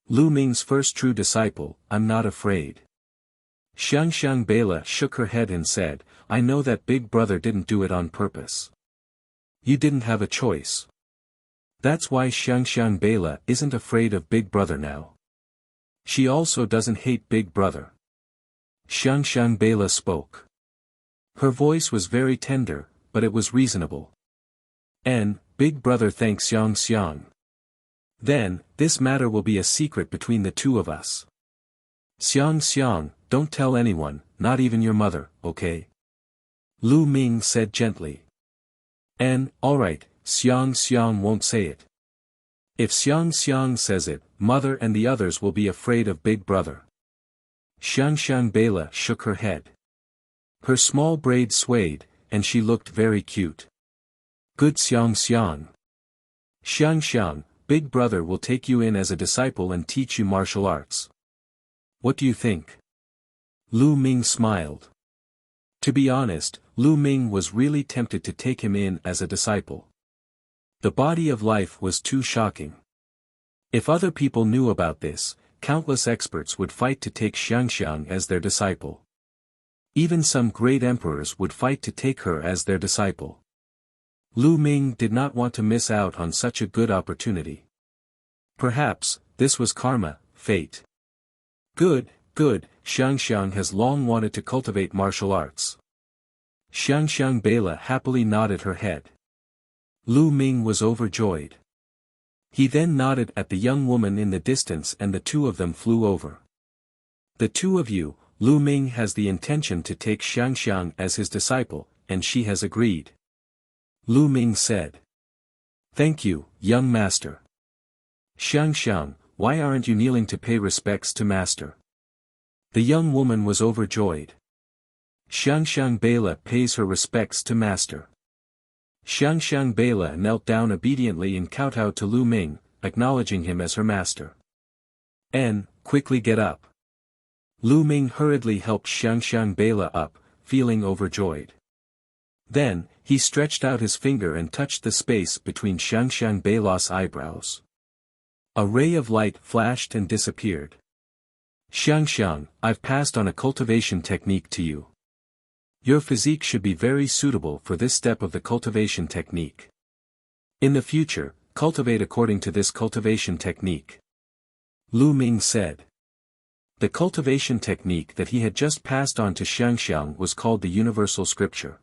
Lu Ming's first true disciple, I'm not afraid. Xiangxiang Bela shook her head and said, I know that big brother didn't do it on purpose. You didn't have a choice. That's why Xiangxiang Bela isn't afraid of big brother now. She also doesn't hate big brother. Xiangxiang Bela spoke. Her voice was very tender, but it was reasonable. And, big brother thanks Xiangxiang. Then, this matter will be a secret between the two of us. Xiangxiang, don't tell anyone, not even your mother, okay? Lu Ming said gently. And, alright, Xiangxiang won't say it. If Xiangxiang says it, mother and the others will be afraid of big brother. Xiangxiang Bela shook her head. Her small braids swayed, and she looked very cute. Good Xiangxiang. Xiangxiang, big brother will take you in as a disciple and teach you martial arts. What do you think? Lu Ming smiled. To be honest, Lu Ming was really tempted to take him in as a disciple. The body of life was too shocking. If other people knew about this, countless experts would fight to take Xiangxiang as their disciple. Even some great emperors would fight to take her as their disciple. Lu Ming did not want to miss out on such a good opportunity. Perhaps, this was karma, fate. Good, Xiangxiang has long wanted to cultivate martial arts. Xiangxiang Bela happily nodded her head. Lu Ming was overjoyed. He then nodded at the young woman in the distance and the two of them flew over. The two of you, Lu Ming has the intention to take Xiangxiang as his disciple, and she has agreed. Lu Ming said. Thank you, young master. Xiangxiang, why aren't you kneeling to pay respects to master? The young woman was overjoyed. Xiangxiang Bela pays her respects to master. Xiangxiang Bela knelt down obediently and kowtowed to Lu Ming, acknowledging him as her master. Quickly get up. Lu Ming hurriedly helped Xiangxiang Bela up, feeling overjoyed. Then, he stretched out his finger and touched the space between Xiangxiang Bela's eyebrows. A ray of light flashed and disappeared. Xiangxiang, I've passed on a cultivation technique to you. Your physique should be very suitable for this step of the cultivation technique. In the future, cultivate according to this cultivation technique. Lu Ming said. The cultivation technique that he had just passed on to Xiangxiang was called the Universal Scripture.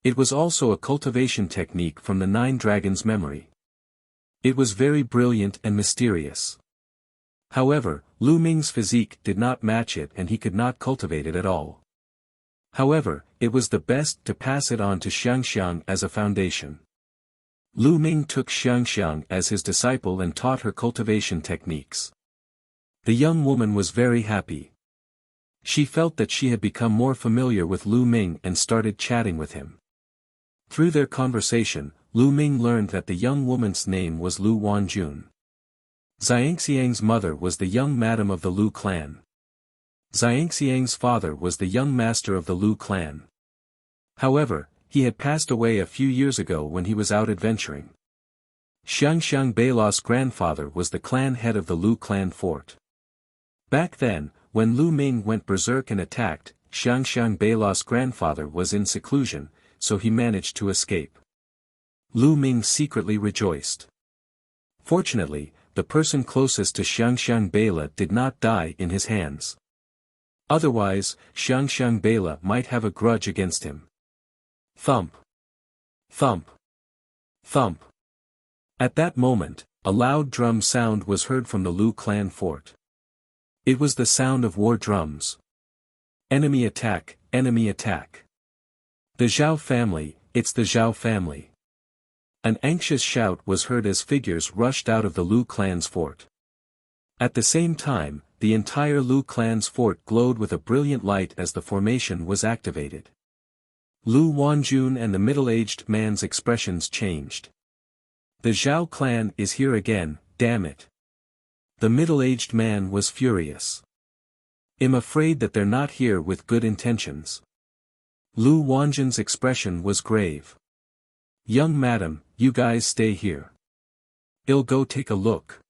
It was also a cultivation technique from the Nine Dragons' memory. It was very brilliant and mysterious. However, Lu Ming's physique did not match it and he could not cultivate it at all. However, it was the best to pass it on to Xiangxiang as a foundation. Lu Ming took Xiangxiang as his disciple and taught her cultivation techniques. The young woman was very happy. She felt that she had become more familiar with Lu Ming and started chatting with him. Through their conversation, Lu Ming learned that the young woman's name was Lu Wanjun. Xiangxiang's mother was the young madam of the Lu clan. Xiangxiang's father was the young master of the Lu clan. However, he had passed away a few years ago when he was out adventuring. Xiangxiang Bela's grandfather was the clan head of the Lu clan fort. Back then, when Lu Ming went berserk and attacked, Xiangxiang Bela's grandfather was in seclusion, so he managed to escape. Lu Ming secretly rejoiced. Fortunately, the person closest to Xiangxiang Bela did not die in his hands. Otherwise, Xiangxiang Bela might have a grudge against him. Thump. Thump. Thump. At that moment, a loud drum sound was heard from the Lu clan fort. It was the sound of war drums. Enemy attack, enemy attack. The Zhao family, it's the Zhao family. An anxious shout was heard as figures rushed out of the Lu clan's fort. At the same time, the entire Lu clan's fort glowed with a brilliant light as the formation was activated. Lu Wanjun and the middle-aged man's expressions changed. The Zhao clan is here again, damn it. The middle-aged man was furious. I'm afraid that they're not here with good intentions. Lu Wanjun's expression was grave. Young madam, you guys stay here. I'll go take a look.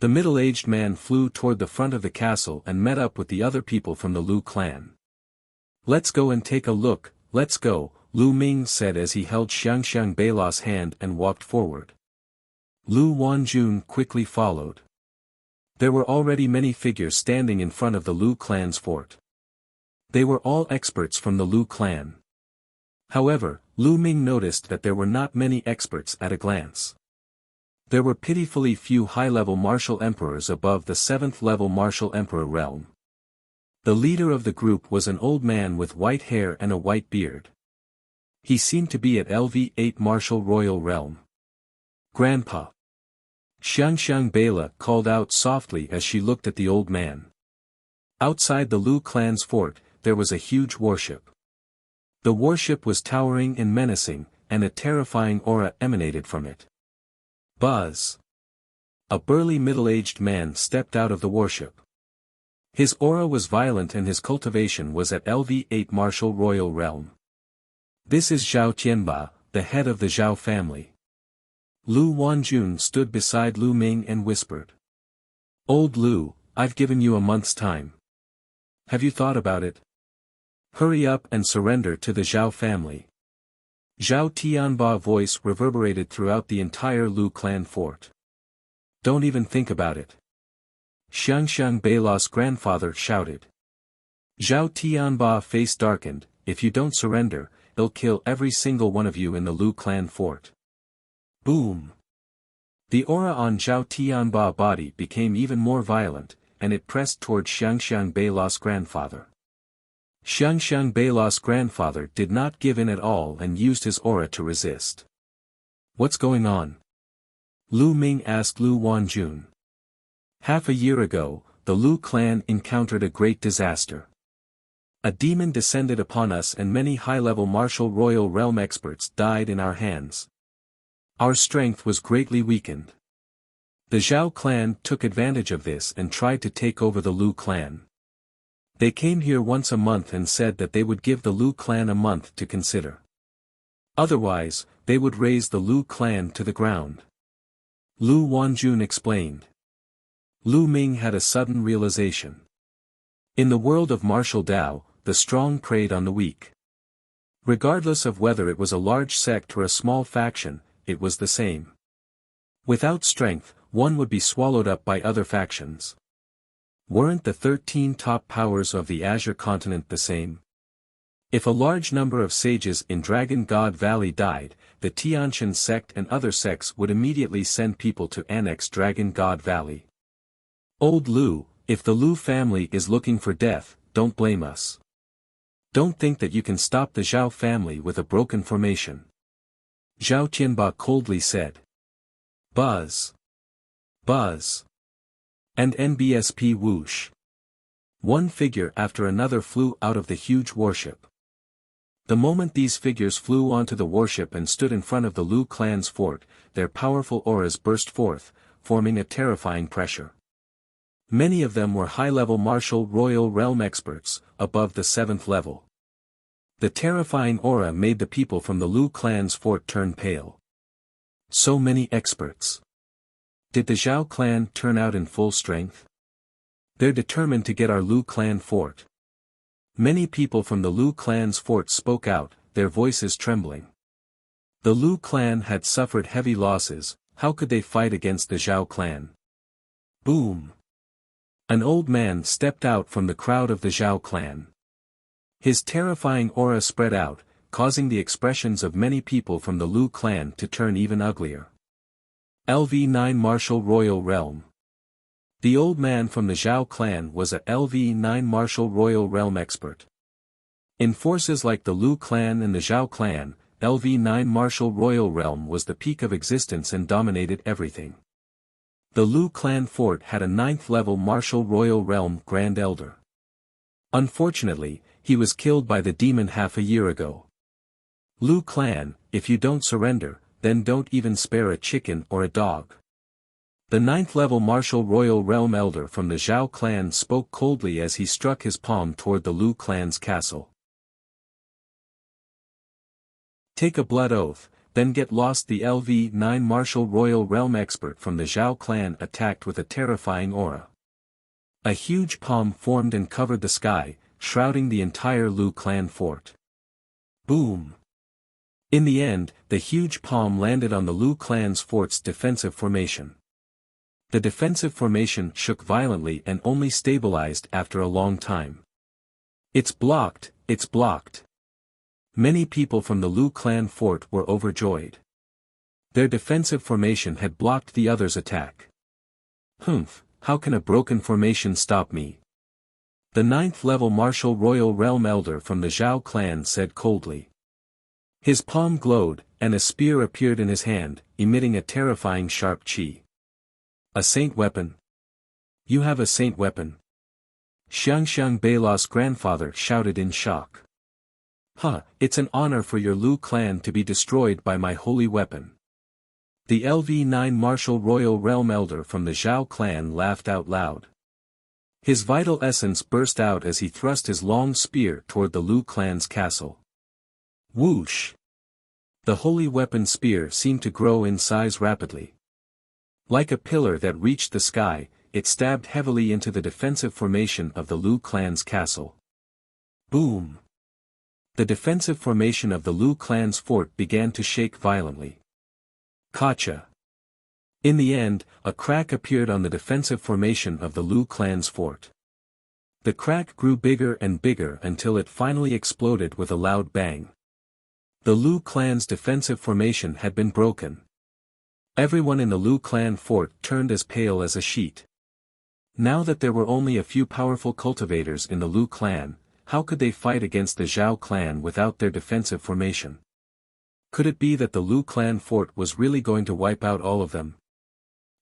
The middle-aged man flew toward the front of the castle and met up with the other people from the Lu clan. "Let's go and take a look, let's go," Lu Ming said as he held Xiangxiang Beila's hand and walked forward. Lu Wanjun quickly followed. There were already many figures standing in front of the Lu clan's fort. They were all experts from the Lu clan. However, Lu Ming noticed that there were not many experts at a glance. There were pitifully few high-level martial emperors above the 7th-level martial emperor realm. The leader of the group was an old man with white hair and a white beard. He seemed to be at LV8 martial royal realm. "Grandpa." Xiangxiang Beila called out softly as she looked at the old man. Outside the Lu clan's fort, there was a huge warship. The warship was towering and menacing, and a terrifying aura emanated from it. Buzz! A burly middle-aged man stepped out of the warship. His aura was violent and his cultivation was at LV8 martial royal realm. "This is Zhao Tianba, the head of the Zhao family." Lu Wanjun stood beside Lu Ming and whispered. "Old Lu, I've given you a month's time. Have you thought about it? Hurry up and surrender to the Zhao family." Zhao Tianba's voice reverberated throughout the entire Lu clan fort. "Don't even think about it." Xiangxiang Beila's grandfather shouted. Zhao Tianba's face darkened. "If you don't surrender, they'll kill every single one of you in the Lu clan fort." Boom! The aura on Zhao Tianba's body became even more violent, and it pressed toward Xiangxiang Beila's grandfather. Xiangxiang Beila's grandfather did not give in at all and used his aura to resist. "What's going on?" Lu Ming asked Lu Wanjun. Half a year ago, the Lu clan encountered a great disaster. A demon descended upon us and many high-level martial royal realm experts died in our hands. Our strength was greatly weakened. The Zhao clan took advantage of this and tried to take over the Lu clan. They came here once a month and said that they would give the Lu clan a month to consider. Otherwise, they would raze the Lu clan to the ground. Lu Wanjun explained. Lu Ming had a sudden realization. In the world of martial Tao, the strong preyed on the weak. Regardless of whether it was a large sect or a small faction, it was the same. Without strength, one would be swallowed up by other factions. Weren't the 13 top powers of the Azure continent the same? If a large number of sages in Dragon God Valley died, the Tianshan sect and other sects would immediately send people to annex Dragon God Valley. Old Lu, if the Lu family is looking for death, don't blame us. Don't think that you can stop the Zhao family with a broken formation. Zhao Tianba coldly said. Buzz. Buzz. And NBSP whoosh. One figure after another flew out of the huge warship. The moment these figures flew onto the warship and stood in front of the Lu clan's fort, their powerful auras burst forth, forming a terrifying pressure. Many of them were high-level martial royal realm experts, above the 7th level. The terrifying aura made the people from the Lu clan's fort turn pale. So many experts. Did the Zhao clan turn out in full strength? They're determined to get our Lu clan fort. Many people from the Lu clan's fort spoke out, their voices trembling. The Lu clan had suffered heavy losses, how could they fight against the Zhao clan? Boom! An old man stepped out from the crowd of the Zhao clan. His terrifying aura spread out, causing the expressions of many people from the Lu clan to turn even uglier. LV9 Martial Royal Realm. The old man from the Zhao clan was a LV9 Martial Royal Realm expert. In forces like the Lu clan and the Zhao clan, LV9 Martial Royal Realm was the peak of existence and dominated everything. The Lu clan fort had a 9th-level Martial Royal Realm Grand Elder. Unfortunately, he was killed by the demon half a year ago. Lu clan, if you don't surrender, then don't even spare a chicken or a dog. The 9th-level Martial Royal Realm Elder from the Zhao clan spoke coldly as he struck his palm toward the Lu clan's castle. Take a blood oath, then get lost. The LV-9 Martial Royal Realm expert from the Zhao clan attacked with a terrifying aura. A huge palm formed and covered the sky, shrouding the entire Lu clan fort. Boom! In the end, the huge palm landed on the Lu clan's fort's defensive formation. The defensive formation shook violently and only stabilized after a long time. It's blocked, it's blocked. Many people from the Lu clan fort were overjoyed. Their defensive formation had blocked the others' attack. Humph, how can a broken formation stop me? The 9th level Martial Royal Realm Elder from the Zhao clan said coldly. His palm glowed, and a spear appeared in his hand, emitting a terrifying sharp chi. A saint weapon? You have a saint weapon? Xiangxiang Beila's grandfather shouted in shock. Huh, it's an honor for your Lu clan to be destroyed by my holy weapon. The LV-9 Martial Royal Realm Elder from the Zhao clan laughed out loud. His vital essence burst out as he thrust his long spear toward the Lu clan's castle. Whoosh! The holy weapon spear seemed to grow in size rapidly. Like a pillar that reached the sky, it stabbed heavily into the defensive formation of the Lu clan's castle. Boom! The defensive formation of the Lu clan's fort began to shake violently. Gotcha! In the end, a crack appeared on the defensive formation of the Lu clan's fort. The crack grew bigger and bigger until it finally exploded with a loud bang. The Lu clan's defensive formation had been broken. Everyone in the Lu clan fort turned as pale as a sheet. Now that there were only a few powerful cultivators in the Lu clan, how could they fight against the Zhao clan without their defensive formation? Could it be that the Lu clan fort was really going to wipe out all of them?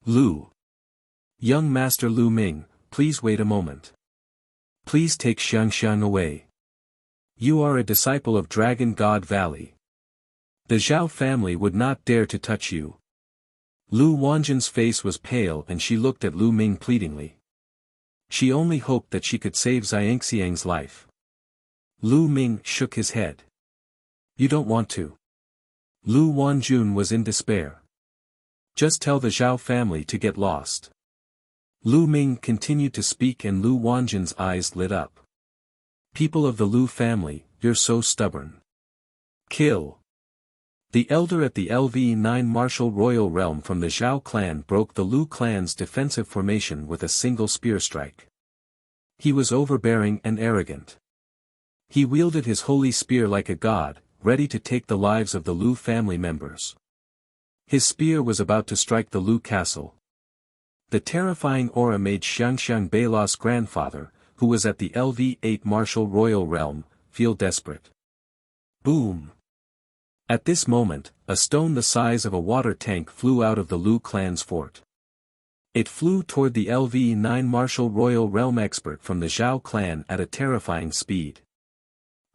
Lu. Young Master Lu Ming, please wait a moment. Please take Xiangxiang away. You are a disciple of Dragon God Valley. The Zhao family would not dare to touch you. Lu Wanjin's face was pale and she looked at Lu Ming pleadingly. She only hoped that she could save Xiangxiang's life. Lu Ming shook his head. You don't want to. Lu Wanjun was in despair. Just tell the Zhao family to get lost. Lu Ming continued to speak and Lu Wanjin's eyes lit up. People of the Lu family, you're so stubborn. Kill. The elder at the LV-9 Martial Royal Realm from the Zhao clan broke the Lu clan's defensive formation with a single spear strike. He was overbearing and arrogant. He wielded his holy spear like a god, ready to take the lives of the Lu family members. His spear was about to strike the Lu castle. The terrifying aura made Xiangxiang Beila's grandfather, who was at the LV-8 Martial Royal Realm, feel desperate. Boom! At this moment, a stone the size of a water tank flew out of the Lu clan's fort. It flew toward the LV-9 Martial Royal Realm expert from the Zhao clan at a terrifying speed.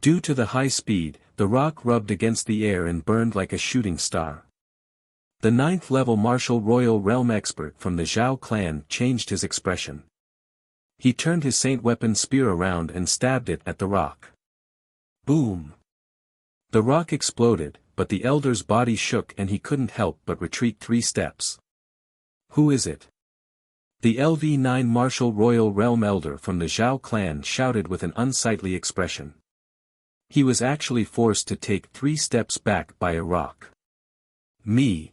Due to the high speed, the rock rubbed against the air and burned like a shooting star. The 9th level Martial Royal Realm expert from the Zhao clan changed his expression. He turned his saint weapon spear around and stabbed it at the rock. Boom! The rock exploded, but the elder's body shook and he couldn't help but retreat 3 steps. Who is it? The LV-9 Martial Royal Realm elder from the Zhao clan shouted with an unsightly expression. He was actually forced to take 3 steps back by a rock. Me!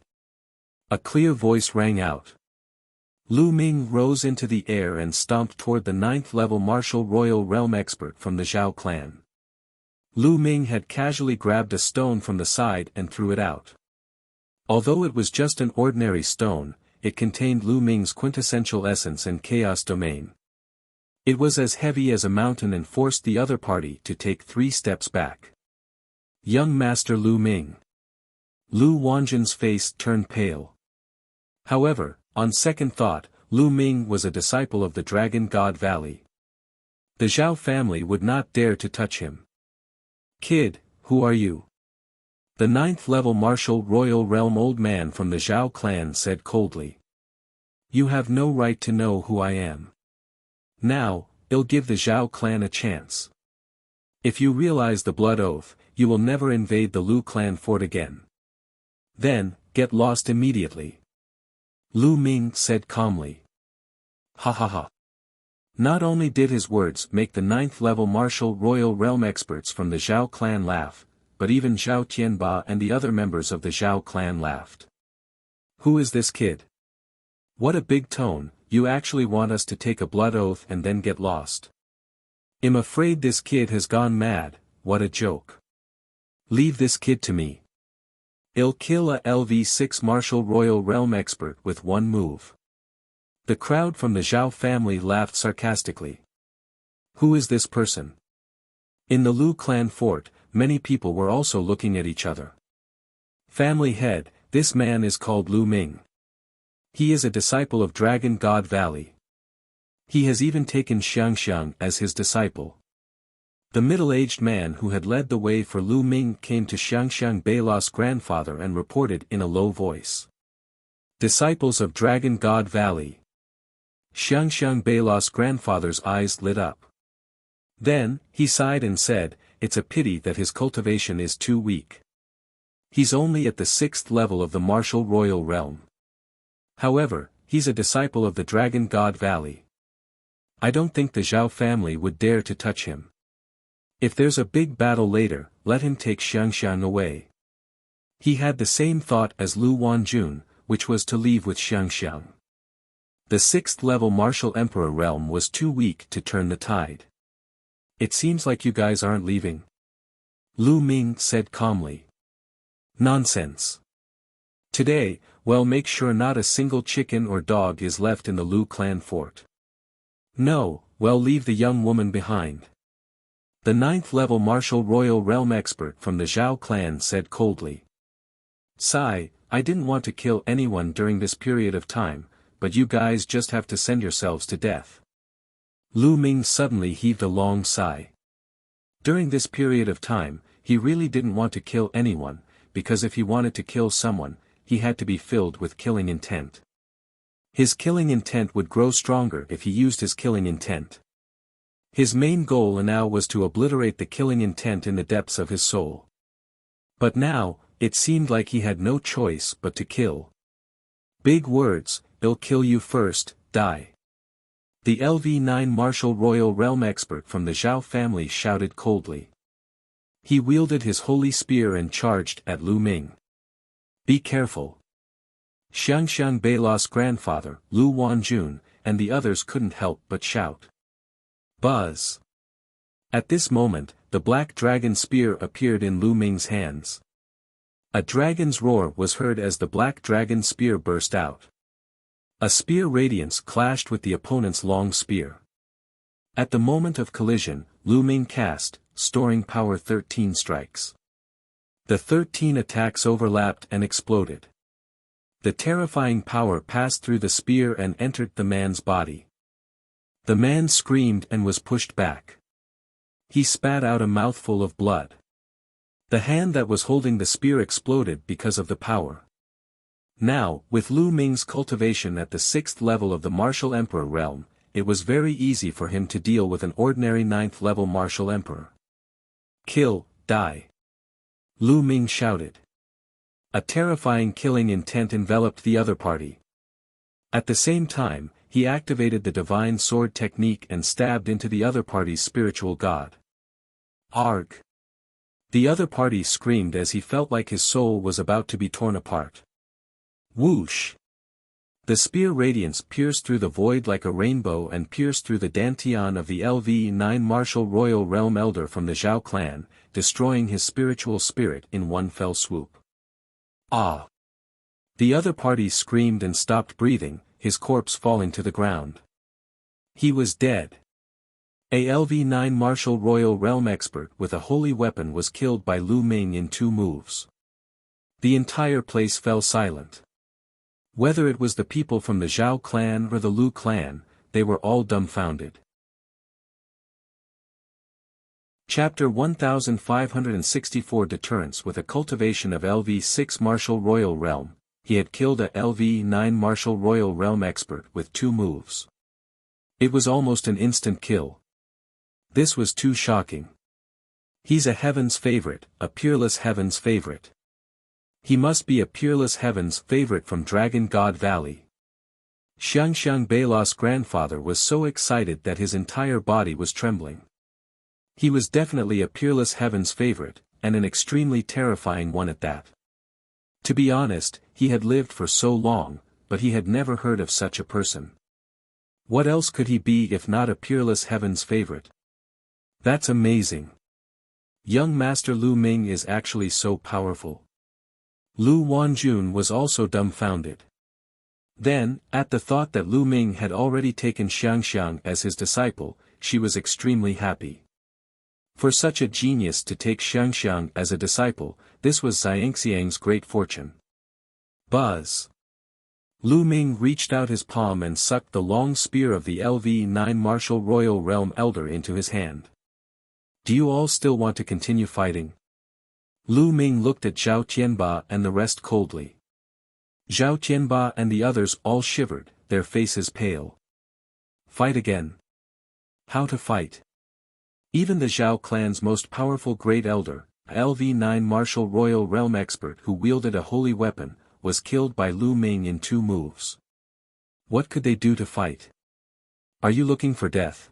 A clear voice rang out. Lu Ming rose into the air and stomped toward the 9th level Martial Royal Realm expert from the Zhao clan. Lu Ming had casually grabbed a stone from the side and threw it out. Although it was just an ordinary stone, it contained Lu Ming's quintessential essence and chaos domain. It was as heavy as a mountain and forced the other party to take 3 steps back. Young Master Lu Ming. Lu Wanjin's face turned pale. However, on second thought, Lu Ming was a disciple of the Dragon God Valley. The Zhao family would not dare to touch him. Kid, who are you? The 9th level Martial Royal Realm old man from the Zhao clan said coldly. You have no right to know who I am. Now, I'll give the Zhao clan a chance. If you realize the blood oath, you will never invade the Lu clan fort again. Then, get lost immediately. Lu Ming said calmly. Ha ha ha. Not only did his words make the 9th-level martial royal realm experts from the Zhao clan laugh, but even Zhao Tianba and the other members of the Zhao clan laughed. Who is this kid? What a big tone, you actually want us to take a blood oath and then get lost. I'm afraid this kid has gone mad, what a joke. Leave this kid to me. I'll kill a LV6 martial royal realm expert with one move. The crowd from the Zhao family laughed sarcastically. Who is this person? In the Lu clan fort, many people were also looking at each other. Family head, this man is called Lu Ming. He is a disciple of Dragon God Valley. He has even taken Xiangxiang as his disciple. The middle-aged man who had led the way for Lu Ming came to Xiangxiang Beila's grandfather and reported in a low voice. Disciples of Dragon God Valley. Xiangxiang Beila's grandfather's eyes lit up. Then, he sighed and said, it's a pity that his cultivation is too weak. He's only at the 6th level of the martial royal realm. However, he's a disciple of the Dragon God Valley. I don't think the Zhao family would dare to touch him. If there's a big battle later, let him take Xiangxiang away. He had the same thought as Lu Wanjun, which was to leave with Xiangxiang. The 6th level martial emperor realm was too weak to turn the tide. It seems like you guys aren't leaving. Lu Ming said calmly. Nonsense. Today, well, make sure not a single chicken or dog is left in the Lu clan fort. No, well, leave the young woman behind. The 9th level martial royal realm expert from the Zhao clan said coldly. Sigh, I didn't want to kill anyone during this period of time, but you guys just have to send yourselves to death. Lu Ming suddenly heaved a long sigh. During this period of time, he really didn't want to kill anyone, because if he wanted to kill someone, he had to be filled with killing intent. His killing intent would grow stronger if he used his killing intent. His main goal now was to obliterate the killing intent in the depths of his soul. But now, it seemed like he had no choice but to kill. Big words, I'll kill you first, die. The LV9 martial royal realm expert from the Zhao family shouted coldly. He wielded his holy spear and charged at Lu Ming. Be careful. Xiangxiang Beila's grandfather, Lu Wanjun, and the others couldn't help but shout. Buzz. At this moment, the black dragon spear appeared in Lu Ming's hands. A dragon's roar was heard as the black dragon spear burst out. A spear radiance clashed with the opponent's long spear. At the moment of collision, Lu Ming cast, storing power 13 strikes. The 13 attacks overlapped and exploded. The terrifying power passed through the spear and entered the man's body. The man screamed and was pushed back. He spat out a mouthful of blood. The hand that was holding the spear exploded because of the power. Now, with Lu Ming's cultivation at the 6th level of the martial emperor realm, it was very easy for him to deal with an ordinary 9th level martial emperor. Kill, die. Lu Ming shouted. A terrifying killing intent enveloped the other party. At the same time, he activated the divine sword technique and stabbed into the other party's spiritual god. Arg! The other party screamed as he felt like his soul was about to be torn apart. Whoosh! The spear radiance pierced through the void like a rainbow and pierced through the dantian of the LV9 martial royal realm elder from the Zhao clan, destroying his spiritual spirit in one fell swoop. Ah! The other party screamed and stopped breathing, his corpse falling to the ground. He was dead. A LV9 martial royal realm expert with a holy weapon was killed by Lu Ming in 2 moves. The entire place fell silent. Whether it was the people from the Zhao clan or the Lu clan, they were all dumbfounded. Chapter 1564 Deterrence. With a cultivation of LV6 martial royal realm, he had killed a LV9 martial royal realm expert with 2 moves. It was almost an instant kill. This was too shocking. He's a heaven's favorite, a peerless heaven's favorite. He must be a peerless heaven's favorite from Dragon God Valley. Xiangxiang Beila's grandfather was so excited that his entire body was trembling. He was definitely a peerless heaven's favorite, and an extremely terrifying one at that. To be honest, he had lived for so long, but he had never heard of such a person. What else could he be if not a peerless heaven's favorite? That's amazing. Young Master Lu Ming is actually so powerful. Lu Wanjun was also dumbfounded. Then, at the thought that Lu Ming had already taken Xiangxiang as his disciple, she was extremely happy. For such a genius to take Xiangxiang as a disciple, this was Xiangxiang's great fortune. Buzz. Lu Ming reached out his palm and sucked the long spear of the LV-9 Martial Royal Realm Elder into his hand. Do you all still want to continue fighting? Lu Ming looked at Zhao Tianba and the rest coldly. Zhao Tianba and the others all shivered, their faces pale. Fight again. How to fight? Even the Zhao clan's most powerful great elder, LV-9 Martial Royal Realm expert who wielded a holy weapon, was killed by Lu Ming in 2 moves. What could they do to fight? Are you looking for death?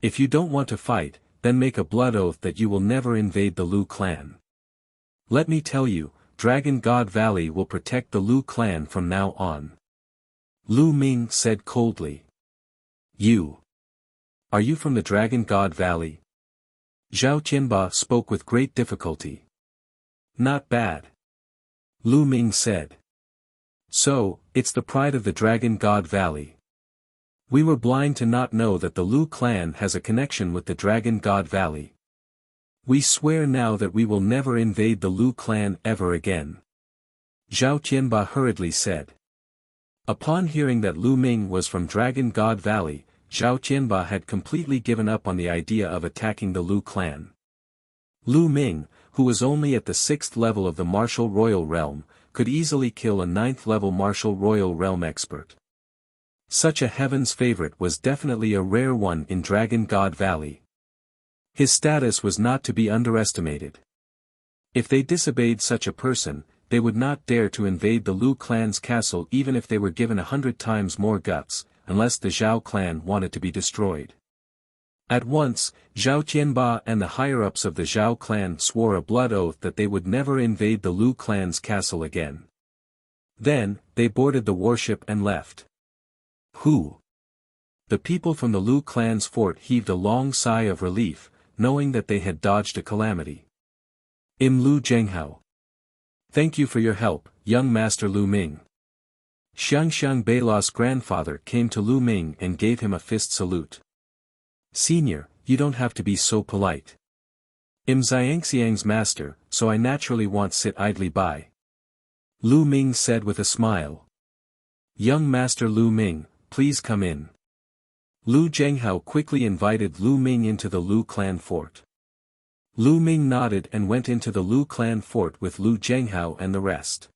If you don't want to fight, then make a blood oath that you will never invade the Lu clan. Let me tell you, Dragon God Valley will protect the Lu clan from now on. Lu Ming said coldly. You. Are you from the Dragon God Valley? Zhao Tianba spoke with great difficulty. Not bad. Lu Ming said. So, it's the pride of the Dragon God Valley. We were blind to not know that the Lu clan has a connection with the Dragon God Valley. We swear now that we will never invade the Lu clan ever again. Zhao Tianba hurriedly said. Upon hearing that Lu Ming was from Dragon God Valley, Zhao Tianba had completely given up on the idea of attacking the Lu clan. Lu Ming, who was only at the 6th level of the Martial Royal Realm, could easily kill a 9th level Martial Royal Realm expert. Such a heaven's favorite was definitely a rare one in Dragon God Valley. His status was not to be underestimated. If they disobeyed such a person, they would not dare to invade the Lu clan's castle even if they were given 100 times more guts, unless the Zhao clan wanted to be destroyed. At once, Zhao Tianba and the higher-ups of the Zhao clan swore a blood oath that they would never invade the Lu clan's castle again. Then, they boarded the warship and left. Who? The people from the Lu clan's fort heaved a long sigh of relief, knowing that they had dodged a calamity. Lu Zhenghao. Thank you for your help, young Master Lu Ming. Xiangxiang Beila's grandfather came to Lu Ming and gave him a fist salute. Senior, you don't have to be so polite. I'm Xiangxiang's master, so I naturally won't sit idly by. Lu Ming said with a smile. Young Master Lu Ming, please come in. Lu Zhenghao quickly invited Lu Ming into the Lu clan fort. Lu Ming nodded and went into the Lu clan fort with Lu Zhenghao and the rest.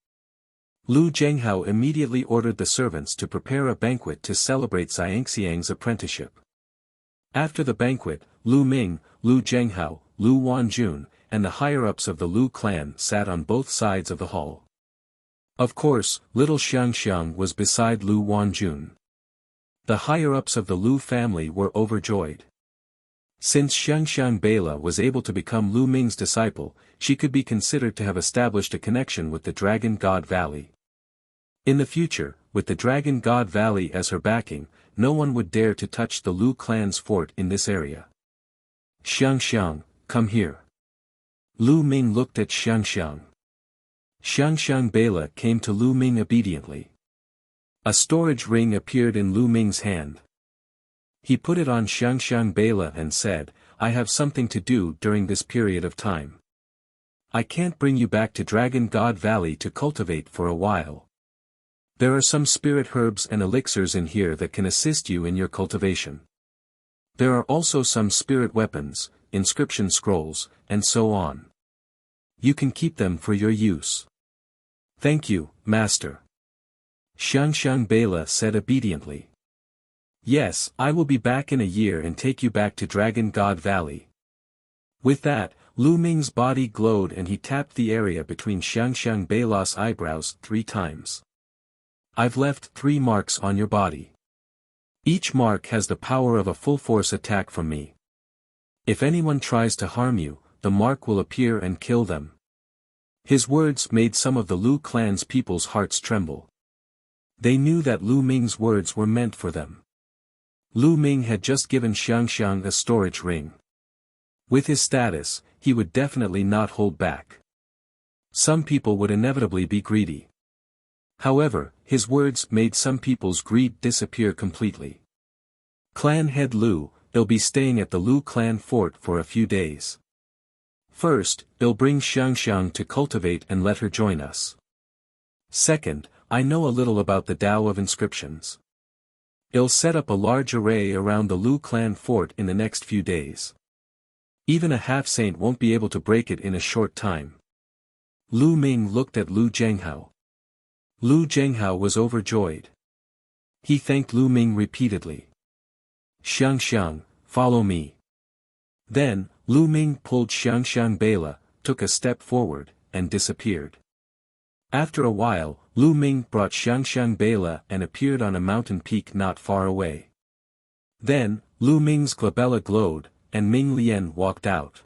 Lu Zhenghao immediately ordered the servants to prepare a banquet to celebrate Xiangxiang's apprenticeship. After the banquet, Lu Ming, Lu Zhenghao, Lu Wanjun, and the higher-ups of the Lu clan sat on both sides of the hall. Of course, little Xiangxiang was beside Lu Wanjun. The higher-ups of the Lu family were overjoyed. Since Xiangxiang Beila was able to become Lu Ming's disciple, she could be considered to have established a connection with the Dragon God Valley. In the future, with the Dragon God Valley as her backing, no one would dare to touch the Lu clan's fort in this area. Xiangxiang, come here. Lu Ming looked at Xiangxiang. Xiangxiang Beila came to Lu Ming obediently. A storage ring appeared in Lu Ming's hand. He put it on Xiangxiang Beila and said, I have something to do during this period of time. I can't bring you back to Dragon God Valley to cultivate for a while. There are some spirit herbs and elixirs in here that can assist you in your cultivation. There are also some spirit weapons, inscription scrolls, and so on. You can keep them for your use. Thank you, Master. Xiangxiang Beila said obediently. Yes, I will be back in a year and take you back to Dragon God Valley. With that, Lu Ming's body glowed and he tapped the area between Xiangxiang Beila's eyebrows 3 times. I've left 3 marks on your body. Each mark has the power of a full-force attack from me. If anyone tries to harm you, the mark will appear and kill them. His words made some of the Lu clan's people's hearts tremble. They knew that Lu Ming's words were meant for them. Lu Ming had just given Xiangxiang a storage ring. With his status, he would definitely not hold back. Some people would inevitably be greedy. However, his words made some people's greed disappear completely. Clan head Lu, they'll be staying at the Lu clan fort for a few days. First, they'll bring Xiangxiang to cultivate and let her join us. Second, I know a little about the Tao of inscriptions. I'll set up a large array around the Lu clan fort in the next few days. Even a half-saint won't be able to break it in a short time. Lu Ming looked at Lu Zhenghao. Lu Zhenghao was overjoyed. He thanked Lu Ming repeatedly. Xiangxiang, follow me. Then, Lu Ming pulled Xiangxiang Beila, took a step forward, and disappeared. After a while, Lu Ming brought Xiangxiang Beila and appeared on a mountain peak not far away. Then, Lu Ming's glabella glowed, and Ming Lian walked out.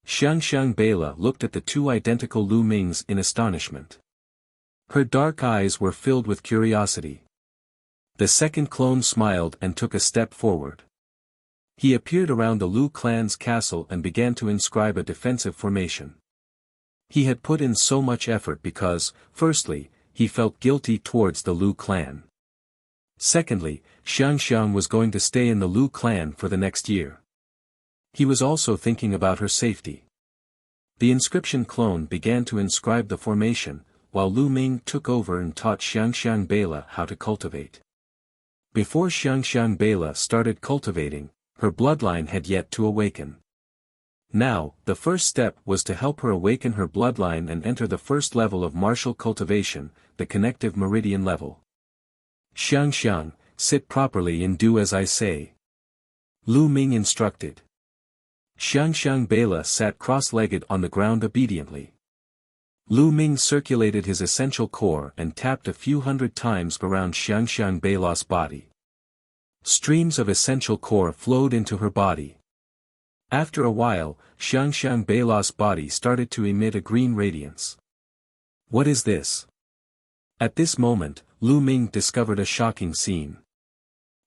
Xiangxiang Beila looked at the 2 identical Lu Mings in astonishment. Her dark eyes were filled with curiosity. The second clone smiled and took a step forward. He appeared around the Lu clan's castle and began to inscribe a defensive formation. He had put in so much effort because, firstly, he felt guilty towards the Lu clan. Secondly, Xiangxiang was going to stay in the Lu clan for the next year. He was also thinking about her safety. The inscription clone began to inscribe the formation, while Lu Ming took over and taught Xiangxiang Beila how to cultivate. Before Xiangxiang Beila started cultivating, her bloodline had yet to awaken. Now, the first step was to help her awaken her bloodline and enter the first level of martial cultivation, the connective meridian level. Xiangxiang, sit properly and do as I say. Lu Ming instructed. Xiangxiang Beila sat cross-legged on the ground obediently. Lu Ming circulated his essential core and tapped a few hundred times around Xiangxiang Beila's body. Streams of essential core flowed into her body. After a while, Xiangxiang Beila's body started to emit a green radiance. What is this? At this moment, Lu Ming discovered a shocking scene.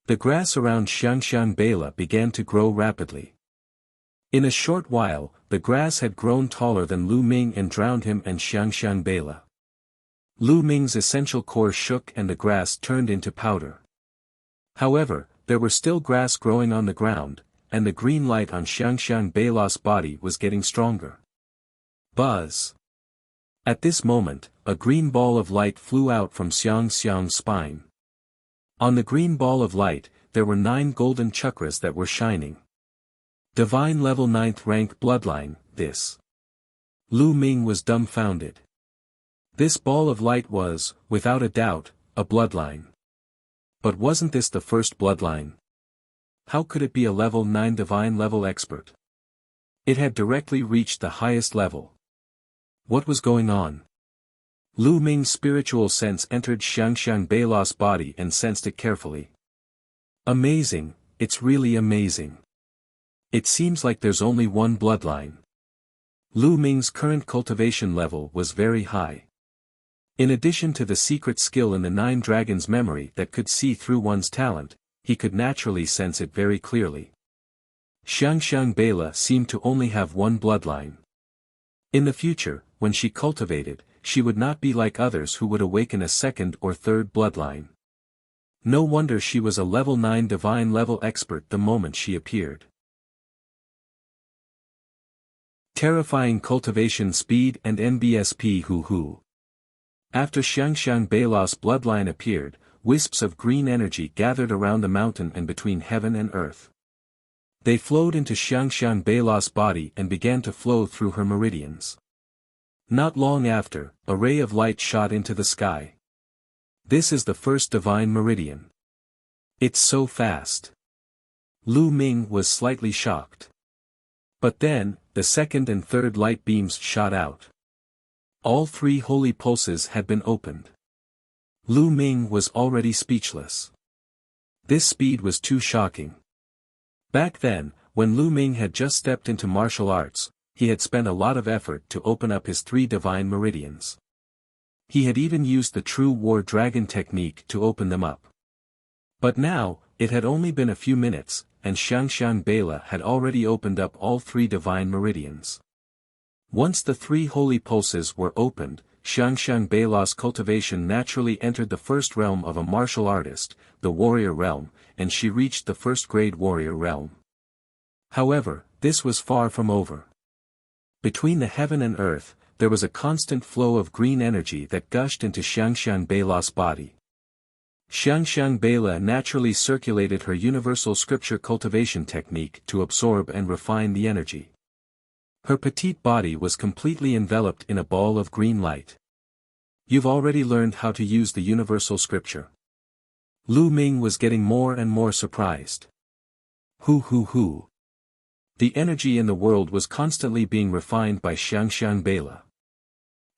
The grass around Xiangxiang Beila began to grow rapidly. In a short while, the grass had grown taller than Lu Ming and drowned him and Xiangxiang Beila. Lu Ming's essential core shook and the grass turned into powder. However, there were still grass growing on the ground, and the green light on Xiangxiang Beila's body was getting stronger. Buzz! At this moment, a green ball of light flew out from Xiangxiang's spine. On the green ball of light, there were 9 golden chakras that were shining. Divine level 9th rank bloodline, this. Lu Ming was dumbfounded. This ball of light was, without a doubt, a bloodline. But wasn't this the first bloodline? How could it be a level 9 divine level expert? It had directly reached the highest level. What was going on? Lu Ming's spiritual sense entered Xiangxiang Beila's body and sensed it carefully. Amazing, it's really amazing. It seems like there's only one bloodline. Lu Ming's current cultivation level was very high. In addition to the secret skill in the 9 dragons' memory that could see through one's talent, he could naturally sense it very clearly. Xiangxiang Beila seemed to only have one bloodline. In the future, when she cultivated, she would not be like others who would awaken a second or third bloodline. No wonder she was a level 9 divine level expert the moment she appeared. Terrifying cultivation speed and NBSP hoo-hoo. After Xiangxiang Beila's bloodline appeared, wisps of green energy gathered around the mountain and between heaven and earth. They flowed into Xiangxiang Beila's body and began to flow through her meridians. Not long after, a ray of light shot into the sky. This is the first divine meridian. It's so fast. Lu Ming was slightly shocked. But then, the second and third light beams shot out. All three holy pulses had been opened. Lu Ming was already speechless. This speed was too shocking. Back then, when Lu Ming had just stepped into martial arts, he had spent a lot of effort to open up his three divine meridians. He had even used the true war dragon technique to open them up. But now, it had only been a few minutes, and Xiangxiang Bela had already opened up all three divine meridians. Once the three holy pulses were opened, Xiangxiang Bela's cultivation naturally entered the first realm of a martial artist, the warrior realm, and she reached the first-grade warrior realm. However, this was far from over. Between the heaven and earth, there was a constant flow of green energy that gushed into Xiangxiang Bela's body. Xiangxiang Bela naturally circulated her universal scripture cultivation technique to absorb and refine the energy. Her petite body was completely enveloped in a ball of green light. You've already learned how to use the universal scripture. Lu Ming was getting more and more surprised. Hoo. The energy in the world was constantly being refined by Xiangxiang Bela.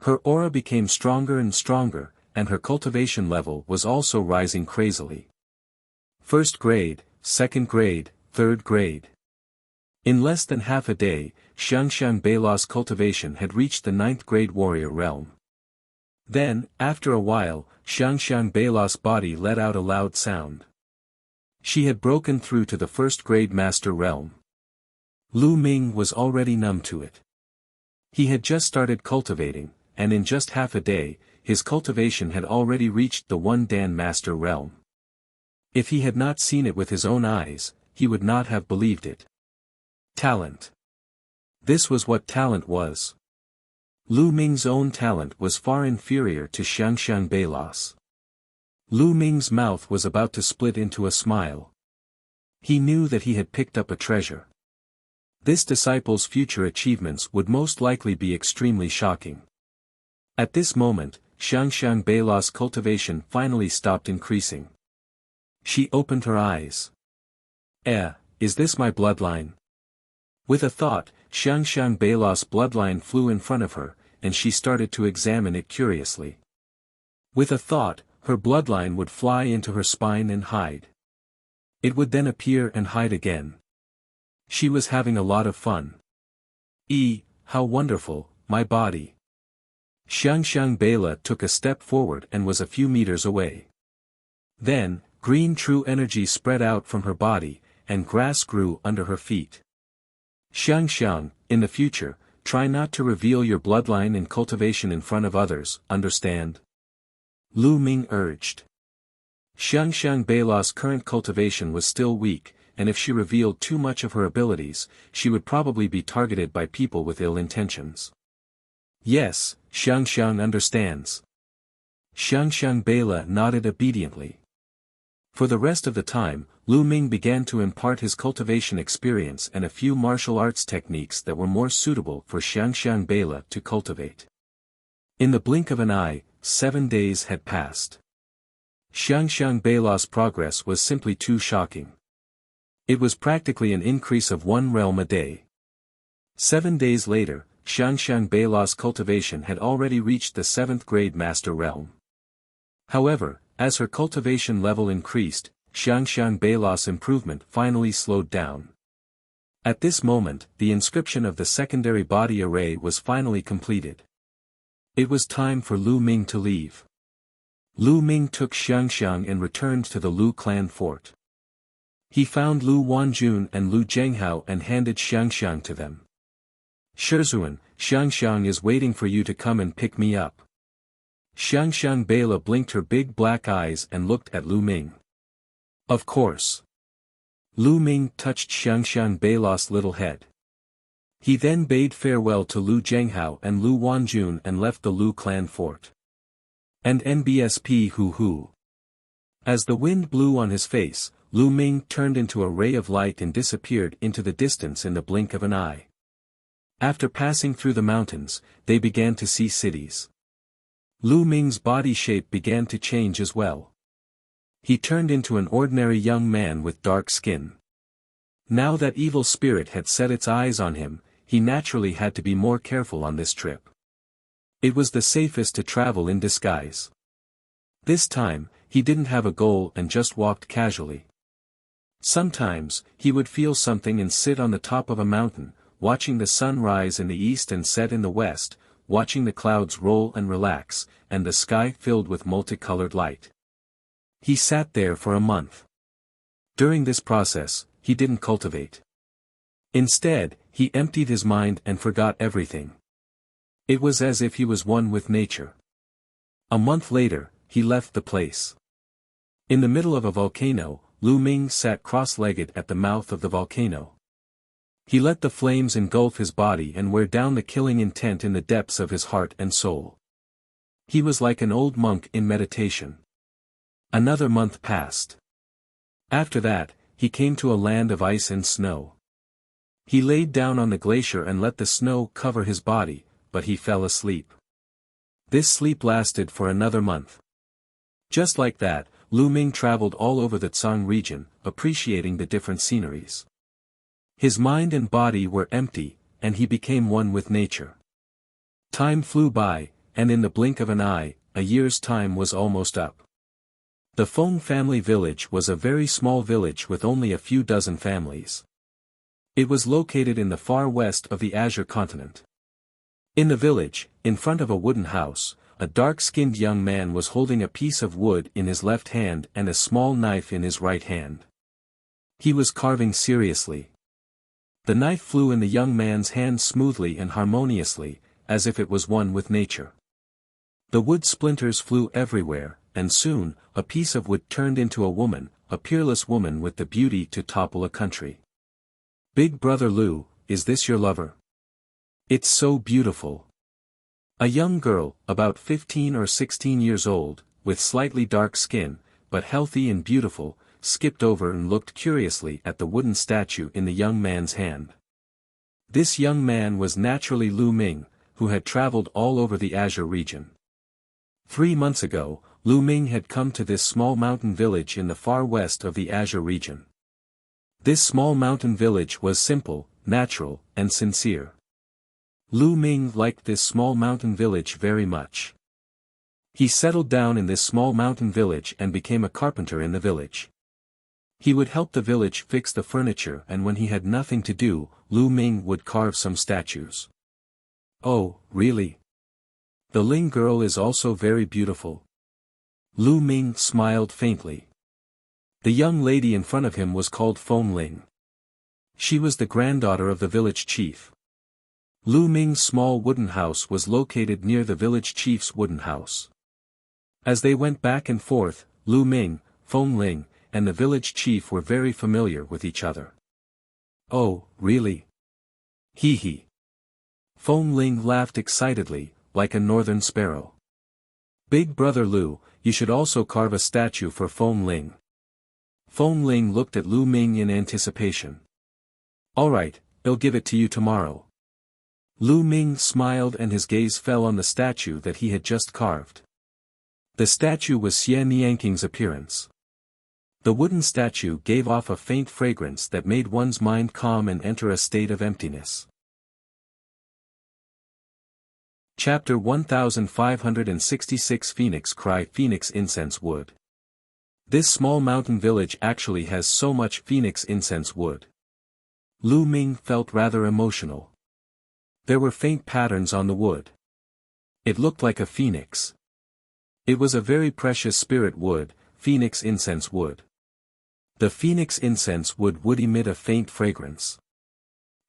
Her aura became stronger and stronger, and her cultivation level was also rising crazily. First grade, second grade, third grade. In less than half a day, Xiangxiang Bela's cultivation had reached the 9th grade warrior realm. Then, after a while, Xiangxiang Bela's body let out a loud sound. She had broken through to the first grade master realm. Lu Ming was already numb to it. He had just started cultivating, and in just half a day, his cultivation had already reached the 1 Dan master realm. If he had not seen it with his own eyes, he would not have believed it. Talent. This was what talent was. Lu Ming's own talent was far inferior to Xiangxiang Bela's. Lu Ming's mouth was about to split into a smile. He knew that he had picked up a treasure. This disciple's future achievements would most likely be extremely shocking. At this moment, Xiangxiang Bela's cultivation finally stopped increasing. She opened her eyes. Is this my bloodline? With a thought, Xiangxiang Bela's bloodline flew in front of her, and she started to examine it curiously. With a thought, her bloodline would fly into her spine and hide. It would then appear and hide again. She was having a lot of fun. How wonderful, my body. Xiangxiang Bela took a step forward and was a few meters away. Then, green true energy spread out from her body, and grass grew under her feet. Xiangxiang, in the future, try not to reveal your bloodline and cultivation in front of others, understand? Lu Ming urged. Xiangxiang Bela's current cultivation was still weak, and if she revealed too much of her abilities, she would probably be targeted by people with ill intentions. Yes, Xiangxiang understands. Xiangxiang Bela nodded obediently. For the rest of the time, Lu Ming began to impart his cultivation experience and a few martial arts techniques that were more suitable for Xiangxiang Bela to cultivate. In the blink of an eye, 7 days had passed. Xiangxiang Bela's progress was simply too shocking. It was practically an increase of 1 realm a day. 7 days later, Xiangxiang Bela's cultivation had already reached the 7th grade master realm. However, as her cultivation level increased, Xiangxiang Bela's improvement finally slowed down. At this moment, the inscription of the secondary body array was finally completed. It was time for Lu Ming to leave. Lu Ming took Xiangxiang and returned to the Lu clan fort. He found Lu Wanjun and Lu Zhenghao and handed Xiangxiang to them. Shizuan, Xiangxiang is waiting for you to come and pick me up. Xiangxiang Bela blinked her big black eyes and looked at Lu Ming. Of course. Lu Ming touched Xiangxiang Bela's little head. He then bade farewell to Lu Zhenghao and Lu Wanjun and left the Lu clan fort. And NBSP hoo. As the wind blew on his face, Lu Ming turned into a ray of light and disappeared into the distance in the blink of an eye. After passing through the mountains, they began to see cities. Lu Ming's body shape began to change as well. He turned into an ordinary young man with dark skin. Now that evil spirit had set its eyes on him, he naturally had to be more careful on this trip. It was the safest to travel in disguise. This time, he didn't have a goal and just walked casually. Sometimes, he would feel something and sit on the top of a mountain, watching the sun rise in the east and set in the west, watching the clouds roll and relax, and the sky filled with multicolored light. He sat there for a month. During this process, he didn't cultivate. Instead, he emptied his mind and forgot everything. It was as if he was one with nature. A month later, he left the place. In the middle of a volcano, Lu Ming sat cross-legged at the mouth of the volcano. He let the flames engulf his body and wear down the killing intent in the depths of his heart and soul. He was like an old monk in meditation. Another month passed. After that, he came to a land of ice and snow. He laid down on the glacier and let the snow cover his body, but he fell asleep. This sleep lasted for another month. Just like that, Lu Ming traveled all over the Tsang region, appreciating the different sceneries. His mind and body were empty, and he became one with nature. Time flew by, and in the blink of an eye, a year's time was almost up. The Feng family village was a very small village with only a few dozen families. It was located in the far west of the Azure continent. In the village, in front of a wooden house, a dark-skinned young man was holding a piece of wood in his left hand and a small knife in his right hand. He was carving seriously. The knife flew in the young man's hand smoothly and harmoniously, as if it was one with nature. The wood splinters flew everywhere, and soon, a piece of wood turned into a woman, a peerless woman with the beauty to topple a country. "Big brother Lu, is this your lover? It's so beautiful." A young girl, about 15 or 16 years old, with slightly dark skin, but healthy and beautiful, skipped over and looked curiously at the wooden statue in the young man's hand. This young man was naturally Lu Ming, who had traveled all over the Azure region. 3 months ago, Lu Ming had come to this small mountain village in the far west of the Azure region. This small mountain village was simple, natural, and sincere. Lu Ming liked this small mountain village very much. He settled down in this small mountain village and became a carpenter in the village. He would help the village fix the furniture, and when he had nothing to do, Lu Ming would carve some statues. "Oh, really? The Ling girl is also very beautiful." Lu Ming smiled faintly. The young lady in front of him was called Feng Ling. She was the granddaughter of the village chief. Lu Ming's small wooden house was located near the village chief's wooden house. As they went back and forth, Lu Ming, Feng Ling, and the village chief were very familiar with each other. "Oh, really? Hee hee." Feng Ling laughed excitedly, like a northern sparrow. "Big brother Lu, you should also carve a statue for Feng Ling." Feng Ling looked at Lu Ming in anticipation. "All right, I'll give it to you tomorrow." Lu Ming smiled and his gaze fell on the statue that he had just carved. The statue was Xie Nianking's appearance. The wooden statue gave off a faint fragrance that made one's mind calm and enter a state of emptiness. Chapter 1566 Phoenix Cry Phoenix Incense Wood. This small mountain village actually has so much phoenix incense wood. Lu Ming felt rather emotional. There were faint patterns on the wood. It looked like a phoenix. It was a very precious spirit wood, phoenix incense wood. The phoenix incense wood would emit a faint fragrance.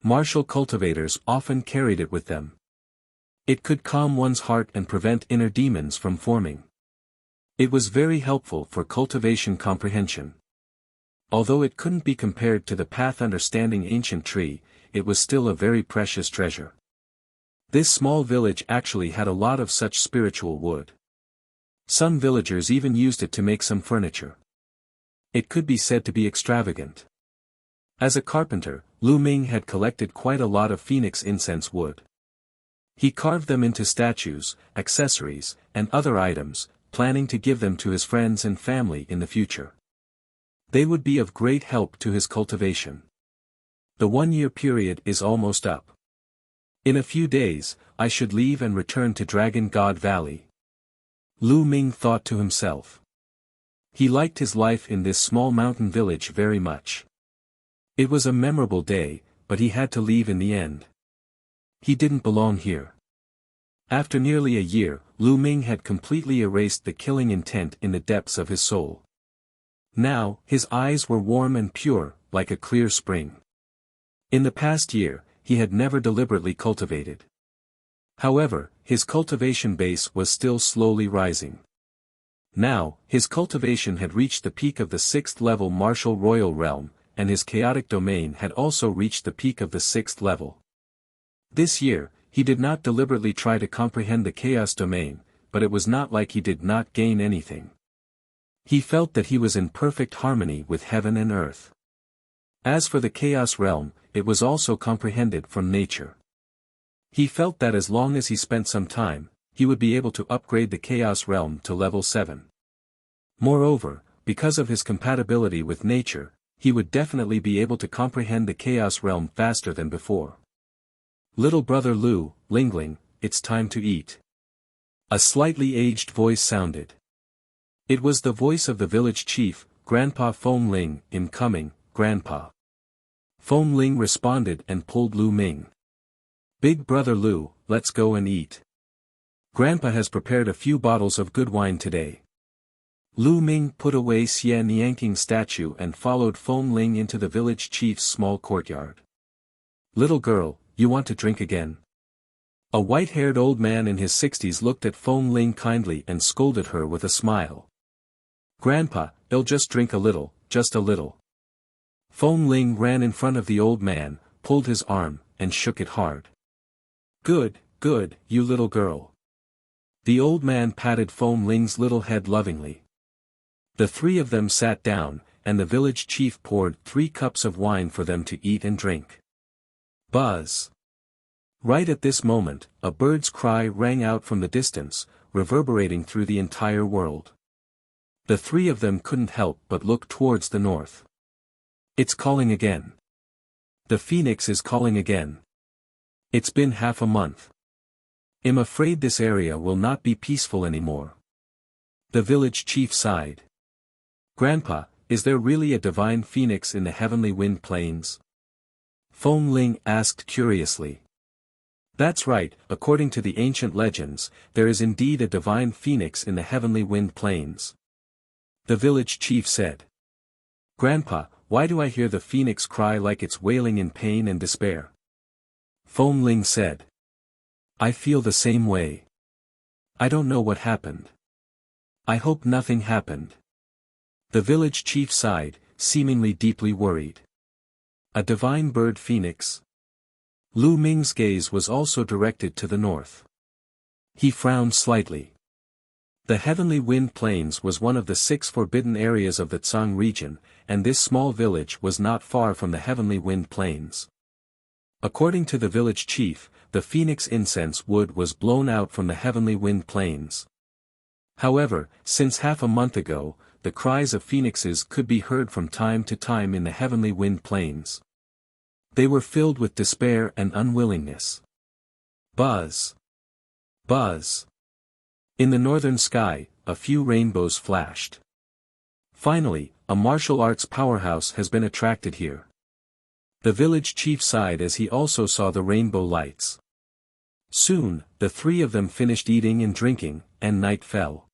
Martial cultivators often carried it with them. It could calm one's heart and prevent inner demons from forming. It was very helpful for cultivation comprehension. Although it couldn't be compared to the path understanding ancient tree, it was still a very precious treasure. This small village actually had a lot of such spiritual wood. Some villagers even used it to make some furniture. It could be said to be extravagant. As a carpenter, Lu Ming had collected quite a lot of phoenix incense wood. He carved them into statues, accessories, and other items, planning to give them to his friends and family in the future. They would be of great help to his cultivation. The 1-year period is almost up. In a few days, I should leave and return to Dragon God Valley. Lu Ming thought to himself. He liked his life in this small mountain village very much. It was a memorable day, but he had to leave in the end. He didn't belong here. After nearly a year, Lu Ming had completely erased the killing intent in the depths of his soul. Now, his eyes were warm and pure, like a clear spring. In the past year, he had never deliberately cultivated. However, his cultivation base was still slowly rising. Now, his cultivation had reached the peak of the 6th level martial royal realm, and his chaotic domain had also reached the peak of the 6th level. This year, he did not deliberately try to comprehend the chaos domain, but it was not like he did not gain anything. He felt that he was in perfect harmony with heaven and earth. As for the chaos realm, it was also comprehended from nature. He felt that as long as he spent some time, he would be able to upgrade the chaos realm to level 7. Moreover, because of his compatibility with nature, he would definitely be able to comprehend the chaos realm faster than before. Little brother Lu, Lingling, it's time to eat. A slightly aged voice sounded. It was the voice of the village chief, Grandpa Feng Ling. Coming, Grandpa. Feng Ling responded and pulled Lu Ming. Big brother Lu, let's go and eat. Grandpa has prepared a few bottles of good wine today. Lu Ming put away Xie Nianking's statue and followed Feng Ling into the village chief's small courtyard. Little girl, you want to drink again? A white-haired old man in his 60s looked at Feng Ling kindly and scolded her with a smile. Grandpa, I'll just drink a little, just a little. Feng Ling ran in front of the old man, pulled his arm, and shook it hard. Good, good, you little girl. The old man patted Feng Ling's little head lovingly. The three of them sat down, and the village chief poured 3 cups of wine for them to eat and drink. Buzz. Right at this moment, a bird's cry rang out from the distance, reverberating through the entire world. The three of them couldn't help but look towards the north. It's calling again. The phoenix is calling again. It's been half a month. I'm afraid this area will not be peaceful anymore. The village chief sighed. Grandpa, is there really a divine phoenix in the heavenly wind plains? Feng Ling asked curiously. That's right, according to the ancient legends, there is indeed a divine phoenix in the heavenly wind plains. The village chief said. Grandpa, why do I hear the phoenix cry like it's wailing in pain and despair? Feng Ling said. I feel the same way. I don't know what happened. I hope nothing happened. The village chief sighed, seemingly deeply worried. A divine bird phoenix? Lu Ming's gaze was also directed to the north. He frowned slightly. The heavenly wind plains was one of the 6 forbidden areas of the Tsang region, and this small village was not far from the heavenly wind plains. According to the village chief, the phoenix incense wood was blown out from the heavenly wind plains. However, since half a month ago, the cries of phoenixes could be heard from time to time in the heavenly wind plains. They were filled with despair and unwillingness. Buzz. Buzz. In the northern sky, a few rainbows flashed. Finally, a martial arts powerhouse has been attracted here. The village chief sighed as he also saw the rainbow lights. Soon, the three of them finished eating and drinking, and night fell.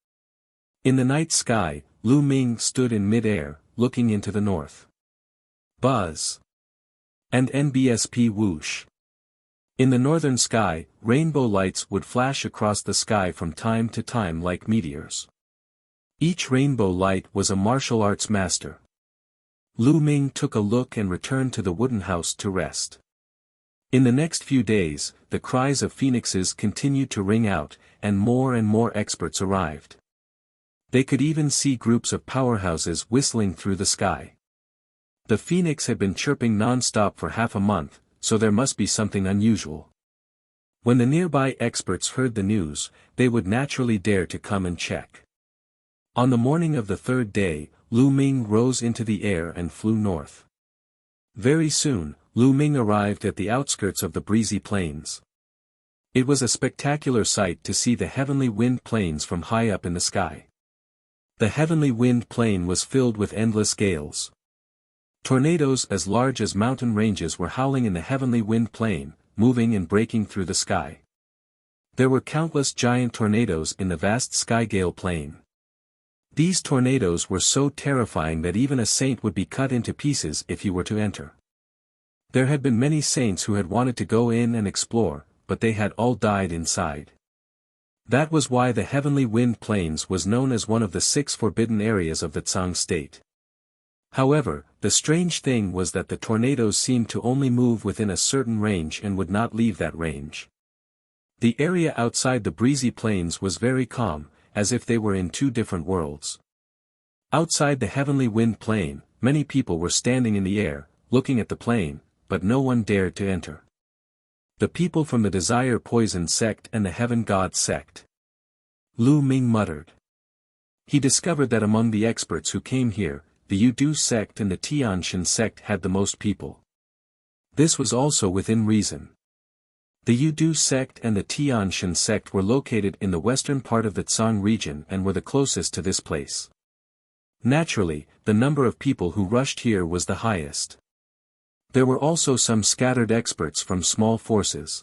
In the night sky, Lu Ming stood in mid-air, looking into the north. Buzz. And NBSP whoosh. In the northern sky, rainbow lights would flash across the sky from time to time like meteors. Each rainbow light was a martial arts master. Lu Ming took a look and returned to the wooden house to rest. In the next few days, the cries of phoenixes continued to ring out, and more experts arrived. They could even see groups of powerhouses whistling through the sky. The phoenix had been chirping non-stop for half a month, so there must be something unusual. When the nearby experts heard the news, they would naturally dare to come and check. On the morning of the 3rd day, Lu Ming rose into the air and flew north. Very soon, Lu Ming arrived at the outskirts of the breezy plains. It was a spectacular sight to see the heavenly wind plains from high up in the sky. The heavenly wind plain was filled with endless gales. Tornadoes as large as mountain ranges were howling in the heavenly wind plain, moving and breaking through the sky. There were countless giant tornadoes in the vast skygale plain. These tornadoes were so terrifying that even a saint would be cut into pieces if he were to enter. There had been many saints who had wanted to go in and explore, but they had all died inside. That was why the heavenly wind plains was known as one of the 6 forbidden areas of the Tsang state. However, the strange thing was that the tornadoes seemed to only move within a certain range and would not leave that range. The area outside the breezy plains was very calm, as if they were in 2 different worlds. Outside the heavenly wind plain, many people were standing in the air, looking at the plain, but no one dared to enter. The people from the Desire Poison sect and the Heaven God sect. Lu Ming muttered. He discovered that among the experts who came here, the Yudu sect and the Tianshan sect had the most people. This was also within reason. The Yudu sect and the Tianshan sect were located in the western part of the Tsang region and were the closest to this place. Naturally, the number of people who rushed here was the highest. There were also some scattered experts from small forces.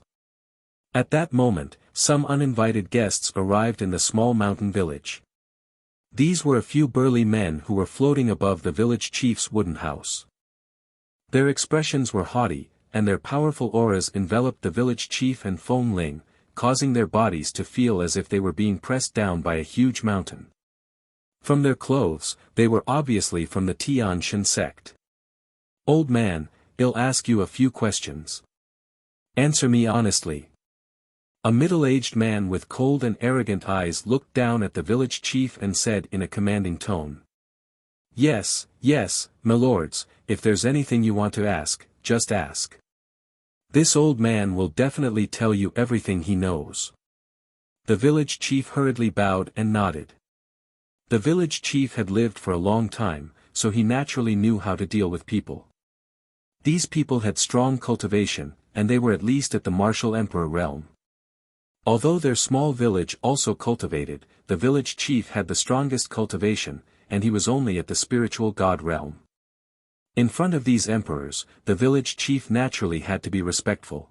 At that moment, some uninvited guests arrived in the small mountain village. These were a few burly men who were floating above the village chief's wooden house. Their expressions were haughty, and their powerful auras enveloped the village chief and Feng Ling, causing their bodies to feel as if they were being pressed down by a huge mountain. From their clothes, they were obviously from the Tianshan sect. "Old man, I'll ask you a few questions. Answer me honestly." A middle-aged man with cold and arrogant eyes looked down at the village chief and said in a commanding tone. Yes, my lords, if there's anything you want to ask, just ask. This old man will definitely tell you everything he knows." The village chief hurriedly bowed and nodded. The village chief had lived for a long time, so he naturally knew how to deal with people. These people had strong cultivation, and they were at least at the martial emperor realm. Although their small village also cultivated, the village chief had the strongest cultivation, and he was only at the spiritual god realm. In front of these emperors, the village chief naturally had to be respectful.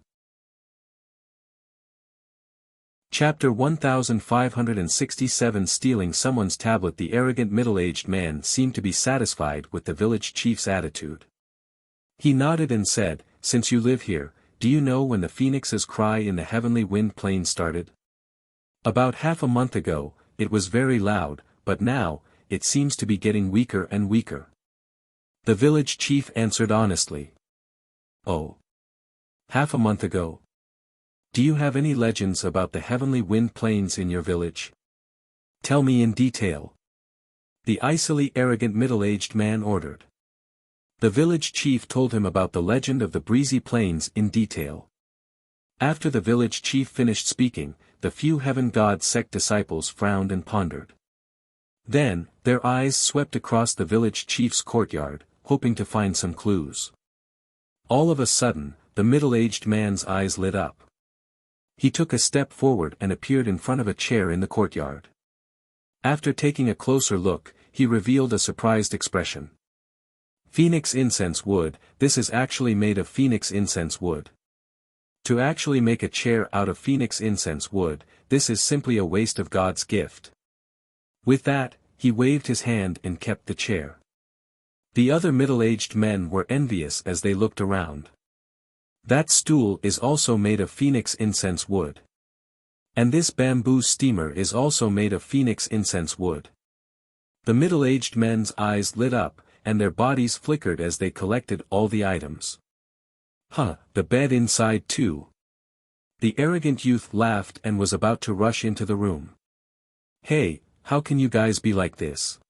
Chapter 1567 Stealing someone's tablet. The arrogant middle-aged man seemed to be satisfied with the village chief's attitude. He nodded and said, "Since you live here, do you know when the phoenix's cry in the heavenly wind plain started?" "About half a month ago, it was very loud, but now, it seems to be getting weaker and weaker." The village chief answered honestly. "Oh. Half a month ago? Do you have any legends about the heavenly wind plains in your village? Tell me in detail." The icily arrogant middle-aged man ordered. The village chief told him about the legend of the breezy plains in detail. After the village chief finished speaking, the few heaven god sect disciples frowned and pondered. Then, their eyes swept across the village chief's courtyard, hoping to find some clues. All of a sudden, the middle-aged man's eyes lit up. He took a step forward and appeared in front of a chair in the courtyard. After taking a closer look, he revealed a surprised expression. "Phoenix incense wood, this is actually made of phoenix incense wood. To actually make a chair out of phoenix incense wood, this is simply a waste of God's gift." With that, he waved his hand and kept the chair. The other middle-aged men were envious as they looked around. "That stool is also made of phoenix incense wood. And this bamboo steamer is also made of phoenix incense wood." The middle-aged men's eyes lit up, and their bodies flickered as they collected all the items. The bed inside too." The arrogant youth laughed and was about to rush into the room. "Hey, how can you guys be like this?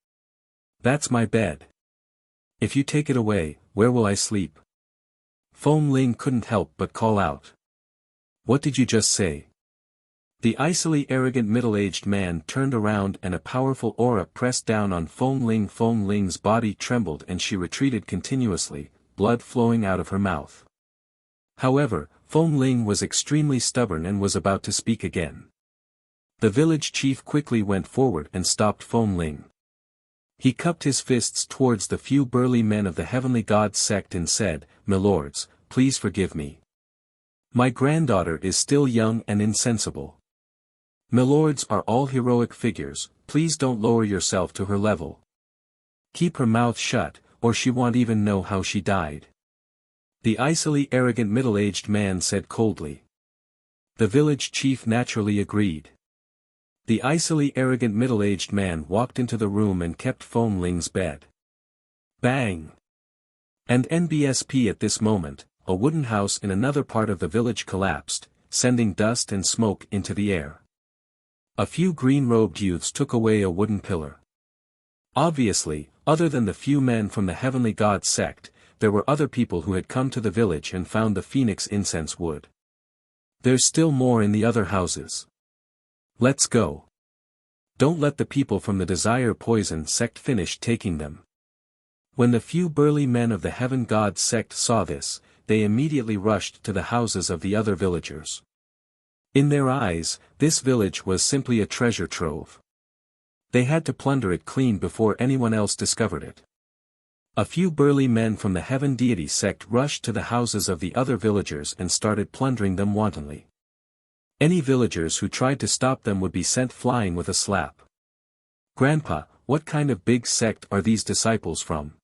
That's my bed. If you take it away, where will I sleep?" Feng Ling couldn't help but call out. "What did you just say?" The icily arrogant middle-aged man turned around and a powerful aura pressed down on Feng Ling. Feng Ling's body trembled and she retreated continuously, blood flowing out of her mouth. However, Feng Ling was extremely stubborn and was about to speak again. The village chief quickly went forward and stopped Feng Ling. He cupped his fists towards the few burly men of the Heavenly God sect and said, "Milords, please forgive me. My granddaughter is still young and insensible. Milords are all heroic figures, please don't lower yourself to her level. Keep her mouth shut, or she won't even know how she died." The icily arrogant middle-aged man said coldly. The village chief naturally agreed. The icily arrogant middle-aged man walked into the room and kept Feng Ling's bed. Bang! And NBSP at this moment, a wooden house in another part of the village collapsed, sending dust and smoke into the air. A few green-robed youths took away a wooden pillar. Obviously, other than the few men from the Heavenly God sect, there were other people who had come to the village and found the phoenix incense wood. There's still more in the other houses. Let's go. Don't let the people from the Desire Poison sect finish taking them. When the few burly men of the Heaven God sect saw this, they immediately rushed to the houses of the other villagers. In their eyes, this village was simply a treasure trove. They had to plunder it clean before anyone else discovered it. A few burly men from the Heaven Deity sect rushed to the houses of the other villagers and started plundering them wantonly. Any villagers who tried to stop them would be sent flying with a slap. "Grandpa, what kind of big sect are these disciples from?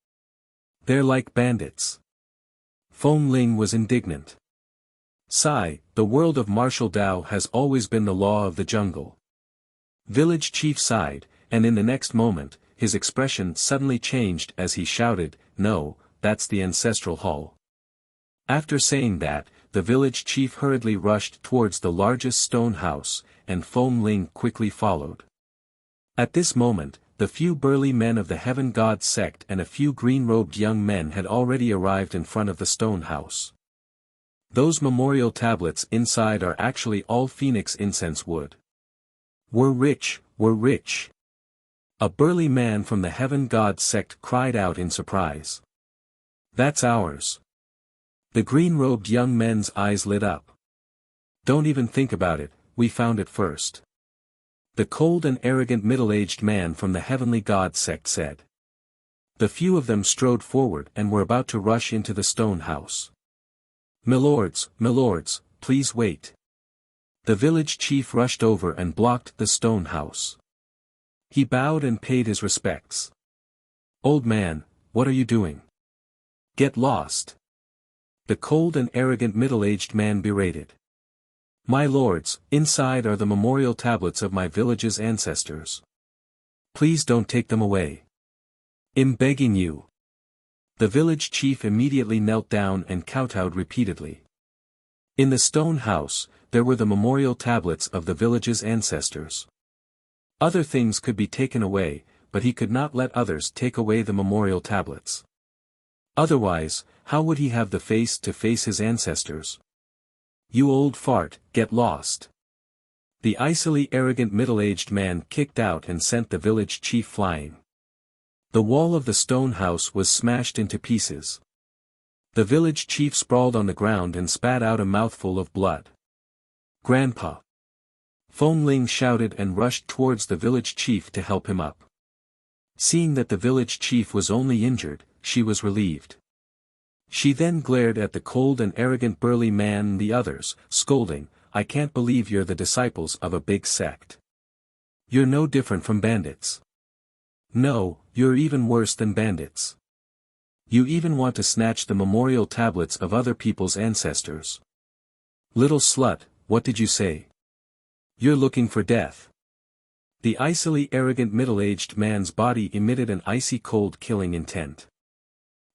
They're like bandits." Feng Ling was indignant. "Sigh, the world of martial Tao has always been the law of the jungle." Village chief sighed, and in the next moment, his expression suddenly changed as he shouted, "No, that's the ancestral hall." After saying that, the village chief hurriedly rushed towards the largest stone house, and Feng Ling quickly followed. At this moment, the few burly men of the Heaven God sect and a few green-robed young men had already arrived in front of the stone house. Those memorial tablets inside are actually all phoenix incense wood. We're rich, we're rich. A burly man from the Heaven God sect cried out in surprise. That's ours. The green-robed young men's eyes lit up. Don't even think about it, we found it first. The cold and arrogant middle-aged man from the Heavenly God sect said. The few of them strode forward and were about to rush into the stone house. Milords, milords, please wait." The village chief rushed over and blocked the stone house. He bowed and paid his respects. "Old man, what are you doing? Get lost." The cold and arrogant middle-aged man berated. "My lords, inside are the memorial tablets of my village's ancestors. Please don't take them away. I'm begging you." The village chief immediately knelt down and kowtowed repeatedly. In the stone house, there were the memorial tablets of the village's ancestors. Other things could be taken away, but he could not let others take away the memorial tablets. Otherwise, how would he have the face to face his ancestors? "You old fart, get lost." The icily arrogant middle-aged man kicked out and sent the village chief flying. The wall of the stone house was smashed into pieces. The village chief sprawled on the ground and spat out a mouthful of blood. "Grandpa!" Feng Ling shouted and rushed towards the village chief to help him up. Seeing that the village chief was only injured, she was relieved. She then glared at the cold and arrogant burly man and the others, scolding, "I can't believe you're the disciples of a big sect. You're no different from bandits. No, you're even worse than bandits. You even want to snatch the memorial tablets of other people's ancestors. Little slut, what did you say? You're looking for death." The icily arrogant middle-aged man's body emitted an icy cold killing intent.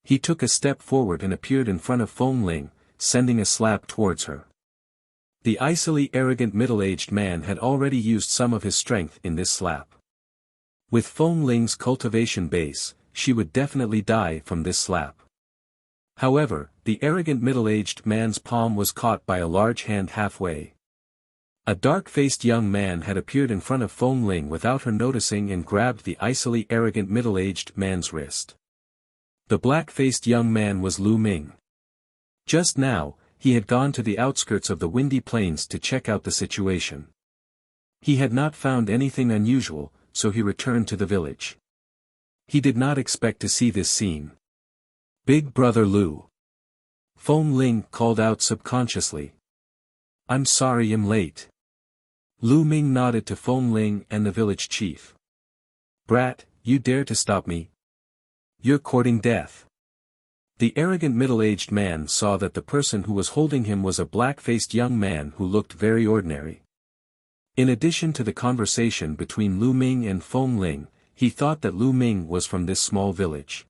He took a step forward and appeared in front of Feng Ling, sending a slap towards her. The icily arrogant middle-aged man had already used some of his strength in this slap. With Feng Ling's cultivation base, she would definitely die from this slap. However, the arrogant middle-aged man's palm was caught by a large hand halfway. A dark-faced young man had appeared in front of Feng Ling without her noticing and grabbed the icily arrogant middle-aged man's wrist. The black-faced young man was Lu Ming. Just now, he had gone to the outskirts of the windy plains to check out the situation. He had not found anything unusual, so he returned to the village. He did not expect to see this scene. "Big Brother Lu." Feng Ling called out subconsciously. "I'm sorry I'm late." Lu Ming nodded to Feng Ling and the village chief. "Brat, you dare to stop me? You're courting death." The arrogant middle-aged man saw that the person who was holding him was a black-faced young man who looked very ordinary. In addition to the conversation between Lu Ming and Feng Ling, he thought that Lu Ming was from this small village.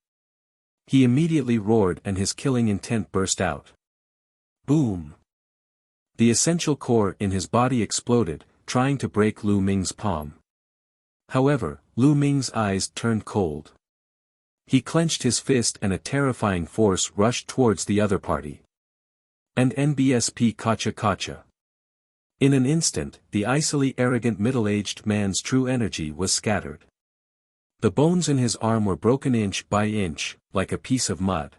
He immediately roared and his killing intent burst out. Boom! The essential core in his body exploded, trying to break Lu Ming's palm. However, Lu Ming's eyes turned cold. He clenched his fist and a terrifying force rushed towards the other party. And NBSP Kacha. In an instant, the icily arrogant middle-aged man's true energy was scattered. The bones in his arm were broken inch by inch, like a piece of mud.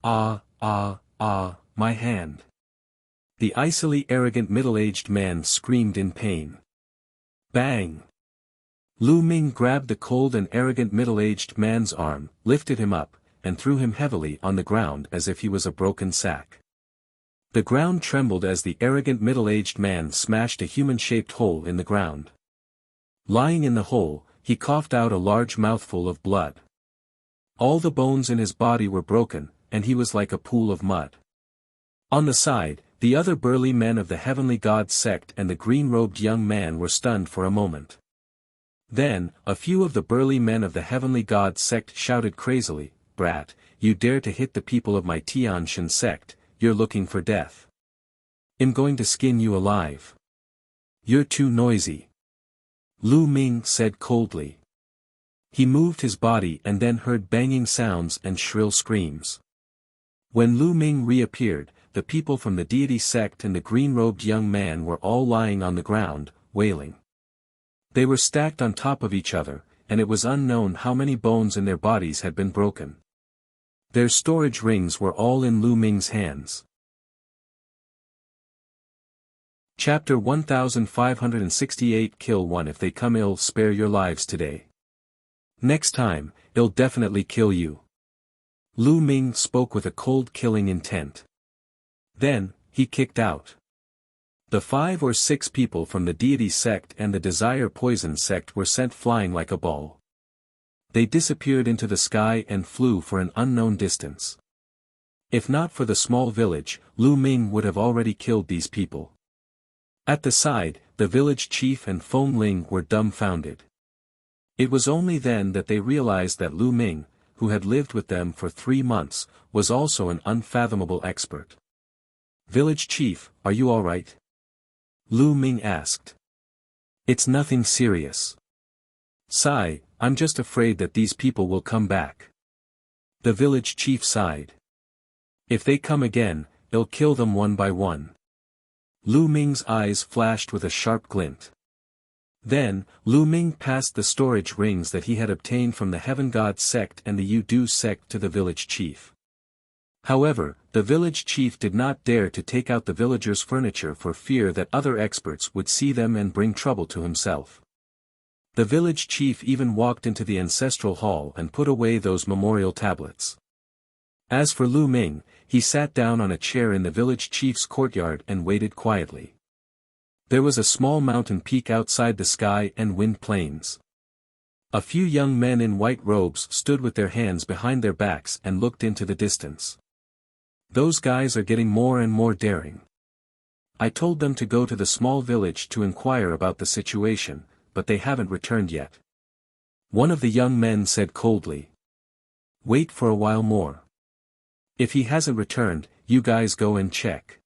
"Ah, my hand." The icily arrogant middle-aged man screamed in pain. Bang! Lu Ming grabbed the cold and arrogant middle-aged man's arm, lifted him up, and threw him heavily on the ground as if he was a broken sack. The ground trembled as the arrogant middle-aged man smashed a human-shaped hole in the ground. Lying in the hole, he coughed out a large mouthful of blood. All the bones in his body were broken, and he was like a pool of mud. On the side, the other burly men of the Heavenly God sect and the green-robed young man were stunned for a moment. Then, a few of the burly men of the Heavenly God sect shouted crazily, "Brat, you dare to hit the people of my Tianshan sect, you're looking for death. I'm going to skin you alive. You're too noisy." Lu Ming said coldly. He moved his body and then heard banging sounds and shrill screams. When Lu Ming reappeared, the people from the deity sect and the green-robed young man were all lying on the ground, wailing. They were stacked on top of each other, and it was unknown how many bones in their bodies had been broken. Their storage rings were all in Lu Ming's hands. Chapter 1568 Kill one if they come ill, spare your lives today. Next time, it'll definitely kill you. Lu Ming spoke with a cold killing intent. Then, he kicked out. The 5 or 6 people from the deity sect and the desire poison sect were sent flying like a ball. They disappeared into the sky and flew for an unknown distance. If not for the small village, Lu Ming would have already killed these people. At the side, the village chief and Feng Ling were dumbfounded. It was only then that they realized that Lu Ming, who had lived with them for 3 months, was also an unfathomable expert. "Village chief, are you all right?" Lu Ming asked. "It's nothing serious. Sigh, I'm just afraid that these people will come back." The village chief sighed. "If they come again, they'll kill them one by one." Lu Ming's eyes flashed with a sharp glint. Then, Lu Ming passed the storage rings that he had obtained from the Heaven God sect and the Yudu sect to the village chief. However, the village chief did not dare to take out the villagers' furniture for fear that other experts would see them and bring trouble to himself. The village chief even walked into the ancestral hall and put away those memorial tablets. As for Lu Ming, he sat down on a chair in the village chief's courtyard and waited quietly. There was a small mountain peak outside the sky and wind plains. A few young men in white robes stood with their hands behind their backs and looked into the distance. "Those guys are getting more and more daring. I told them to go to the small village to inquire about the situation, but they haven't returned yet." One of the young men said coldly. "Wait for a while more. If he hasn't returned, you guys go and check."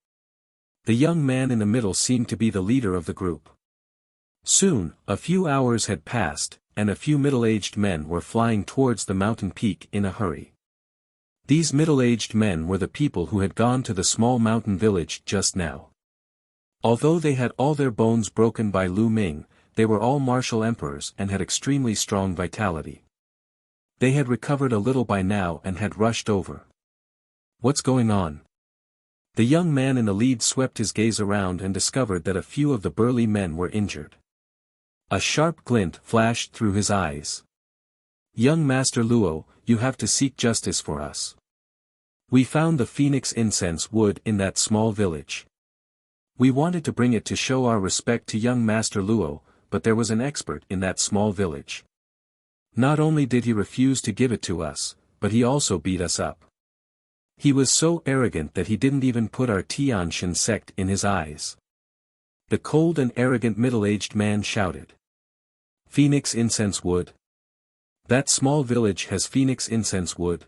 The young man in the middle seemed to be the leader of the group. Soon, a few hours had passed, and a few middle-aged men were flying towards the mountain peak in a hurry. These middle-aged men were the people who had gone to the small mountain village just now. Although they had all their bones broken by Lu Ming, they were all martial emperors and had extremely strong vitality. They had recovered a little by now and had rushed over. "What's going on?" The young man in the lead swept his gaze around and discovered that a few of the burly men were injured. A sharp glint flashed through his eyes. "Young Master Luo, you have to seek justice for us. We found the phoenix incense wood in that small village. We wanted to bring it to show our respect to young Master Luo, but there was an expert in that small village. Not only did he refuse to give it to us, but he also beat us up. He was so arrogant that he didn't even put our Tianshan sect in his eyes." The cold and arrogant middle-aged man shouted. "Phoenix incense wood? That small village has phoenix incense wood?"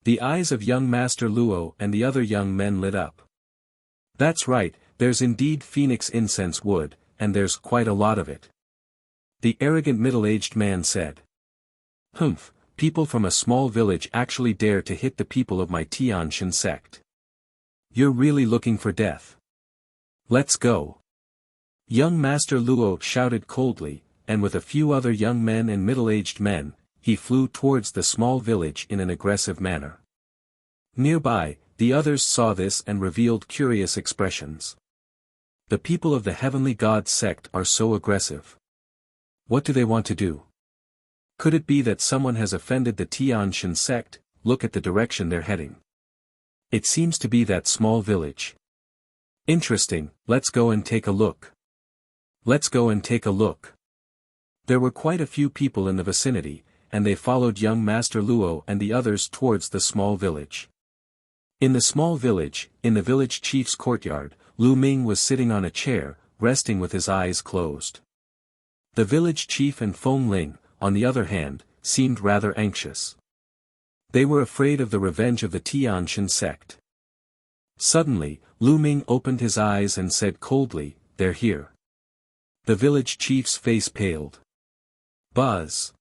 The eyes of young Master Luo and the other young men lit up. "That's right, there's indeed phoenix incense wood, and there's quite a lot of it," the arrogant middle-aged man said. "Humph, people from a small village actually dare to hit the people of my Tianshan sect. You're really looking for death. Let's go." Young Master Luo shouted coldly, and with a few other young men and middle-aged men, he flew towards the small village in an aggressive manner. Nearby, the others saw this and revealed curious expressions. The people of the Heavenly God sect are so aggressive. What do they want to do? Could it be that someone has offended the Tianshan sect? Look at the direction they're heading. It seems to be that small village. Interesting, let's go and take a look. Let's go and take a look. There were quite a few people in the vicinity, and they followed young Master Luo and the others towards the small village. In the small village, in the village chief's courtyard, Lu Ming was sitting on a chair, resting with his eyes closed. The village chief and Feng Ling, on the other hand, seemed rather anxious. They were afraid of the revenge of the Tianshan sect. Suddenly, Lu Ming opened his eyes and said coldly, "They're here." The village chief's face paled. Buzz.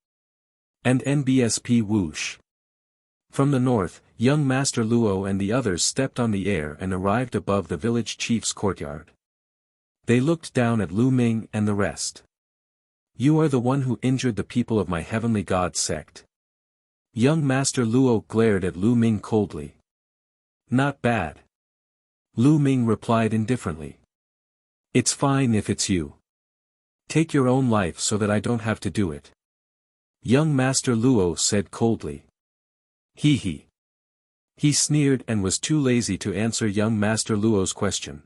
And NBSP whoosh. From the north, young Master Luo and the others stepped on the air and arrived above the village chief's courtyard. They looked down at Lu Ming and the rest. "You are the one who injured the people of my Heavenly God sect." Young Master Luo glared at Lu Ming coldly. "Not bad." Lu Ming replied indifferently. "It's fine if it's you. Take your own life so that I don't have to do it." Young Master Luo said coldly. Hee hee. He sneered and was too lazy to answer young Master Luo's question.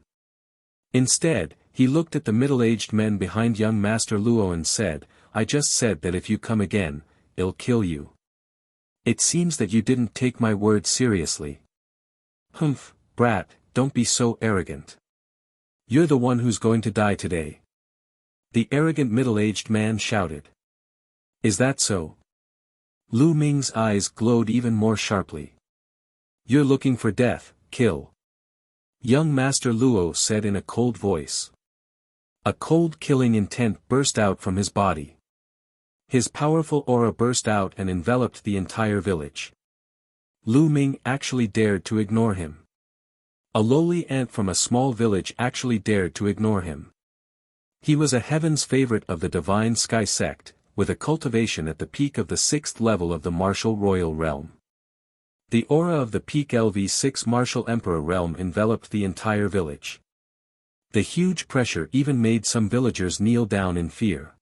Instead, he looked at the middle-aged men behind young Master Luo and said, "I just said that if you come again, I'll kill you. It seems that you didn't take my word seriously." "Humph, brat, don't be so arrogant. You're the one who's going to die today," the arrogant middle-aged man shouted. "Is that so?" Lu Ming's eyes glowed even more sharply. "You're looking for death, kill." Young Master Luo said in a cold voice. A cold killing intent burst out from his body. His powerful aura burst out and enveloped the entire village. Lu Ming actually dared to ignore him. A lowly ant from a small village actually dared to ignore him. He was a heaven's favorite of the Divine Sky sect, with a cultivation at the peak of the 6th level of the Martial Royal Realm. The aura of the peak LV6 Martial Emperor realm enveloped the entire village. The huge pressure even made some villagers kneel down in fear.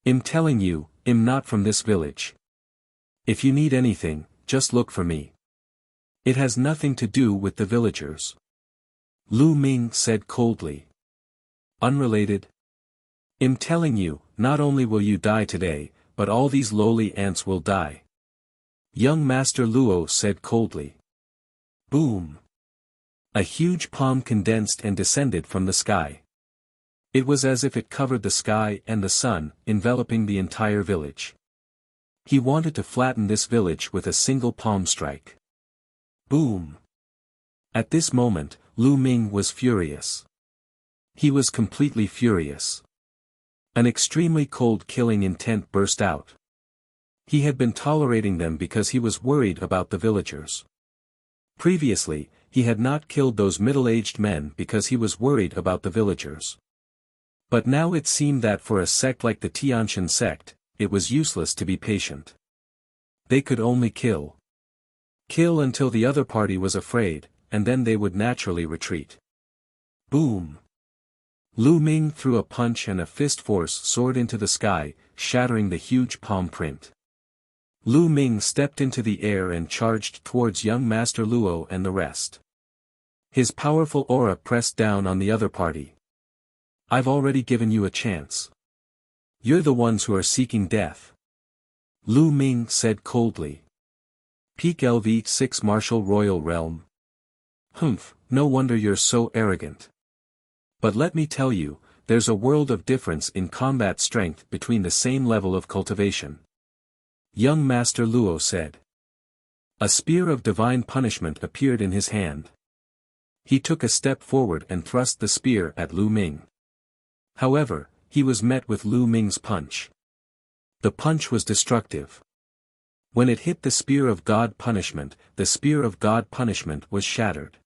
"I'm telling you, I'm not from this village. If you need anything, just look for me. It has nothing to do with the villagers," Lu Ming said coldly. "Unrelated? I'm telling you, not only will you die today, but all these lowly ants will die," young Master Luo said coldly. Boom! A huge palm condensed and descended from the sky. It was as if it covered the sky and the sun, enveloping the entire village. He wanted to flatten this village with a single palm strike. Boom! At this moment, Lu Ming was furious. He was completely furious. An extremely cold killing intent burst out. He had been tolerating them because he was worried about the villagers. Previously, he had not killed those middle-aged men because he was worried about the villagers. But now it seemed that for a sect like the Tianshan sect, it was useless to be patient. They could only kill. Kill until the other party was afraid, and then they would naturally retreat. Boom! Lu Ming threw a punch and a fist force soared into the sky, shattering the huge palm print. Lu Ming stepped into the air and charged towards young Master Luo and the rest. His powerful aura pressed down on the other party. I've already given you a chance. You're the ones who are seeking death. Lu Ming said coldly. Peak LV6 Martial Royal Realm. Humph, no wonder you're so arrogant. But let me tell you, there's a world of difference in combat strength between the same level of cultivation. Young Master Luo said. A spear of divine punishment appeared in his hand. He took a step forward and thrust the spear at Lu Ming. However, he was met with Lu Ming's punch. The punch was destructive. When it hit the spear of God punishment, the spear of God punishment was shattered.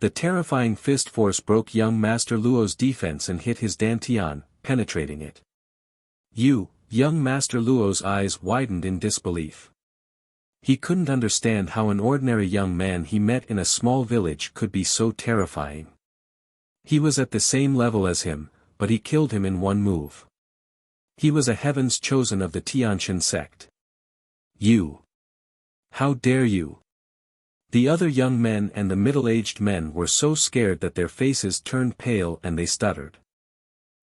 The terrifying fist force broke young Master Luo's defense and hit his dantian, penetrating it. Young Master Luo's eyes widened in disbelief. He couldn't understand how an ordinary young man he met in a small village could be so terrifying. He was at the same level as him, but he killed him in one move. He was a heaven's chosen of the Tianqian sect. You! How dare you! The other young men and the middle-aged men were so scared that their faces turned pale and they stuttered.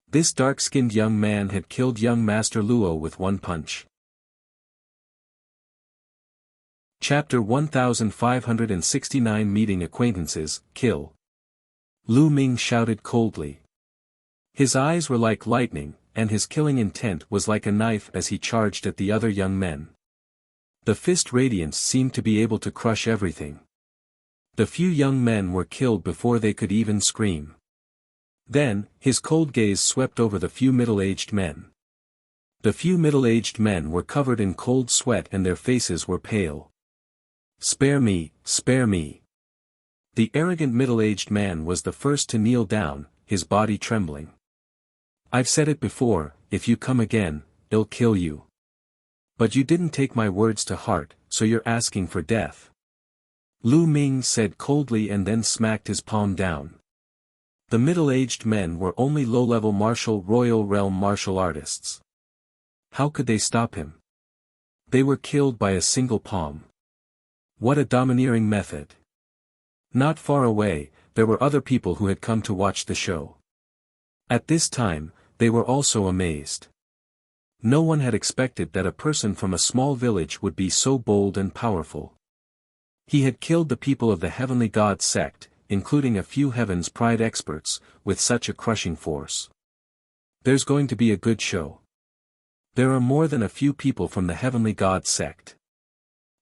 This dark-skinned young man had killed young Master Luo with one punch. Chapter 1569 Meeting Acquaintances, Kill. Lu Ming shouted coldly. His eyes were like lightning, and his killing intent was like a knife as he charged at the other young men. The fist radiance seemed to be able to crush everything. The few young men were killed before they could even scream. Then, his cold gaze swept over the few middle-aged men. The few middle-aged men were covered in cold sweat and their faces were pale. Spare me, spare me. The arrogant middle-aged man was the first to kneel down, his body trembling. I've said it before, if you come again, I'll kill you. But you didn't take my words to heart, so you're asking for death. Lu Ming said coldly and then smacked his palm down. The middle-aged men were only low-level royal realm martial artists. How could they stop him? They were killed by a single palm. What a domineering method. Not far away, there were other people who had come to watch the show. At this time, they were also amazed. No one had expected that a person from a small village would be so bold and powerful. He had killed the people of the Heavenly God sect, including a few Heaven's Pride experts, with such a crushing force. There's going to be a good show. There are more than a few people from the Heavenly God sect.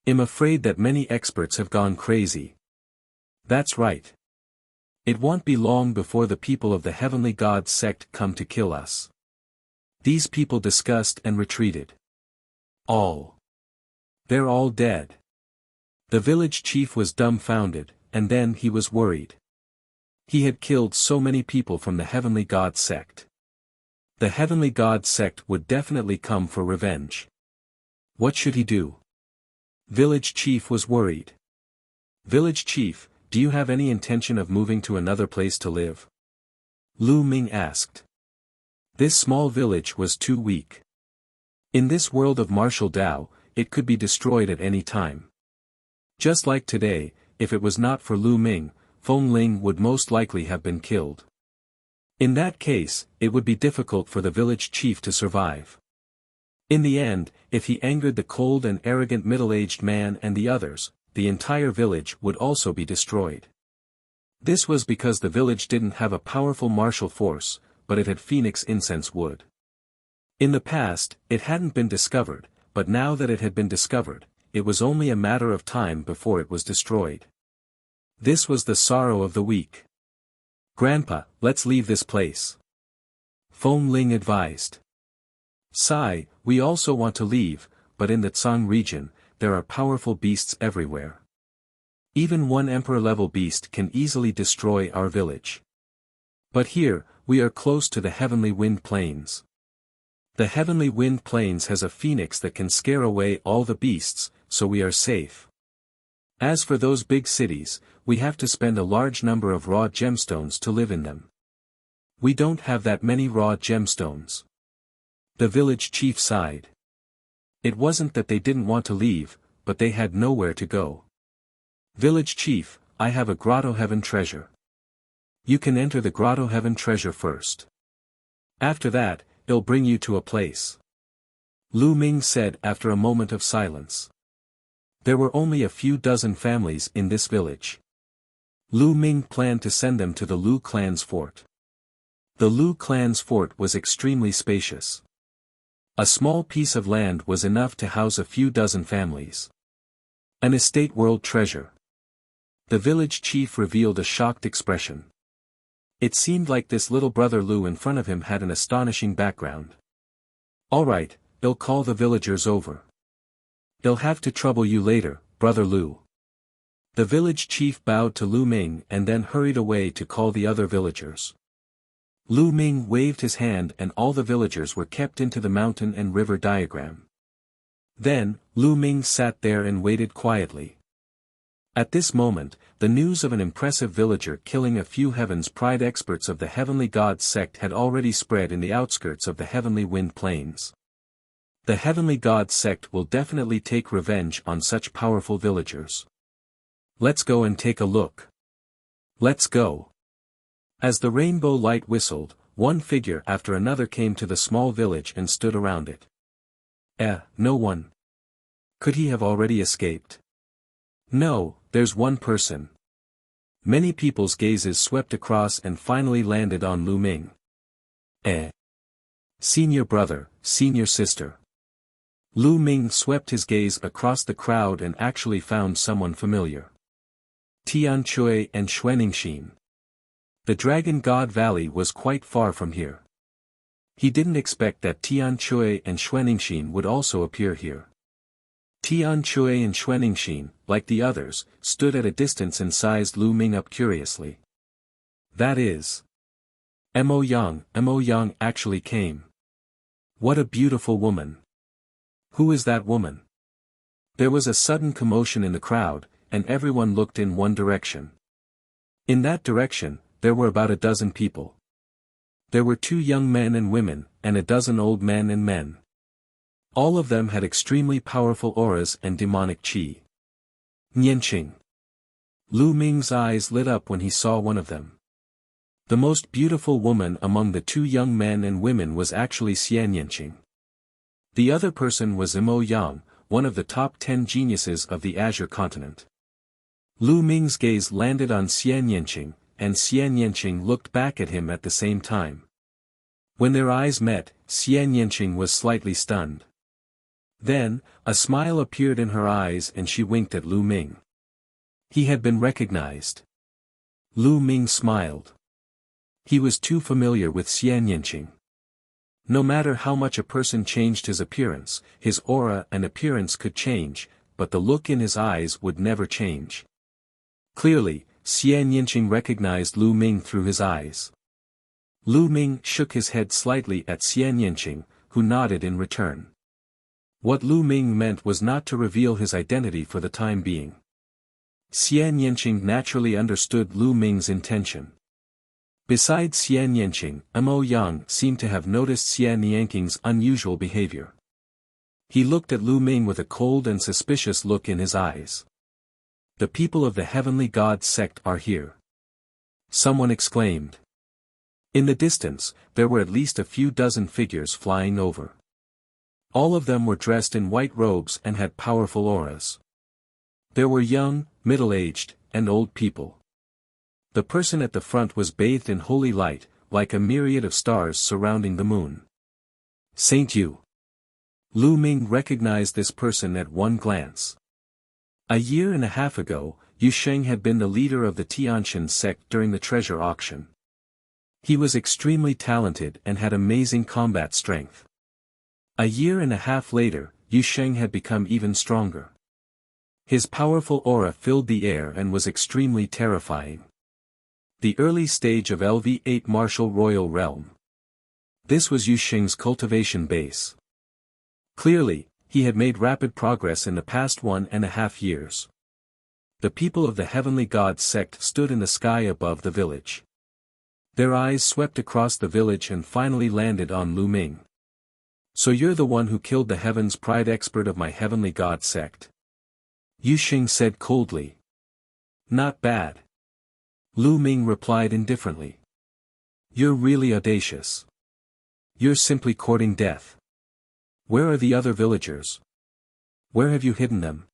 I'm afraid that many experts have gone crazy. That's right. It won't be long before the people of the Heavenly God sect come to kill us. These people discussed and retreated. All. They're all dead. The village chief was dumbfounded, and then he was worried. He had killed so many people from the Heavenly God sect. The Heavenly God sect would definitely come for revenge. What should he do? Village chief was worried. Village chief, do you have any intention of moving to another place to live? Lu Ming asked. This small village was too weak. In this world of martial Tao, it could be destroyed at any time. Just like today, if it was not for Lu Ming, Feng Ling would most likely have been killed. In that case, it would be difficult for the village chief to survive. In the end, if he angered the cold and arrogant middle-aged man and the others, the entire village would also be destroyed. This was because the village didn't have a powerful martial force, but it had phoenix incense wood. In the past, it hadn't been discovered, but now that it had been discovered, it was only a matter of time before it was destroyed. This was the sorrow of the weak. Grandpa, let's leave this place. Feng Ling advised. Sai, we also want to leave, but in the Tsang region, there are powerful beasts everywhere. Even one emperor-level beast can easily destroy our village. But here, we are close to the Heavenly Wind Plains. The Heavenly Wind Plains has a phoenix that can scare away all the beasts, so we are safe. As for those big cities, we have to spend a large number of raw gemstones to live in them. We don't have that many raw gemstones. The village chief sighed. It wasn't that they didn't want to leave, but they had nowhere to go. Village chief, I have a grotto heaven treasure. You can enter the grotto heaven treasure first. After that, it'll bring you to a place. Lu Ming said after a moment of silence. There were only a few dozen families in this village. Lu Ming planned to send them to the Lu clan's fort. The Lu clan's fort was extremely spacious. A small piece of land was enough to house a few dozen families. An estate world treasure. The village chief revealed a shocked expression. It seemed like this little brother Lu in front of him had an astonishing background. All right, I'll call the villagers over. They'll have to trouble you later, brother Lu. The village chief bowed to Lu Ming and then hurried away to call the other villagers. Lu Ming waved his hand and all the villagers were kept into the mountain and river diagram. Then, Lu Ming sat there and waited quietly. At this moment, the news of an impressive villager killing a few Heaven's Pride experts of the Heavenly Gods sect had already spread in the outskirts of the Heavenly Wind Plains. The Heavenly Gods sect will definitely take revenge on such powerful villagers. Let's go and take a look. Let's go. As the rainbow light whistled, one figure after another came to the small village and stood around it. No one. Could he have already escaped? No, there's one person. Many people's gazes swept across and finally landed on Lu Ming. Senior brother, senior sister. Lu Ming swept his gaze across the crowd and actually found someone familiar. Tian Chui and Xuaningxin. The Dragon God Valley was quite far from here. He didn't expect that Tian Chui and Xuaningxin would also appear here. Tian Chui and Xuaningxin, like the others, stood at a distance and sized Lu Ming up curiously. That is. Mo Yang actually came. What a beautiful woman. Who is that woman? There was a sudden commotion in the crowd, and everyone looked in one direction. In that direction, there were about a dozen people. There were 2 young men and women, and a dozen old men and men. All of them had extremely powerful auras and demonic qi. Nianqing. Lu Ming's eyes lit up when he saw one of them. The most beautiful woman among the 2 young men and women was actually Xian Nianqing. The other person was Mo Yang, one of the top 10 geniuses of the Azure continent. Lu Ming's gaze landed on Xian Nianqing, and Xian Nianqing looked back at him at the same time. When their eyes met, Xian Nianqing was slightly stunned. Then, a smile appeared in her eyes and she winked at Lu Ming. He had been recognized. Lu Ming smiled. He was too familiar with Xian Nianqing. No matter how much a person changed his appearance, his aura and appearance could change, but the look in his eyes would never change. Clearly, Xian Nianqing recognized Lu Ming through his eyes. Lu Ming shook his head slightly at Xian Nianqing, who nodded in return. What Lu Ming meant was not to reveal his identity for the time being. Xian Nianqing naturally understood Lu Ming's intention. Besides Xian Nianqing, Mo Yang seemed to have noticed Xian Nianqing's unusual behavior. He looked at Lu Ming with a cold and suspicious look in his eyes. The people of the Heavenly Gods sect are here. Someone exclaimed. In the distance, there were at least a few dozen figures flying over. All of them were dressed in white robes and had powerful auras. There were young, middle-aged, and old people. The person at the front was bathed in holy light, like a myriad of stars surrounding the moon. Saint Yu. Lu Ming recognized this person at one glance. A year and a half ago, Yu Sheng had been the leader of the Tianshan sect during the treasure auction. He was extremely talented and had amazing combat strength. A year and a half later, Yu Sheng had become even stronger. His powerful aura filled the air and was extremely terrifying. The early stage of LV8 Martial Royal Realm. This was Yu Sheng's cultivation base. Clearly, he had made rapid progress in the past 1.5 years. the people of the Heavenly God sect stood in the sky above the village. Their eyes swept across the village and finally landed on Lu Ming. So you're the one who killed the Heaven's Pride expert of my Heavenly God sect? Yu Xing said coldly. Not bad. Lu Ming replied indifferently. You're really audacious. You're simply courting death. Where are the other villagers? Where have you hidden them?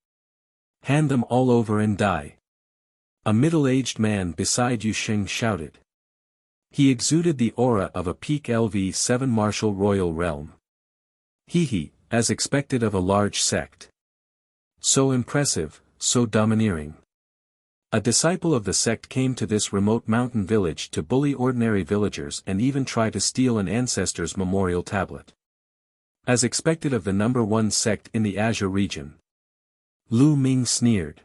Hand them all over and die. A middle-aged man beside Yu Xing shouted. He exuded the aura of a peak LV7 martial royal realm. He, as expected of a large sect. So impressive, so domineering. A disciple of the sect came to this remote mountain village to bully ordinary villagers and even try to steal an ancestor's memorial tablet. As expected of the number one sect in the Azure region. Lu Ming sneered.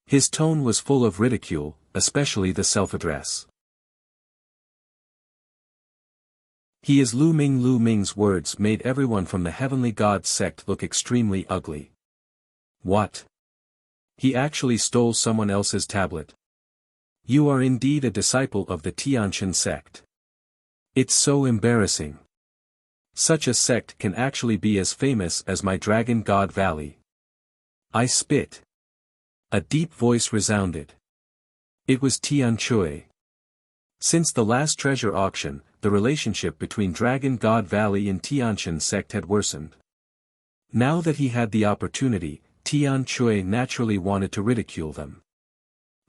His tone was full of ridicule, especially the self-address. He is Lu Ming. Lu Ming's words made everyone from the Heavenly God sect look extremely ugly. What? He actually stole someone else's tablet. You are indeed a disciple of the Tianqian sect. It's so embarrassing. Such a sect can actually be as famous as my Dragon God Valley. I spit. A deep voice resounded. It was Tian Chui. Since the last treasure auction, the relationship between Dragon God Valley and Tianqian sect had worsened. Now that he had the opportunity, Tian Chui naturally wanted to ridicule them.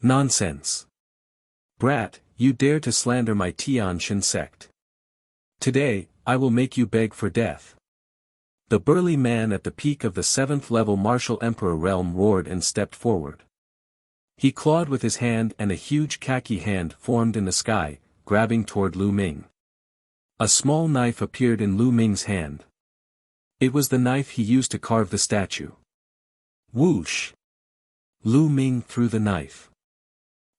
Nonsense. Brat, you dare to slander my Tianqian sect. Today, I will make you beg for death. The burly man at the peak of the 7th-level martial emperor realm roared and stepped forward. He clawed with his hand and a huge khaki hand formed in the sky, grabbing toward Lu Ming. A small knife appeared in Lu Ming's hand. It was the knife he used to carve the statue. Whoosh! Lu Ming threw the knife.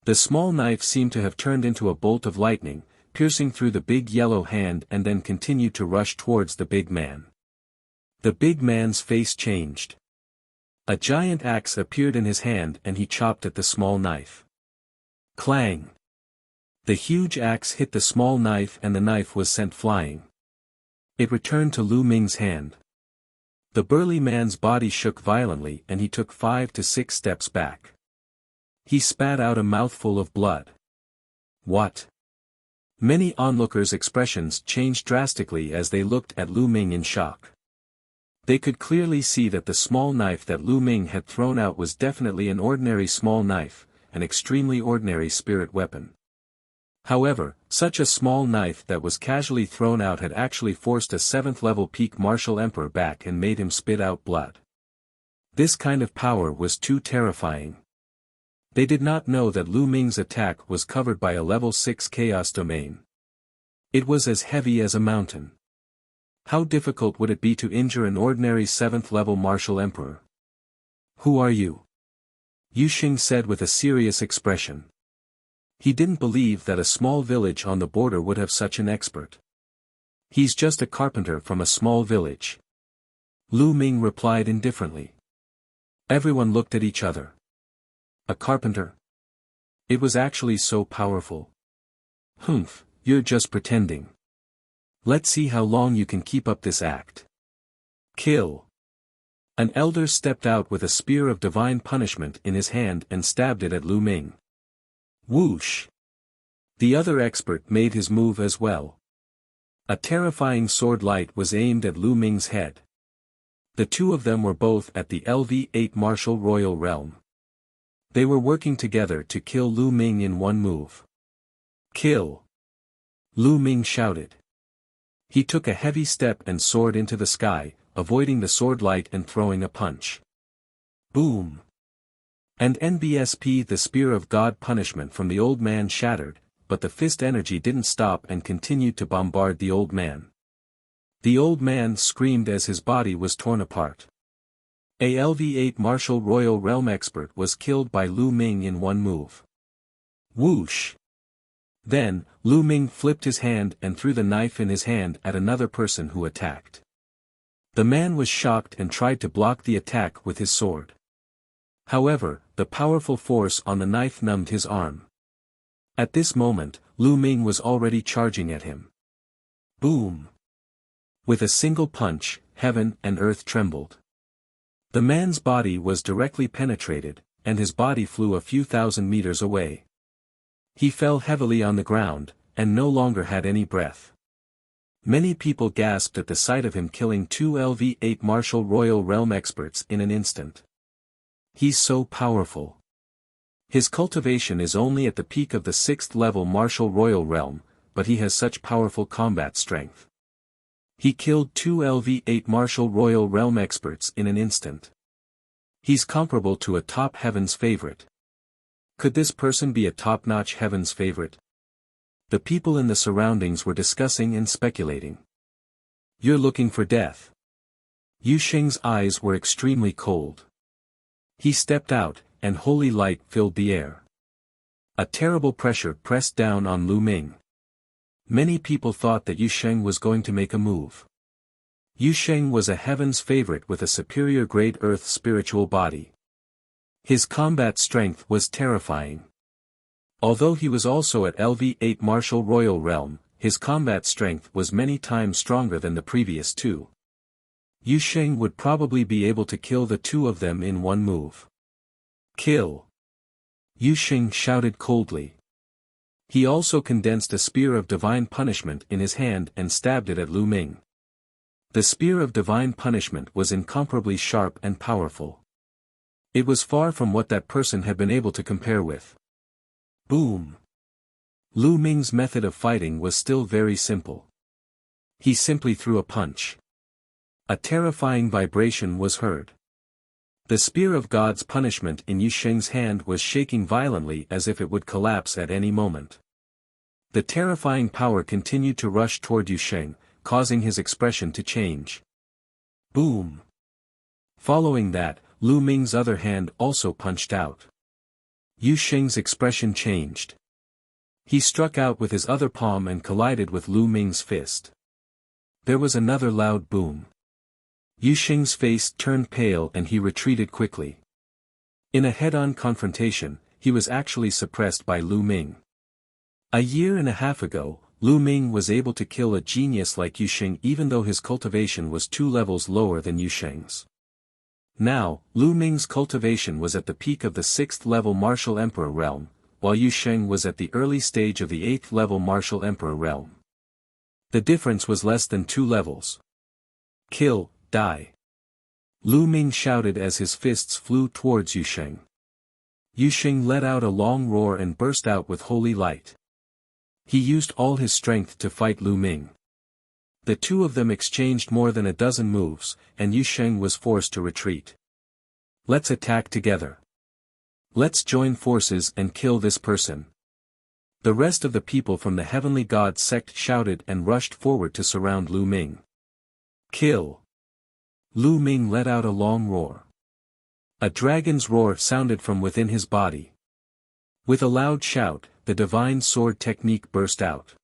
The small knife seemed to have turned into a bolt of lightning, piercing through the big yellow hand and then continued to rush towards the big man. The big man's face changed. A giant axe appeared in his hand and he chopped at the small knife. Clang! The huge axe hit the small knife and the knife was sent flying. It returned to Lu Ming's hand. The burly man's body shook violently and he took 5 to 6 steps back. He spat out a mouthful of blood. What? Many onlookers' expressions changed drastically as they looked at Lu Ming in shock. They could clearly see that the small knife that Lu Ming had thrown out was definitely an ordinary small knife, an extremely ordinary spirit weapon. However, such a small knife that was casually thrown out had actually forced a 7th-level peak martial emperor back and made him spit out blood. This kind of power was too terrifying. They did not know that Lu Ming's attack was covered by a level 6 chaos domain. It was as heavy as a mountain. How difficult would it be to injure an ordinary 7th-level martial emperor? Who are you? Yu Xing said with a serious expression. He didn't believe that a small village on the border would have such an expert. He's just a carpenter from a small village. Lu Ming replied indifferently. Everyone looked at each other. A carpenter? It was actually so powerful. Humph, you're just pretending. Let's see how long you can keep up this act. Kill. An elder stepped out with a spear of divine punishment in his hand and stabbed it at Lu Ming. Whoosh! The other expert made his move as well. A terrifying sword light was aimed at Lu Ming's head. The two of them were both at the LV8 martial royal realm. They were working together to kill Lu Ming in one move. Kill! Lu Ming shouted. He took a heavy step and soared into the sky, avoiding the sword light and throwing a punch. Boom! And NBSP, the spear of God punishment from the old man shattered, but the fist energy didn't stop and continued to bombard the old man. The old man screamed as his body was torn apart. A LV8 martial royal realm expert was killed by Lu Ming in one move. Whoosh! Then, Lu Ming flipped his hand and threw the knife in his hand at another person who attacked. The man was shocked and tried to block the attack with his sword. However, the powerful force on the knife numbed his arm. At this moment, Lu Ming was already charging at him. Boom! With a single punch, heaven and earth trembled. The man's body was directly penetrated, and his body flew a few thousand meters away. He fell heavily on the ground, and no longer had any breath. Many people gasped at the sight of him killing two LV-8 martial royal realm experts in an instant. He's so powerful. His cultivation is only at the peak of the 6th level martial royal realm, but he has such powerful combat strength. He killed two LV-8 martial royal realm experts in an instant. He's comparable to a top heaven's favorite. Could this person be a top-notch heaven's favorite? The people in the surroundings were discussing and speculating. You're looking for death. Yu Sheng's eyes were extremely cold. He stepped out, and holy light filled the air. A terrible pressure pressed down on Lu Ming. Many people thought that Yu Sheng was going to make a move. Yu Sheng was a heaven's favorite with a superior grade earth spiritual body. His combat strength was terrifying. Although he was also at LV-8 martial royal realm, his combat strength was many times stronger than the previous two. Yu Sheng would probably be able to kill the two of them in one move. Kill! Yu Sheng shouted coldly. He also condensed a spear of divine punishment in his hand and stabbed it at Lu Ming. The spear of divine punishment was incomparably sharp and powerful. It was far from what that person had been able to compare with. Boom! Lu Ming's method of fighting was still very simple. He simply threw a punch. A terrifying vibration was heard. The spear of God's punishment in Yu Sheng's hand was shaking violently as if it would collapse at any moment. The terrifying power continued to rush toward Yu Sheng, causing his expression to change. Boom! Following that, Lu Ming's other hand also punched out. Yu Sheng's expression changed. He struck out with his other palm and collided with Lu Ming's fist. There was another loud boom. Yu Sheng's face turned pale and he retreated quickly. In a head-on confrontation, he was actually suppressed by Lu Ming. A year and a half ago, Lu Ming was able to kill a genius like Yu Sheng even though his cultivation was 2 levels lower than Yu Sheng's. Now, Lu Ming's cultivation was at the peak of the 6th level martial emperor realm, while Yu Sheng was at the early stage of the 8th level martial emperor realm. The difference was less than 2 levels. Kill, die! Lu Ming shouted as his fists flew towards Yu Sheng. Yu Sheng let out a long roar and burst out with holy light. He used all his strength to fight Lu Ming. The two of them exchanged more than a dozen moves, and Yu Sheng was forced to retreat. Let's attack together. Let's join forces and kill this person. The rest of the people from the Heavenly God sect shouted and rushed forward to surround Lu Ming. Kill! Lu Ming let out a long roar. A dragon's roar sounded from within his body. With a loud shout, the divine sword technique burst out.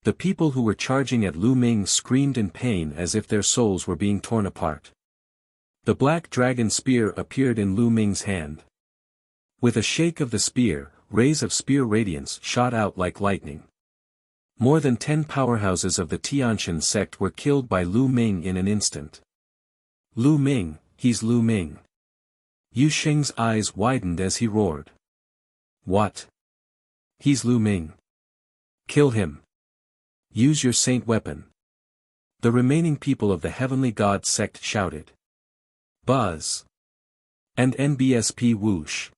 The people who were charging at Lu Ming screamed in pain as if their souls were being torn apart. The black dragon spear appeared in Lu Ming's hand. With a shake of the spear, rays of spear radiance shot out like lightning. More than 10 powerhouses of the Tianshan sect were killed by Lu Ming in an instant. Lu Ming, he's Lu Ming. Yu Sheng's eyes widened as he roared. What? He's Lu Ming. Kill him. Use your saint weapon. The remaining people of the Heavenly God sect shouted. Buzz. And NBSP whoosh.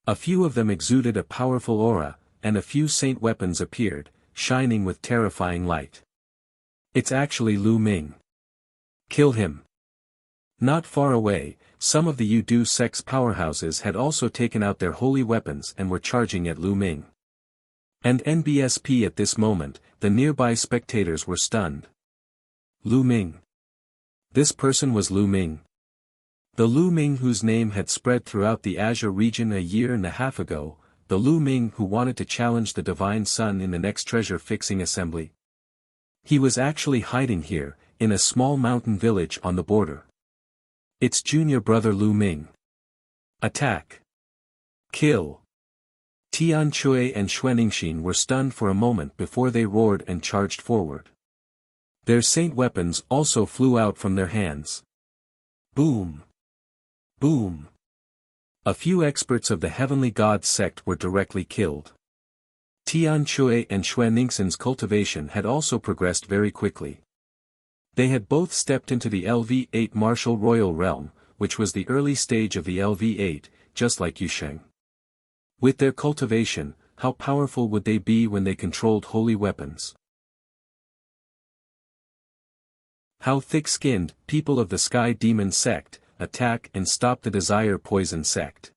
A few of them exuded a powerful aura, and a few saint weapons appeared, shining with terrifying light. It's actually Lu Ming. Kill him. Not far away, some of the Yudu sect's powerhouses had also taken out their holy weapons and were charging at Lu Ming. And NBSP at this moment, the nearby spectators were stunned. Lu Ming. This person was Lu Ming. The Lu Ming whose name had spread throughout the Azure region a year and a half ago, the Lu Ming who wanted to challenge the Divine Sun in the next treasure-fixing assembly. He was actually hiding here, in a small mountain village on the border. It's junior brother Lu Ming. Attack! Kill! Tian Chui and Xuaningxin were stunned for a moment before they roared and charged forward. Their saint weapons also flew out from their hands. Boom! Boom! A few experts of the Heavenly God sect were directly killed. Tian Chui and Xuaningxin's cultivation had also progressed very quickly. They had both stepped into the LV8 martial royal realm, which was the early stage of the LV8, just like Yusheng. With their cultivation, how powerful would they be when they controlled holy weapons? How thick-skinned, people of the Sky Demon sect, attack and stop the Desire Poison sect.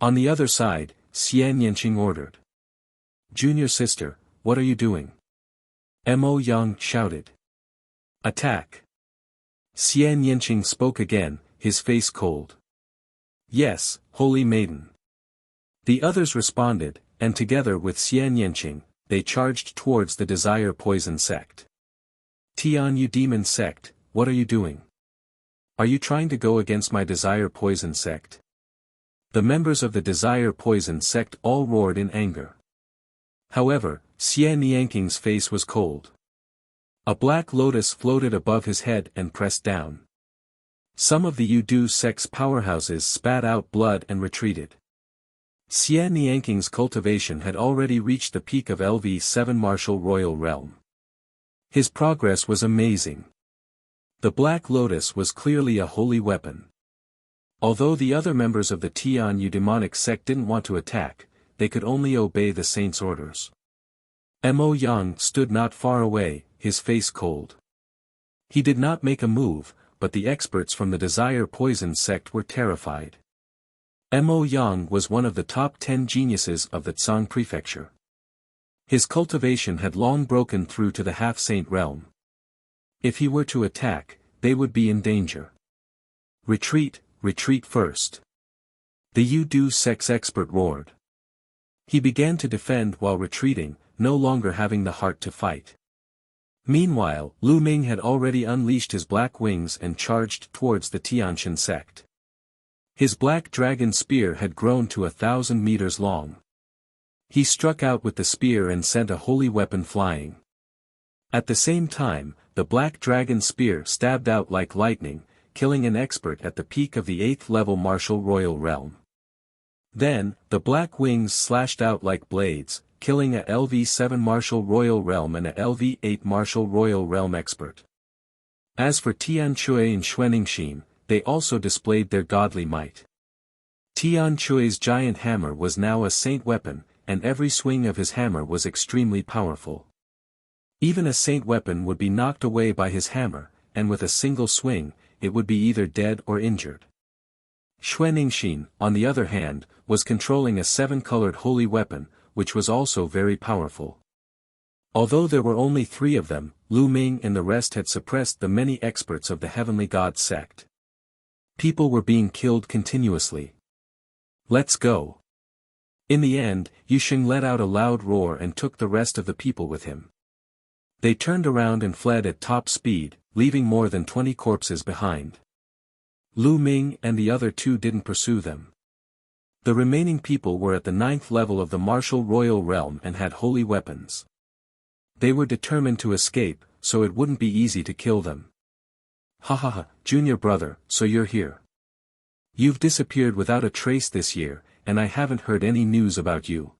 On the other side, Xian Yanqing ordered. Junior sister, what are you doing? Mo Yang shouted. Attack! Xian Yanqing spoke again, his face cold. Yes, holy maiden. The others responded, and together with Xian Yanqing, they charged towards the Desire Poison sect. Tian Yu Demon sect, what are you doing? Are you trying to go against my Desire Poison sect? The members of the Desire Poison sect all roared in anger. However, Xian Yanqing's face was cold. A black lotus floated above his head and pressed down. Some of the Yudu sect's powerhouses spat out blood and retreated. Xian Yanqing's cultivation had already reached the peak of LV7 martial royal realm. His progress was amazing. The Black Lotus was clearly a holy weapon. Although the other members of the Tian Yu demonic sect didn't want to attack, they could only obey the saint's orders. Mo Yang stood not far away, his face cold. He did not make a move, but the experts from the Desire Poison sect were terrified. Mo Yang was one of the top 10 geniuses of the Tsang prefecture. His cultivation had long broken through to the half-saint realm. If he were to attack, they would be in danger. Retreat, retreat first. The Yudu sect's expert roared. He began to defend while retreating, no longer having the heart to fight. Meanwhile, Lu Ming had already unleashed his black wings and charged towards the Tianshan sect. His black dragon spear had grown to 1,000 meters long. He struck out with the spear and sent a holy weapon flying. At the same time, the black dragon spear stabbed out like lightning, killing an expert at the peak of the 8th level martial royal realm. Then, the black wings slashed out like blades, killing a LV7 martial royal realm and a LV8 martial royal realm expert. As for Tian Chui and Xuaningxin, they also displayed their godly might. Tian Chui's giant hammer was now a saint weapon, and every swing of his hammer was extremely powerful. Even a saint weapon would be knocked away by his hammer, and with a single swing, it would be either dead or injured. Xuaningxin, on the other hand, was controlling a 7-colored holy weapon, which was also very powerful. Although there were only 3 of them, Lu Ming and the rest had suppressed the many experts of the Heavenly God sect. People were being killed continuously. Let's go. In the end, Yusheng let out a loud roar and took the rest of the people with him. They turned around and fled at top speed, leaving more than 20 corpses behind. Lu Ming and the other 2 didn't pursue them. The remaining people were at the 9th level of the martial royal realm and had holy weapons. They were determined to escape, so it wouldn't be easy to kill them. Ha ha ha, junior brother, so you're here. You've disappeared without a trace this year, and I haven't heard any news about you.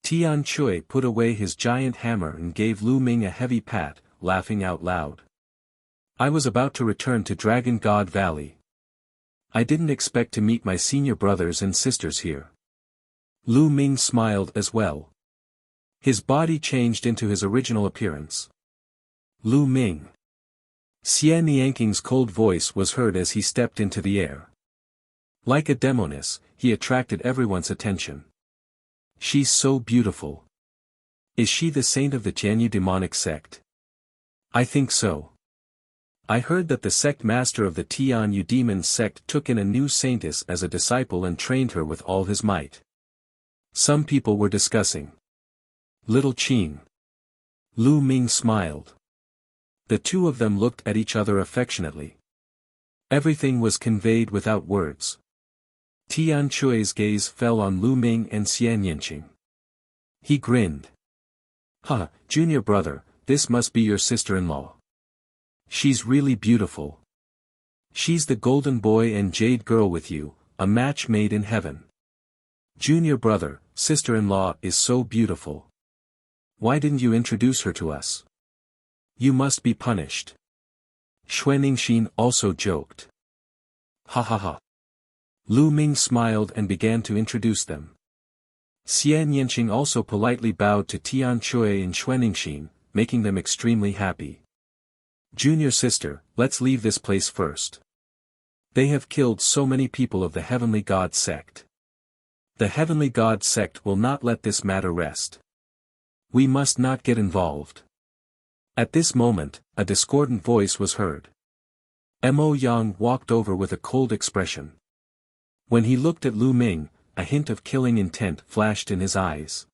Tian Chui put away his giant hammer and gave Lu Ming a heavy pat, laughing out loud. I was about to return to Dragon God Valley. I didn't expect to meet my senior brothers and sisters here. Lu Ming smiled as well. His body changed into his original appearance. Lu Ming. Xian Yanqing's cold voice was heard as he stepped into the air. Like a demoness, he attracted everyone's attention. She's so beautiful. Is she the saint of the Tianyu demonic sect? I think so. I heard that the sect master of the Tianyu demon sect took in a new saintess as a disciple and trained her with all his might. Some people were discussing. Little Qing. Lu Ming smiled. The 2 of them looked at each other affectionately. Everything was conveyed without words. Tian Chui's gaze fell on Lu Ming and Xian Yanqing. He grinned. "Huh, junior brother, this must be your sister-in-law. She's really beautiful. She's the golden boy and jade girl with you, a match made in heaven. Junior brother, sister-in-law is so beautiful. Why didn't you introduce her to us? You must be punished." Xuanixin also joked. Ha ha ha. Lu Ming smiled and began to introduce them. Xian Yanqing also politely bowed to Tian Chui and Xuanixin, making them extremely happy. "Junior sister, let's leave this place first. They have killed so many people of the Heavenly God sect. The Heavenly God sect will not let this matter rest. We must not get involved." At this moment, a discordant voice was heard. Mo Yang walked over with a cold expression. When he looked at Lu Ming, a hint of killing intent flashed in his eyes.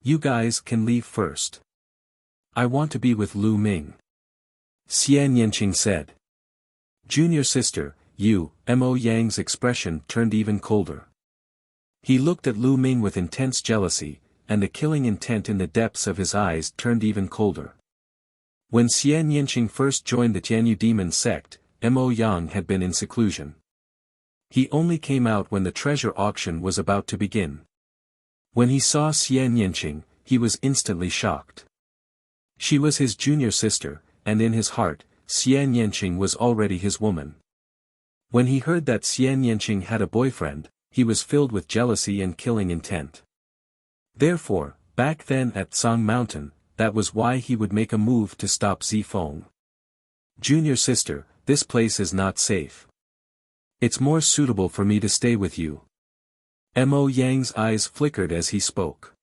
"You guys can leave first. I want to be with Lu Ming," Xian Yanqing said. "Junior sister, you," Mo Yang's expression turned even colder. He looked at Lu Ming with intense jealousy, and the killing intent in the depths of his eyes turned even colder. When Xian Yanqing first joined the Tianyu demon sect, Mo Yang had been in seclusion. He only came out when the treasure auction was about to begin. When he saw Xian Yanqing, he was instantly shocked. She was his junior sister, and in his heart, Xian Yanqing was already his woman. When he heard that Xian Yanqing had a boyfriend, he was filled with jealousy and killing intent. Therefore, back then at Song Mountain, that was why he would make a move to stop Zifeng. "Junior sister, this place is not safe. It's more suitable for me to stay with you." Mo Yang's eyes flickered as he spoke.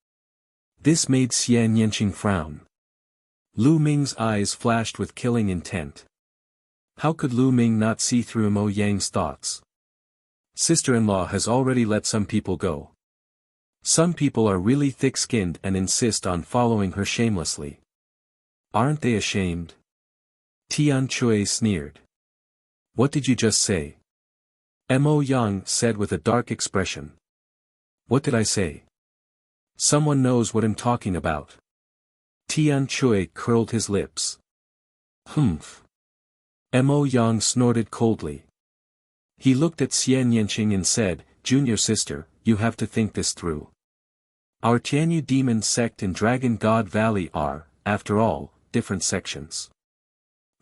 This made Xian Yanqing frown. Lu Ming's eyes flashed with killing intent. How could Lu Ming not see through Mo Yang's thoughts? Sister-in-law has already let some people go. Some people are really thick-skinned and insist on following her shamelessly. Aren't they ashamed? Tian Chui sneered. "What did you just say?" Mo Yang said with a dark expression. "What did I say? Someone knows what I'm talking about." Tian Chui curled his lips. "Humph." Mo Yang snorted coldly. He looked at Xian Yanqing and said, "Junior sister, you have to think this through. Our Tianyu demon sect and Dragon God Valley are, after all, different sections.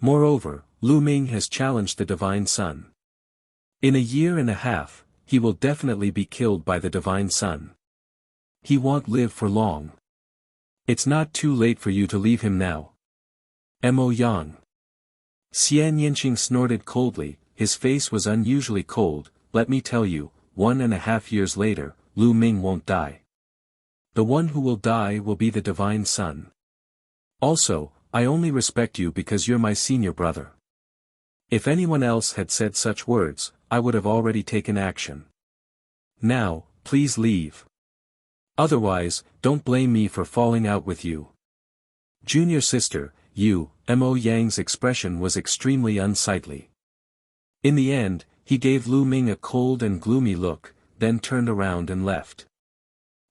Moreover, Lu Ming has challenged the Divine Sun. In a year and a half, he will definitely be killed by the Divine Sun. He won't live for long. It's not too late for you to leave him now." Mo Yang. Xian Yanqing snorted coldly, his face was unusually cold. "Let me tell you, 1.5 years later, Lu Ming won't die. The one who will die will be the Divine Sun. Also, I only respect you because you're my senior brother. If anyone else had said such words, I would have already taken action. Now, please leave. Otherwise, don't blame me for falling out with you. Junior sister, you." Mo Yang's expression was extremely unsightly. In the end, he gave Lu Ming a cold and gloomy look, then turned around and left.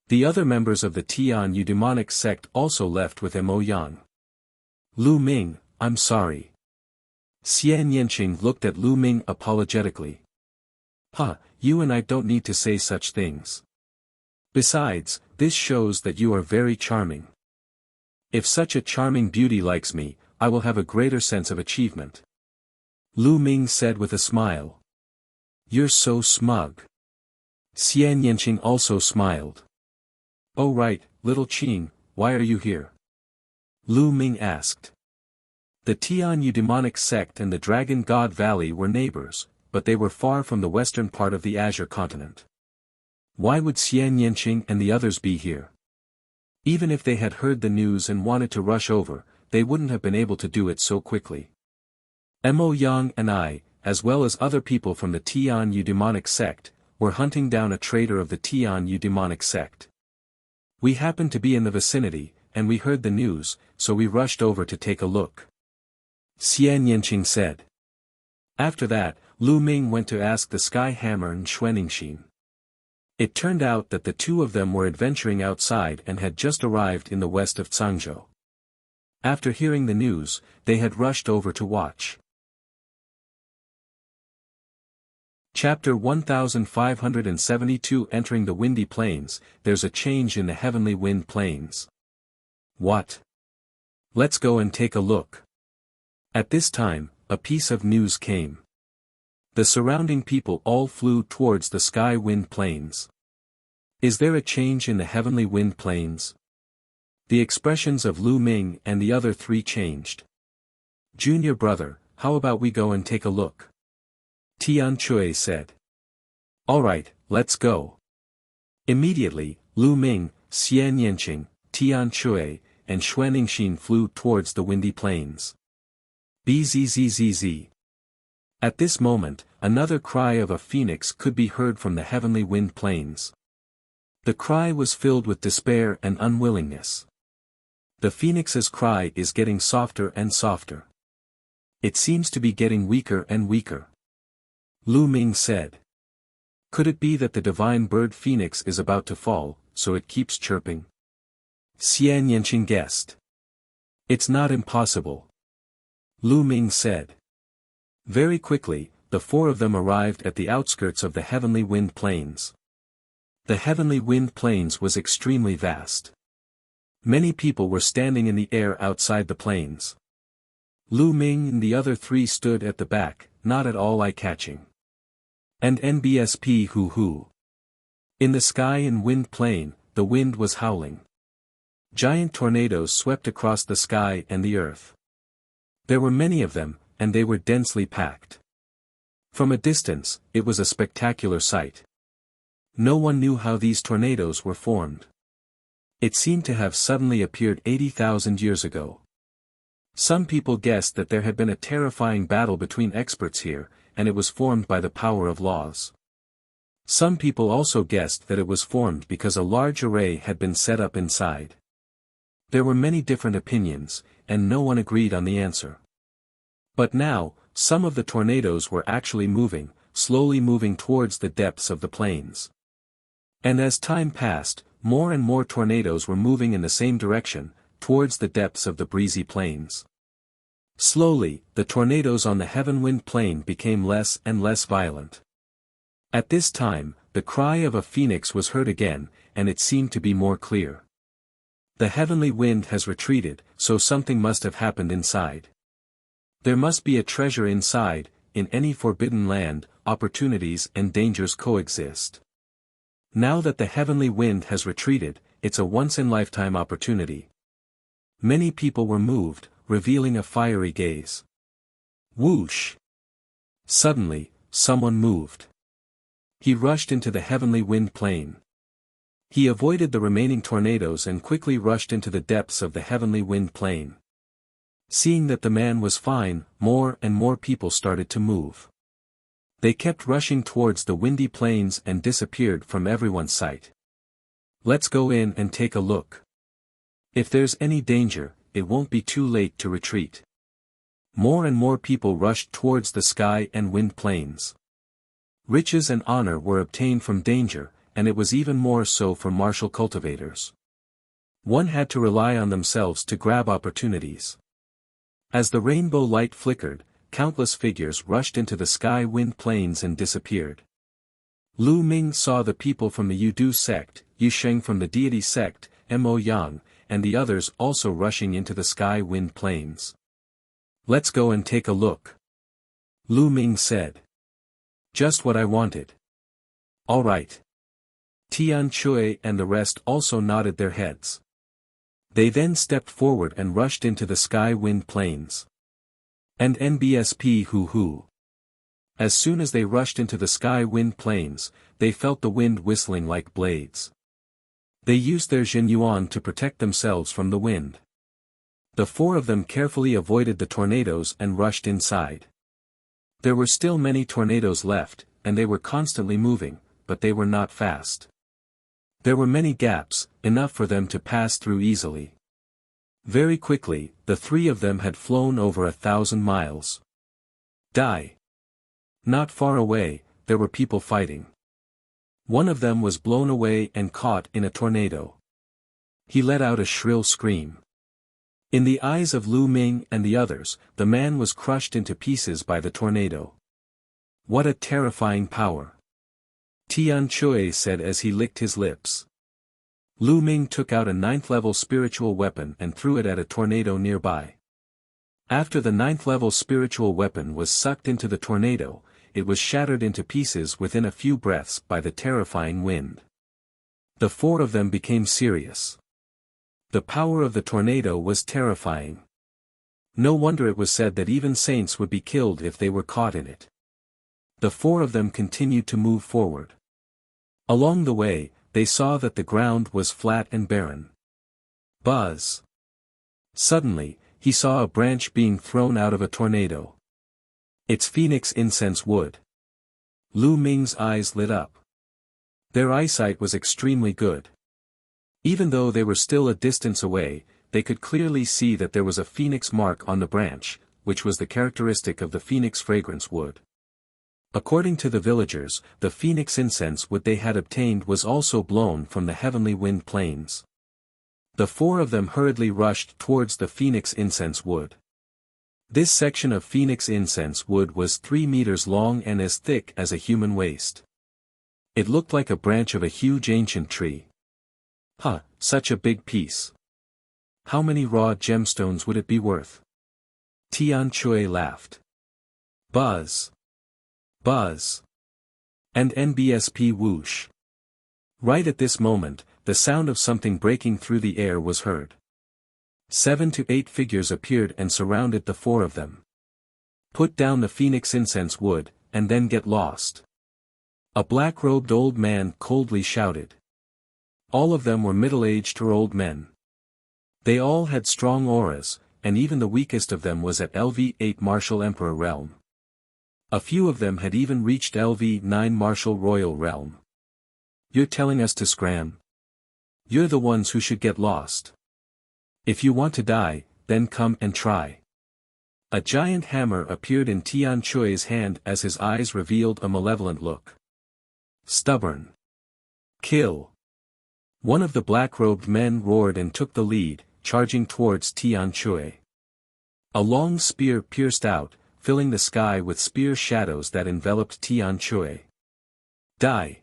The other members of the Tianyu demonic sect also left with Mo Yang. "Lu Ming, I'm sorry." Xian Yanqing looked at Lu Ming apologetically. "Huh, you and I don't need to say such things. Besides, this shows that you are very charming. If such a charming beauty likes me, I will have a greater sense of achievement." Lu Ming said with a smile. "You're so smug." Xian Yanqing also smiled. "Oh right, little Qing, why are you here?" Lu Ming asked. The Tianyu demonic sect and the Dragon God Valley were neighbors, but they were far from the western part of the Azure continent. Why would Xian Yanqing and the others be here? Even if they had heard the news and wanted to rush over, they wouldn't have been able to do it so quickly. Mo Yang and I, as well as other people from the Tianyu demonic sect, were hunting down a traitor of the Tianyu demonic sect. We happened to be in the vicinity, and we heard the news, so we rushed over to take a look. Xian Yanqing said. After that, Lu Ming went to ask the Sky Hammer and Xuaningxin. It turned out that the two of them were adventuring outside and had just arrived in the west of Cangzhou. After hearing the news, they had rushed over to watch. Chapter 1572 Entering the Windy Plains, there's a change in the heavenly wind plains. What? Let's go and take a look. At this time, a piece of news came. The surrounding people all flew towards the sky wind plains. Is there a change in the heavenly wind plains? The expressions of Lu Ming and the other three changed. Junior brother, how about we go and take a look? Tian Chui said. Alright, let's go. Immediately, Lu Ming, Xian Yanqing, Tian Chui, and Xuaningxin flew towards the windy plains. Bzzzzz. At this moment, another cry of a phoenix could be heard from the heavenly wind plains. The cry was filled with despair and unwillingness. The phoenix's cry is getting softer and softer. It seems to be getting weaker and weaker. Lu Ming said. Could it be that the divine bird phoenix is about to fall, so it keeps chirping? Xian Yanqing guessed. It's not impossible. Lu Ming said. Very quickly, the four of them arrived at the outskirts of the heavenly wind plains. The heavenly wind plains was extremely vast. Many people were standing in the air outside the plains. Lu Ming and the other three stood at the back, not at all eye-catching. And NBSP hoo-hoo. In the sky and wind plain, the wind was howling. Giant tornadoes swept across the sky and the earth. There were many of them, and they were densely packed. From a distance, it was a spectacular sight. No one knew how these tornadoes were formed. It seemed to have suddenly appeared 80,000 years ago. Some people guessed that there had been a terrifying battle between experts here, and it was formed by the power of laws. Some people also guessed that it was formed because a large array had been set up inside. There were many different opinions, and no one agreed on the answer. But now, some of the tornadoes were actually moving, slowly moving towards the depths of the plains. And as time passed, more and more tornadoes were moving in the same direction, towards the depths of the breezy plains. Slowly, the tornadoes on the heaven-wind plain became less and less violent. At this time, the cry of a phoenix was heard again, and it seemed to be more clear. The heavenly wind has retreated, so something must have happened inside. There must be a treasure inside. In any forbidden land, opportunities and dangers coexist. Now that the heavenly wind has retreated, it's a once-in-lifetime opportunity. Many people were moved, revealing a fiery gaze. Whoosh! Suddenly, someone moved. He rushed into the heavenly wind plain. He avoided the remaining tornadoes and quickly rushed into the depths of the heavenly wind plain. Seeing that the man was fine, more and more people started to move. They kept rushing towards the windy plains and disappeared from everyone's sight. Let's go in and take a look. If there's any danger, it won't be too late to retreat. More and more people rushed towards the sky and wind plains. Riches and honor were obtained from danger, and it was even more so for martial cultivators. One had to rely on themselves to grab opportunities. As the rainbow light flickered, countless figures rushed into the sky wind plains and disappeared. Lu Ming saw the people from the Yudu sect, Yusheng from the deity sect, Mo Yang, and the others also rushing into the sky wind plains. Let's go and take a look. Lu Ming said. Just what I wanted. All right. Tian Chui and the rest also nodded their heads. They then stepped forward and rushed into the sky wind plains. And NBSP hoo-hoo. As soon as they rushed into the sky wind plains, they felt the wind whistling like blades. They used their Jinyuan to protect themselves from the wind. The four of them carefully avoided the tornadoes and rushed inside. There were still many tornadoes left, and they were constantly moving, but they were not fast. There were many gaps, enough for them to pass through easily. Very quickly, the three of them had flown over 1,000 miles. Die! Not far away, there were people fighting. One of them was blown away and caught in a tornado. He let out a shrill scream. In the eyes of Lu Ming and the others, the man was crushed into pieces by the tornado. What a terrifying power! Tian Chui said as he licked his lips. Lu Ming took out a 9th-level spiritual weapon and threw it at a tornado nearby. After the 9th-level spiritual weapon was sucked into the tornado, it was shattered into pieces within a few breaths by the terrifying wind. The four of them became serious. The power of the tornado was terrifying. No wonder it was said that even saints would be killed if they were caught in it. The four of them continued to move forward. Along the way, they saw that the ground was flat and barren. Buzz! Suddenly, he saw a branch being thrown out of a tornado. It's phoenix incense wood. Lu Ming's eyes lit up. Their eyesight was extremely good. Even though they were still a distance away, they could clearly see that there was a phoenix mark on the branch, which was the characteristic of the phoenix fragrance wood. According to the villagers, the phoenix incense wood they had obtained was also blown from the heavenly wind plains. The four of them hurriedly rushed towards the phoenix incense wood. This section of phoenix incense wood was 3 meters long and as thick as a human waist. It looked like a branch of a huge ancient tree. Huh, such a big piece. How many raw gemstones would it be worth? Tian Chui laughed. Buzz! Buzz! And NBSP whoosh. Right at this moment, the sound of something breaking through the air was heard. 7 to 8 figures appeared and surrounded the four of them. Put down the phoenix incense wood, and then get lost. A black-robed old man coldly shouted. All of them were middle-aged or old men. They all had strong auras, and even the weakest of them was at LV-8 Martial Emperor realm. A few of them had even reached LV-9 Martial Royal realm. You're telling us to scram? You're the ones who should get lost. If you want to die, then come and try. A giant hammer appeared in Tian Chui's hand as his eyes revealed a malevolent look. Stubborn. Kill. One of the black-robed men roared and took the lead, charging towards Tian Chui. A long spear pierced out, filling the sky with spear shadows that enveloped Tian Chui. Die.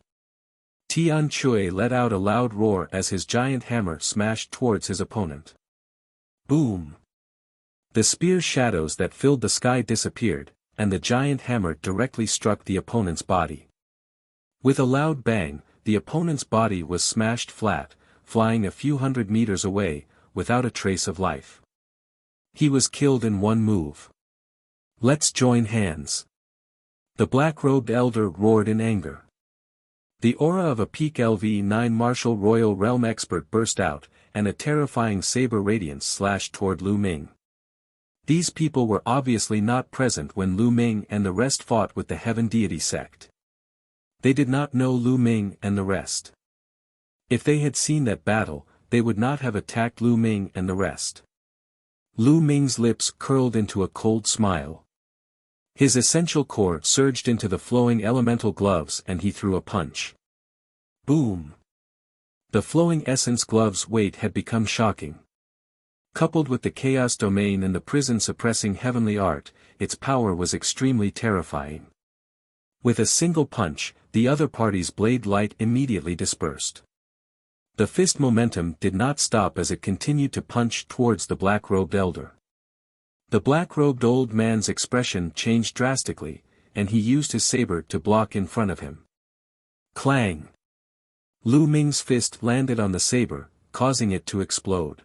Tian Chui let out a loud roar as his giant hammer smashed towards his opponent. Boom! The spear shadows that filled the sky disappeared, and the giant hammer directly struck the opponent's body. With a loud bang, the opponent's body was smashed flat, flying a few hundred meters away, without a trace of life. He was killed in one move. Let's join hands. The black-robed elder roared in anger. The aura of a peak LV-9 Martial Royal Realm expert burst out, and a terrifying saber radiance slashed toward Lu Ming. These people were obviously not present when Lu Ming and the rest fought with the Heaven Deity sect. They did not know Lu Ming and the rest. If they had seen that battle, they would not have attacked Lu Ming and the rest. Lu Ming's lips curled into a cold smile. His essential core surged into the flowing elemental gloves and he threw a punch. Boom! The flowing essence glove's weight had become shocking. Coupled with the chaos domain and the prison-suppressing heavenly art, its power was extremely terrifying. With a single punch, the other party's blade light immediately dispersed. The fist momentum did not stop as it continued to punch towards the black-robed elder. The black-robed old man's expression changed drastically, and he used his saber to block in front of him. Clang! Lu Ming's fist landed on the saber, causing it to explode.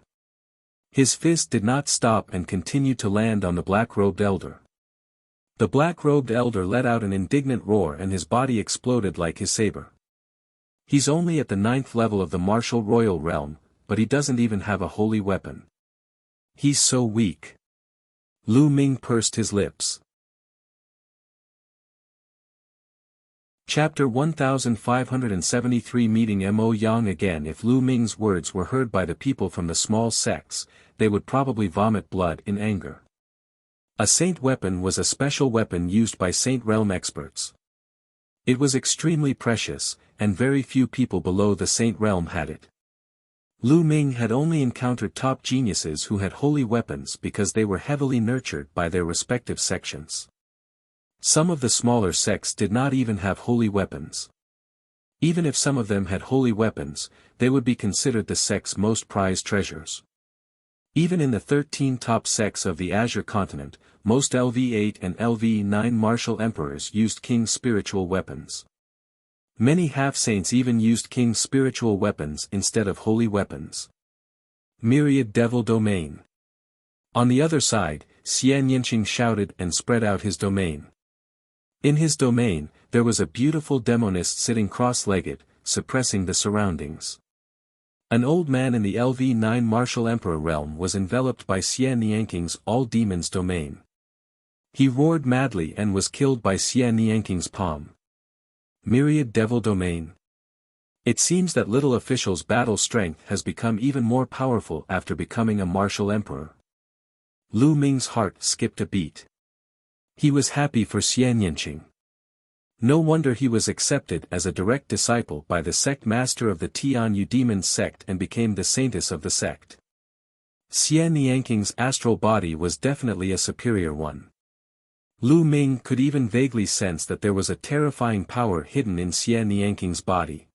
His fist did not stop and continued to land on the black-robed elder. The black-robed elder let out an indignant roar and his body exploded like his saber. He's only at the 9th level of the Martial Royal Realm, but he doesn't even have a holy weapon. He's so weak. Lu Ming pursed his lips. Chapter 1573 Meeting Mo Yang again. If Lu Ming's words were heard by the people from the small sects, they would probably vomit blood in anger. A Saint weapon was a special weapon used by Saint realm experts. It was extremely precious, and very few people below the Saint realm had it. Lu Ming had only encountered top geniuses who had holy weapons because they were heavily nurtured by their respective sections. Some of the smaller sects did not even have holy weapons. Even if some of them had holy weapons, they would be considered the sect's most prized treasures. Even in the 13 top sects of the Azure continent, most LV8 and LV9 martial emperors used king's spiritual weapons. Many half-saints even used king's spiritual weapons instead of holy weapons. Myriad Devil Domain. On the other side, Xian Yinqing shouted and spread out his domain. In his domain, there was a beautiful demonist sitting cross-legged, suppressing the surroundings. An old man in the LV9 martial emperor realm was enveloped by Xian Nianking's all-demons domain. He roared madly and was killed by Xian Nianking's palm. Myriad Devil Domain. It seems that little official's battle strength has become even more powerful after becoming a martial emperor. Lu Ming's heart skipped a beat. He was happy for Xian Yinqing. No wonder he was accepted as a direct disciple by the sect master of the Tianyu Demon sect and became the saintess of the sect. Xian Nianking's astral body was definitely a superior one. Lu Ming could even vaguely sense that there was a terrifying power hidden in Xian Nianking's body.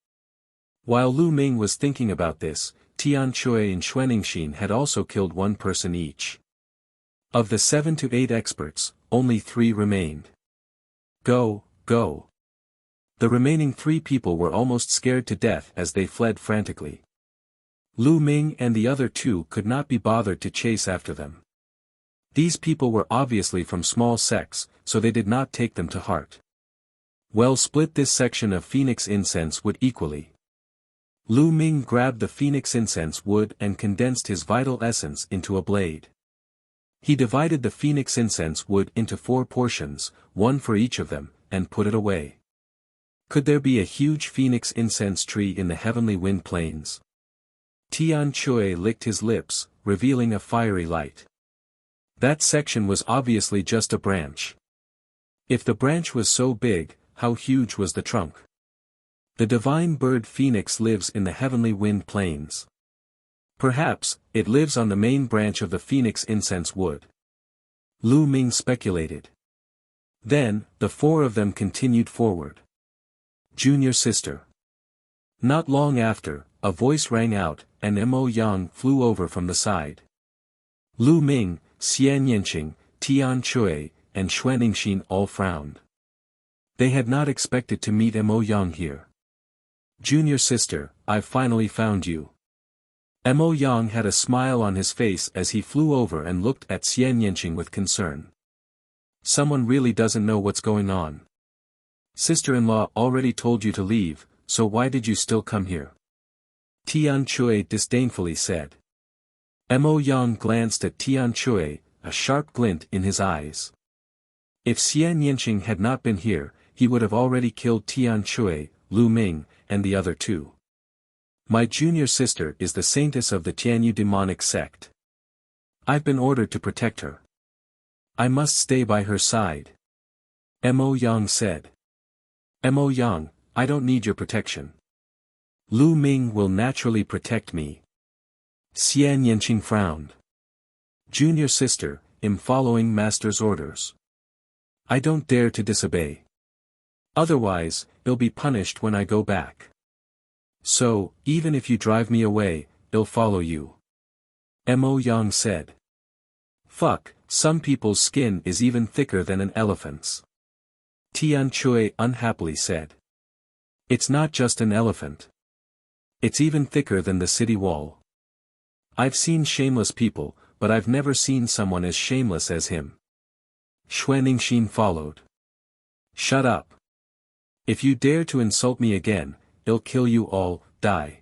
While Lu Ming was thinking about this, Tian Chui and Xuanixin had also killed one person each. Of the 7 to 8 experts, only 3 remained. Go, go. The remaining 3 people were almost scared to death as they fled frantically. Lu Ming and the other 2 could not be bothered to chase after them. These people were obviously from small sects, so they did not take them to heart. Well, split this section of phoenix incense wood equally. Lu Ming grabbed the phoenix incense wood and condensed his vital essence into a blade. He divided the phoenix incense wood into 4 portions, 1 for each of them, and put it away. Could there be a huge phoenix incense tree in the heavenly wind plains? Tian Chui licked his lips, revealing a fiery light. That section was obviously just a branch. If the branch was so big, how huge was the trunk? The divine bird phoenix lives in the heavenly wind plains. Perhaps, it lives on the main branch of the phoenix incense wood. Lu Ming speculated. Then, the 4 of them continued forward. Junior sister. Not long after, a voice rang out, and Mo Yang flew over from the side. Lu Ming, Xian Yinqing, Tian Chui, and Xuanixin all frowned. They had not expected to meet Mo Yang here. Junior sister, I've finally found you. Mo Yang had a smile on his face as he flew over and looked at Xian Yinqing with concern. Someone really doesn't know what's going on. Sister-in-law already told you to leave, so why did you still come here? Tian Chui disdainfully said. Mo Yang glanced at Tian Chui, a sharp glint in his eyes. If Xian Yinqing had not been here, he would have already killed Tian Chui, Lu Ming, and the other 2. My junior sister is the saintess of the Tianyu demonic sect. I've been ordered to protect her. I must stay by her side. Mo Yang said. Mo Yang, I don't need your protection. Lu Ming will naturally protect me. Xian Yinqing frowned. Junior sister, I'm following master's orders. I don't dare to disobey. Otherwise, I'll be punished when I go back. So, even if you drive me away, I'll follow you. Mo Yang said. Fuck, some people's skin is even thicker than an elephant's. Tian Chui unhappily said. It's not just an elephant. It's even thicker than the city wall. I've seen shameless people, but I've never seen someone as shameless as him. Xuanixin followed. Shut up. If you dare to insult me again, I'll kill you all, die.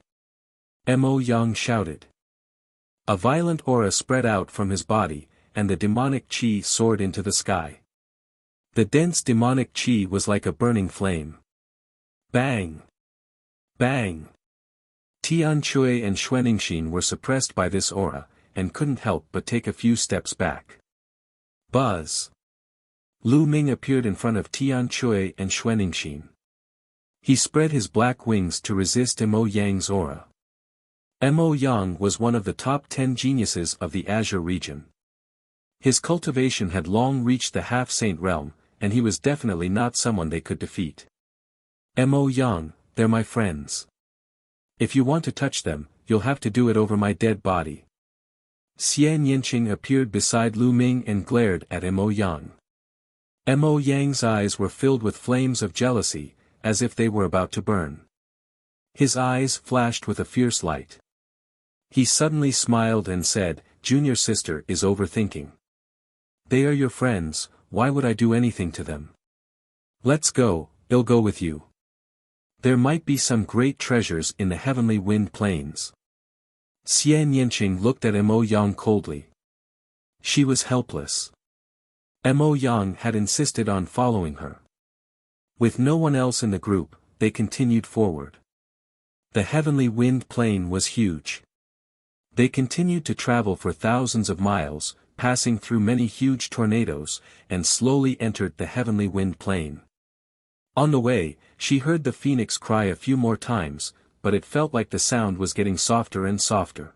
Mo Yang shouted. A violent aura spread out from his body, and the demonic chi soared into the sky. The dense demonic chi was like a burning flame. Bang! Bang! Tian Chui and Xuanixin were suppressed by this aura, and couldn't help but take a few steps back. Buzz. Lu Ming appeared in front of Tian Chui and Xuaningxin. He spread his black wings to resist Mo Yang's aura. Mo Yang was one of the top 10 geniuses of the Azure region. His cultivation had long reached the half-saint realm, and he was definitely not someone they could defeat. Mo Yang, they're my friends. If you want to touch them, you'll have to do it over my dead body. Xian Yinqing appeared beside Lu Ming and glared at Mo Yang. Mo Yang's eyes were filled with flames of jealousy, as if they were about to burn. His eyes flashed with a fierce light. He suddenly smiled and said, "Junior sister is overthinking. They are your friends, why would I do anything to them? Let's go, I'll go with you. There might be some great treasures in the heavenly wind plains." Xian Yinqing looked at Mo Yang coldly. She was helpless. Mo Yang had insisted on following her. With no one else in the group, they continued forward. The heavenly wind plain was huge. They continued to travel for thousands of miles, passing through many huge tornadoes, and slowly entered the heavenly wind plain. On the way, she heard the phoenix cry a few more times, but it felt like the sound was getting softer and softer.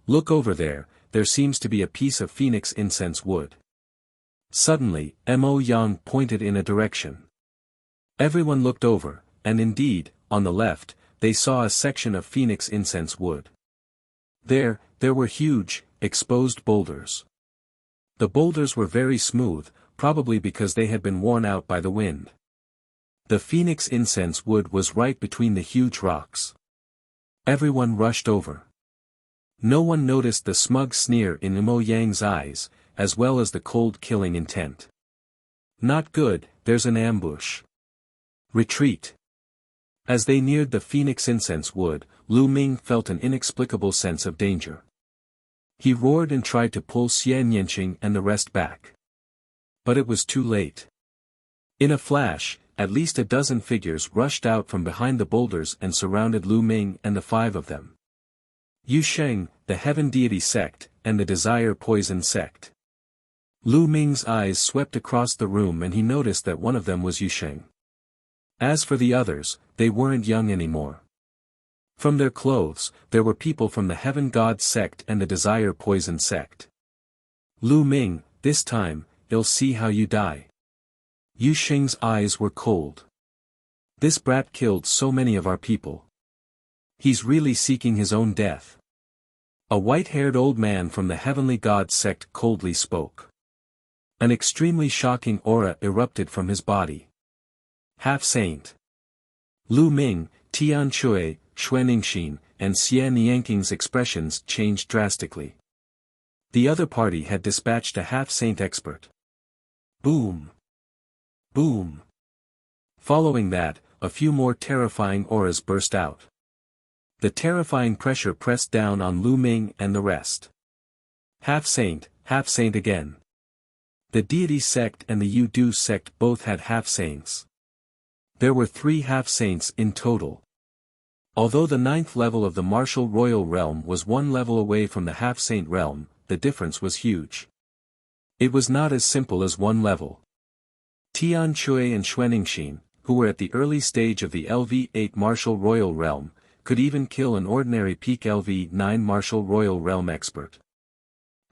Look over there, there seems to be a piece of phoenix incense wood. Suddenly, Mo Yang pointed in a direction. Everyone looked over, and indeed, on the left, they saw a section of phoenix incense wood. There were huge, exposed boulders. The boulders were very smooth, probably because they had been worn out by the wind. The phoenix incense wood was right between the huge rocks. Everyone rushed over. No one noticed the smug sneer in Mo Yang's eyes, as well as the cold killing intent. Not good, there's an ambush. Retreat. As they neared the phoenix incense wood, Lu Ming felt an inexplicable sense of danger. He roared and tried to pull Xian Yinqing and the rest back. But it was too late. In a flash, at least a dozen figures rushed out from behind the boulders and surrounded Lu Ming and the 5 of them. Yu Sheng, the Heaven Deity sect, and the Desire Poison sect. Lu Ming's eyes swept across the room and he noticed that one of them was Yu Sheng. As for the others, they weren't young anymore. From their clothes, there were people from the Heaven God sect and the Desire Poison sect. Lu Ming, this time, I'll see how you die. Yu Sheng's eyes were cold. This brat killed so many of our people. He's really seeking his own death. A white-haired old man from the Heavenly God sect coldly spoke. An extremely shocking aura erupted from his body. Half-saint. Lu Ming, Tian Chui, Xuaningxin, and Xian Yinqing's expressions changed drastically. The other party had dispatched a half-saint expert. Boom. Boom. Following that, a few more terrifying auras burst out. The terrifying pressure pressed down on Lu Ming and the rest. Half-saint again. The Deity sect and the Yu-Du sect both had half-saints. There were 3 half-saints in total. Although the 9th level of the martial royal realm was 1 level away from the half-saint realm, the difference was huge. It was not as simple as 1 level. Tian Chui and Xuaningxin, who were at the early stage of the LV8 martial royal realm, could even kill an ordinary peak LV9 martial royal realm expert.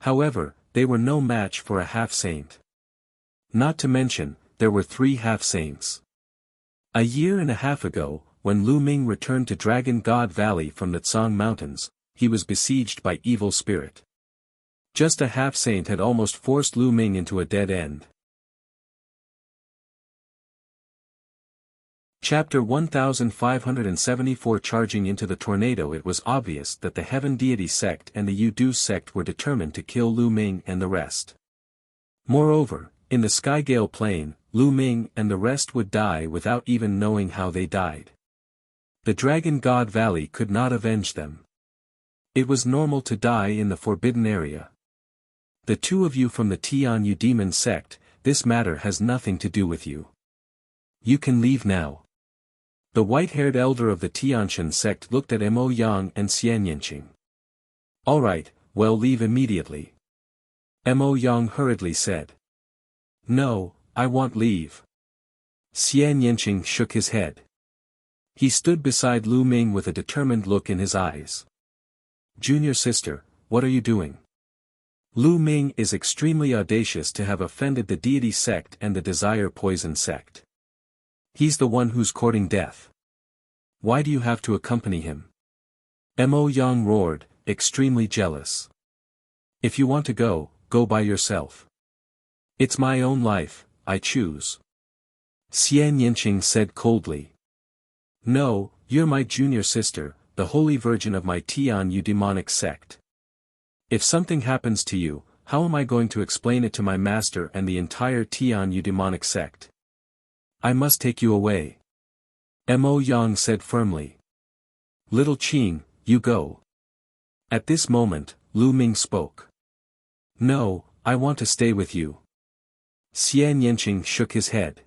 However, they were no match for a half-saint. Not to mention, there were 3 half-saints. A year and a half ago, when Lu Ming returned to Dragon God Valley from the Tsang Mountains, he was besieged by evil spirit. Just a half-saint had almost forced Lu Ming into a dead end. Chapter 1574. Charging into the tornado. It was obvious that the Heaven Deity sect and the Yu-Du sect were determined to kill Lu Ming and the rest. Moreover, in the Skygale Plain, Lu Ming and the rest would die without even knowing how they died. The Dragon God Valley could not avenge them. It was normal to die in the forbidden area. The 2 of you from the Tian Yu Demon sect, this matter has nothing to do with you. You can leave now. The white-haired elder of the Tianshan sect looked at Mo Yang and Xian Yinqing. Alright, well, leave immediately. Mo Yang hurriedly said. No, I want leave. Xian Yanqing shook his head. He stood beside Lu Ming with a determined look in his eyes. Junior sister, what are you doing? Lu Ming is extremely audacious to have offended the deity sect and the desire poison sect. He's the one who's courting death. Why do you have to accompany him? Mo Yang roared, extremely jealous. If you want to go, go by yourself. It's my own life, I choose. Xian Yanqing said coldly. No, you're my junior sister, the holy virgin of my Tian Yu demonic sect. If something happens to you, how am I going to explain it to my master and the entire Tian Yu demonic sect? I must take you away. Mo Yang said firmly. Little Qing, you go. At this moment, Lu Ming spoke. No, I want to stay with you. Xian Yanqing shook his head.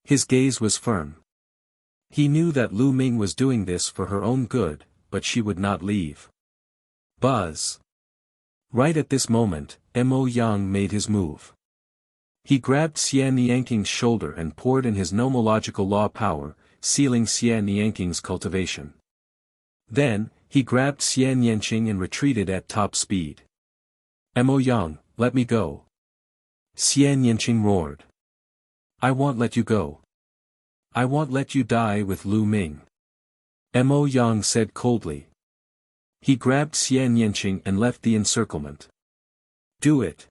His gaze was firm. He knew that Lu Ming was doing this for her own good, but she would not leave. Buzz. Right at this moment, Mo Yang made his move. He grabbed Xian Yanqing's shoulder and poured in his nomological law power, sealing Xian Yanqing's cultivation. Then, he grabbed Xian Yanqing and retreated at top speed. Mo Yang, let me go. Xian Yanqing roared. I won't let you go. I won't let you die with Lu Ming. Mo Yang said coldly. He grabbed Xian Yanqing and left the encirclement. Do it.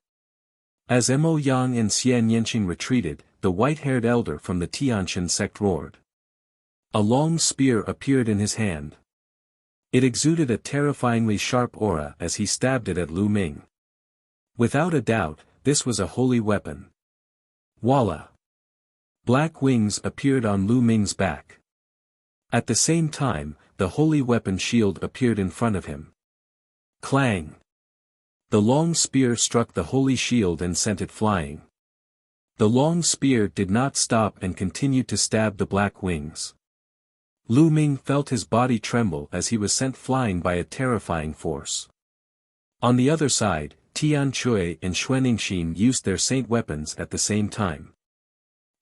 As Mo Yang and Xian Yanqing retreated, the white-haired elder from the Tianshan sect roared. A long spear appeared in his hand. It exuded a terrifyingly sharp aura as he stabbed it at Lu Ming. Without a doubt, this was a holy weapon. Voila! Black wings appeared on Lu Ming's back. At the same time, the holy weapon shield appeared in front of him. Clang! The long spear struck the holy shield and sent it flying. The long spear did not stop and continued to stab the black wings. Lu Ming felt his body tremble as he was sent flying by a terrifying force. On the other side, Tian Chui and Xuanixin used their saint weapons at the same time.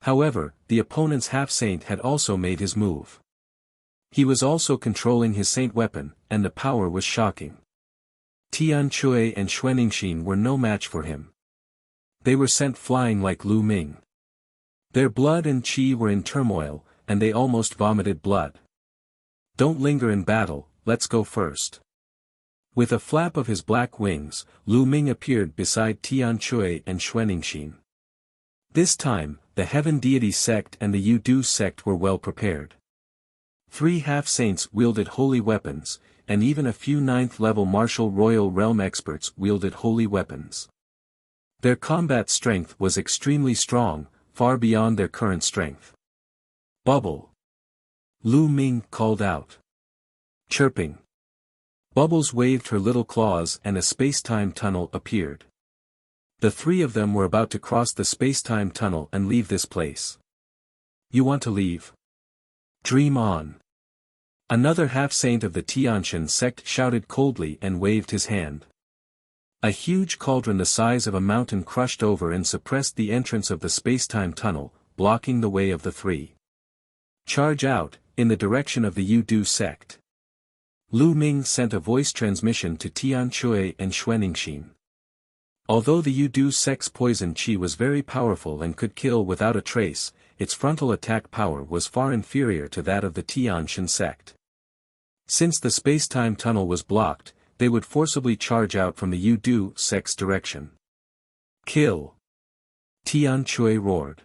However, the opponent's half-saint had also made his move. He was also controlling his saint weapon, and the power was shocking. Tian Chui and Xuanixin were no match for him. They were sent flying like Lu Ming. Their blood and qi were in turmoil, and they almost vomited blood. Don't linger in battle, let's go first. With a flap of his black wings, Lu Ming appeared beside Tian Chui and Xuanixin. This time, the Heaven Deity sect and the Yu Du sect were well prepared. 3 half-saints wielded holy weapons, and even a few 9th-level martial royal realm experts wielded holy weapons. Their combat strength was extremely strong, far beyond their current strength. Bubble! Lu Ming called out. Chirping. Bubbles waved her little claws and a space-time tunnel appeared. The 3 of them were about to cross the space-time tunnel and leave this place. You want to leave? Dream on. Another half-saint of the Tianshan sect shouted coldly and waved his hand. A huge cauldron the size of a mountain crushed over and suppressed the entrance of the space-time tunnel, blocking the way of the 3. Charge out, in the direction of the Yu Du sect. Lu Ming sent a voice transmission to Tian Chui and Xuanixin. Although the Yu Du sect's poison qi was very powerful and could kill without a trace, its frontal attack power was far inferior to that of the Tianshan sect. Since the space-time tunnel was blocked, they would forcibly charge out from the Yu Du sect's direction. Kill! Tian Chui roared.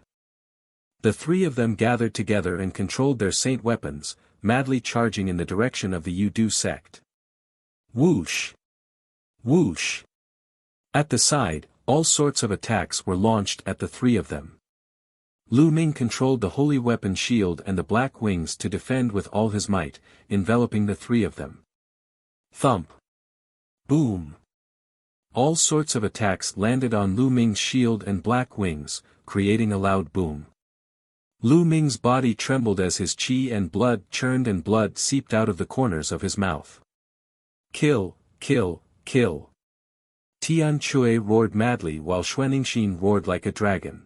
The 3 of them gathered together and controlled their saint weapons, madly charging in the direction of the Yu Du sect. Whoosh! Whoosh! At the side, all sorts of attacks were launched at the 3 of them. Lu Ming controlled the holy weapon shield and the black wings to defend with all his might, enveloping the 3 of them. Thump! Boom! All sorts of attacks landed on Lu Ming's shield and black wings, creating a loud boom. Lu Ming's body trembled as his qi and blood churned and blood seeped out of the corners of his mouth. Kill, kill, kill. Tian Chui roared madly while Xuanixin roared like a dragon.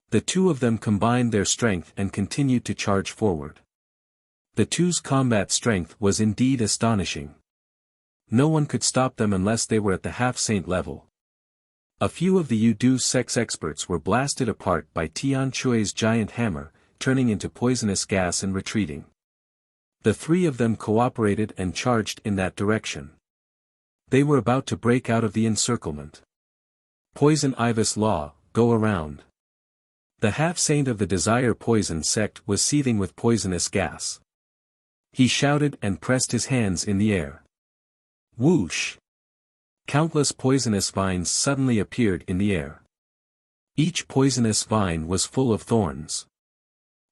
The two of them combined their strength and continued to charge forward. The two's combat strength was indeed astonishing. No one could stop them unless they were at the half-saint level. A few of the Yudu sect's experts were blasted apart by Tian Chui's giant hammer, turning into poisonous gas and retreating. The three of them cooperated and charged in that direction. They were about to break out of the encirclement. Poison Ibis Law, go around. The half-saint of the Desire Poison sect was seething with poisonous gas. He shouted and pressed his hands in the air. Whoosh! Countless poisonous vines suddenly appeared in the air. Each poisonous vine was full of thorns.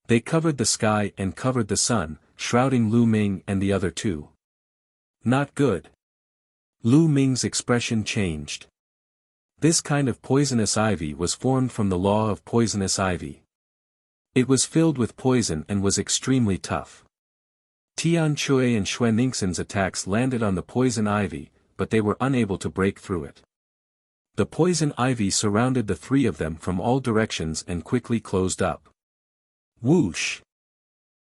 They covered the sky and covered the sun, shrouding Lu Ming and the other two. Not good. Lu Ming's expression changed. This kind of poisonous ivy was formed from the law of poisonous ivy. It was filled with poison and was extremely tough. Tian Chui and Xuanixin's attacks landed on the poison ivy, but they were unable to break through it. The poison ivy surrounded the three of them from all directions and quickly closed up. Whoosh!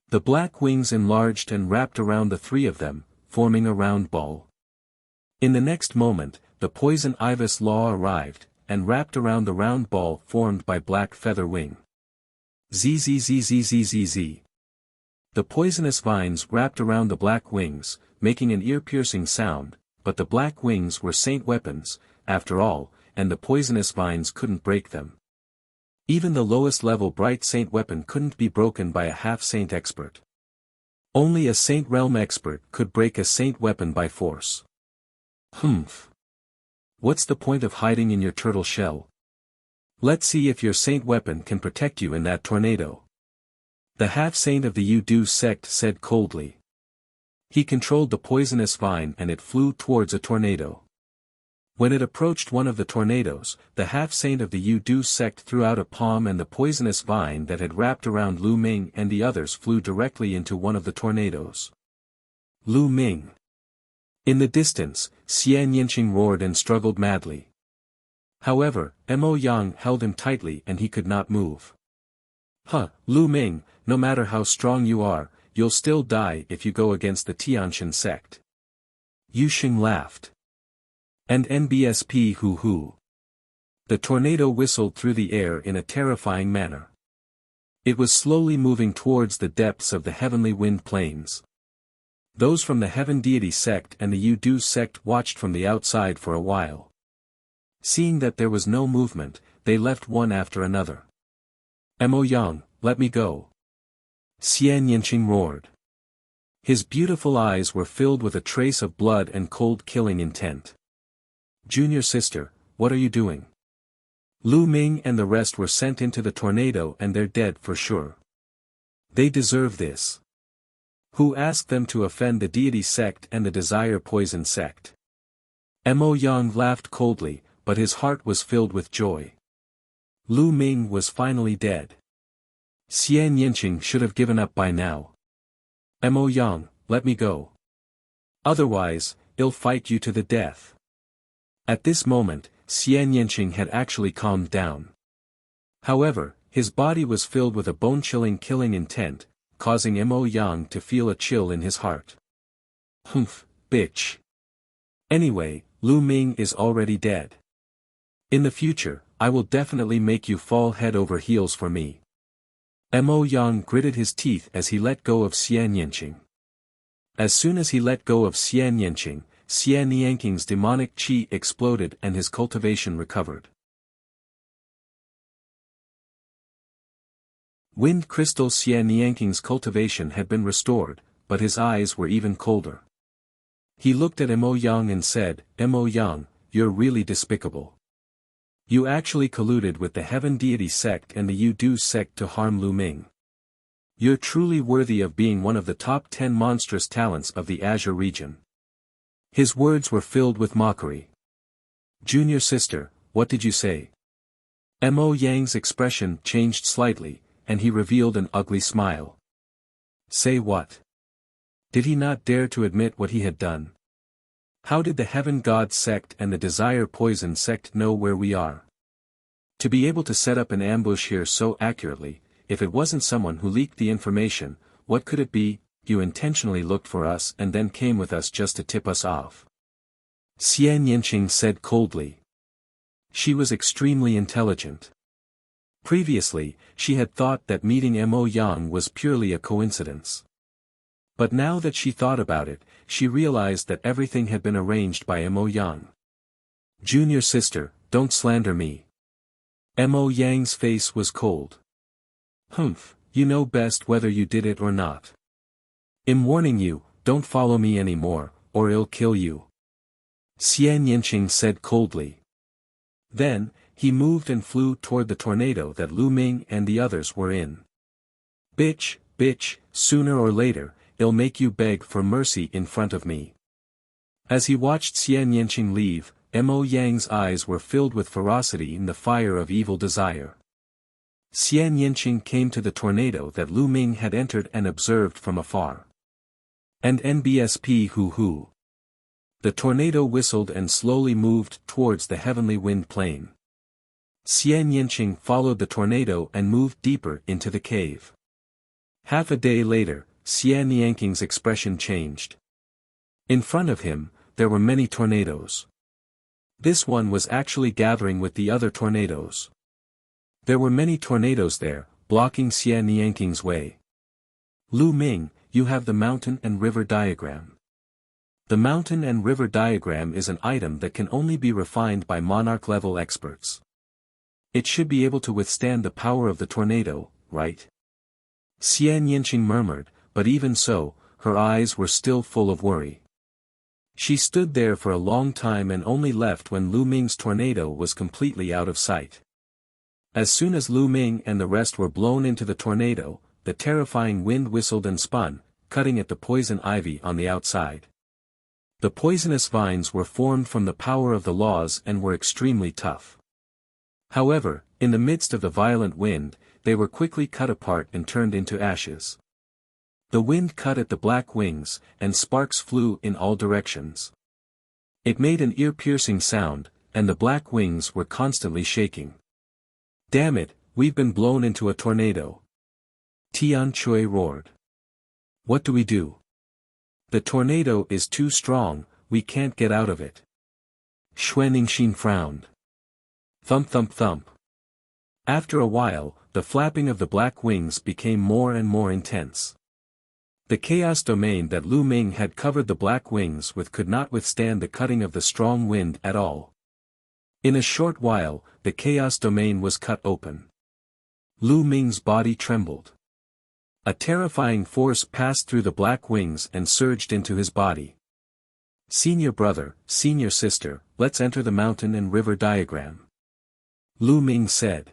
The black wings enlarged and wrapped around the three of them, forming a round ball. In the next moment, the poison ibis law arrived, and wrapped around the round ball formed by black feather wing. Zzzzzzzzz. The poisonous vines wrapped around the black wings, making an ear-piercing sound, but the black wings were saint weapons, after all, and the poisonous vines couldn't break them. Even the lowest level bright saint weapon couldn't be broken by a half-saint expert. Only a saint realm expert could break a saint weapon by force. Humph. What's the point of hiding in your turtle shell? Let's see if your saint weapon can protect you in that tornado. The half-saint of the Yudu sect said coldly. He controlled the poisonous vine and it flew towards a tornado. When it approached one of the tornadoes, the half-saint of the Yudu sect threw out a palm and the poisonous vine that had wrapped around Lu Ming and the others flew directly into one of the tornadoes. Lu Ming. In the distance, Xian Yinqing roared and struggled madly. However, Mo Yang held him tightly and he could not move. Huh, Lu Ming, no matter how strong you are, you'll still die if you go against the Tianshan sect. Yu Xing laughed. And NBSP hoo-hoo. The tornado whistled through the air in a terrifying manner. It was slowly moving towards the depths of the heavenly wind plains. Those from the Heaven Deity sect and the Yudu sect watched from the outside for a while. Seeing that there was no movement, they left one after another. Mo Yang, let me go. Xian Yinqing roared. His beautiful eyes were filled with a trace of blood and cold killing intent. Junior sister, what are you doing? Lu Ming and the rest were sent into the tornado and they're dead for sure. They deserve this. Who asked them to offend the deity sect and the desire poison sect? Mo Yang laughed coldly, but his heart was filled with joy. Lu Ming was finally dead. Xian Yinqing should have given up by now. Mo Yang, let me go. Otherwise, I'll fight you to the death. At this moment, Xian Yinqing had actually calmed down. However, his body was filled with a bone-chilling killing intent, causing Mo Yang to feel a chill in his heart. Humph, bitch. Anyway, Lu Ming is already dead. In the future, I will definitely make you fall head over heels for me. Mo Yang gritted his teeth as he let go of Xian Yinqing. As soon as he let go of Xian Yinqing, Xian Yinqing's demonic qi exploded and his cultivation recovered. Wind crystal Xian Yinqing's cultivation had been restored, but his eyes were even colder. He looked at Mo Yang and said, Mo Yang, you're really despicable. You actually colluded with the Heaven Deity sect and the Yudu sect to harm Lu Ming. You're truly worthy of being one of the top 10 monstrous talents of the Azure region. His words were filled with mockery. Junior sister, what did you say? Mo Yang's expression changed slightly, and he revealed an ugly smile. Say what? Did he not dare to admit what he had done? How did the Heaven God sect and the Desire Poison sect know where we are? To be able to set up an ambush here so accurately, if it wasn't someone who leaked the information, what could it be? You intentionally looked for us and then came with us just to tip us off. Xian Yinqing said coldly. She was extremely intelligent. Previously, she had thought that meeting Mo Yang was purely a coincidence. But now that she thought about it, she realized that everything had been arranged by Mo Yang. Junior sister, don't slander me. Mo Yang's face was cold. Humph, you know best whether you did it or not. I'm warning you, don't follow me anymore, or I'll kill you. Xian Yinqing said coldly. Then, he moved and flew toward the tornado that Lu Ming and the others were in. Bitch, sooner or later, I'll make you beg for mercy in front of me. As he watched Xian Yinqing leave, Mo Yang's eyes were filled with ferocity in the fire of evil desire. Xian Yinqing came to the tornado that Lu Ming had entered and observed from afar. And NBSP hoo. The tornado whistled and slowly moved towards the heavenly wind plane. Xian Yinqing followed the tornado and moved deeper into the cave. Half a day later, Xian Yinqing's expression changed. In front of him, there were many tornadoes. This one was actually gathering with the other tornadoes. There were many tornadoes there, blocking Xian Yinqing's way. Lu Ming, you have the mountain and river diagram. The mountain and river diagram is an item that can only be refined by monarch-level experts. It should be able to withstand the power of the tornado, right? Xian Yinqing murmured, but even so, her eyes were still full of worry. She stood there for a long time and only left when Lu Ming's tornado was completely out of sight. As soon as Lu Ming and the rest were blown into the tornado, the terrifying wind whistled and spun, cutting at the poison ivy on the outside. The poisonous vines were formed from the power of the laws and were extremely tough. However, in the midst of the violent wind, they were quickly cut apart and turned into ashes. The wind cut at the black wings, and sparks flew in all directions. It made an ear-piercing sound, and the black wings were constantly shaking. Damn it, we've been blown into a tornado. Tian Chui roared. What do we do? The tornado is too strong, we can't get out of it. Xuanixin frowned. Thump thump thump. After a while, the flapping of the black wings became more and more intense. The chaos domain that Lu Ming had covered the black wings with could not withstand the cutting of the strong wind at all. In a short while, the chaos domain was cut open. Lu Ming's body trembled. A terrifying force passed through the black wings and surged into his body. Senior brother, senior sister, let's enter the mountain and river diagram. Lu Ming said.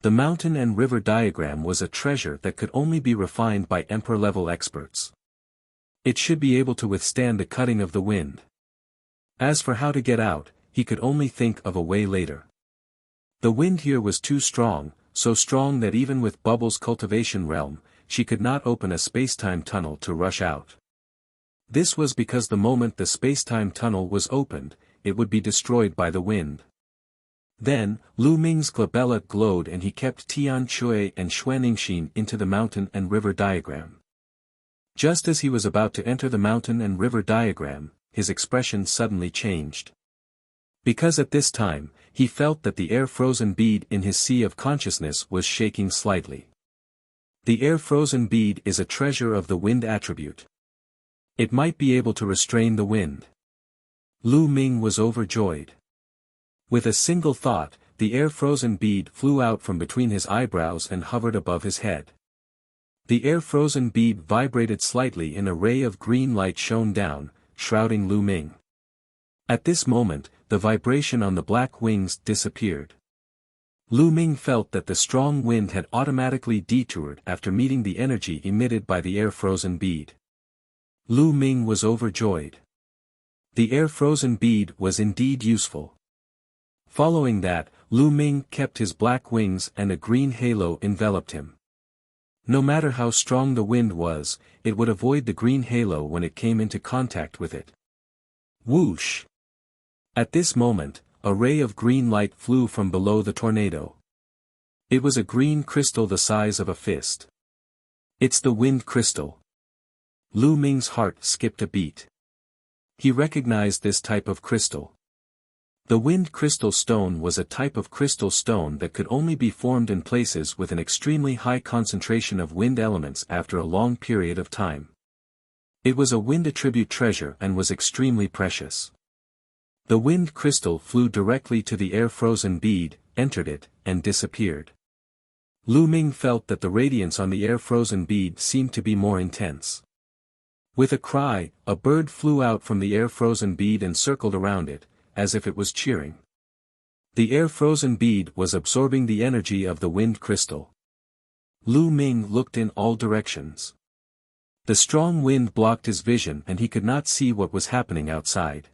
The mountain and river diagram was a treasure that could only be refined by emperor-level experts. It should be able to withstand the cutting of the wind. As for how to get out, he could only think of a way later. The wind here was too strong, so strong that even with Bubble's cultivation realm, she could not open a space-time tunnel to rush out. This was because the moment the space-time tunnel was opened, it would be destroyed by the wind. Then, Lu Ming's glabella glowed and he kept Tian Chui and Xuanixin into the mountain and river diagram. Just as he was about to enter the mountain and river diagram, his expression suddenly changed. Because at this time, he felt that the air-frozen bead in his sea of consciousness was shaking slightly. The air-frozen bead is a treasure of the wind attribute. It might be able to restrain the wind. Lu Ming was overjoyed. With a single thought, the air-frozen bead flew out from between his eyebrows and hovered above his head. The air-frozen bead vibrated slightly and a ray of green light shone down, shrouding Lu Ming. At this moment, the vibration on the black wings disappeared. Lu Ming felt that the strong wind had automatically detoured after meeting the energy emitted by the air-frozen bead. Lu Ming was overjoyed. The air-frozen bead was indeed useful. Following that, Lu Ming kept his black wings and a green halo enveloped him. No matter how strong the wind was, it would avoid the green halo when it came into contact with it. Whoosh! At this moment, a ray of green light flew from below the tornado. It was a green crystal the size of a fist. It's the wind crystal. Lu Ming's heart skipped a beat. He recognized this type of crystal. The wind crystal stone was a type of crystal stone that could only be formed in places with an extremely high concentration of wind elements after a long period of time. It was a wind attribute treasure and was extremely precious. The wind crystal flew directly to the air-frozen bead, entered it, and disappeared. Lu Ming felt that the radiance on the air-frozen bead seemed to be more intense. With a cry, a bird flew out from the air-frozen bead and circled around it, as if it was cheering. The air-frozen bead was absorbing the energy of the wind crystal. Lu Ming looked in all directions. The strong wind blocked his vision and he could not see what was happening outside.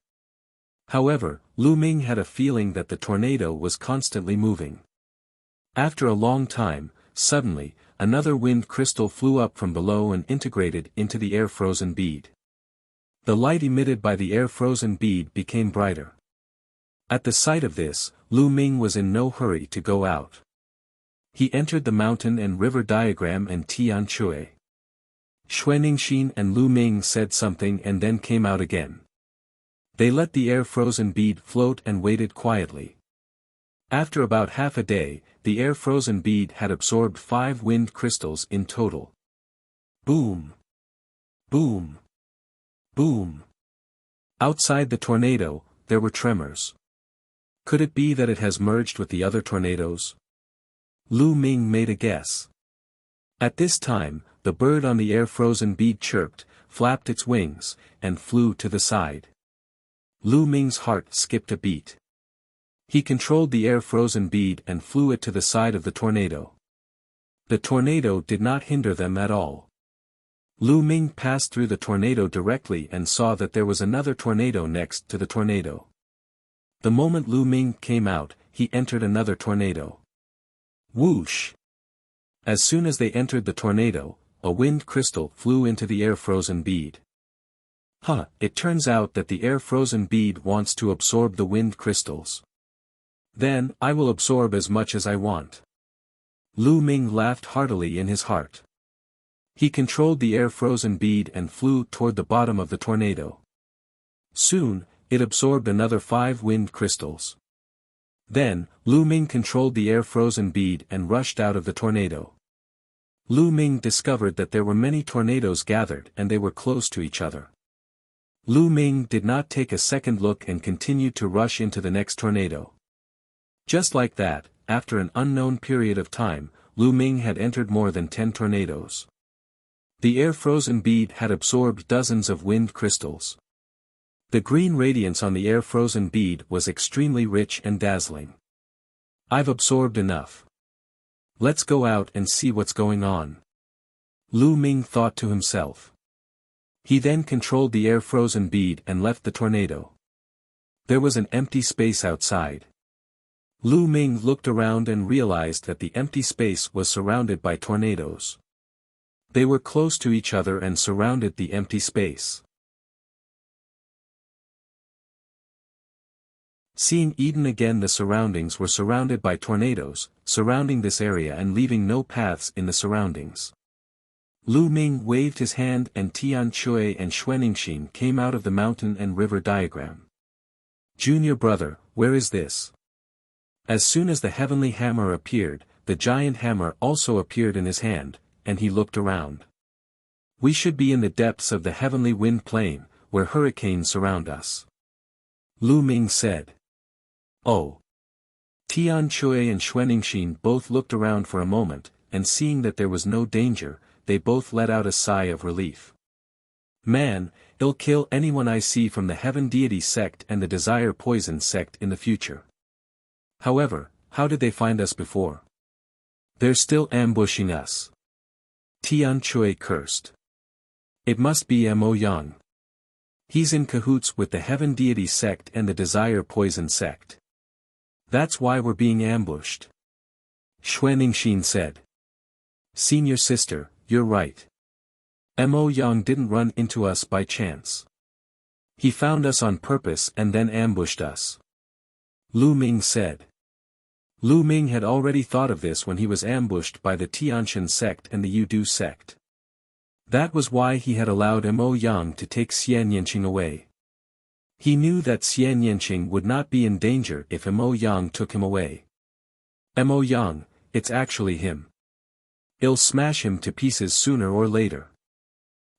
However, Lu Ming had a feeling that the tornado was constantly moving. After a long time, suddenly, another wind crystal flew up from below and integrated into the air-frozen bead. The light emitted by the air-frozen bead became brighter. At the sight of this, Lu Ming was in no hurry to go out. He entered the mountain and river diagram and Tian Chui. Xuaningxin and Lu Ming said something and then came out again. They let the air-frozen bead float and waited quietly. After about half a day, the air-frozen bead had absorbed 5 wind crystals in total. Boom! Boom! Boom! Outside the tornado, there were tremors. Could it be that it has merged with the other tornadoes? Lu Ming made a guess. At this time, the bird on the air-frozen bead chirped, flapped its wings, and flew to the side. Lu Ming's heart skipped a beat. He controlled the air-frozen bead and flew it to the side of the tornado. The tornado did not hinder them at all. Lu Ming passed through the tornado directly and saw that there was another tornado next to the tornado. The moment Lu Ming came out, he entered another tornado. Whoosh! As soon as they entered the tornado, a wind crystal flew into the air-frozen bead. It turns out that the air-frozen bead wants to absorb the wind crystals. Then, I will absorb as much as I want. Lu Ming laughed heartily in his heart. He controlled the air-frozen bead and flew toward the bottom of the tornado. Soon, it absorbed another 5 wind crystals. Then, Lu Ming controlled the air-frozen bead and rushed out of the tornado. Lu Ming discovered that there were many tornadoes gathered and they were close to each other. Lu Ming did not take a second look and continued to rush into the next tornado. Just like that, after an unknown period of time, Lu Ming had entered more than 10 tornadoes. The air-frozen bead had absorbed dozens of wind crystals. The green radiance on the air-frozen bead was extremely rich and dazzling. I've absorbed enough. Let's go out and see what's going on. Lu Ming thought to himself. He then controlled the air-frozen bead and left the tornado. There was an empty space outside. Lu Ming looked around and realized that the empty space was surrounded by tornadoes. They were close to each other and surrounded the empty space. Seeing Eden again, the surroundings were surrounded by tornadoes, surrounding this area and leaving no paths in the surroundings. Lu Ming waved his hand and Tian Chui and Xuaningxin came out of the mountain and river diagram. Junior brother, where is this? As soon as the heavenly hammer appeared, the giant hammer also appeared in his hand, and he looked around. We should be in the depths of the heavenly wind plain, where hurricanes surround us. Lu Ming said. Oh. Tian Chui and Xuaningxin both looked around for a moment, and seeing that there was no danger, they both let out a sigh of relief. Man, it'll kill anyone I see from the Heaven Deity sect and the Desire Poison sect in the future. However, how did they find us before? They're still ambushing us. Tian Chui cursed. It must be Mo Yang. He's in cahoots with the Heaven Deity sect and the Desire Poison sect. That's why we're being ambushed. Xuaningxin said. Senior sister, you're right. Mo Yang didn't run into us by chance. He found us on purpose and then ambushed us. Lu Ming said. Lu Ming had already thought of this when he was ambushed by the Tianshan sect and the Yudu sect. That was why he had allowed Mo Yang to take Xian Yanqing away. He knew that Xian Yanqing would not be in danger if Mo Yang took him away. Mo Yang, it's actually him. I'll smash him to pieces sooner or later.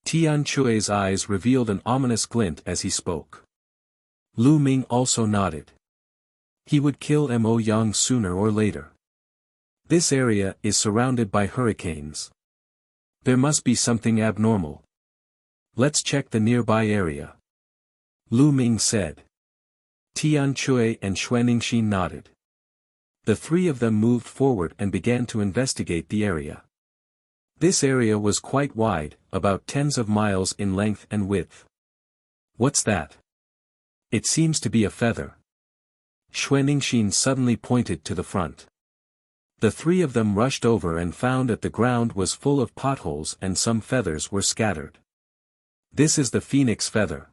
Tian Chui's eyes revealed an ominous glint as he spoke. Lu Ming also nodded. He would kill Mo Yang sooner or later. This area is surrounded by hurricanes. There must be something abnormal. Let's check the nearby area. Lu Ming said. Tian Chui and Xuaningxin nodded. The three of them moved forward and began to investigate the area. This area was quite wide, about tens of miles in length and width. What's that? It seems to be a feather. Xuaningxin suddenly pointed to the front. The three of them rushed over and found that the ground was full of potholes and some feathers were scattered. This is the phoenix feather.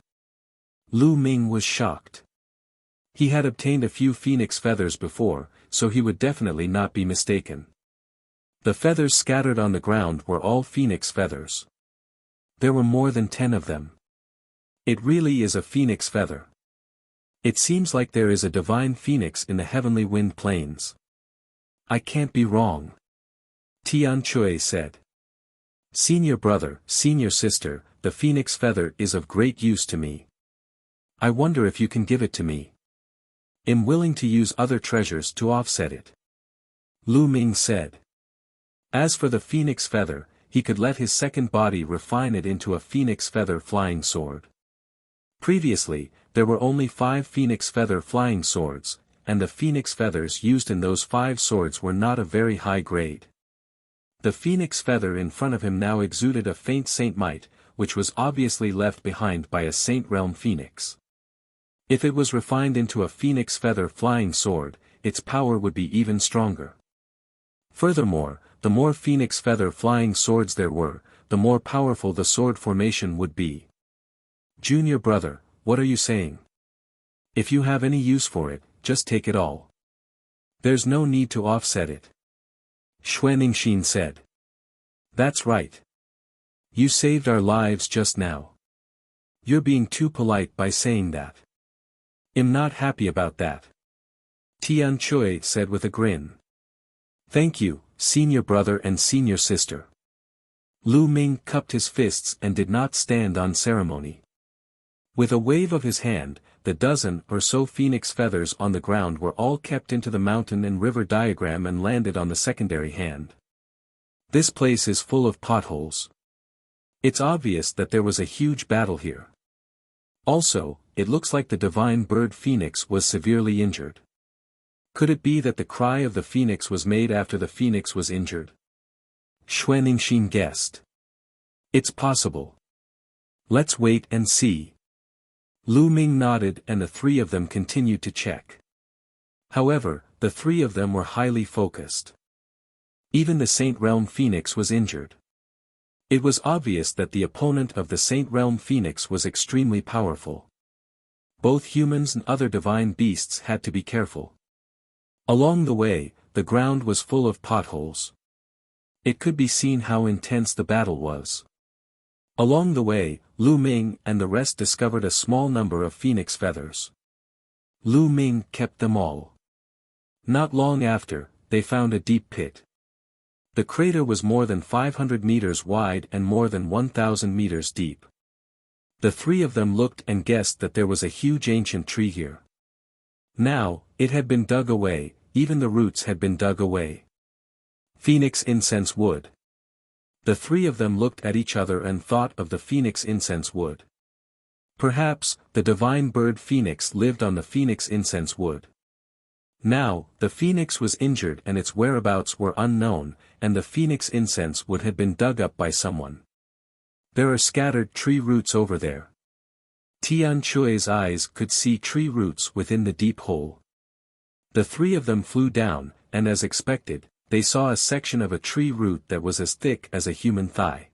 Lu Ming was shocked. He had obtained a few phoenix feathers before, so he would definitely not be mistaken. The feathers scattered on the ground were all phoenix feathers. There were more than 10 of them. It really is a phoenix feather. It seems like there is a divine phoenix in the heavenly wind plains. I can't be wrong. Tian Chui said. Senior brother, senior sister, the phoenix feather is of great use to me. I wonder if you can give it to me. I'm willing to use other treasures to offset it. Lu Ming said. As for the phoenix feather, he could let his second body refine it into a phoenix feather flying sword. Previously, there were only 5 phoenix feather flying swords, and the phoenix feathers used in those 5 swords were not of very high grade. The phoenix feather in front of him now exuded a faint saint might, which was obviously left behind by a saint realm phoenix. If it was refined into a phoenix feather flying sword, its power would be even stronger. Furthermore, the more phoenix feather flying swords there were, the more powerful the sword formation would be. Junior brother, what are you saying? If you have any use for it, just take it all. There's no need to offset it. Xuaningxin said. That's right. You saved our lives just now. You're being too polite by saying that. I'm not happy about that. Tian Chui said with a grin. Thank you, senior brother and senior sister. Lu Ming cupped his fists and did not stand on ceremony. With a wave of his hand, the dozen or so phoenix feathers on the ground were all kept into the mountain and river diagram and landed on the secondary hand. This place is full of potholes. It's obvious that there was a huge battle here. Also, it looks like the divine bird phoenix was severely injured. Could it be that the cry of the phoenix was made after the phoenix was injured? Xuaningxin guessed. It's possible. Let's wait and see. Lu Ming nodded and the three of them continued to check. However, the three of them were highly focused. Even the Saint Realm Phoenix was injured. It was obvious that the opponent of the Saint Realm Phoenix was extremely powerful. Both humans and other divine beasts had to be careful. Along the way, the ground was full of potholes. It could be seen how intense the battle was. Along the way, Lu Ming and the rest discovered a small number of phoenix feathers. Lu Ming kept them all. Not long after, they found a deep pit. The crater was more than 500 meters wide and more than 1,000 meters deep. The three of them looked and guessed that there was a huge ancient tree here. Now, it had been dug away, even the roots had been dug away. Phoenix incense wood. The three of them looked at each other and thought of the phoenix incense wood. Perhaps, the divine bird phoenix lived on the phoenix incense wood. Now, the phoenix was injured and its whereabouts were unknown, and the phoenix incense wood had been dug up by someone. There are scattered tree roots over there. Tian Chui's eyes could see tree roots within the deep hole. The three of them flew down, and as expected, they saw a section of a tree root that was as thick as a human thigh.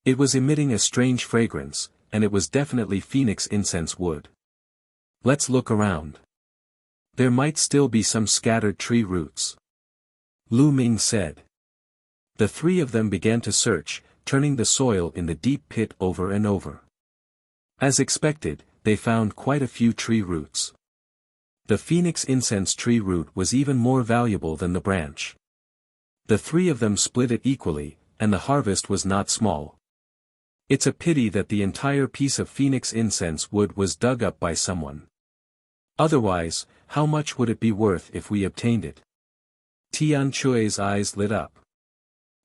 It was emitting a strange fragrance, and it was definitely phoenix incense wood. Let's look around. There might still be some scattered tree roots. Lu Ming said. The three of them began to search, turning the soil in the deep pit over and over. As expected, they found quite a few tree roots. The phoenix incense tree root was even more valuable than the branch. The three of them split it equally, and the harvest was not small. It's a pity that the entire piece of phoenix incense wood was dug up by someone. Otherwise, how much would it be worth if we obtained it? Tian Chui's eyes lit up.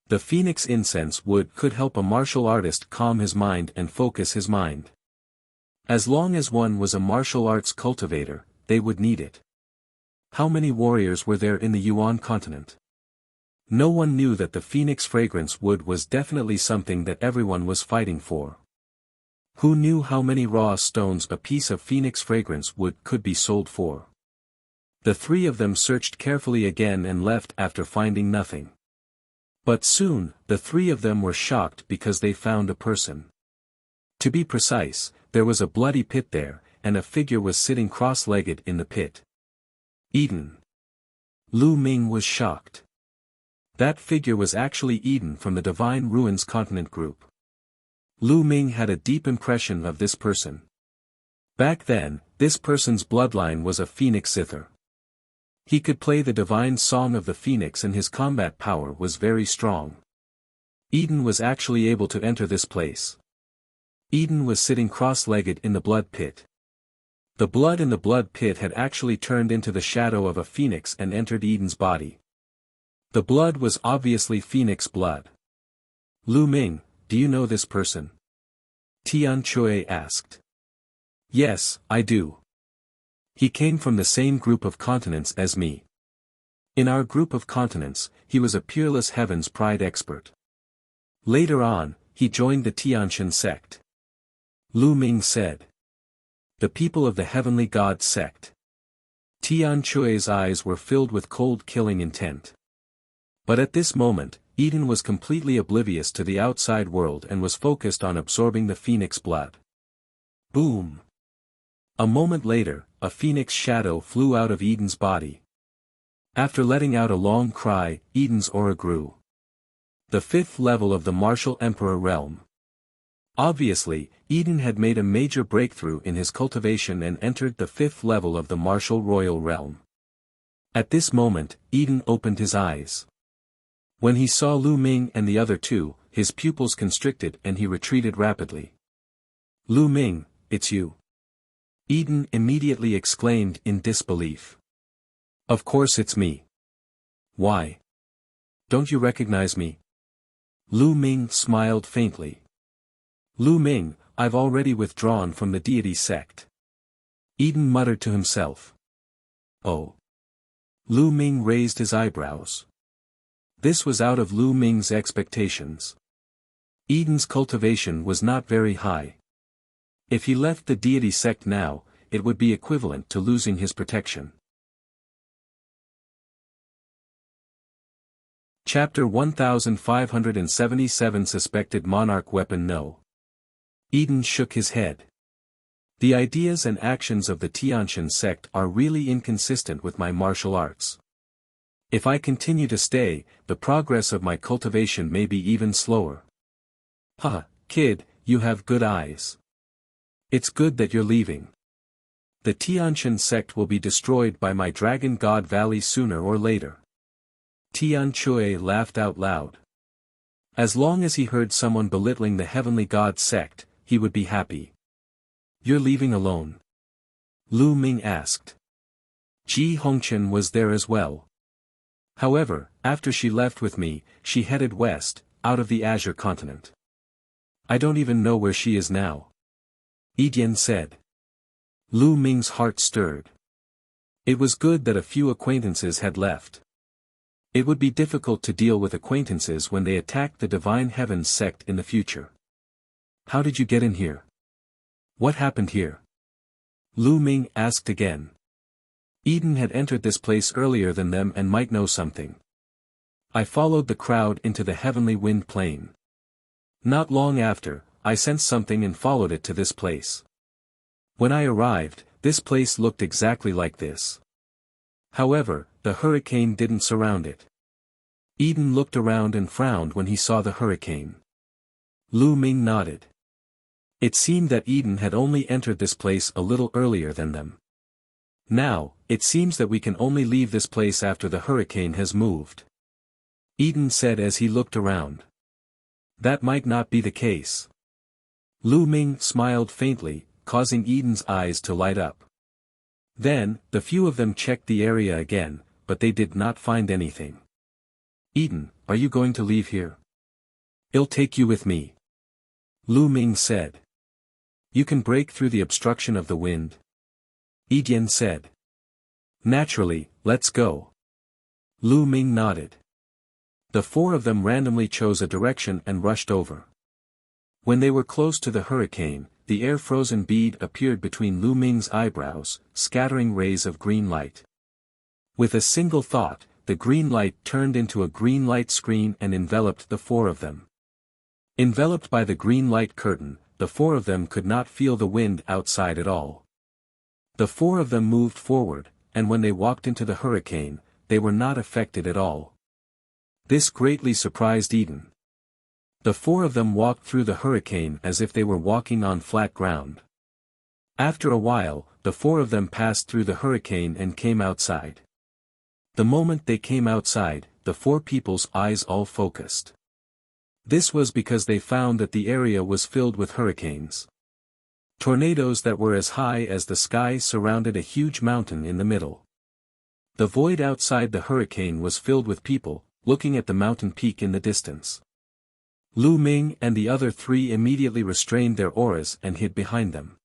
The phoenix incense wood could help a martial artist calm his mind and focus his mind. As long as one was a martial arts cultivator, they would need it. How many warriors were there in the Yuan continent? No one knew that the phoenix fragrance wood was definitely something that everyone was fighting for. Who knew how many raw stones a piece of phoenix fragrance wood could be sold for? The three of them searched carefully again and left after finding nothing. But soon, the three of them were shocked because they found a person. To be precise, there was a bloody pit there, and a figure was sitting cross-legged in the pit. Eden. Lu Ming was shocked. That figure was actually Eden from the Divine Ruins Continent group. Lu Ming had a deep impression of this person. Back then, this person's bloodline was a phoenix zither. He could play the divine song of the phoenix and his combat power was very strong. Eden was actually able to enter this place. Eden was sitting cross-legged in the blood pit. The blood in the blood pit had actually turned into the shadow of a phoenix and entered Eden's body. The blood was obviously phoenix blood. Lu Ming, do you know this person? Tian Chui asked. Yes, I do. He came from the same group of continents as me. In our group of continents, he was a peerless Heaven's Pride expert. Later on, he joined the Tianshan sect. Lu Ming said. The people of the Heavenly God sect. Tian Chui's eyes were filled with cold killing intent. But at this moment, Eden was completely oblivious to the outside world and was focused on absorbing the phoenix blood. Boom! A moment later, a phoenix shadow flew out of Eden's body. After letting out a long cry, Eden's aura grew. The fifth level of the Martial Emperor realm. Obviously, Eden had made a major breakthrough in his cultivation and entered the fifth level of the Martial Royal realm. At this moment, Eden opened his eyes. When he saw Lu Ming and the other two, his pupils constricted and he retreated rapidly. Lu Ming, it's you. Eden immediately exclaimed in disbelief. Of course it's me. Why? Don't you recognize me? Lu Ming smiled faintly. Lu Ming, I've already withdrawn from the deity sect. Eden muttered to himself. Oh. Lu Ming raised his eyebrows. This was out of Lu Ming's expectations. Eden's cultivation was not very high. If he left the deity sect now, it would be equivalent to losing his protection. Chapter 1577 Suspected Monarch Weapon No. Eden shook his head. The ideas and actions of the Tianshan sect are really inconsistent with my martial arts. If I continue to stay, the progress of my cultivation may be even slower. Ha, kid, you have good eyes. It's good that you're leaving. The Tianshan sect will be destroyed by my Dragon God Valley sooner or later. Tian Chui laughed out loud. As long as he heard someone belittling the Heavenly God sect, he would be happy. You're leaving alone? Lu Ming asked. Ji Hongchen was there as well. However, after she left with me, she headed west, out of the Azure continent. I don't even know where she is now. Edian said. Lu Ming's heart stirred. It was good that a few acquaintances had left. It would be difficult to deal with acquaintances when they attacked the Divine Heavens sect in the future. How did you get in here? What happened here? Lu Ming asked again. Eden had entered this place earlier than them and might know something. I followed the crowd into the heavenly wind plain. Not long after, I sensed something and followed it to this place. When I arrived, this place looked exactly like this. However, the hurricane didn't surround it. Eden looked around and frowned when he saw the hurricane. Lu Ming nodded. It seemed that Eden had only entered this place a little earlier than them. Now, it seems that we can only leave this place after the hurricane has moved. Eden said as he looked around. That might not be the case. Lu Ming smiled faintly, causing Eden's eyes to light up. Then, the few of them checked the area again, but they did not find anything. Eden, are you going to leave here? I'll take you with me. Lu Ming said. You can break through the obstruction of the wind. Eden said. Naturally, let's go. Lu Ming nodded. The four of them randomly chose a direction and rushed over. When they were close to the hurricane, the air-frozen bead appeared between Lu Ming's eyebrows, scattering rays of green light. With a single thought, the green light turned into a green light screen and enveloped the four of them. Enveloped by the green light curtain, the four of them could not feel the wind outside at all. The four of them moved forward, and when they walked into the hurricane, they were not affected at all. This greatly surprised Eden. The four of them walked through the hurricane as if they were walking on flat ground. After a while, the four of them passed through the hurricane and came outside. The moment they came outside, the four people's eyes all focused. This was because they found that the area was filled with hurricanes. Tornadoes that were as high as the sky surrounded a huge mountain in the middle. The void outside the hurricane was filled with people, looking at the mountain peak in the distance. Lu Ming and the other three immediately restrained their auras and hid behind them.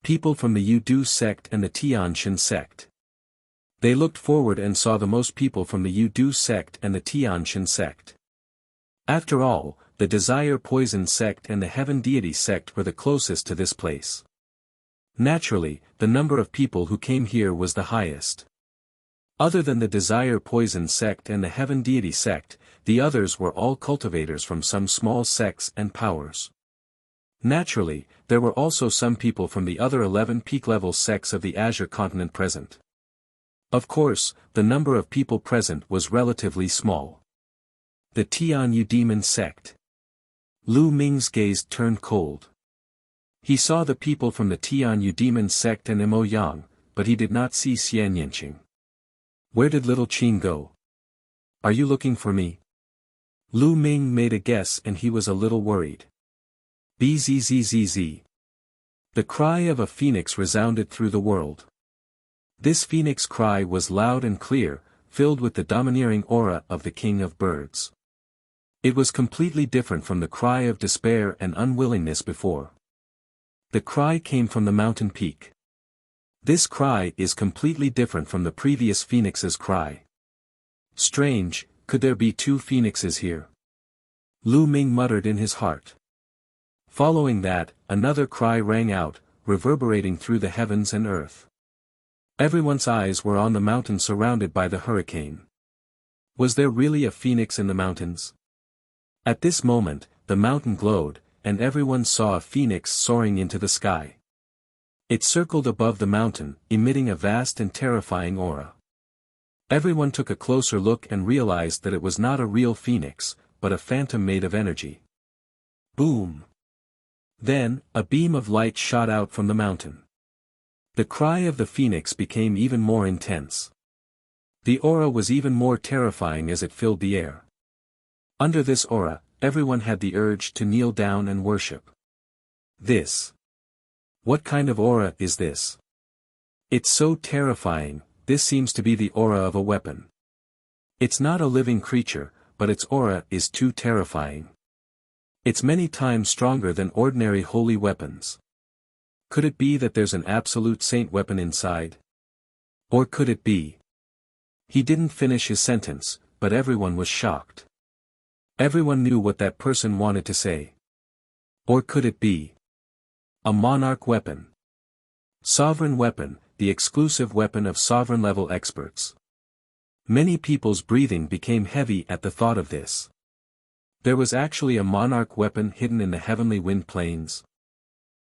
People from the Yudu sect and the Tianshan sect. They looked forward and saw the most people from the Yudu sect and the Tianshan sect. After all, the Desire Poison sect and the Heaven Deity sect were the closest to this place. Naturally, the number of people who came here was the highest. Other than the Desire Poison sect and the Heaven Deity sect, the others were all cultivators from some small sects and powers. Naturally, there were also some people from the other 11 peak-level sects of the Azure continent present. Of course, the number of people present was relatively small. The Tian Yu Demon sect. Lu Ming's gaze turned cold. He saw the people from the Tian Yu Demon sect and Mo Yang, but he did not see Xian Yanqing. Where did little Qin go? Are you looking for me? Lu Ming made a guess and he was a little worried. Bzzzzz. The cry of a phoenix resounded through the world. This phoenix cry was loud and clear, filled with the domineering aura of the king of birds. It was completely different from the cry of despair and unwillingness before. The cry came from the mountain peak. This cry is completely different from the previous phoenix's cry. Strange, could there be two phoenixes here? Lu Ming muttered in his heart. Following that, another cry rang out, reverberating through the heavens and earth. Everyone's eyes were on the mountain surrounded by the hurricane. Was there really a phoenix in the mountains? At this moment, the mountain glowed, and everyone saw a phoenix soaring into the sky. It circled above the mountain, emitting a vast and terrifying aura. Everyone took a closer look and realized that it was not a real phoenix, but a phantom made of energy. Boom! Then, a beam of light shot out from the mountain. The cry of the phoenix became even more intense. The aura was even more terrifying as it filled the air. Under this aura, everyone had the urge to kneel down and worship. This. What kind of aura is this? It's so terrifying. This seems to be the aura of a weapon. It's not a living creature, but its aura is too terrifying. It's many times stronger than ordinary holy weapons. Could it be that there's an absolute saint weapon inside? Or could it be? He didn't finish his sentence, but everyone was shocked. Everyone knew what that person wanted to say. Or could it be? A monarch weapon. Sovereign weapon, the exclusive weapon of sovereign-level experts. Many people's breathing became heavy at the thought of this. There was actually a monarch weapon hidden in the heavenly wind plains.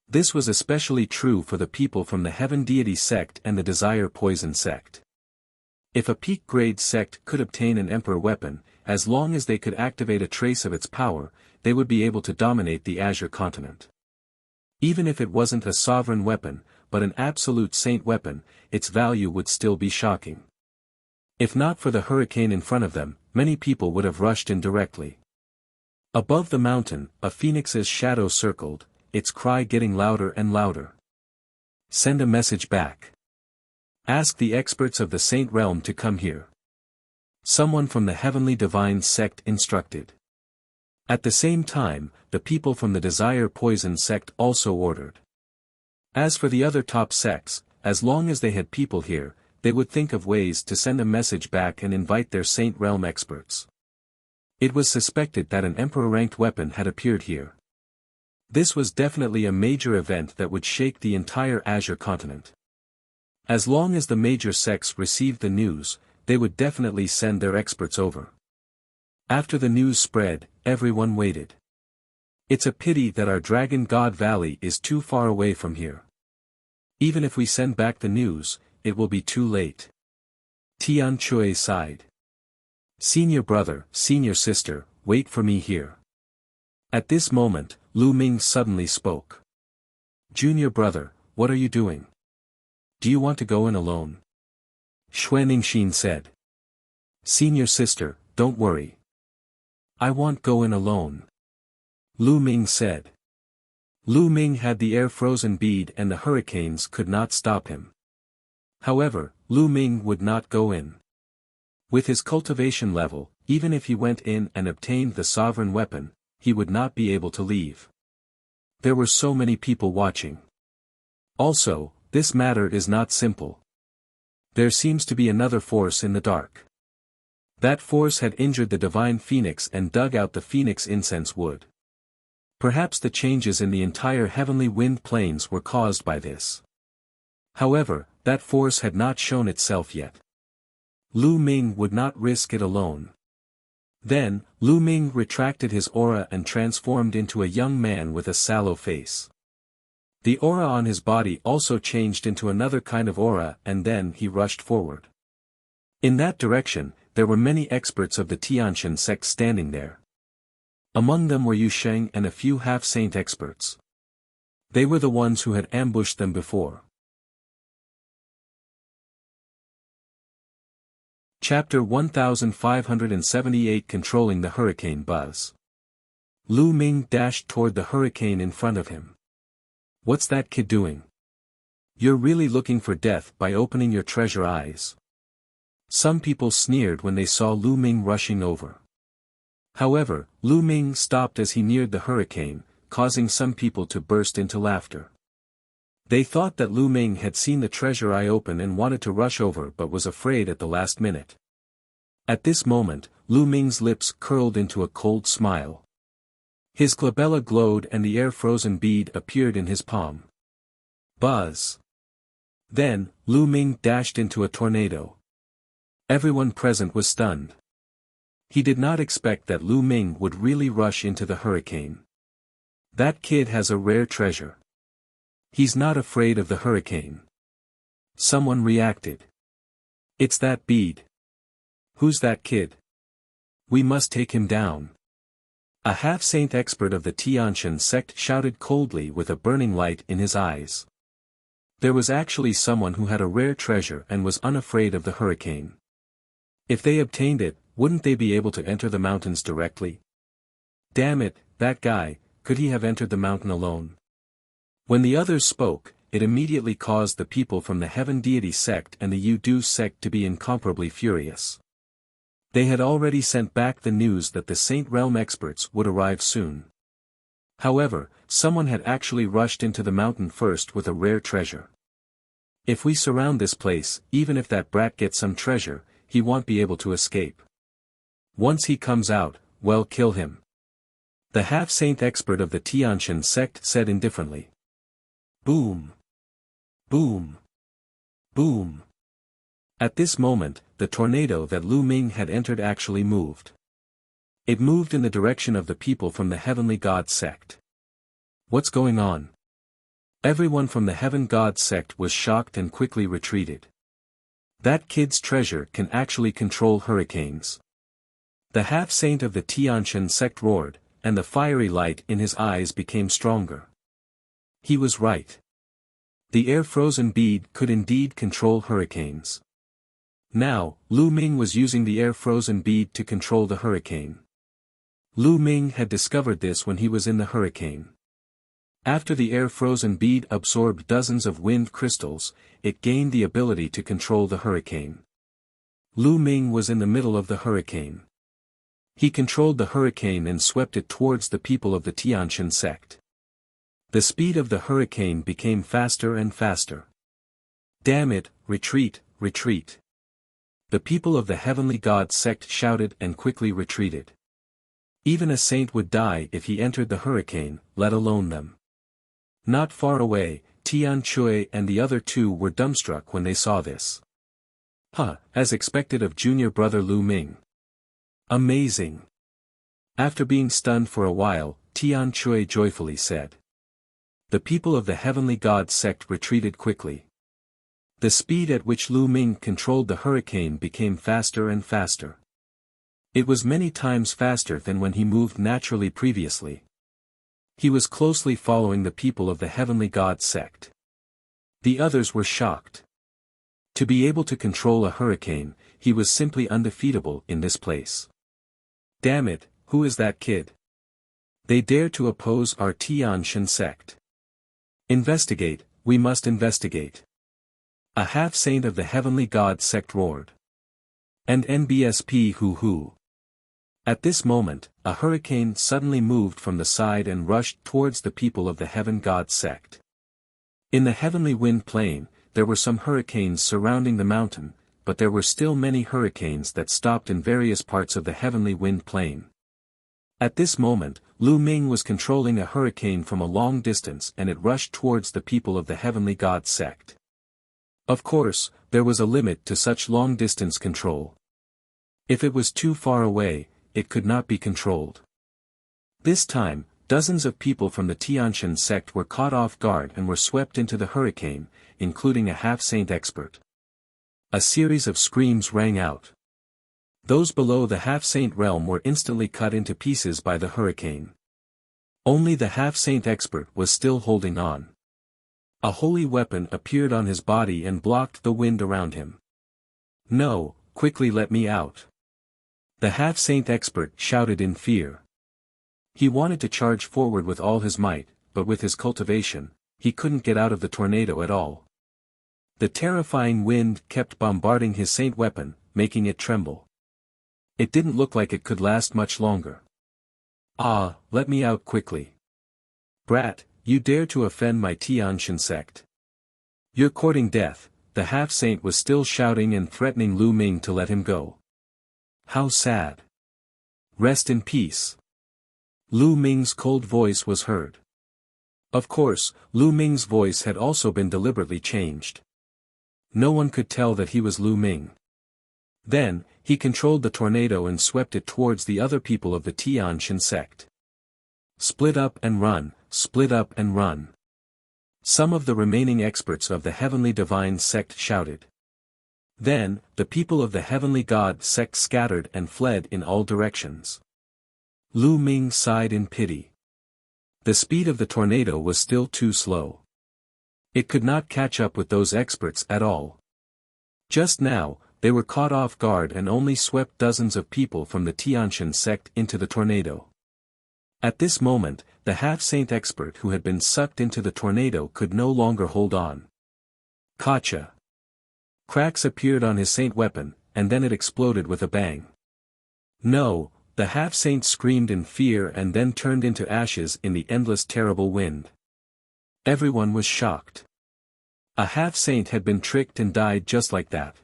This was especially true for the people from the Heaven Deity sect and the Desire Poison sect. If a peak-grade sect could obtain an emperor weapon, as long as they could activate a trace of its power, they would be able to dominate the Azure continent. Even if it wasn't a sovereign weapon, but an absolute saint weapon, its value would still be shocking. If not for the hurricane in front of them, many people would have rushed in directly. Above the mountain, a phoenix's shadow circled, its cry getting louder and louder. Send a message back. Ask the experts of the Saint Realm to come here. Someone from the Heavenly Divine sect instructed. At the same time, the people from the Desire Poison sect also ordered. As for the other top sects, as long as they had people here, they would think of ways to send a message back and invite their Saint Realm experts. It was suspected that an Emperor-ranked weapon had appeared here. This was definitely a major event that would shake the entire Azure continent. As long as the major sects received the news, they would definitely send their experts over. After the news spread, everyone waited. It's a pity that our Dragon God Valley is too far away from here. Even if we send back the news, it will be too late. Tian Chui sighed. Senior brother, senior sister, wait for me here. At this moment, Lu Ming suddenly spoke. Junior brother, what are you doing? Do you want to go in alone? Xue Ningxin said. Senior sister, don't worry. I won't go in alone. Lu Ming said. Lu Ming had the air-frozen bead and the hurricanes could not stop him. However, Lu Ming would not go in. With his cultivation level, even if he went in and obtained the sovereign weapon, he would not be able to leave. There were so many people watching. Also, this matter is not simple. There seems to be another force in the dark. That force had injured the divine phoenix and dug out the phoenix incense wood. Perhaps the changes in the entire heavenly wind plains were caused by this. However, that force had not shown itself yet. Lu Ming would not risk it alone. Then, Lu Ming retracted his aura and transformed into a young man with a sallow face. The aura on his body also changed into another kind of aura and then he rushed forward. In that direction, there were many experts of the Tiantian sect standing there. Among them were Yu Sheng and a few half-saint experts. They were the ones who had ambushed them before. Chapter 1578 Controlling the Hurricane Buzz. Lu Ming dashed toward the hurricane in front of him. What's that kid doing? You're really looking for death by opening your treasure eyes. Some people sneered when they saw Lu Ming rushing over. However, Lu Ming stopped as he neared the hurricane, causing some people to burst into laughter. They thought that Lu Ming had seen the treasure eye open and wanted to rush over but was afraid at the last minute. At this moment, Lu Ming's lips curled into a cold smile. His glabella glowed and the air-frozen bead appeared in his palm. Buzz! Then, Lu Ming dashed into a tornado. Everyone present was stunned. He did not expect that Lu Ming would really rush into the hurricane. That kid has a rare treasure. He's not afraid of the hurricane. Someone reacted. It's that bead. Who's that kid? We must take him down. A half-saint expert of the Tiantian sect shouted coldly with a burning light in his eyes. There was actually someone who had a rare treasure and was unafraid of the hurricane. If they obtained it, wouldn't they be able to enter the mountains directly? Damn it, that guy, could he have entered the mountain alone? When the others spoke, it immediately caused the people from the Heaven Deity sect and the Yu Du sect to be incomparably furious. They had already sent back the news that the Saint Realm experts would arrive soon. However, someone had actually rushed into the mountain first with a rare treasure. If we surround this place, even if that brat gets some treasure, he won't be able to escape. Once he comes out, well, kill him. The half-saint expert of the Tiantian sect said indifferently. Boom! Boom! Boom! At this moment, the tornado that Lu Ming had entered actually moved. It moved in the direction of the people from the Heavenly God sect. What's going on? Everyone from the Heaven God sect was shocked and quickly retreated. That kid's treasure can actually control hurricanes. The half-saint of the Tiantian sect roared, and the fiery light in his eyes became stronger. He was right. The air-frozen bead could indeed control hurricanes. Now, Lu Ming was using the air-frozen bead to control the hurricane. Lu Ming had discovered this when he was in the hurricane. After the air-frozen bead absorbed dozens of wind crystals, it gained the ability to control the hurricane. Lu Ming was in the middle of the hurricane. He controlled the hurricane and swept it towards the people of the Tiantian sect. The speed of the hurricane became faster and faster. Damn it, retreat, retreat. The people of the Heavenly God sect shouted and quickly retreated. Even a saint would die if he entered the hurricane, let alone them. Not far away, Tian Chui and the other two were dumbstruck when they saw this. As expected of junior brother Lu Ming. Amazing. After being stunned for a while, Tian Chui joyfully said. The people of the Heavenly God sect retreated quickly. The speed at which Lu Ming controlled the hurricane became faster and faster. It was many times faster than when he moved naturally previously. He was closely following the people of the Heavenly God sect. The others were shocked. To be able to control a hurricane, he was simply undefeatable in this place. Damn it, who is that kid? They dare to oppose our Tiantian sect. Investigate, we must investigate. A half-saint of the Heavenly God sect roared. And NBSP hoo-hoo. At this moment, a hurricane suddenly moved from the side and rushed towards the people of the Heaven God sect. In the heavenly wind plain, there were some hurricanes surrounding the mountain, but there were still many hurricanes that stopped in various parts of the heavenly wind plain. At this moment, Lu Ming was controlling a hurricane from a long distance and it rushed towards the people of the Heavenly God sect. Of course, there was a limit to such long-distance control. If it was too far away, it could not be controlled. This time, dozens of people from the Tiantian sect were caught off guard and were swept into the hurricane, including a half-saint expert. A series of screams rang out. Those below the half-saint realm were instantly cut into pieces by the hurricane. Only the half-saint expert was still holding on. A holy weapon appeared on his body and blocked the wind around him. No, quickly let me out. The half-saint expert shouted in fear. He wanted to charge forward with all his might, but with his cultivation, he couldn't get out of the tornado at all. The terrifying wind kept bombarding his saint weapon, making it tremble. It didn't look like it could last much longer. Let me out quickly. Brat, you dare to offend my Tiantian sect. You're courting death. The half-saint was still shouting and threatening Lu Ming to let him go. How sad. Rest in peace. Lu Ming's cold voice was heard. Of course, Lu Ming's voice had also been deliberately changed. No one could tell that he was Lu Ming. Then, he controlled the tornado and swept it towards the other people of the Tiantian sect. Split up and run, split up and run. Some of the remaining experts of the Heavenly Divine sect shouted. Then, the people of the Heavenly God sect scattered and fled in all directions. Lu Ming sighed in pity. The speed of the tornado was still too slow. It could not catch up with those experts at all. Just now, they were caught off guard and only swept dozens of people from the Tiantian sect into the tornado. At this moment, the half-saint expert who had been sucked into the tornado could no longer hold on. Gotcha! Cracks appeared on his saint weapon, and then it exploded with a bang. No, the half-saint screamed in fear and then turned into ashes in the endless terrible wind. Everyone was shocked. A half-saint had been tricked and died just like that.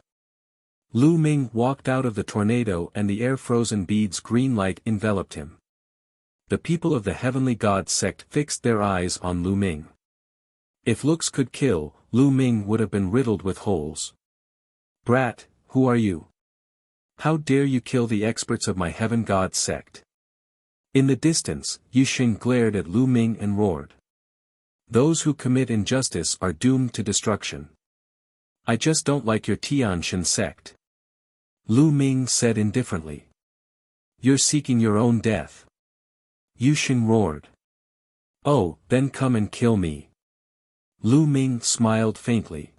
Lu Ming walked out of the tornado and the air-frozen bead's green light enveloped him. The people of the Heavenly God sect fixed their eyes on Lu Ming. If looks could kill, Lu Ming would have been riddled with holes. Brat, who are you? How dare you kill the experts of my Heaven God sect? In the distance, Yu Xing glared at Lu Ming and roared. Those who commit injustice are doomed to destruction. I just don't like your Tianshan sect. Lu Ming said indifferently. You're seeking your own death. Yu Xing roared. Oh, then come and kill me. Lu Ming smiled faintly.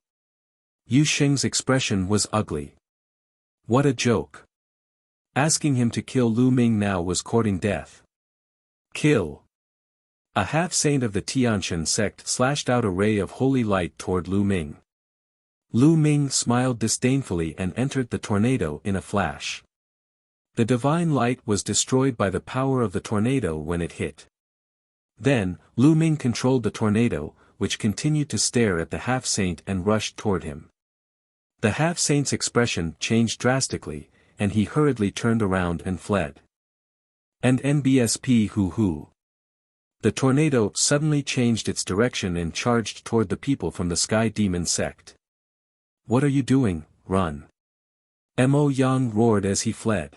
Yu Xing's expression was ugly. What a joke. Asking him to kill Lu Ming now was courting death. Kill. A half-saint of the Tianshan sect slashed out a ray of holy light toward Lu Ming. Lu Ming smiled disdainfully and entered the tornado in a flash. The divine light was destroyed by the power of the tornado when it hit. Then, Lu Ming controlled the tornado, which continued to stare at the half-saint and rushed toward him. The half-saint's expression changed drastically, and he hurriedly turned around and fled. And NBSP hoo-hoo. The tornado suddenly changed its direction and charged toward the people from the Sky Demon sect. What are you doing? Run. Mo Yang roared as he fled.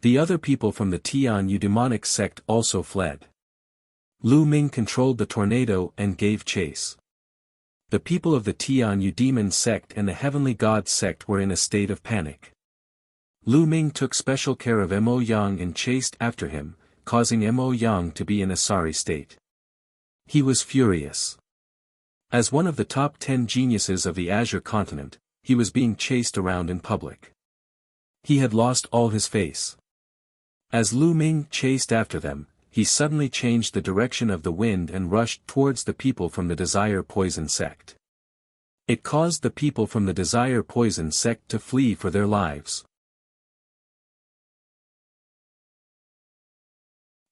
The other people from the Tian Yu demonic sect also fled. Lu Ming controlled the tornado and gave chase. The people of the Tian Yu demon sect and the Heavenly God sect were in a state of panic. Lu Ming took special care of Mo Yang and chased after him, causing Mo Yang to be in a sorry state. He was furious. As one of the top 10 geniuses of the Azure continent, he was being chased around in public. He had lost all his face. As Lu Ming chased after them, he suddenly changed the direction of the wind and rushed towards the people from the Desire Poison sect. It caused the people from the Desire Poison sect to flee for their lives.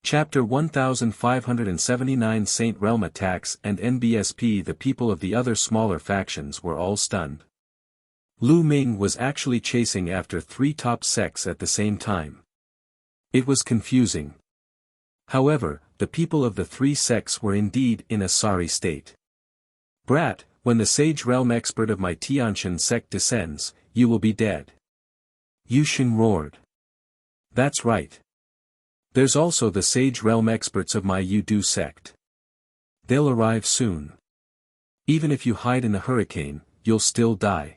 Chapter 1579 Saint Realm attacks and NBSP. The people of the other smaller factions were all stunned. Lu Ming was actually chasing after 3 top sects at the same time. It was confusing. However, the people of the 3 sects were indeed in a sorry state. Brat, when the Sage Realm expert of my Tianshan sect descends, you will be dead. Yu Xing roared. That's right. There's also the Sage Realm experts of my Yu-Du sect. They'll arrive soon. Even if you hide in the hurricane, you'll still die.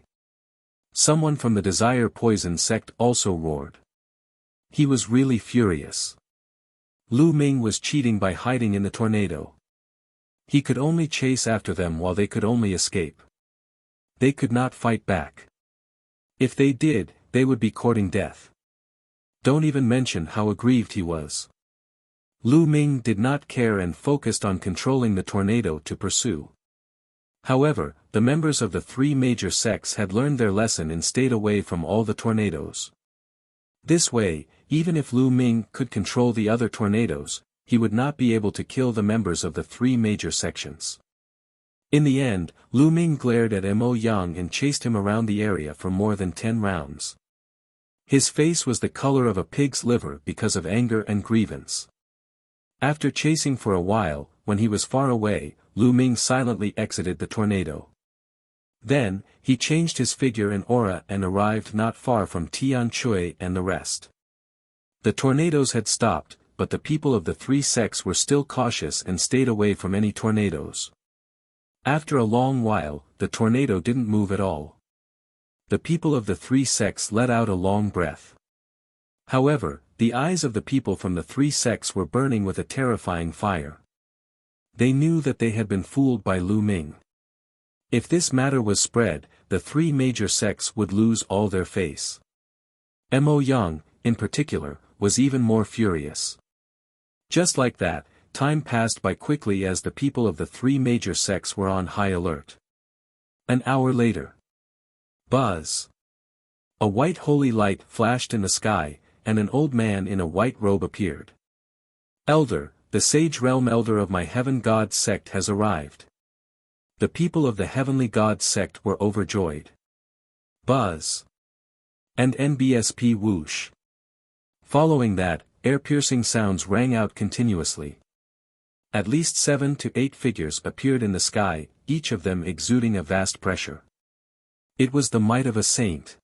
Someone from the Desire Poison sect also roared. He was really furious. Lu Ming was cheating by hiding in the tornado. He could only chase after them while they could only escape. They could not fight back. If they did, they would be courting death. Don't even mention how aggrieved he was. Lu Ming did not care and focused on controlling the tornado to pursue. However, the members of the 3 major sects had learned their lesson and stayed away from all the tornadoes. This way, even if Lu Ming could control the other tornadoes, he would not be able to kill the members of the 3 major sections. In the end, Lu Ming glared at Mo Yang and chased him around the area for more than 10 rounds. His face was the color of a pig's liver because of anger and grievance. After chasing for a while, when he was far away, Lu Ming silently exited the tornado. Then, he changed his figure and aura and arrived not far from Tian Chui and the rest. The tornadoes had stopped, but the people of the 3 sects were still cautious and stayed away from any tornadoes. After a long while, the tornado didn't move at all. The people of the 3 sects let out a long breath. However, the eyes of the people from the 3 sects were burning with a terrifying fire. They knew that they had been fooled by Lu Ming. If this matter was spread, the 3 major sects would lose all their face. Mo Yang, in particular, was even more furious. Just like that, time passed by quickly as the people of the 3 major sects were on high alert. An hour later. Buzz. A white holy light flashed in the sky, and an old man in a white robe appeared. Elder, the Sage Realm Elder of my Heaven God sect has arrived. The people of the Heavenly God sect were overjoyed. Buzz. And NBSP whoosh. Following that, air-piercing sounds rang out continuously. At least 7 to 8 figures appeared in the sky, each of them exuding a vast pressure. It was the might of a saint.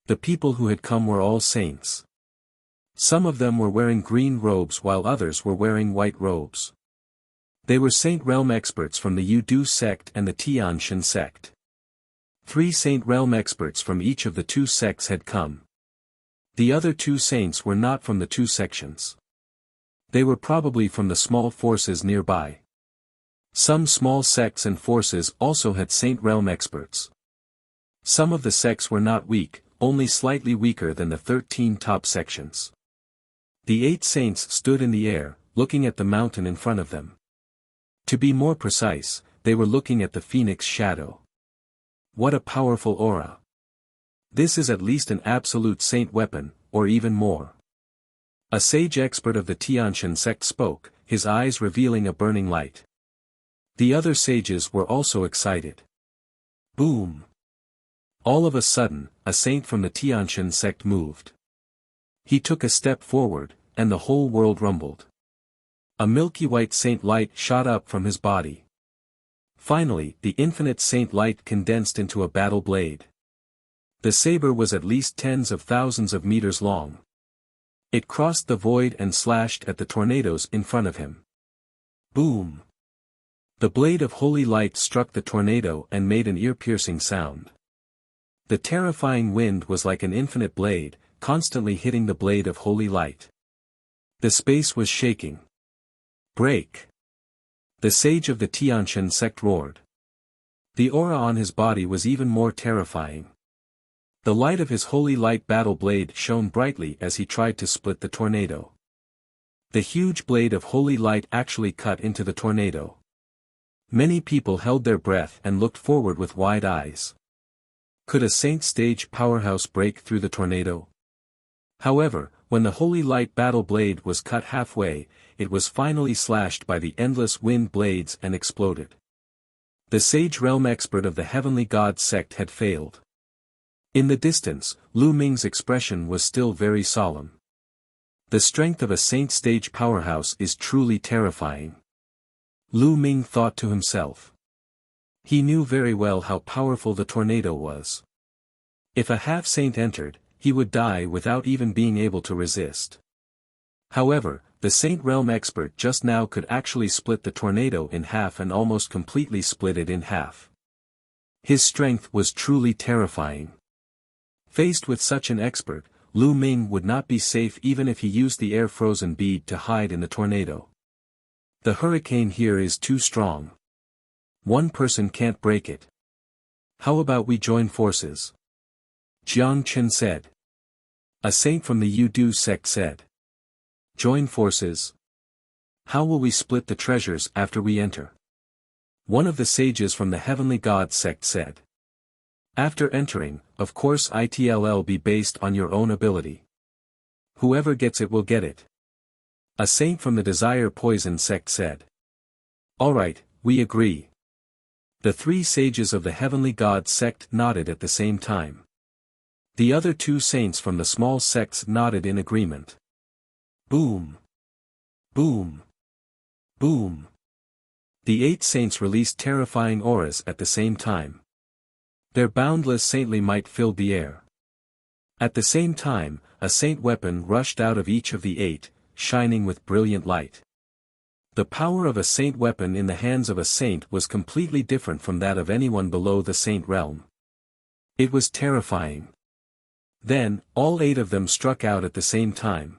The people who had come were all saints. Some of them were wearing green robes while others were wearing white robes. They were Saint Realm experts from the Yudu sect and the Tianshan sect. 3 Saint Realm experts from each of the 2 sects had come. The other 2 saints were not from the 2 sections. They were probably from the small forces nearby. Some small sects and forces also had Saint Realm experts. Some of the sects were not weak, only slightly weaker than the 13 top sections. The 8 saints stood in the air, looking at the mountain in front of them. To be more precise, they were looking at the phoenix shadow. What a powerful aura! This is at least an absolute saint weapon, or even more. A sage expert of the Tianshan sect spoke, his eyes revealing a burning light. The other sages were also excited. Boom! All of a sudden, a saint from the Tianshan sect moved. He took a step forward, and the whole world rumbled. A milky white saint light shot up from his body. Finally, the infinite saint light condensed into a battle blade. The saber was at least tens of thousands of meters long. It crossed the void and slashed at the tornadoes in front of him. Boom! The blade of holy light struck the tornado and made an ear-piercing sound. The terrifying wind was like an infinite blade, constantly hitting the blade of holy light. The space was shaking. Break! The sage of the Tianshan sect roared. The aura on his body was even more terrifying. The light of his holy light battle blade shone brightly as he tried to split the tornado. The huge blade of holy light actually cut into the tornado. Many people held their breath and looked forward with wide eyes. Could a saint stage powerhouse break through the tornado? However, when the holy light battle blade was cut halfway, it was finally slashed by the endless wind blades and exploded. The sage realm expert of the heavenly god sect had failed. In the distance, Lu Ming's expression was still very solemn. The strength of a saint stage powerhouse is truly terrifying. Lu Ming thought to himself. He knew very well how powerful the tornado was. If a half-saint entered, he would die without even being able to resist. However, the Saint Realm expert just now could actually split the tornado in half and almost completely split it in half. His strength was truly terrifying. Faced with such an expert, Lu Ming would not be safe even if he used the air-frozen bead to hide in the tornado. The hurricane here is too strong. One person can't break it. How about we join forces? Jiang Chen said. A saint from the Yudu sect said. Join forces? How will we split the treasures after we enter? One of the sages from the heavenly god sect said. After entering, of course it'll be based on your own ability. Whoever gets it will get it. A saint from the Desire Poison sect said. Alright, we agree. The 3 sages of the heavenly god sect nodded at the same time. The other 2 saints from the small sects nodded in agreement. Boom! Boom! Boom! The 8 saints released terrifying auras at the same time. Their boundless saintly might filled the air. At the same time, a saint weapon rushed out of each of the 8, shining with brilliant light. The power of a saint weapon in the hands of a saint was completely different from that of anyone below the saint realm. It was terrifying. Then, all 8 of them struck out at the same time.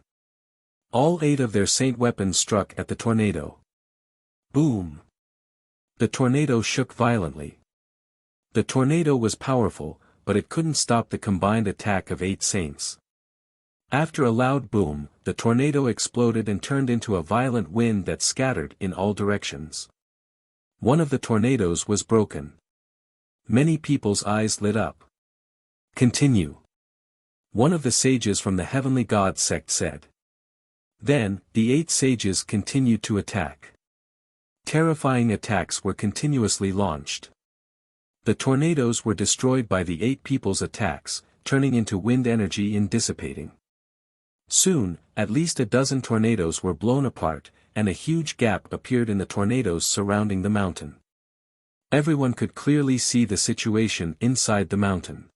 All 8 of their saint weapons struck at the tornado. Boom! The tornado shook violently. The tornado was powerful, but it couldn't stop the combined attack of 8 saints. After a loud boom, the tornado exploded and turned into a violent wind that scattered in all directions. One of the tornadoes was broken. Many people's eyes lit up. Continue. One of the sages from the heavenly god sect said. Then, the 8 sages continued to attack. Terrifying attacks were continuously launched. The tornadoes were destroyed by the 8 people's attacks, turning into wind energy and dissipating. Soon, at least a dozen tornadoes were blown apart, and a huge gap appeared in the tornadoes surrounding the mountain. Everyone could clearly see the situation inside the mountain.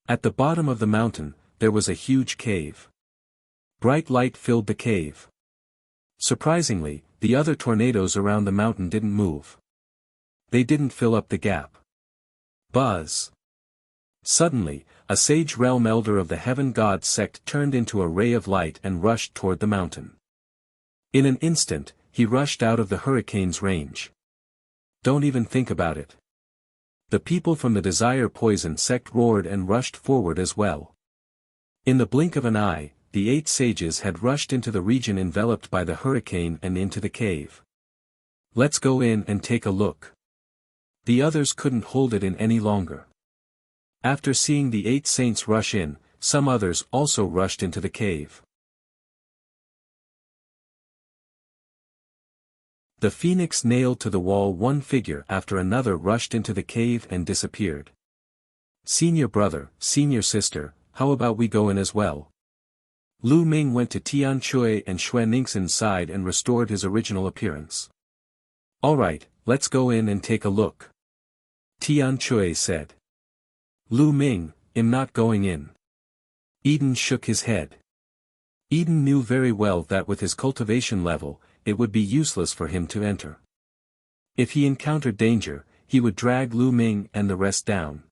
At the bottom of the mountain, there was a huge cave. Bright light filled the cave. Surprisingly, the other tornadoes around the mountain didn't move. They didn't fill up the gap. Buzz. Suddenly, a sage realm elder of the heaven god sect turned into a ray of light and rushed toward the mountain. In an instant, he rushed out of the hurricane's range. Don't even think about it. The people from the Desire Poison sect roared and rushed forward as well. In the blink of an eye, the 8 sages had rushed into the region enveloped by the hurricane and into the cave. Let's go in and take a look. The others couldn't hold it in any longer. After seeing the 8 saints rush in, some others also rushed into the cave. The phoenix nailed to the wall one figure after another rushed into the cave and disappeared. Senior brother, senior sister, how about we go in as well? Lu Ming went to Tian Chui and Xue Ningxin's side and restored his original appearance. Alright, let's go in and take a look. Tian Chui said. Lu Ming, I'm not going in. Eden shook his head. Eden knew very well that with his cultivation level, it would be useless for him to enter. If he encountered danger, he would drag Lu Ming and the rest down.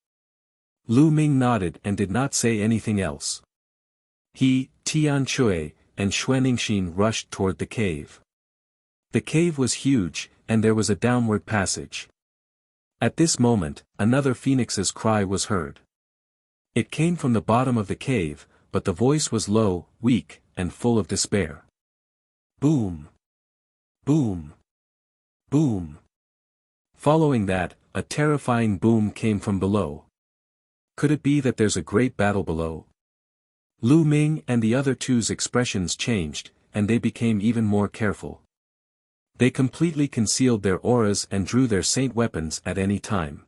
Lu Ming nodded and did not say anything else. He, Tian Chui, and Xue Ningxin rushed toward the cave. The cave was huge, and there was a downward passage. At this moment, another phoenix's cry was heard. It came from the bottom of the cave, but the voice was low, weak, and full of despair. Boom! Boom! Boom! Following that, a terrifying boom came from below. Could it be that there's a great battle below? Lu Ming and the other two's expressions changed, and they became even more careful. They completely concealed their auras and drew their saint weapons at any time.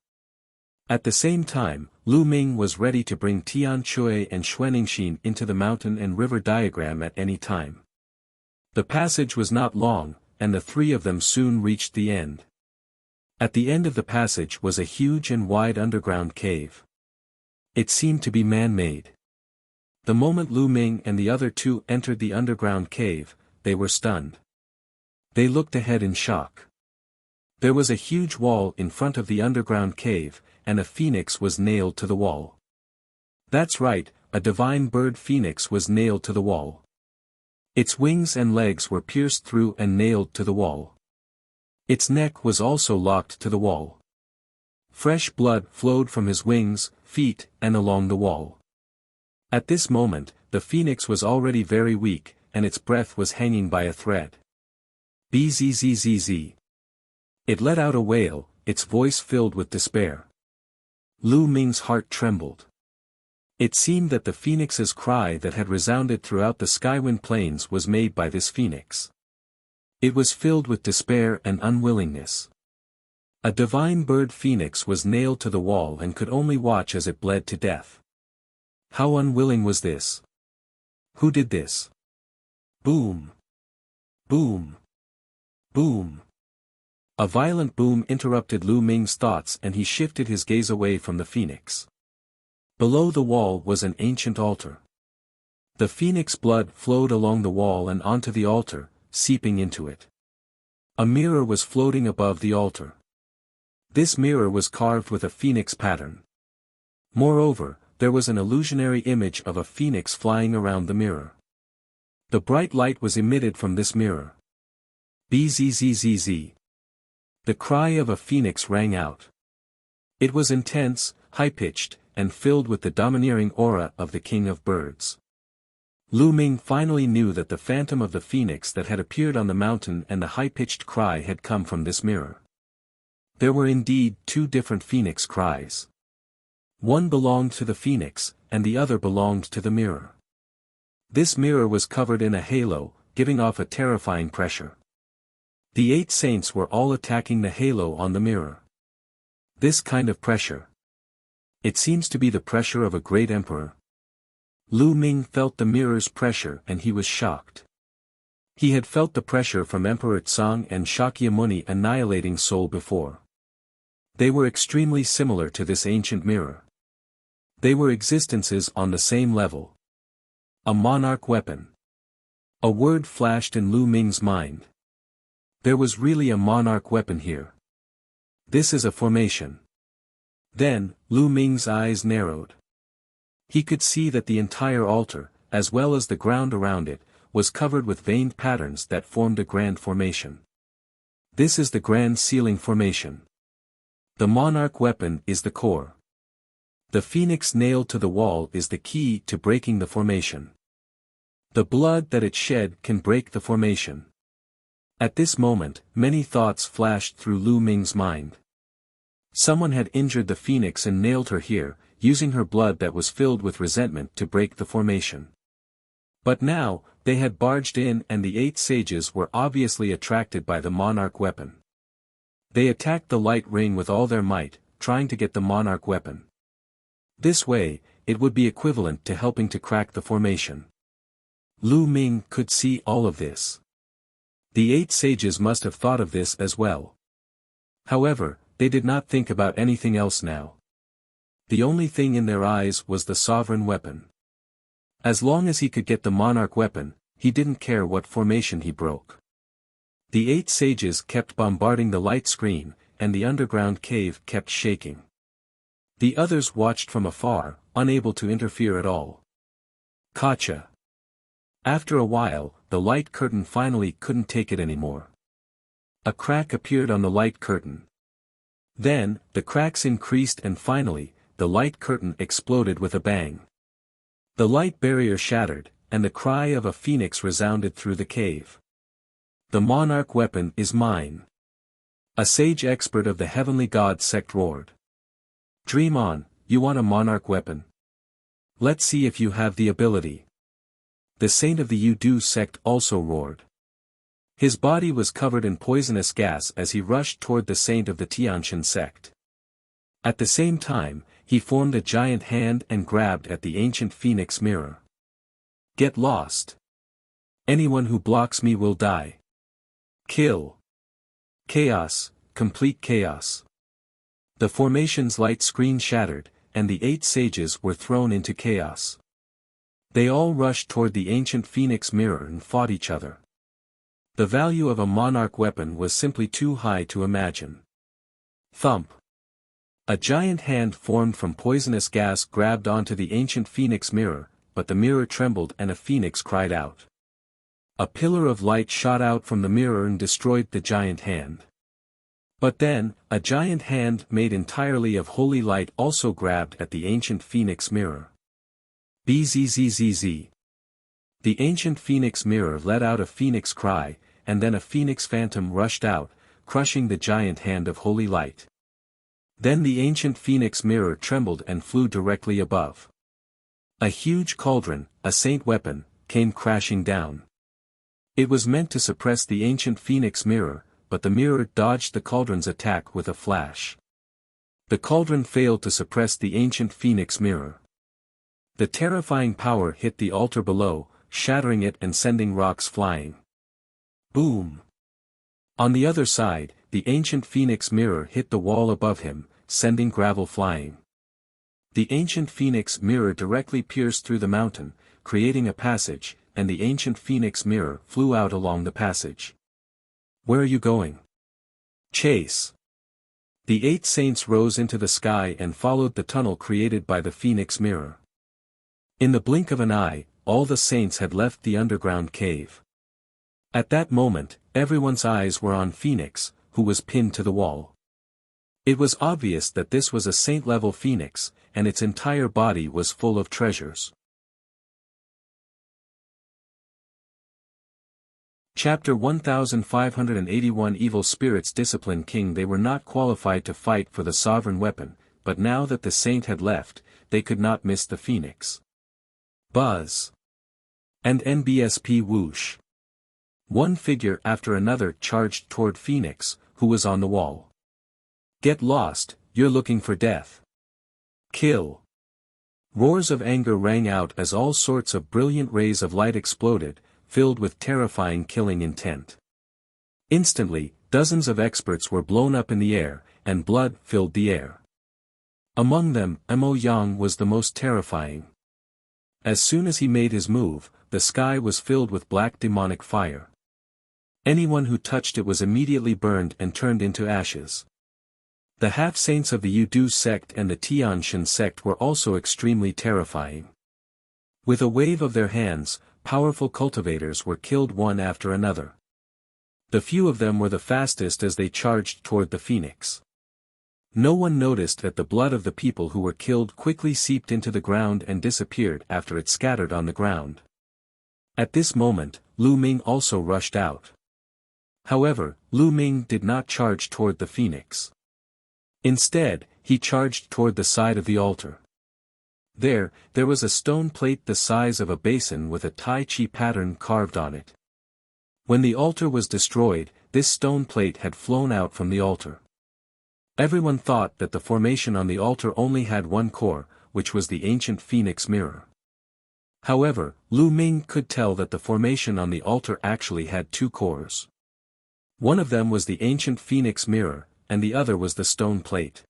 At the same time, Lu Ming was ready to bring Tian Chui and Xue Ningxin into the mountain and river diagram at any time. The passage was not long, and the 3 of them soon reached the end. At the end of the passage was a huge and wide underground cave. It seemed to be man-made. The moment Lu Ming and the other 2 entered the underground cave, they were stunned. They looked ahead in shock. There was a huge wall in front of the underground cave, and a phoenix was nailed to the wall. That's right, a divine bird phoenix was nailed to the wall. Its wings and legs were pierced through and nailed to the wall. Its neck was also locked to the wall. Fresh blood flowed from his wings, feet, and along the wall. At this moment, the phoenix was already very weak, and its breath was hanging by a thread. Bzzz. It let out a wail, its voice filled with despair. Lu Ming's heart trembled. It seemed that the phoenix's cry that had resounded throughout the Skywind Plains was made by this phoenix. It was filled with despair and unwillingness. A divine bird phoenix was nailed to the wall and could only watch as it bled to death. How unwilling was this? Who did this? Boom! Boom! Boom! A violent boom interrupted Lu Ming's thoughts and he shifted his gaze away from the phoenix. Below the wall was an ancient altar. The phoenix blood flowed along the wall and onto the altar, seeping into it. A mirror was floating above the altar. This mirror was carved with a phoenix pattern. Moreover, there was an illusionary image of a phoenix flying around the mirror. The bright light was emitted from this mirror. Bzzz. The cry of a phoenix rang out. It was intense, high-pitched, and filled with the domineering aura of the king of birds. Lu Ming finally knew that the phantom of the phoenix that had appeared on the mountain and the high-pitched cry had come from this mirror. There were indeed 2 different phoenix cries. One belonged to the phoenix, and the other belonged to the mirror. This mirror was covered in a halo, giving off a terrifying pressure. The 8 saints were all attacking the halo on the mirror. This kind of pressure. It seems to be the pressure of a great emperor. Lu Ming felt the mirror's pressure and he was shocked. He had felt the pressure from Emperor Tsang and Shakyamuni annihilating Seoul before. They were extremely similar to this ancient mirror. They were existences on the same level. A monarch weapon. A word flashed in Lu Ming's mind. There was really a monarch weapon here. This is a formation. Then, Lu Ming's eyes narrowed. He could see that the entire altar, as well as the ground around it, was covered with veined patterns that formed a grand formation. This is the grand sealing formation. The monarch weapon is the core. The phoenix nailed to the wall is the key to breaking the formation. The blood that it shed can break the formation. At this moment, many thoughts flashed through Lu Ming's mind. Someone had injured the phoenix and nailed her here, using her blood that was filled with resentment to break the formation. But now, they had barged in and the 8 sages were obviously attracted by the monarch weapon. They attacked the light ring with all their might, trying to get the monarch weapon. This way, it would be equivalent to helping to crack the formation. Lu Ming could see all of this. The 8 sages must have thought of this as well. However, they did not think about anything else now. The only thing in their eyes was the sovereign weapon. As long as he could get the monarch weapon, he didn't care what formation he broke. The 8 sages kept bombarding the light screen, and the underground cave kept shaking. The others watched from afar, unable to interfere at all. Gotcha. After a while, the light curtain finally couldn't take it anymore. A crack appeared on the light curtain. Then, the cracks increased and finally, the light curtain exploded with a bang. The light barrier shattered, and the cry of a phoenix resounded through the cave. The monarch weapon is mine. A sage expert of the heavenly god sect roared. Dream on, you want a monarch weapon? Let's see if you have the ability. The saint of the Yudu sect also roared. His body was covered in poisonous gas as he rushed toward the saint of the Tiantian sect. At the same time, he formed a giant hand and grabbed at the ancient phoenix mirror. Get lost. Anyone who blocks me will die. Kill. Chaos, complete chaos. The formation's light screen shattered, and the 8 sages were thrown into chaos. They all rushed toward the ancient phoenix mirror and fought each other. The value of a monarch weapon was simply too high to imagine. Thump. A giant hand formed from poisonous gas grabbed onto the ancient phoenix mirror, but the mirror trembled and a phoenix cried out. A pillar of light shot out from the mirror and destroyed the giant hand. But then, a giant hand made entirely of holy light also grabbed at the ancient phoenix mirror. Bzzz. The ancient phoenix mirror let out a phoenix cry, and then a phoenix phantom rushed out, crushing the giant hand of holy light. Then the ancient phoenix mirror trembled and flew directly above. A huge cauldron, a saint weapon, came crashing down. It was meant to suppress the ancient phoenix mirror, but the mirror dodged the cauldron's attack with a flash. The cauldron failed to suppress the ancient phoenix mirror. The terrifying power hit the altar below, shattering it and sending rocks flying. Boom! On the other side, the ancient phoenix mirror hit the wall above him, sending gravel flying. The ancient phoenix mirror directly pierced through the mountain, creating a passage, and the ancient phoenix mirror flew out along the passage. Where are you going? Chase! The 8 saints rose into the sky and followed the tunnel created by the phoenix mirror. In the blink of an eye, all the saints had left the underground cave. At that moment, everyone's eyes were on Phoenix, who was pinned to the wall. It was obvious that this was a saint-level phoenix, and its entire body was full of treasures. Chapter 1581 Evil spirits discipline King. They were not qualified to fight for the sovereign weapon, but now that the saint had left, they could not miss the phoenix. Buzz. And NBSP whoosh. One figure after another charged toward Phoenix, who was on the wall. Get lost, you're looking for death. Kill. Roars of anger rang out as all sorts of brilliant rays of light exploded, filled with terrifying killing intent. Instantly, dozens of experts were blown up in the air, and blood filled the air. Among them, Mo Yang was the most terrifying. As soon as he made his move, the sky was filled with black demonic fire. Anyone who touched it was immediately burned and turned into ashes. The half-saints of the Yudu sect and the Tianshan sect were also extremely terrifying. With a wave of their hands, powerful cultivators were killed one after another. The few of them were the fastest as they charged toward the phoenix. No one noticed that the blood of the people who were killed quickly seeped into the ground and disappeared after it scattered on the ground. At this moment, Lu Ming also rushed out. However, Lu Ming did not charge toward the phoenix. Instead, he charged toward the side of the altar. There was a stone plate the size of a basin with a Tai Chi pattern carved on it. When the altar was destroyed, this stone plate had flown out from the altar. Everyone thought that the formation on the altar only had one core, which was the ancient phoenix mirror. However, Lu Ming could tell that the formation on the altar actually had two cores. One of them was the ancient phoenix mirror, and the other was the stone plate.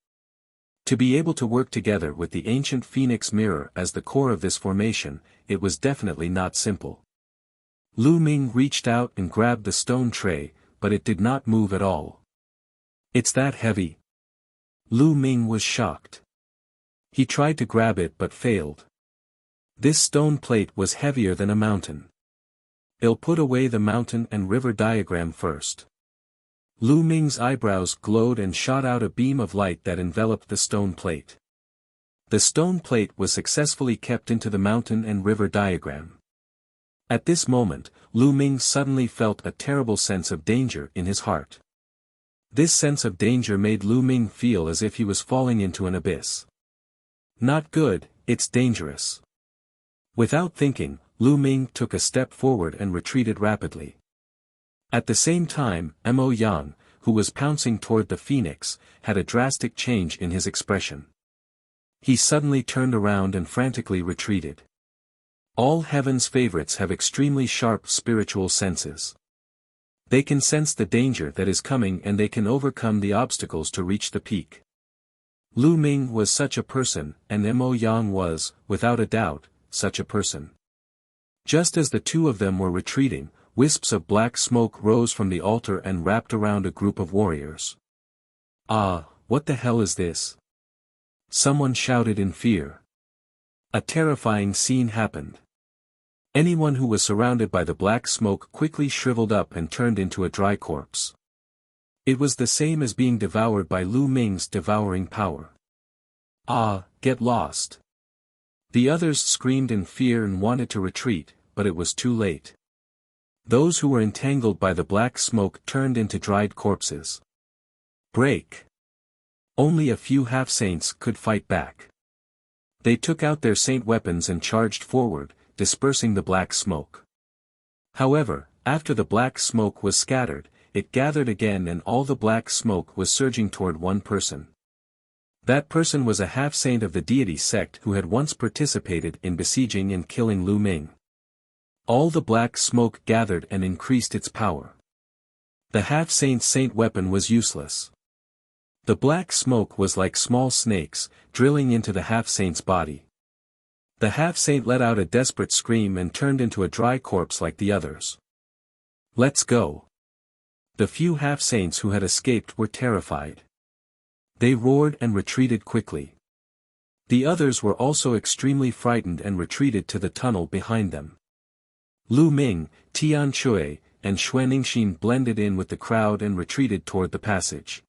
To be able to work together with the ancient phoenix mirror as the core of this formation, it was definitely not simple. Lu Ming reached out and grabbed the stone tray, but it did not move at all. "It's that heavy." Lu Ming was shocked. He tried to grab it but failed. This stone plate was heavier than a mountain. "I'll put away the mountain and river diagram first." Lu Ming's eyebrows glowed and shot out a beam of light that enveloped the stone plate. The stone plate was successfully kept into the mountain and river diagram. At this moment, Lu Ming suddenly felt a terrible sense of danger in his heart. This sense of danger made Lu Ming feel as if he was falling into an abyss. Not good, it's dangerous. Without thinking, Lu Ming took a step forward and retreated rapidly. At the same time, Mo Yang, who was pouncing toward the phoenix, had a drastic change in his expression. He suddenly turned around and frantically retreated. All heaven's favorites have extremely sharp spiritual senses. They can sense the danger that is coming and they can overcome the obstacles to reach the peak. Lu Ming was such a person, and Mo Yang was, without a doubt, such a person. Just as the two of them were retreating, wisps of black smoke rose from the altar and wrapped around a group of warriors. "Ah, what the hell is this?" someone shouted in fear. A terrifying scene happened. Anyone who was surrounded by the black smoke quickly shriveled up and turned into a dry corpse. It was the same as being devoured by Lu Ming's devouring power. "Ah, get lost!" The others screamed in fear and wanted to retreat, but it was too late. Those who were entangled by the black smoke turned into dried corpses. Break! Only a few half-saints could fight back. They took out their saint weapons and charged forward, dispersing the black smoke. However, after the black smoke was scattered, it gathered again and all the black smoke was surging toward one person. That person was a half-saint of the deity sect who had once participated in besieging and killing Lu Ming. All the black smoke gathered and increased its power. The half-saint's saint weapon was useless. The black smoke was like small snakes, drilling into the half-saint's body. The half-saint let out a desperate scream and turned into a dry corpse like the others. "Let's go." The few half-saints who had escaped were terrified. They roared and retreated quickly. The others were also extremely frightened and retreated to the tunnel behind them. Lu Ming, Tian Shui, and Xuanixin blended in with the crowd and retreated toward the passage.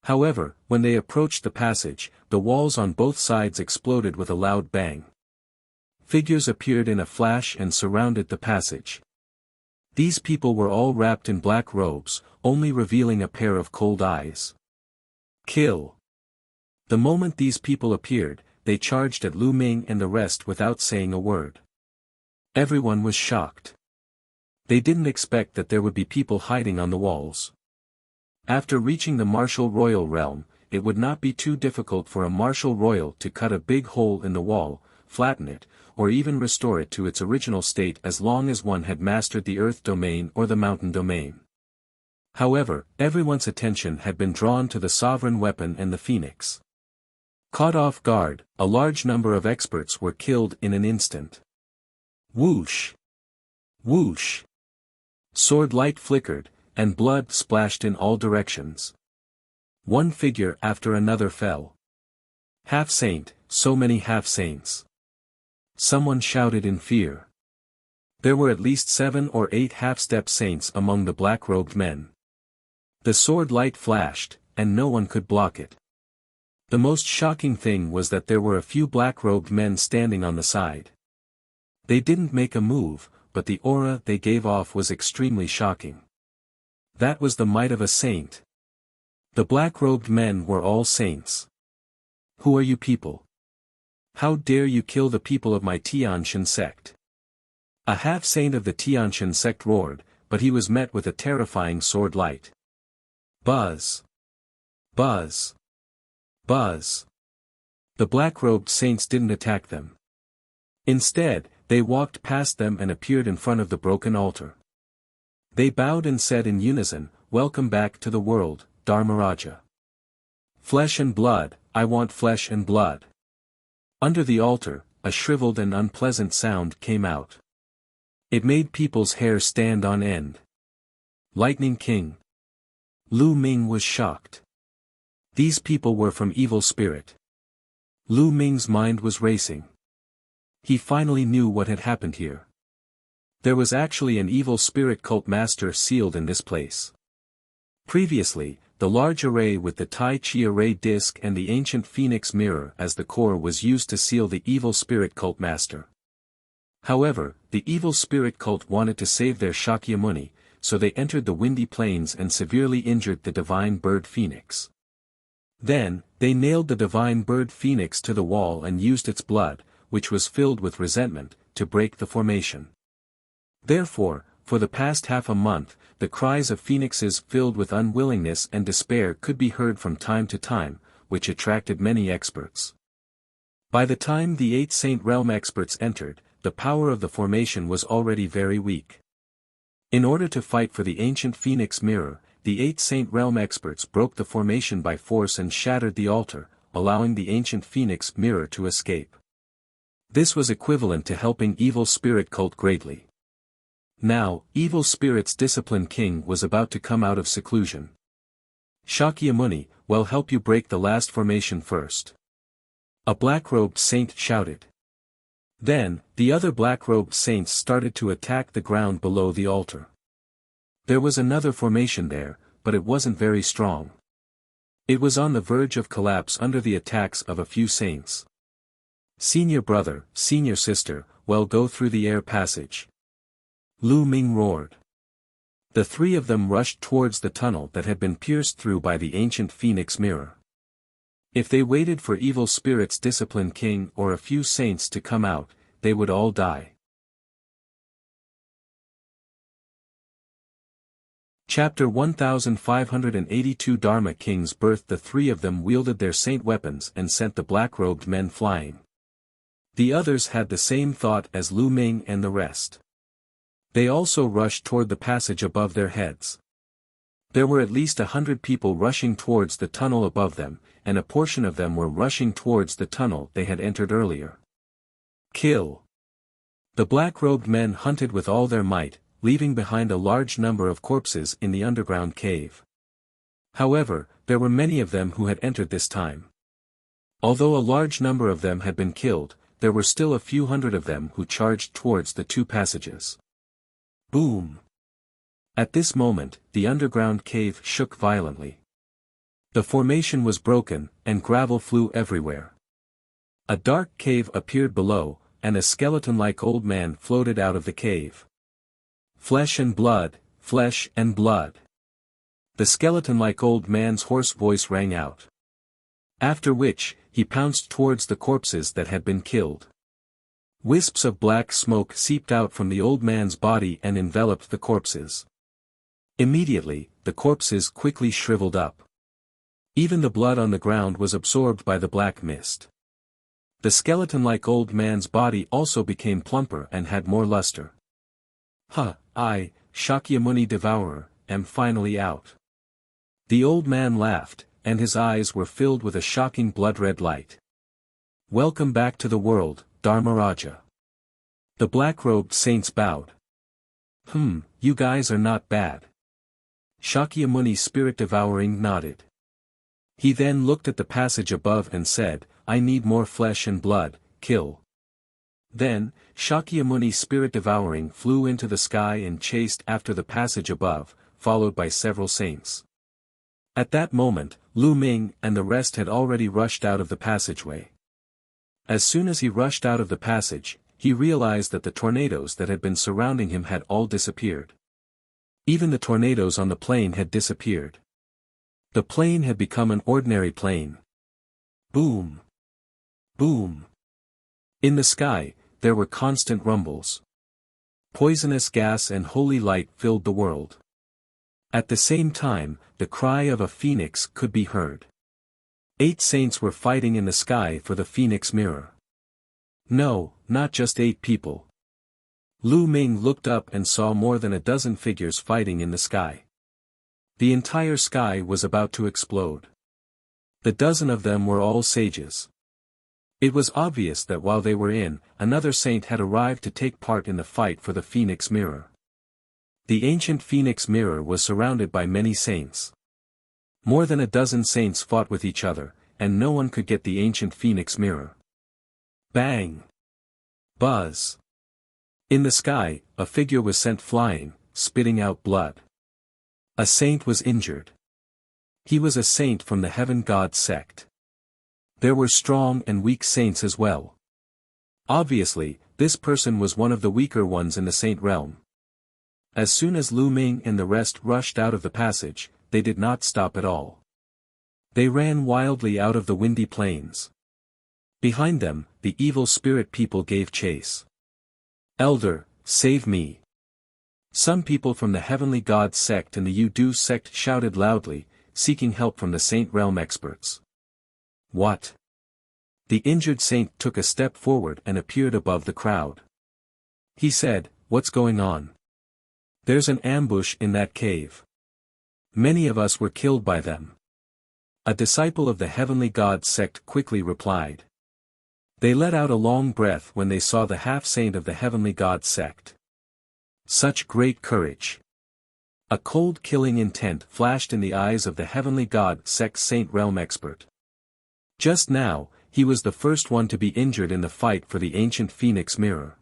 However, when they approached the passage, the walls on both sides exploded with a loud bang. Figures appeared in a flash and surrounded the passage. These people were all wrapped in black robes, only revealing a pair of cold eyes. Kill! The moment these people appeared, they charged at Lu Ming and the rest without saying a word. Everyone was shocked. They didn't expect that there would be people hiding on the walls. After reaching the martial royal realm, it would not be too difficult for a martial royal to cut a big hole in the wall, flatten it, or even restore it to its original state as long as one had mastered the earth domain or the mountain domain. However, everyone's attention had been drawn to the sovereign weapon and the phoenix. Caught off guard, a large number of experts were killed in an instant. Whoosh! Whoosh! Sword light flickered, and blood splashed in all directions. One figure after another fell. Half-saint, so many half-saints. Someone shouted in fear. There were at least 7 or 8 half-step saints among the black-robed men. The sword light flashed, and no one could block it. The most shocking thing was that there were a few black-robed men standing on the side. They didn't make a move, but the aura they gave off was extremely shocking. That was the might of a saint. The black-robed men were all saints. Who are you people? How dare you kill the people of my Tianshan sect? A half-saint of the Tianshan sect roared, but he was met with a terrifying sword light. Buzz! Buzz! Buzz! The black-robed saints didn't attack them. Instead, they walked past them and appeared in front of the broken altar. They bowed and said in unison, "Welcome back to the world, Dharmaraja. Flesh and blood, I want flesh and blood." Under the altar, a shriveled and unpleasant sound came out. It made people's hair stand on end. Lightning King. Lu Ming was shocked. These people were from evil spirit. Lu Ming's mind was racing. He finally knew what had happened here. There was actually an evil spirit cult master sealed in this place. Previously, the large array with the Tai Chi array disc and the ancient phoenix mirror as the core was used to seal the evil spirit cult master. However, the evil spirit cult wanted to save their Shakyamuni, so they entered the windy plains and severely injured the divine bird phoenix. Then, they nailed the divine bird phoenix to the wall and used its blood, which was filled with resentment, to break the formation. Therefore, for the past half a month, the cries of phoenixes filled with unwillingness and despair could be heard from time to time, which attracted many experts. By the time the 8 Saint Realm experts entered, the power of the formation was already very weak. In order to fight for the ancient phoenix mirror, the 8 Saint Realm experts broke the formation by force and shattered the altar, allowing the ancient phoenix mirror to escape. This was equivalent to helping evil spirit cult greatly. Now, evil spirit's discipline king was about to come out of seclusion. Shakyamuni, we'll help you break the last formation first. A black-robed saint shouted. Then, the other black-robed saints started to attack the ground below the altar. There was another formation there, but it wasn't very strong. It was on the verge of collapse under the attacks of a few saints. Senior brother, senior sister, well, go through the air passage. Lu Ming roared. The 3 of them rushed towards the tunnel that had been pierced through by the ancient phoenix mirror. If they waited for evil spirit's discipline king or a few saints to come out, they would all die. Chapter 1582 Dharma King's birth. The 3 of them wielded their saint weapons and sent the black-robed men flying. The others had the same thought as Lu Ming and the rest. They also rushed toward the passage above their heads. There were at least 100 people rushing towards the tunnel above them, and a portion of them were rushing towards the tunnel they had entered earlier. Kill! The black-robed men hunted with all their might, leaving behind a large number of corpses in the underground cave. However, there were many of them who had entered this time. Although a large number of them had been killed, there were still a few hundred of them who charged towards the 2 passages. Boom! At this moment, the underground cave shook violently. The formation was broken, and gravel flew everywhere. A dark cave appeared below, and a skeleton-like old man floated out of the cave. Flesh and blood, flesh and blood. The skeleton-like old man's hoarse voice rang out. After which, he pounced towards the corpses that had been killed. Wisps of black smoke seeped out from the old man's body and enveloped the corpses. Immediately, the corpses quickly shriveled up. Even the blood on the ground was absorbed by the black mist. The skeleton-like old man's body also became plumper and had more luster. I, Shakyamuni Devourer, am finally out. The old man laughed, and his eyes were filled with a shocking blood-red light. Welcome back to the world, Dharmaraja. The black-robed saints bowed. You guys are not bad. Shakyamuni spirit-devouring nodded. He then looked at the passage above and said, I need more flesh and blood, kill. Then, Shakyamuni spirit-devouring flew into the sky and chased after the passage above, followed by several saints. At that moment, Lu Ming and the rest had already rushed out of the passageway. As soon as he rushed out of the passage, he realized that the tornadoes that had been surrounding him had all disappeared. Even the tornadoes on the plane had disappeared. The plane had become an ordinary plane. Boom! Boom! In the sky, there were constant rumbles. Poisonous gas and holy light filled the world. At the same time, the cry of a phoenix could be heard. 8 saints were fighting in the sky for the phoenix mirror. No, not just 8 people. Lu Ming looked up and saw more than a dozen figures fighting in the sky. The entire sky was about to explode. The dozen of them were all sages. It was obvious that while they were in, another saint had arrived to take part in the fight for the phoenix mirror. The ancient phoenix mirror was surrounded by many saints. More than a dozen saints fought with each other, and no one could get the ancient phoenix mirror. Bang! Buzz! In the sky, a figure was sent flying, spitting out blood. A saint was injured. He was a saint from the Heaven God sect. There were strong and weak saints as well. Obviously, this person was one of the weaker ones in the saint realm. As soon as Lu Ming and the rest rushed out of the passage, they did not stop at all. They ran wildly out of the windy plains. Behind them, the evil spirit people gave chase. Elder, save me! Some people from the Heavenly God sect and the Udu sect shouted loudly, seeking help from the Saint Realm experts. What? The injured saint took a step forward and appeared above the crowd. He said, What's going on? There's an ambush in that cave. Many of us were killed by them. A disciple of the Heavenly God sect quickly replied. They let out a long breath when they saw the half-saint of the Heavenly God sect. Such great courage! A cold killing intent flashed in the eyes of the Heavenly God sect Saint Realm expert. Just now, he was the first one to be injured in the fight for the ancient Phoenix mirror.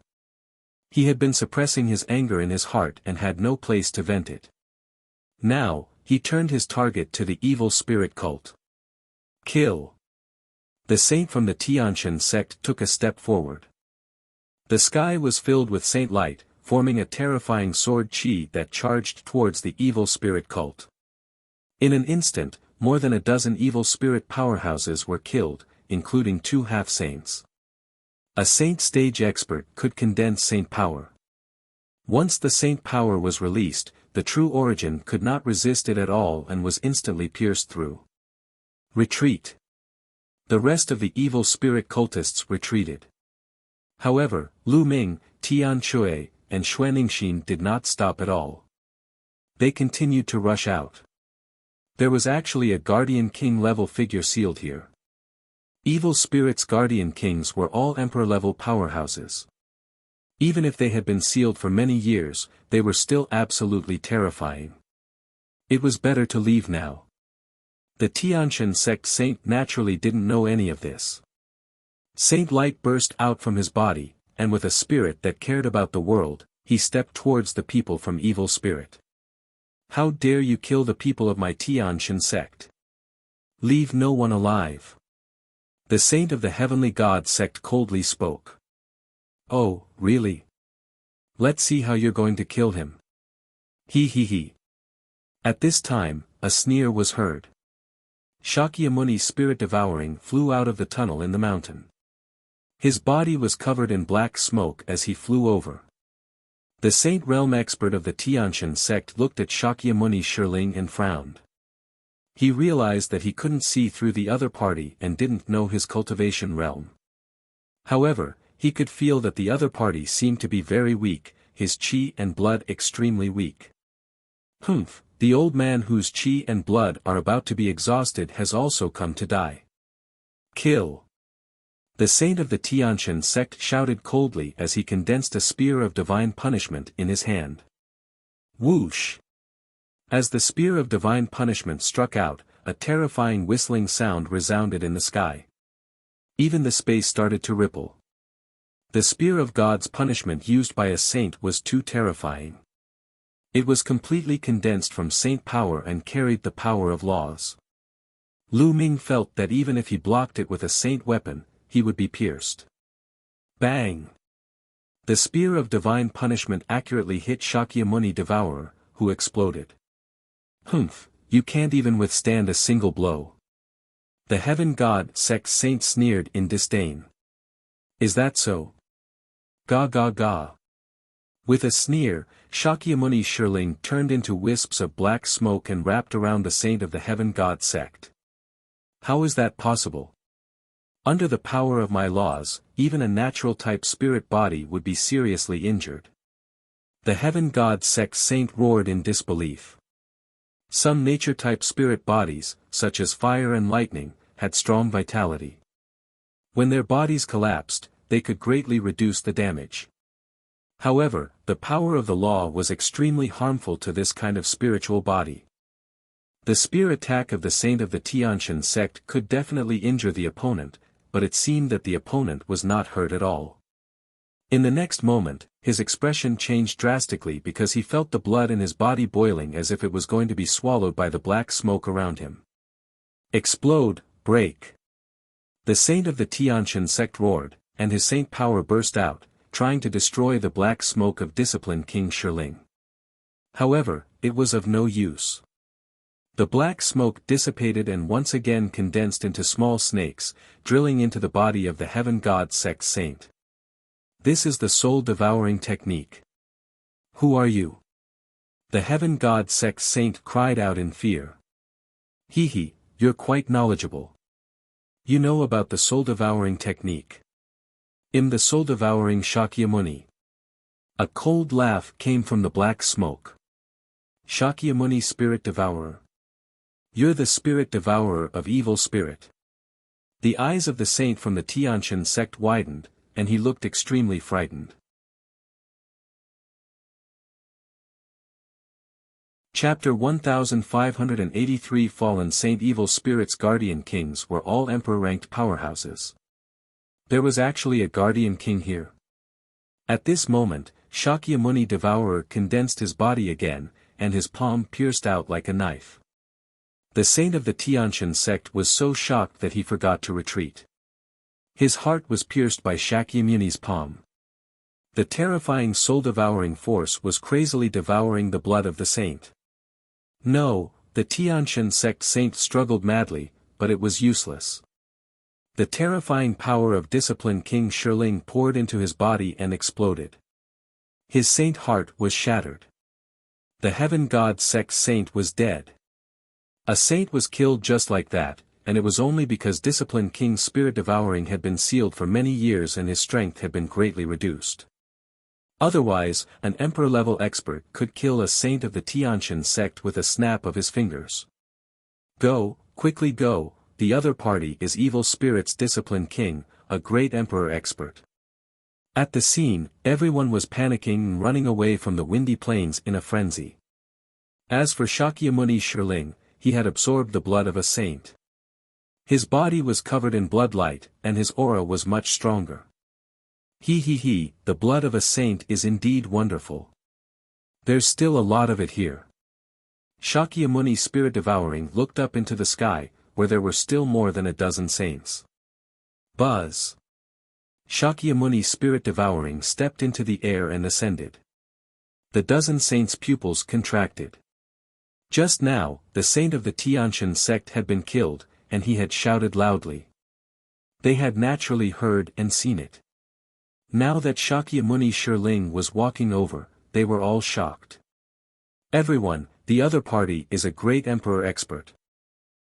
He had been suppressing his anger in his heart and had no place to vent it. Now, he turned his target to the evil spirit cult. Kill! The saint from the Tianshan sect took a step forward. The sky was filled with saint light, forming a terrifying sword chi that charged towards the evil spirit cult. In an instant, more than a dozen evil spirit powerhouses were killed, including 2 half-saints. A saint stage expert could condense saint power. Once the saint power was released, the true origin could not resist it at all and was instantly pierced through. Retreat! The rest of the evil spirit cultists retreated. However, Lu Ming, Tian Shui, and Xuaningxin did not stop at all. They continued to rush out. There was actually a Guardian King level figure sealed here. Evil spirits' Guardian Kings were all Emperor level powerhouses. Even if they had been sealed for many years, they were still absolutely terrifying. It was better to leave now. The Tianshan sect saint naturally didn't know any of this. Saint Light burst out from his body, and with a spirit that cared about the world, he stepped towards the people from evil spirit. How dare you kill the people of my Tianshan sect? Leave no one alive. The saint of the Heavenly God sect coldly spoke. Oh, really? Let's see how you're going to kill him. He. At this time, a sneer was heard. Shakyamuni spirit devouring flew out of the tunnel in the mountain. His body was covered in black smoke as he flew over. The Saint Realm expert of the Tianshan sect looked at Shakyamuni Shirling and frowned. He realized that he couldn't see through the other party and didn't know his cultivation realm. However, he could feel that the other party seemed to be very weak, his chi and blood extremely weak. The old man whose chi and blood are about to be exhausted has also come to die. Kill! The saint of the Tiantian sect shouted coldly as he condensed a spear of divine punishment in his hand. Whoosh! As the spear of divine punishment struck out, a terrifying whistling sound resounded in the sky. Even the space started to ripple. The spear of God's punishment used by a saint was too terrifying. It was completely condensed from saint power and carried the power of laws. Lu Ming felt that even if he blocked it with a saint weapon, he would be pierced. Bang! The spear of divine punishment accurately hit Shakyamuni Devourer, who exploded. Humph, you can't even withstand a single blow. The heaven god sect saint sneered in disdain. Is that so? Ga ga ga. With a sneer, Shakyamuni's Shirling turned into wisps of black smoke and wrapped around the saint of the heaven god sect. How is that possible? Under the power of my laws, even a natural-type spirit body would be seriously injured. The heaven god sect saint roared in disbelief. Some nature-type spirit bodies, such as fire and lightning, had strong vitality. When their bodies collapsed, they could greatly reduce the damage. However, the power of the law was extremely harmful to this kind of spiritual body. The spear attack of the saint of the Tiantian sect could definitely injure the opponent, but it seemed that the opponent was not hurt at all. In the next moment, his expression changed drastically because he felt the blood in his body boiling as if it was going to be swallowed by the black smoke around him. Explode, break! The saint of the Tiantian sect roared, and his saint power burst out, trying to destroy the black smoke of disciplined King Shirling. However, it was of no use. The black smoke dissipated and once again condensed into small snakes, drilling into the body of the heaven god sect saint. This is the soul-devouring technique. Who are you? The heaven god sect saint cried out in fear. Hee, you're quite knowledgeable. You know about the soul-devouring technique. The soul-devouring Shakyamuni. A cold laugh came from the black smoke. Shakyamuni spirit devourer. You're the spirit devourer of evil spirit. The eyes of the saint from the Tiantian sect widened, and he looked extremely frightened. Chapter 1583 Fallen Saint Evil Spirits Guardian Kings were all emperor-ranked powerhouses. There was actually a guardian king here. At this moment, Shakyamuni Devourer condensed his body again, and his palm pierced out like a knife. The saint of the Tiantian sect was so shocked that he forgot to retreat. His heart was pierced by Shakyamuni's palm. The terrifying soul-devouring force was crazily devouring the blood of the saint. No, the Tiantian sect saint struggled madly, but it was useless. The terrifying power of disciplined King Shirling poured into his body and exploded. His saint heart was shattered. The heaven god sect saint was dead. A saint was killed just like that, and it was only because disciplined King's spirit devouring had been sealed for many years and his strength had been greatly reduced. Otherwise, an emperor-level expert could kill a saint of the Tiantian sect with a snap of his fingers. Go, quickly go, the other party is evil spirits disciplined king, a great emperor expert. At the scene, everyone was panicking and running away from the windy plains in a frenzy. As for Shakyamuni Shirling, he had absorbed the blood of a saint. His body was covered in bloodlight, and his aura was much stronger. The blood of a saint is indeed wonderful. There's still a lot of it here. Shakyamuni Spirit Devouring looked up into the sky, where there were still more than a dozen saints. Buzz! Shakyamuni Spirit Devouring stepped into the air and ascended. The dozen saints' pupils contracted. Just now, the saint of the Tiantian sect had been killed, and he had shouted loudly. They had naturally heard and seen it. Now that Shakyamuni Shirling was walking over, they were all shocked. Everyone, the other party is a great emperor expert.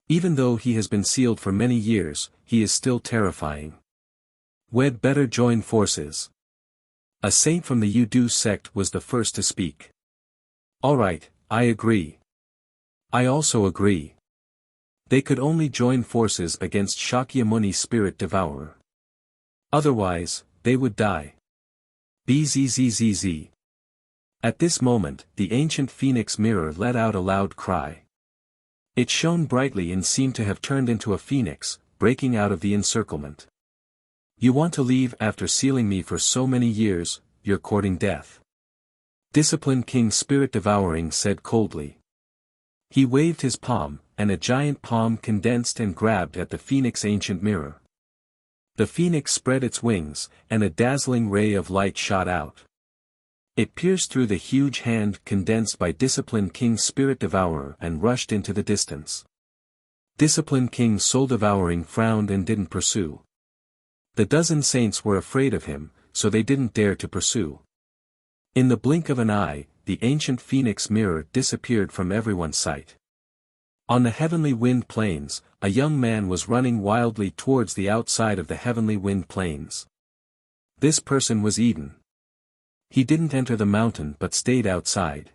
Even though he has been sealed for many years, he is still terrifying. We'd better join forces. A saint from the Yudu sect was the first to speak. Alright, I agree. I also agree. They could only join forces against Shakyamuni Spirit Devourer. Otherwise, they would die. Bzzz. At this moment, the ancient phoenix mirror let out a loud cry. It shone brightly and seemed to have turned into a phoenix, breaking out of the encirclement. You want to leave after sealing me for so many years, you're courting death. Disciplined King Spirit Devouring said coldly. He waved his palm, and a giant palm condensed and grabbed at the phoenix ancient mirror. The phoenix spread its wings, and a dazzling ray of light shot out. It pierced through the huge hand condensed by Disciplined King Spirit Devourer and rushed into the distance. Disciplined King Soul Devouring frowned and didn't pursue. The dozen saints were afraid of him, so they didn't dare to pursue. In the blink of an eye, the ancient phoenix mirror disappeared from everyone's sight. On the heavenly wind plains, a young man was running wildly towards the outside of the heavenly wind plains. This person was Eden. He didn't enter the mountain but stayed outside.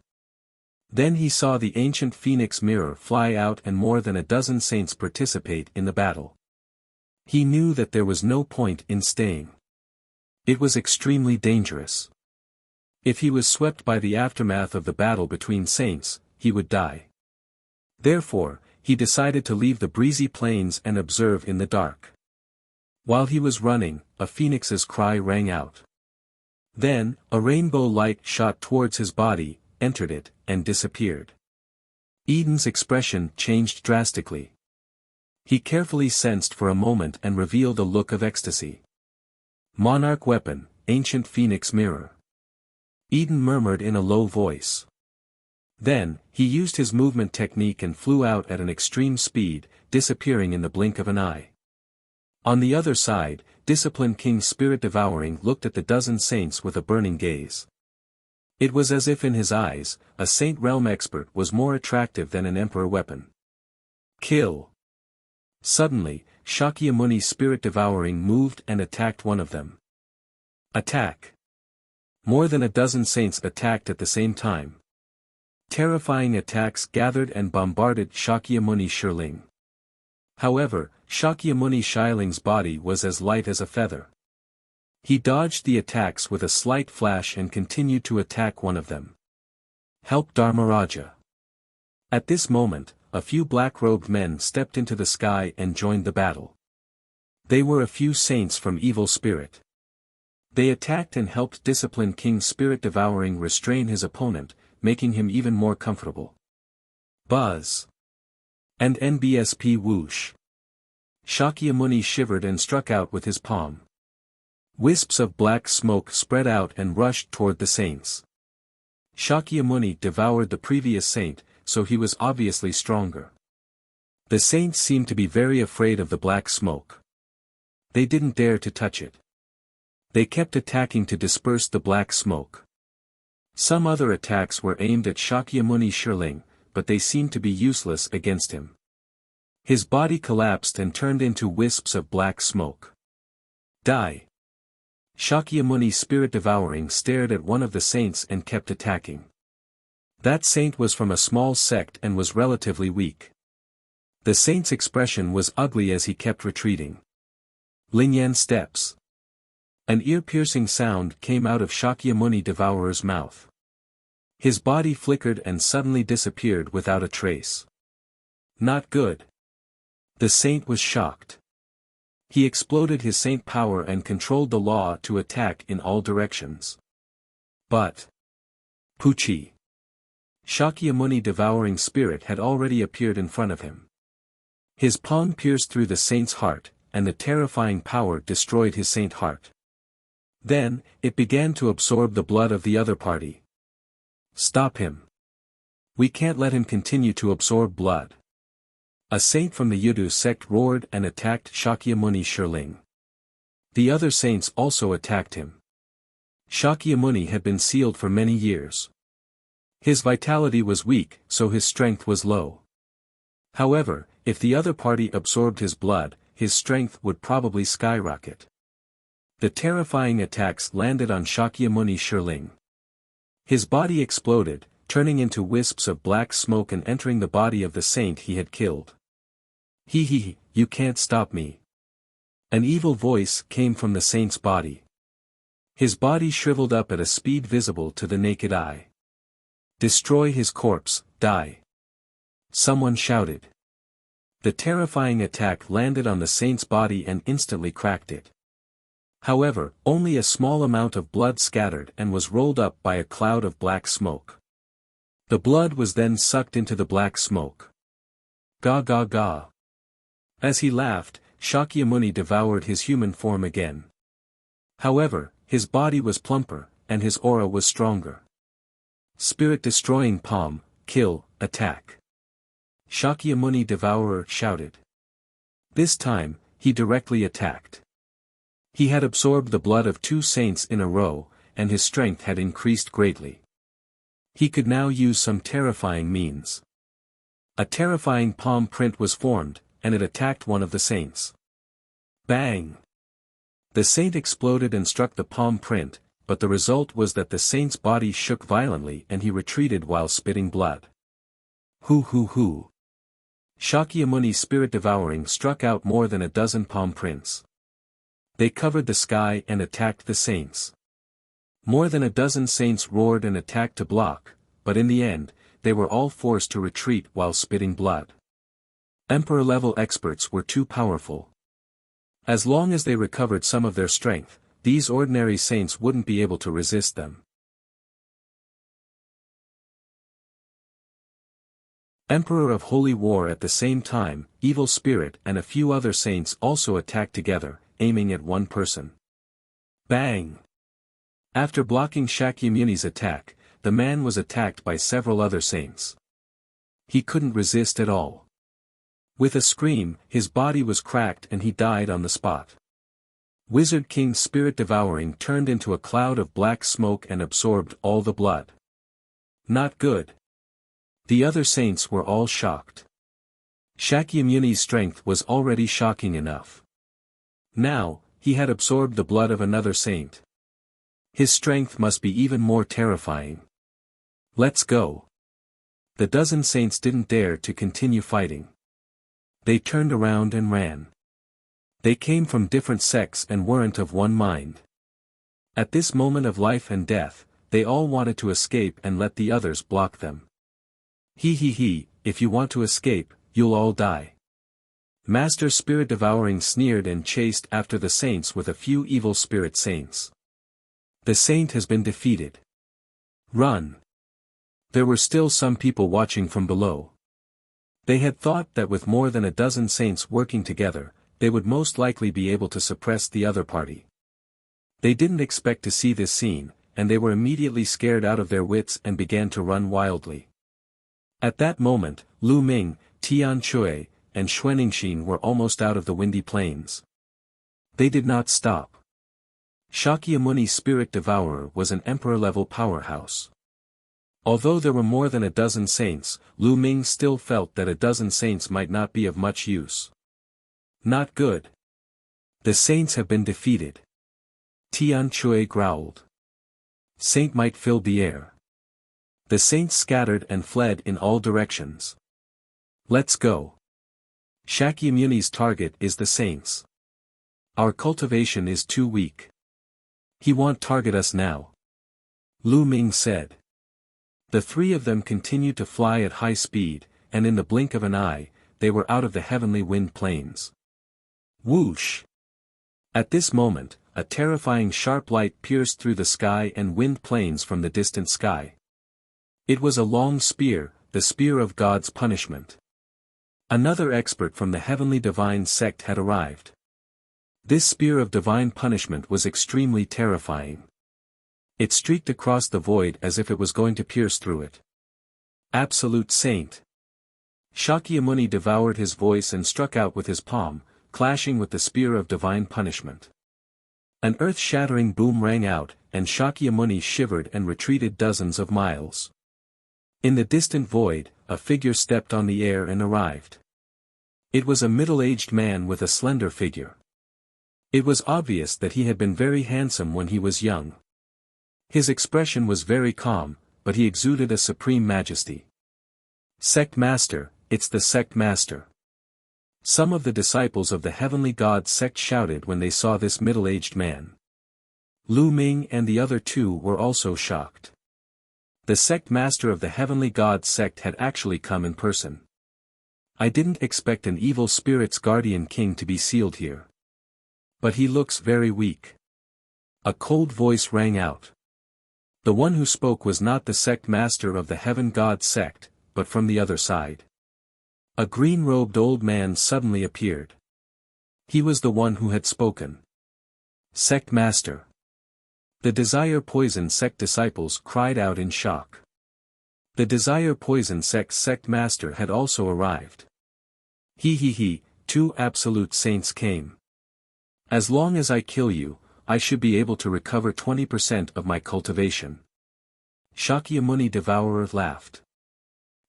Then he saw the ancient phoenix mirror fly out and more than a dozen saints participate in the battle. He knew that there was no point in staying. It was extremely dangerous. If he was swept by the aftermath of the battle between saints, he would die. Therefore, he decided to leave the breezy plains and observe in the dark. While he was running, a phoenix's cry rang out. Then, a rainbow light shot towards his body, entered it, and disappeared. Eden's expression changed drastically. He carefully sensed for a moment and revealed a look of ecstasy. Monarch weapon, ancient phoenix mirror. Eden murmured in a low voice. Then, he used his movement technique and flew out at an extreme speed, disappearing in the blink of an eye. On the other side, Disciplined King Spirit Devouring looked at the dozen saints with a burning gaze. It was as if in his eyes, a saint realm expert was more attractive than an emperor weapon. Kill! Suddenly, Shakyamuni's Spirit Devouring moved and attacked one of them. Attack! More than a dozen saints attacked at the same time. Terrifying attacks gathered and bombarded Shakyamuni Shirling. However, Shakyamuni Shiling's body was as light as a feather. He dodged the attacks with a slight flash and continued to attack one of them. Help Dharmaraja! At this moment, a few black-robed men stepped into the sky and joined the battle. They were a few saints from Evil Spirit. They attacked and helped Disciplined King Spirit Devouring restrain his opponent, making him even more comfortable. Buzz! And NBSP whoosh! Shakyamuni shivered and struck out with his palm. Wisps of black smoke spread out and rushed toward the saints. Shakyamuni devoured the previous saint, so he was obviously stronger. The saints seemed to be very afraid of the black smoke. They didn't dare to touch it. They kept attacking to disperse the black smoke. Some other attacks were aimed at Shakyamuni Shirling, but they seemed to be useless against him. His body collapsed and turned into wisps of black smoke. Die! Shakyamuni Spirit Devouring stared at one of the saints and kept attacking. That saint was from a small sect and was relatively weak. The saint's expression was ugly as he kept retreating. Lingyan steps. An ear-piercing sound came out of Shakyamuni Devourer's mouth. His body flickered and suddenly disappeared without a trace. Not good. The saint was shocked. He exploded his saint power and controlled the law to attack in all directions. But Pucci! Shakyamuni Devouring Spirit had already appeared in front of him. His palm pierced through the saint's heart, and the terrifying power destroyed his saint heart. Then, it began to absorb the blood of the other party. Stop him. We can't let him continue to absorb blood. A saint from the Yudu sect roared and attacked Shakyamuni Shirling. The other saints also attacked him. Shakyamuni had been sealed for many years. His vitality was weak, so his strength was low. However, if the other party absorbed his blood, his strength would probably skyrocket. The terrifying attacks landed on Shakyamuni Shirling. His body exploded, turning into wisps of black smoke and entering the body of the saint he had killed. You can't stop me. An evil voice came from the saint's body. His body shriveled up at a speed visible to the naked eye. Destroy his corpse, die. Someone shouted. The terrifying attack landed on the saint's body and instantly cracked it. However, only a small amount of blood scattered and was rolled up by a cloud of black smoke. The blood was then sucked into the black smoke. Ga ga ga. As he laughed, Shakyamuni devoured his human form again. However, his body was plumper, and his aura was stronger. Spirit-destroying palm, kill, attack. Shakyamuni Devourer shouted. This time, he directly attacked. He had absorbed the blood of 2 saints in a row, and his strength had increased greatly. He could now use some terrifying means. A terrifying palm print was formed, and it attacked one of the saints. Bang! The saint exploded and struck the palm print, but the result was that the saint's body shook violently and he retreated while spitting blood. Hoo hoo hoo! Shakyamuni Spirit Devouring struck out more than a dozen palm prints. They covered the sky and attacked the saints. More than a dozen saints roared and attacked to block, but in the end, they were all forced to retreat while spitting blood. Emperor-level experts were too powerful. As long as they recovered some of their strength, these ordinary saints wouldn't be able to resist them. Emperor of Holy War. At the same time, Evil Spirit and a few other saints also attacked together, aiming at one person. Bang! After blocking Shakyamuni's attack, the man was attacked by several other saints. He couldn't resist at all. With a scream, his body was cracked and he died on the spot. Wizard King Spirit Devouring turned into a cloud of black smoke and absorbed all the blood. Not good. The other saints were all shocked. Shakyamuni's strength was already shocking enough. Now, he had absorbed the blood of another saint. His strength must be even more terrifying. Let's go. The dozen saints didn't dare to continue fighting. They turned around and ran. They came from different sects and weren't of one mind. At this moment of life and death, they all wanted to escape and let the others block them. He, if you want to escape, you'll all die. Master Spirit Devouring sneered and chased after the saints with a few evil spirit saints. The saint has been defeated. Run. There were still some people watching from below. They had thought that with more than a dozen saints working together, they would most likely be able to suppress the other party. They didn't expect to see this scene, and they were immediately scared out of their wits and began to run wildly. At that moment, Lu Ming, Tian Chui, and Xuaningxin were almost out of the windy plains. They did not stop. Shakyamuni Spirit Devourer was an emperor-level powerhouse. Although there were more than a dozen saints, Lu Ming still felt that a dozen saints might not be of much use. Not good. The saints have been defeated. Tian Chui growled. Saint might fill the air. The saints scattered and fled in all directions. Let's go. Shakyamuni's target is the saints. Our cultivation is too weak. He won't target us now. Lu Ming said. The 3 of them continued to fly at high speed, and in the blink of an eye, they were out of the heavenly wind plains. Whoosh! At this moment, a terrifying sharp light pierced through the sky and wind plains from the distant sky. It was a long spear, the spear of God's punishment. Another expert from the heavenly divine sect had arrived. This spear of divine punishment was extremely terrifying. It streaked across the void as if it was going to pierce through it. Absolute saint. Shakyamuni devoured his voice and struck out with his palm, clashing with the spear of divine punishment. An earth-shattering boom rang out, and Shakyamuni shivered and retreated dozens of miles. In the distant void, a figure stepped on the air and arrived. It was a middle-aged man with a slender figure. It was obvious that he had been very handsome when he was young. His expression was very calm, but he exuded a supreme majesty. Sect Master, it's the Sect Master. Some of the disciples of the Heavenly God sect shouted when they saw this middle-aged man. Lu Ming and the other two were also shocked. The sect master of the Heavenly God sect had actually come in person. I didn't expect an evil spirit's guardian king to be sealed here. But he looks very weak. A cold voice rang out. The one who spoke was not the sect master of the Heaven God sect, but from the other side. A green-robed old man suddenly appeared. He was the one who had spoken. Sect master. The Desire Poison sect disciples cried out in shock. The Desire Poison sect master had also arrived. He, 2 absolute saints came. As long as I kill you, I should be able to recover 20% of my cultivation. Shakyamuni Devourer laughed.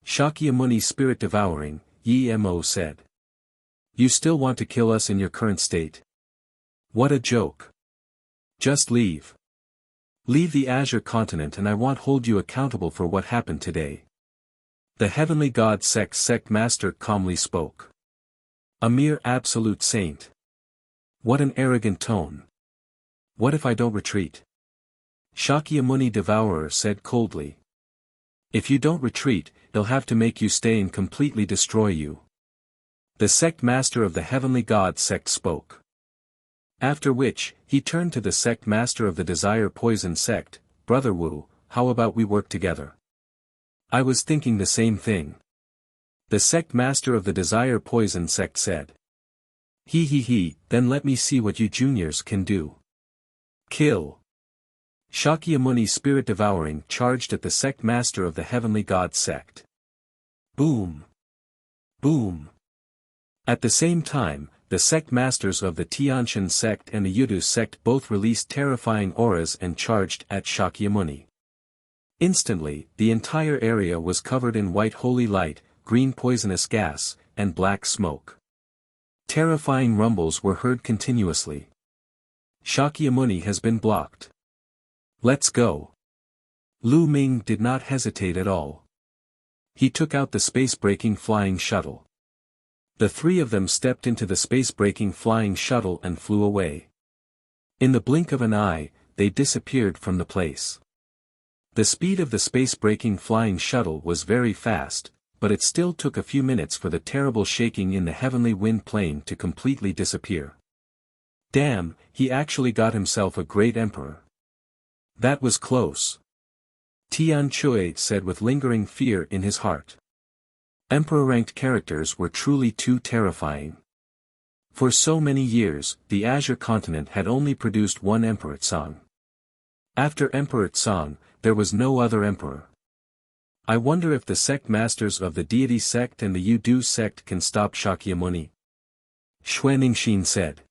Shakyamuni Spirit Devouring, Yemo said. You still want to kill us in your current state? What a joke. Just leave. Leave the Azure continent and I won't hold you accountable for what happened today. The Heavenly God sect master calmly spoke. A mere absolute saint. What an arrogant tone. What if I don't retreat? Shakyamuni Devourer said coldly. If you don't retreat, they'll have to make you stay and completely destroy you. The sect master of the Heavenly God sect spoke. After which, he turned to the sect master of the Desire Poison sect, Brother Wu, how about we work together? I was thinking the same thing. The sect master of the Desire Poison sect said. He, then let me see what you juniors can do. Kill. Shakyamuni Spirit Devouring charged at the sect master of the Heavenly God sect. Boom. Boom. At the same time, the sect masters of the Tianshan sect and the Yudu sect both released terrifying auras and charged at Shakyamuni. Instantly, the entire area was covered in white holy light, green poisonous gas, and black smoke. Terrifying rumbles were heard continuously. Shakyamuni has been blocked. Let's go. Lu Ming did not hesitate at all. He took out the space-breaking flying shuttle. The three of them stepped into the space-breaking flying shuttle and flew away. In the blink of an eye, they disappeared from the place. The speed of the space-breaking flying shuttle was very fast, but it still took a few minutes for the terrible shaking in the heavenly wind plane to completely disappear. Damn, he actually got himself a great emperor. That was close. Tian Chui said with lingering fear in his heart. Emperor-ranked characters were truly too terrifying. For so many years, the Azure continent had only produced one Emperor Tsang. After Emperor Tsang, there was no other emperor. I wonder if the sect masters of the Deity sect and the Yudu sect can stop Shakyamuni. Xuanixin said.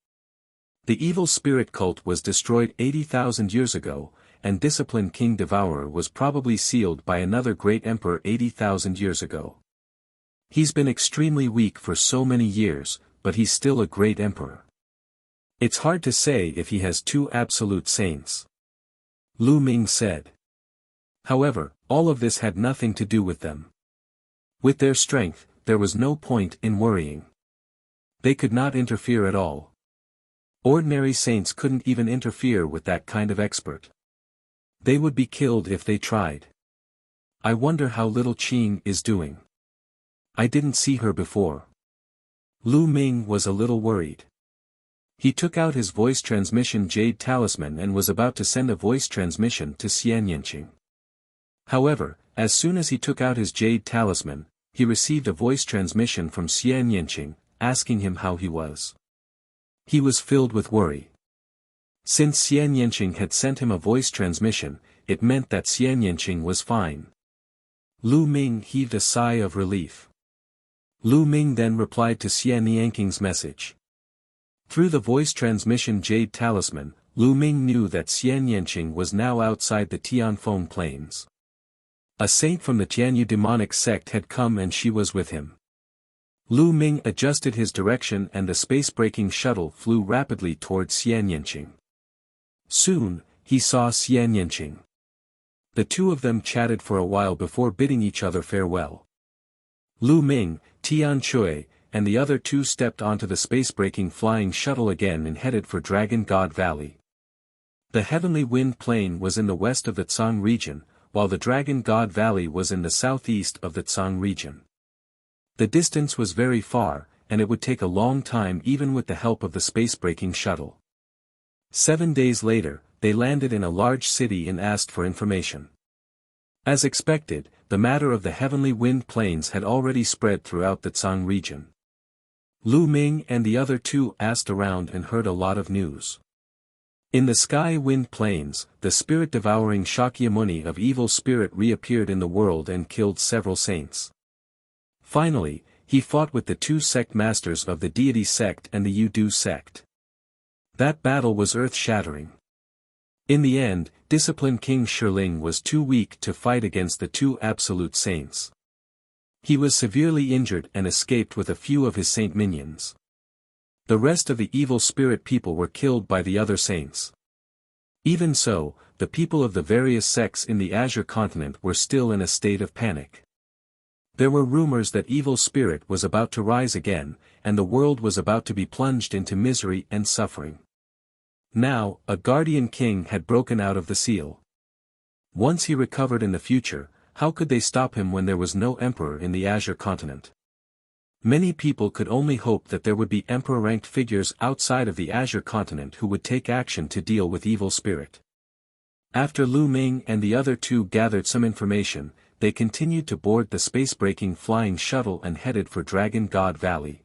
The evil spirit cult was destroyed 80,000 years ago, and Disciplined King Devourer was probably sealed by another great emperor 80,000 years ago. He's been extremely weak for so many years, but he's still a great emperor. It's hard to say if he has two absolute saints. Lu Ming said. However, all of this had nothing to do with them. With their strength, there was no point in worrying. They could not interfere at all. Ordinary saints couldn't even interfere with that kind of expert. They would be killed if they tried. I wonder how little Qing is doing. I didn't see her before. Lu Ming was a little worried. He took out his voice transmission jade talisman and was about to send a voice transmission to Xian Yanqing. However, as soon as he took out his jade talisman, he received a voice transmission from Xian Yanqing, asking him how he was. He was filled with worry. Since Xian Yanqing had sent him a voice transmission, it meant that Xian Yanqing was fine. Lu Ming heaved a sigh of relief. Lu Ming then replied to Xian Yanqing's message. Through the voice transmission jade talisman, Lu Ming knew that Xian Yanqing was now outside the Tianfeng plains. A saint from the Tianyu demonic sect had come and she was with him. Lu Ming adjusted his direction and the space-breaking shuttle flew rapidly towards Xian Yanqing. Soon, he saw Xian Yanqing. The two of them chatted for a while before bidding each other farewell. Lu Ming, Tian Chui, and the other two stepped onto the space-breaking flying shuttle again and headed for Dragon God Valley. The Heavenly Wind Plain was in the west of the Tsang region, while the Dragon God Valley was in the southeast of the Tsang region. The distance was very far, and it would take a long time even with the help of the space-breaking shuttle. 7 days later, they landed in a large city and asked for information. As expected, the matter of the Heavenly Wind Plains had already spread throughout the Tsang region. Lu Ming and the other two asked around and heard a lot of news. In the Sky Wind Plains, the spirit-devouring Shakyamuni of evil spirit reappeared in the world and killed several saints. Finally, he fought with the two sect masters of the deity sect and the Yudu sect. That battle was earth-shattering. In the end, disciplined King Shiling was too weak to fight against the two absolute saints. He was severely injured and escaped with a few of his saint minions. The rest of the evil spirit people were killed by the other saints. Even so, the people of the various sects in the Azure continent were still in a state of panic. There were rumors that evil spirit was about to rise again, and the world was about to be plunged into misery and suffering. Now, a guardian king had broken out of the seal. Once he recovered in the future, how could they stop him when there was no emperor in the Azure continent? Many people could only hope that there would be emperor-ranked figures outside of the Azure continent who would take action to deal with evil spirit. After Lu Ming and the other two gathered some information, they continued to board the space-breaking flying shuttle and headed for Dragon God Valley.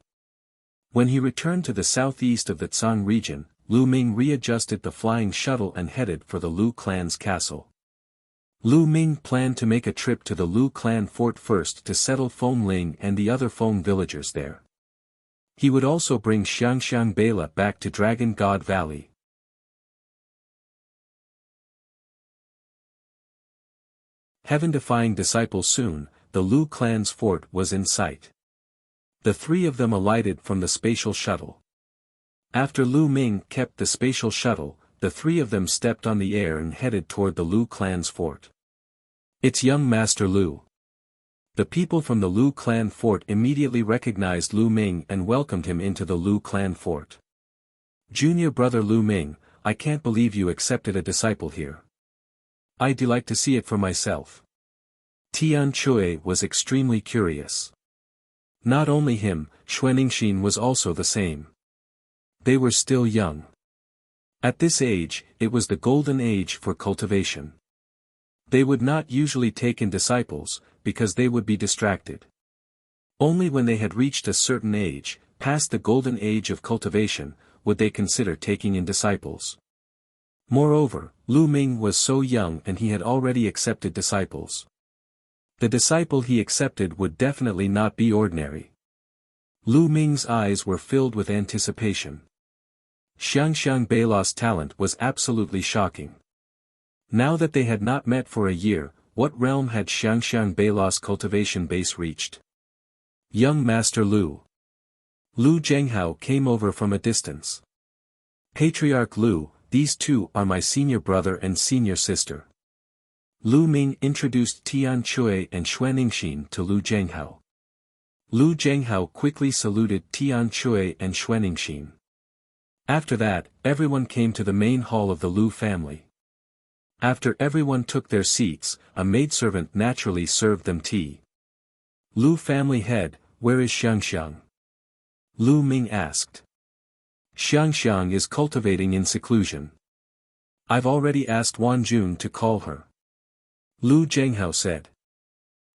When he returned to the southeast of the Tsang region, Lu Ming readjusted the flying shuttle and headed for the Lu clan's castle. Lu Ming planned to make a trip to the Lu clan fort first to settle Feng Ling and the other Feng villagers there. He would also bring Xiangxiang Bela back to Dragon God Valley. Heaven-defying disciples soon, the Lu clan's fort was in sight. The three of them alighted from the spatial shuttle. After Lu Ming kept the spatial shuttle, the three of them stepped on the air and headed toward the Lu clan's fort. It's young Master Lu. The people from the Lu clan fort immediately recognized Lu Ming and welcomed him into the Lu clan fort. Junior brother Lu Ming, I can't believe you accepted a disciple here. I'd like to see it for myself. Tian Chui was extremely curious. Not only him, Xuanixin was also the same. They were still young. At this age, it was the golden age for cultivation. They would not usually take in disciples, because they would be distracted. Only when they had reached a certain age, past the golden age of cultivation, would they consider taking in disciples. Moreover, Lu Ming was so young and he had already accepted disciples. The disciple he accepted would definitely not be ordinary. Lu Ming's eyes were filled with anticipation. Xiangxiang Beila's talent was absolutely shocking. Now that they had not met for a year, what realm had Xiangxiang Beila's cultivation base reached? Young Master Lu. Lu Zhenghao came over from a distance. Patriarch Lu, these two are my senior brother and senior sister. Lu Ming introduced Tian Chui and Xuanixin to Lu Zhenghao. Lu Zhenghao quickly saluted Tian Chui and Xuanixin. After that, everyone came to the main hall of the Lu family. After everyone took their seats, a maidservant naturally served them tea. Lu family head, where is Xiangxiang? Lu Ming asked. Xiangxiang is cultivating in seclusion. I've already asked Wan Jun to call her. Lu Zhenghao said.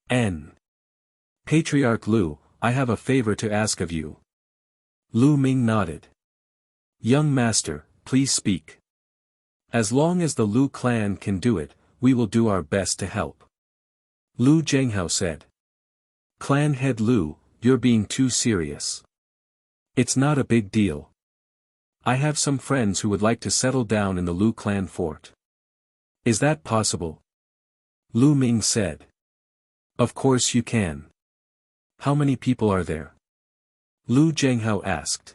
N. Patriarch Lu, I have a favor to ask of you. Lu Ming nodded. Young master, please speak. As long as the Lu clan can do it, we will do our best to help. Lu Zhenghao said. Clan head Lu, you're being too serious. It's not a big deal. I have some friends who would like to settle down in the Lu clan fort. Is that possible? Lu Ming said. Of course you can. How many people are there? Lu Zhenghao asked.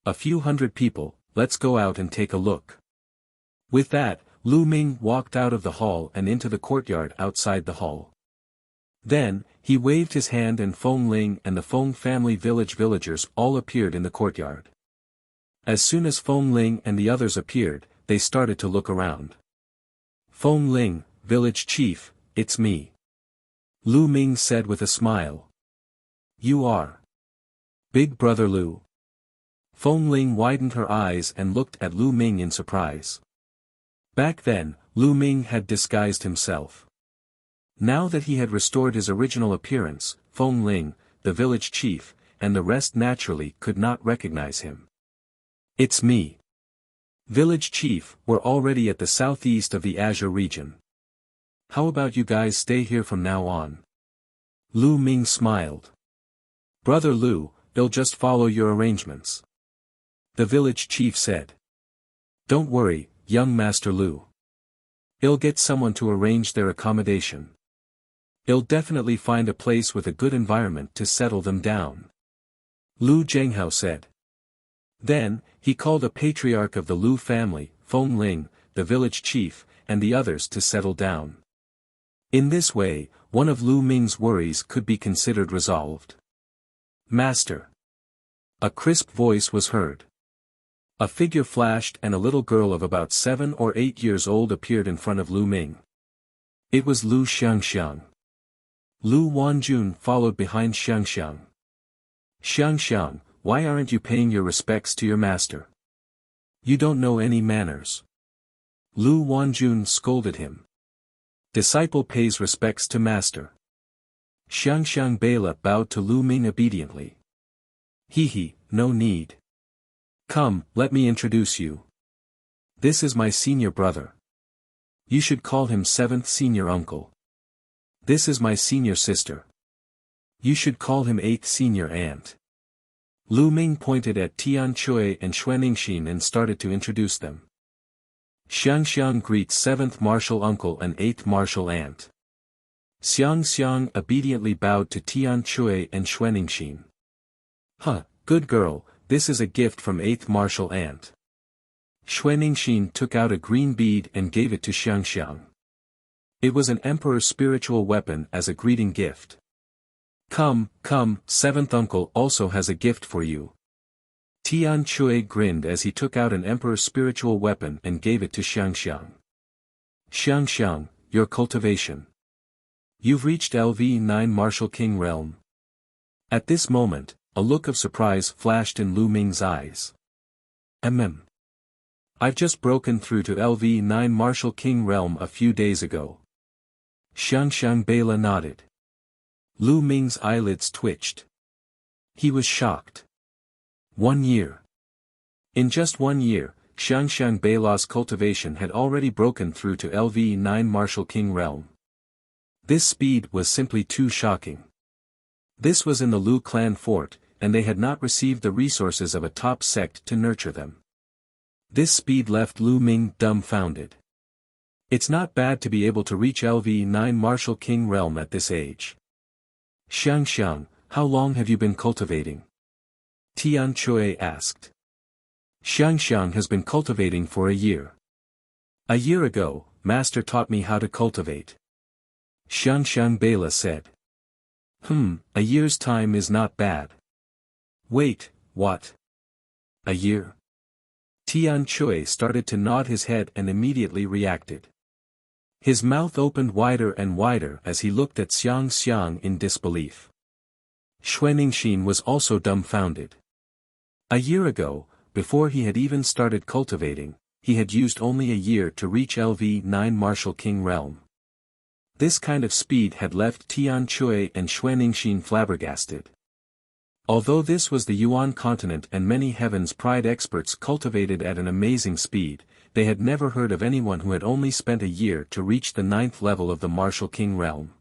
A few hundred people, let's go out and take a look. With that, Lu Ming walked out of the hall and into the courtyard outside the hall. Then, he waved his hand and Feng Ling and the Feng family villagers all appeared in the courtyard. As soon as Feng Ling and the others appeared, they started to look around. Feng Ling, village chief, it's me. Lu Ming said with a smile. You are. Big brother Lu. Feng Ling widened her eyes and looked at Lu Ming in surprise. Back then, Lu Ming had disguised himself. Now that he had restored his original appearance, Feng Ling, the village chief, and the rest naturally could not recognize him. It's me. Village chief, we're already at the southeast of the Azure region. How about you guys stay here from now on? Lu Ming smiled. Brother Lu, they'll just follow your arrangements. The village chief said. Don't worry, young Master Lu. I'll get someone to arrange their accommodation. I'll definitely find a place with a good environment to settle them down. Lu Zhenghao said. Then, he called a patriarch of the Lu family, Feng Ling, the village chief, and the others to settle down. In this way, one of Lu Ming's worries could be considered resolved. Master. A crisp voice was heard. A figure flashed and a little girl of about 7 or 8 years old appeared in front of Lu Ming. It was Lu Xiangxiang. Lu Wanjun followed behind Xiangxiang. Xiangxiang, why aren't you paying your respects to your master? You don't know any manners. Lu Wanjun scolded him. Disciple pays respects to master. Xiangxiang Bela bowed to Lu Ming obediently. He, no need. Come, let me introduce you. This is my senior brother. You should call him 7th senior uncle. This is my senior sister. You should call him 8th senior aunt. Lu Ming pointed at Tian Chui and Xuaningxin and started to introduce them. Xiangxiang greets 7th martial uncle and 8th martial aunt. Xiangxiang obediently bowed to Tian Chui and Xuaningxin. Good girl, this is a gift from 8th martial aunt. Xuaningxin took out a green bead and gave it to Xiangxiang. It was an emperor's spiritual weapon as a greeting gift. Come, 7th uncle also has a gift for you. Tian Chui grinned as he took out an emperor's spiritual weapon and gave it to Xiangxiang. Xiangxiang, your cultivation. You've reached LV9 Martial King realm. At this moment, a look of surprise flashed in Lu Ming's eyes. I've just broken through to LV9 Martial King realm a few days ago. Xiangxiang Bela nodded. Lu Ming's eyelids twitched. He was shocked. 1 year. In just 1 year, Xiangxiang Bela's cultivation had already broken through to LV9 Martial King realm. This speed was simply too shocking. This was in the Lu clan fort, and they had not received the resources of a top sect to nurture them. This speed left Lu Ming dumbfounded. It's not bad to be able to reach LV9 Martial King realm at this age. Xiangxiang, how long have you been cultivating? Tian Chui asked. Xiangxiang has been cultivating for a year. A year ago, master taught me how to cultivate. Xiangxiang Bela said. A year's time is not bad. Wait, what? A year? Tian Chui started to nod his head and immediately reacted. His mouth opened wider and wider as he looked at Xiangxiang in disbelief. Xuaningxin was also dumbfounded. A year ago, before he had even started cultivating, he had used only a year to reach LV9 Martial King realm. This kind of speed had left Tian Chui and Xuaningxin flabbergasted. Although this was the Yuan continent and many Heaven's Pride experts cultivated at an amazing speed, they had never heard of anyone who had only spent a year to reach the 9th level of the Martial King realm.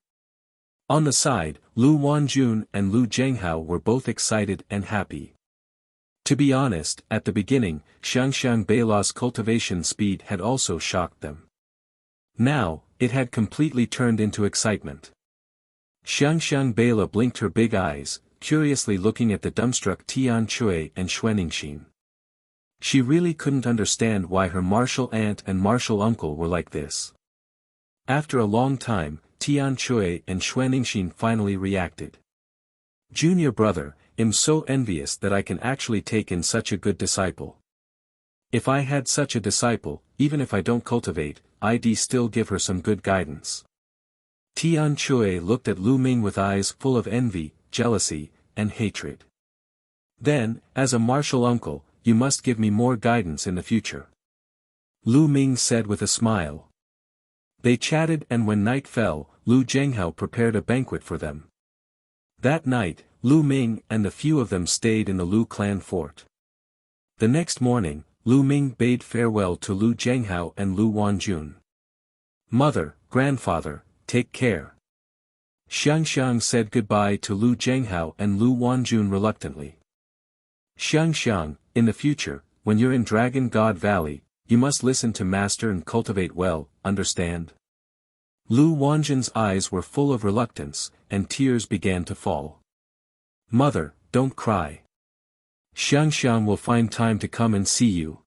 On the side, Lu Wanjun and Lu Zhenghao were both excited and happy. To be honest, at the beginning, Xiangxiang Bela's cultivation speed had also shocked them. Now, it had completely turned into excitement. Xiangxiang Bela blinked her big eyes, curiously looking at the dumbstruck Tian Chui and Xuaningxin. She really couldn't understand why her martial aunt and martial uncle were like this. After a long time, Tian Chui and Xuanixin finally reacted. Junior brother, I'm so envious that I can actually take in such a good disciple. If I had such a disciple, even if I don't cultivate, I'd still give her some good guidance. Tian Chui looked at Lu Ming with eyes full of envy, jealousy, and hatred. Then, as a martial uncle, you must give me more guidance in the future. Lu Ming said with a smile. They chatted, and when night fell, Lu Zhenghao prepared a banquet for them. That night, Lu Ming and the few of them stayed in the Lu clan fort. The next morning, Lu Ming bade farewell to Lu Zhenghao and Lu Wanjun. Mother, grandfather, take care. Xiangxiang said goodbye to Lu Zhenghao and Lu Wanjun reluctantly. Xiangxiang, in the future, when you're in Dragon God Valley, you must listen to Master and cultivate well, understand? Lu Wanjun's eyes were full of reluctance, and tears began to fall. Mother, don't cry. Xiangxiang will find time to come and see you.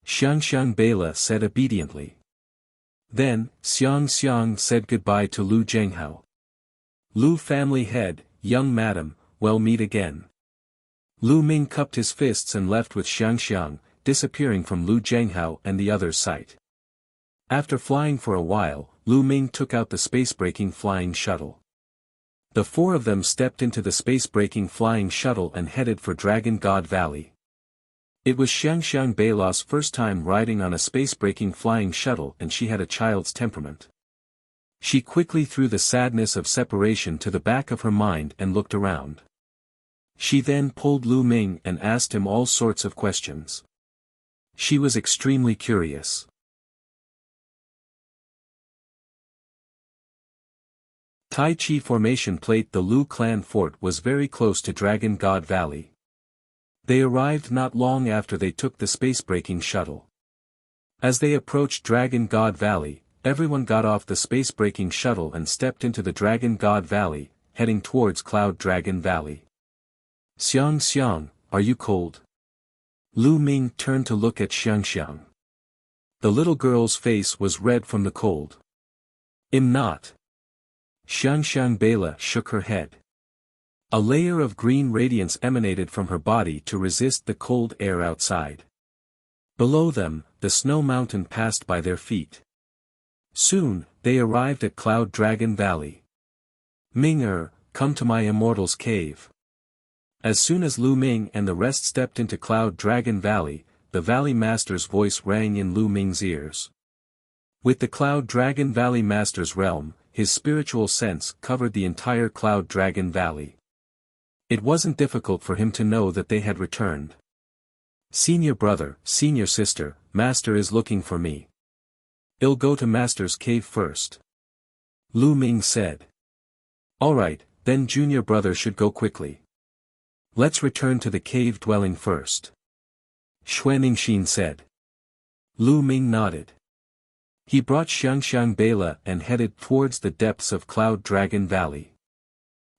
Xiangxiang Bela said obediently. Then, Xiangxiang said goodbye to Lu Zhenghao. Lu family head, young madam, well meet again. Lu Ming cupped his fists and left with Xiangxiang, disappearing from Lu Zhenghao and the others' sight. After flying for a while, Lu Ming took out the space-breaking flying shuttle. The four of them stepped into the space-breaking flying shuttle and headed for Dragon God Valley. It was Xiangxiang Beila's first time riding on a space-breaking flying shuttle, and she had a child's temperament. She quickly threw the sadness of separation to the back of her mind and looked around. She then pulled Lu Ming and asked him all sorts of questions. She was extremely curious. Tai Chi Formation Plate. The Lu clan fort was very close to Dragon God Valley. They arrived not long after they took the space-breaking shuttle. As they approached Dragon God Valley, everyone got off the space-breaking shuttle and stepped into the Dragon God Valley, heading towards Cloud Dragon Valley. Xiangxiang, are you cold? Lu Ming turned to look at Xiangxiang. The little girl's face was red from the cold. I'm not. Xiangxiang Bela shook her head. A layer of green radiance emanated from her body to resist the cold air outside. Below them, the snow mountain passed by their feet. Soon, they arrived at Cloud Dragon Valley. Ming come to my Immortal's cave. As soon as Lu Ming and the rest stepped into Cloud Dragon Valley, the Valley Master's voice rang in Lu Ming's ears. With the Cloud Dragon Valley Master's realm, his spiritual sense covered the entire Cloud Dragon Valley. It wasn't difficult for him to know that they had returned. Senior brother, senior sister, Master is looking for me. I'll go to Master's cave first. Lu Ming said. Alright, then junior brother should go quickly. Let's return to the cave dwelling first. Xuanixin said. Lu Ming nodded. He brought Xiangxiang Bela and headed towards the depths of Cloud Dragon Valley.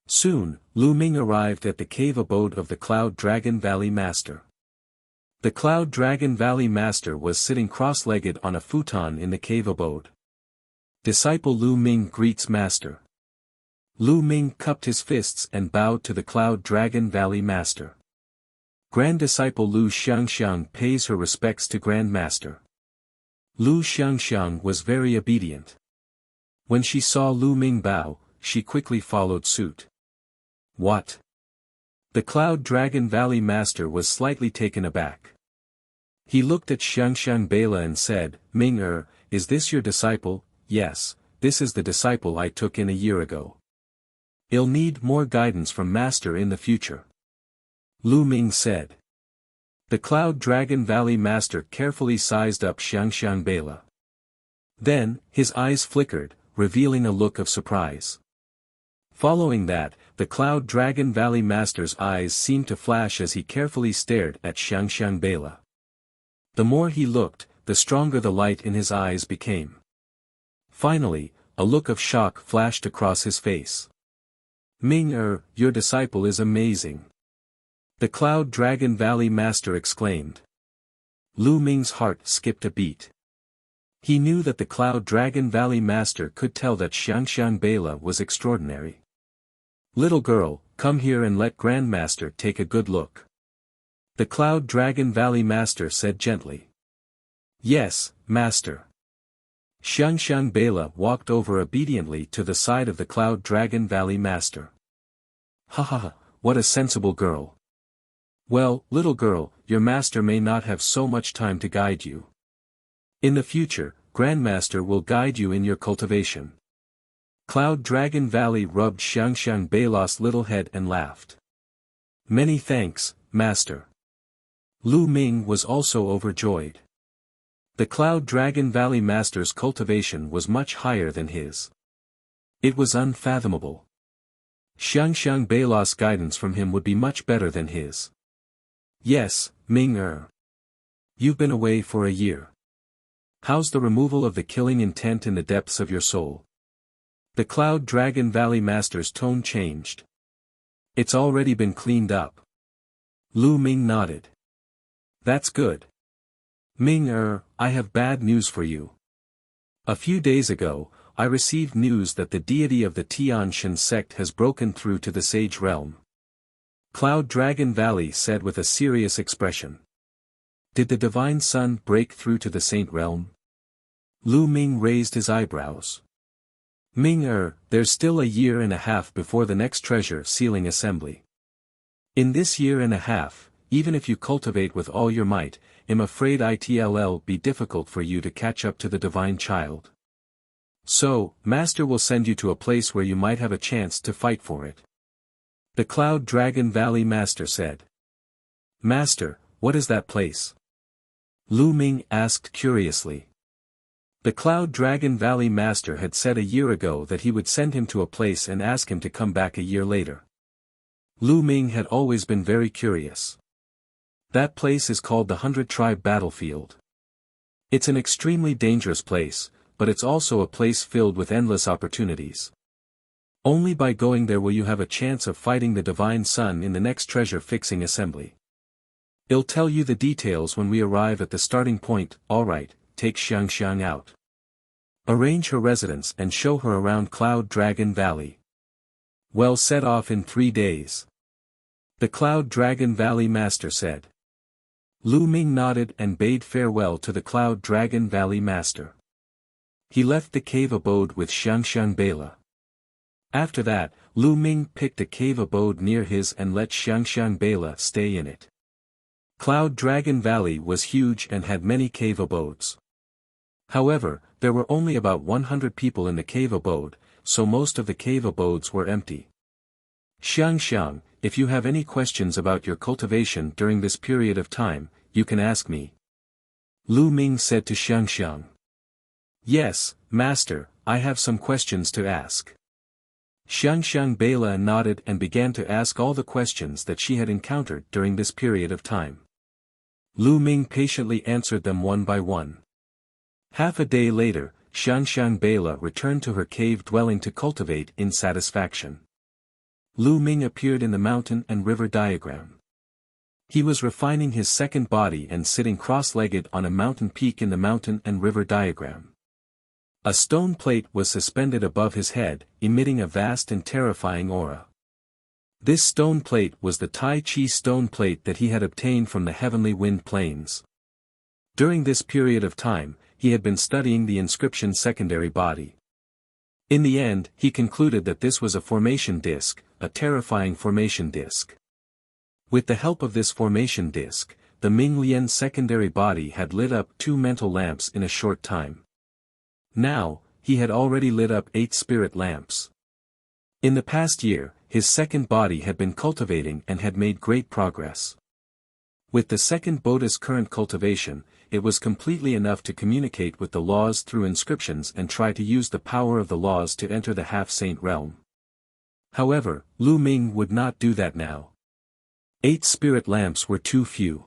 Soon, Lu Ming arrived at the cave abode of the Cloud Dragon Valley Master. The Cloud Dragon Valley Master was sitting cross-legged on a futon in the cave abode. Disciple Lu Ming greets Master. Lu Ming cupped his fists and bowed to the Cloud Dragon Valley Master. Grand Disciple Lu Xiangxiang pays her respects to Grand Master. Lu Xiangxiang was very obedient. When she saw Lu Ming bow, she quickly followed suit. What? The Cloud Dragon Valley Master was slightly taken aback. He looked at Xiangxiang Bela and said, Ming is this your disciple? Yes, this is the disciple I took in a year ago. I'll need more guidance from Master in the future. Lu Ming said. The Cloud Dragon Valley Master carefully sized up Xiangxiang Bela. Then, his eyes flickered, revealing a look of surprise. Following that, the Cloud Dragon Valley Master's eyes seemed to flash as he carefully stared at Xiangxiang Bela. The more he looked, the stronger the light in his eyes became. Finally, a look of shock flashed across his face. Ming your disciple is amazing. The Cloud Dragon Valley Master exclaimed. Lu Ming's heart skipped a beat. He knew that the Cloud Dragon Valley Master could tell that Xiangxiang Bela was extraordinary. "Little girl, come here and let Grandmaster take a good look," the Cloud Dragon Valley Master said gently. "Yes, Master." Xiangxiang Bela walked over obediently to the side of the Cloud Dragon Valley Master. "Ha ha ha, what a sensible girl. Well, little girl, your master may not have so much time to guide you. In the future, Grandmaster will guide you in your cultivation." Cloud Dragon Valley rubbed Xiangxiang Bela's little head and laughed. "Many thanks, Master." Lu Ming was also overjoyed. The Cloud Dragon Valley Master's cultivation was much higher than his. It was unfathomable. Xiangxiang Bela's guidance from him would be much better than his. "Yes, Ming-er. You've been away for a year. How's the removal of the killing intent in the depths of your soul?" The Cloud Dragon Valley Master's tone changed. "It's already been cleaned up." Lu Ming nodded. "That's good. Ming-er, I have bad news for you. A few days ago, I received news that the deity of the Tianshan sect has broken through to the Sage Realm." Cloud Dragon Valley said with a serious expression. "Did the Divine Sun break through to the Saint Realm?" Lu Ming raised his eyebrows. "Ming-er, there's still a year and a half before the next treasure sealing assembly. In this year and a half, even if you cultivate with all your might, I'm afraid it'll be difficult for you to catch up to the Divine Child. So, Master will send you to a place where you might have a chance to fight for it." The Cloud Dragon Valley Master said. "Master, what is that place?" Lu Ming asked curiously. The Cloud Dragon Valley Master had said a year ago that he would send him to a place and ask him to come back a year later. Lu Ming had always been very curious. "That place is called the 100-Tribe Battlefield. It's an extremely dangerous place, but it's also a place filled with endless opportunities. Only by going there will you have a chance of fighting the Divine Sun in the next treasure-fixing assembly. I'll tell you the details when we arrive at the starting point." "Alright, take Xiangxiang out. Arrange her residence and show her around Cloud Dragon Valley. Well, set off in 3 days." The Cloud Dragon Valley Master said. Lu Ming nodded and bade farewell to the Cloud Dragon Valley Master. He left the cave abode with Xiangxiang Bela. After that, Lu Ming picked a cave abode near his and let Xiangxiang Bela stay in it. Cloud Dragon Valley was huge and had many cave abodes. However, there were only about 100 people in the cave abode, so most of the cave abodes were empty. "Xiangxiang, if you have any questions about your cultivation during this period of time, you can ask me," Lu Ming said to Xiangxiang. "Yes, Master, I have some questions to ask." Xiangxiang Bela nodded and began to ask all the questions that she had encountered during this period of time. Lu Ming patiently answered them one by one. Half a day later, Xiangxiang Bela returned to her cave dwelling to cultivate in satisfaction. Lu Ming appeared in the mountain and river diagram. He was refining his second body and sitting cross-legged on a mountain peak in the mountain and river diagram. A stone plate was suspended above his head, emitting a vast and terrifying aura. This stone plate was the Tai Chi stone plate that he had obtained from the heavenly wind plains. During this period of time, he had been studying the inscription secondary body. In the end, he concluded that this was a formation disk, a terrifying formation disk. With the help of this formation disk, the Ming Lian secondary body had lit up 2 mental lamps in a short time. Now, he had already lit up 8 spirit lamps. In the past year, his second body had been cultivating and had made great progress. With the second Bodhi's current cultivation, it was completely enough to communicate with the laws through inscriptions and try to use the power of the laws to enter the half-saint realm. However, Lu Ming would not do that now. 8 spirit lamps were too few.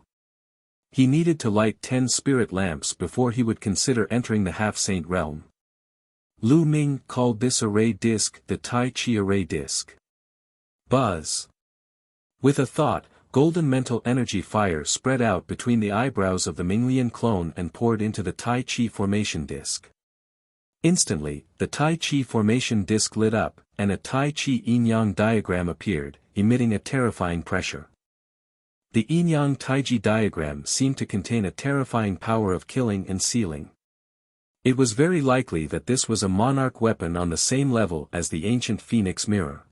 He needed to light 10 spirit lamps before he would consider entering the half-saint realm. Lu Ming called this array disk the Tai Chi array disk. Buzz. With a thought, Golden mental energy fire spread out between the eyebrows of the Minglian clone and poured into the Tai Chi formation disc. Instantly, the Tai Chi formation disc lit up, and a Tai Chi yin-yang diagram appeared, emitting a terrifying pressure. The yin-yang Taiji diagram seemed to contain a terrifying power of killing and sealing. It was very likely that this was a monarch weapon on the same level as the ancient Phoenix mirror.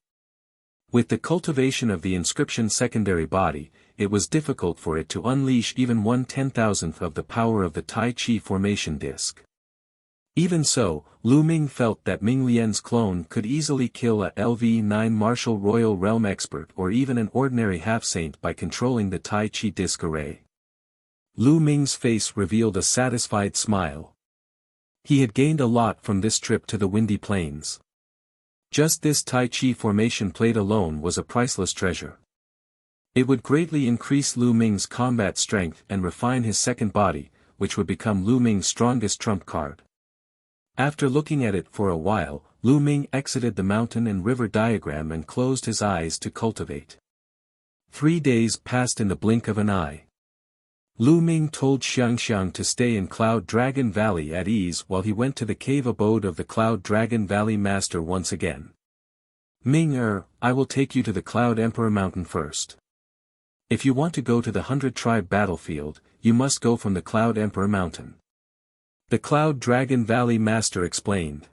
With the cultivation of the inscription secondary body, it was difficult for it to unleash even 1/10,000th of the power of the Tai Chi formation disc. Even so, Lu Ming felt that Ming Lian's clone could easily kill a LV9 martial royal realm expert or even an ordinary half-saint by controlling the Tai Chi disc array. Lu Ming's face revealed a satisfied smile. He had gained a lot from this trip to the Windy Plains. Just this Tai Chi formation plate alone was a priceless treasure. It would greatly increase Lu Ming's combat strength and refine his second body, which would become Lu Ming's strongest trump card. After looking at it for a while, Lu Ming exited the mountain and river diagram and closed his eyes to cultivate. 3 days passed in the blink of an eye. Lu Ming told Xiangxiang to stay in Cloud Dragon Valley at ease while he went to the cave abode of the Cloud Dragon Valley Master once again. Ming, I will take you to the Cloud Emperor Mountain first. If you want to go to the 100-tribe battlefield, you must go from the Cloud Emperor Mountain. The Cloud Dragon Valley Master explained.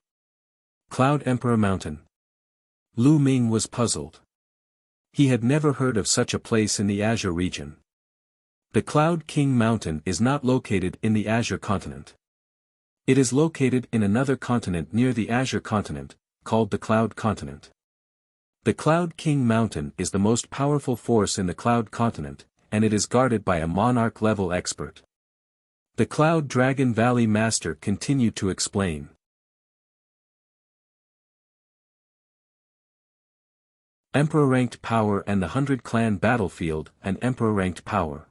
Cloud Emperor Mountain. Lu Ming was puzzled. He had never heard of such a place in the Azure region. The Cloud King Mountain is not located in the Azure continent. It is located in another continent near the Azure continent, called the Cloud Continent. The Cloud King Mountain is the most powerful force in the Cloud Continent, and it is guarded by a monarch-level expert. The Cloud Dragon Valley Master continued to explain. Emperor-ranked power and the 100-clan battlefield, an emperor-ranked power.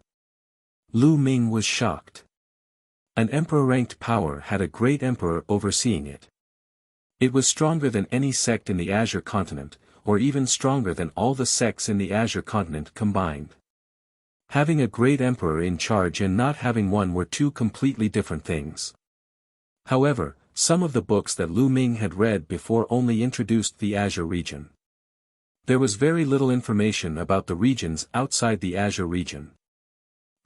Lu Ming was shocked. An emperor-ranked power had a great emperor overseeing it. It was stronger than any sect in the Azure continent, or even stronger than all the sects in the Azure continent combined. Having a great emperor in charge and not having one were two completely different things. However, some of the books that Lu Ming had read before only introduced the Azure region. There was very little information about the regions outside the Azure region.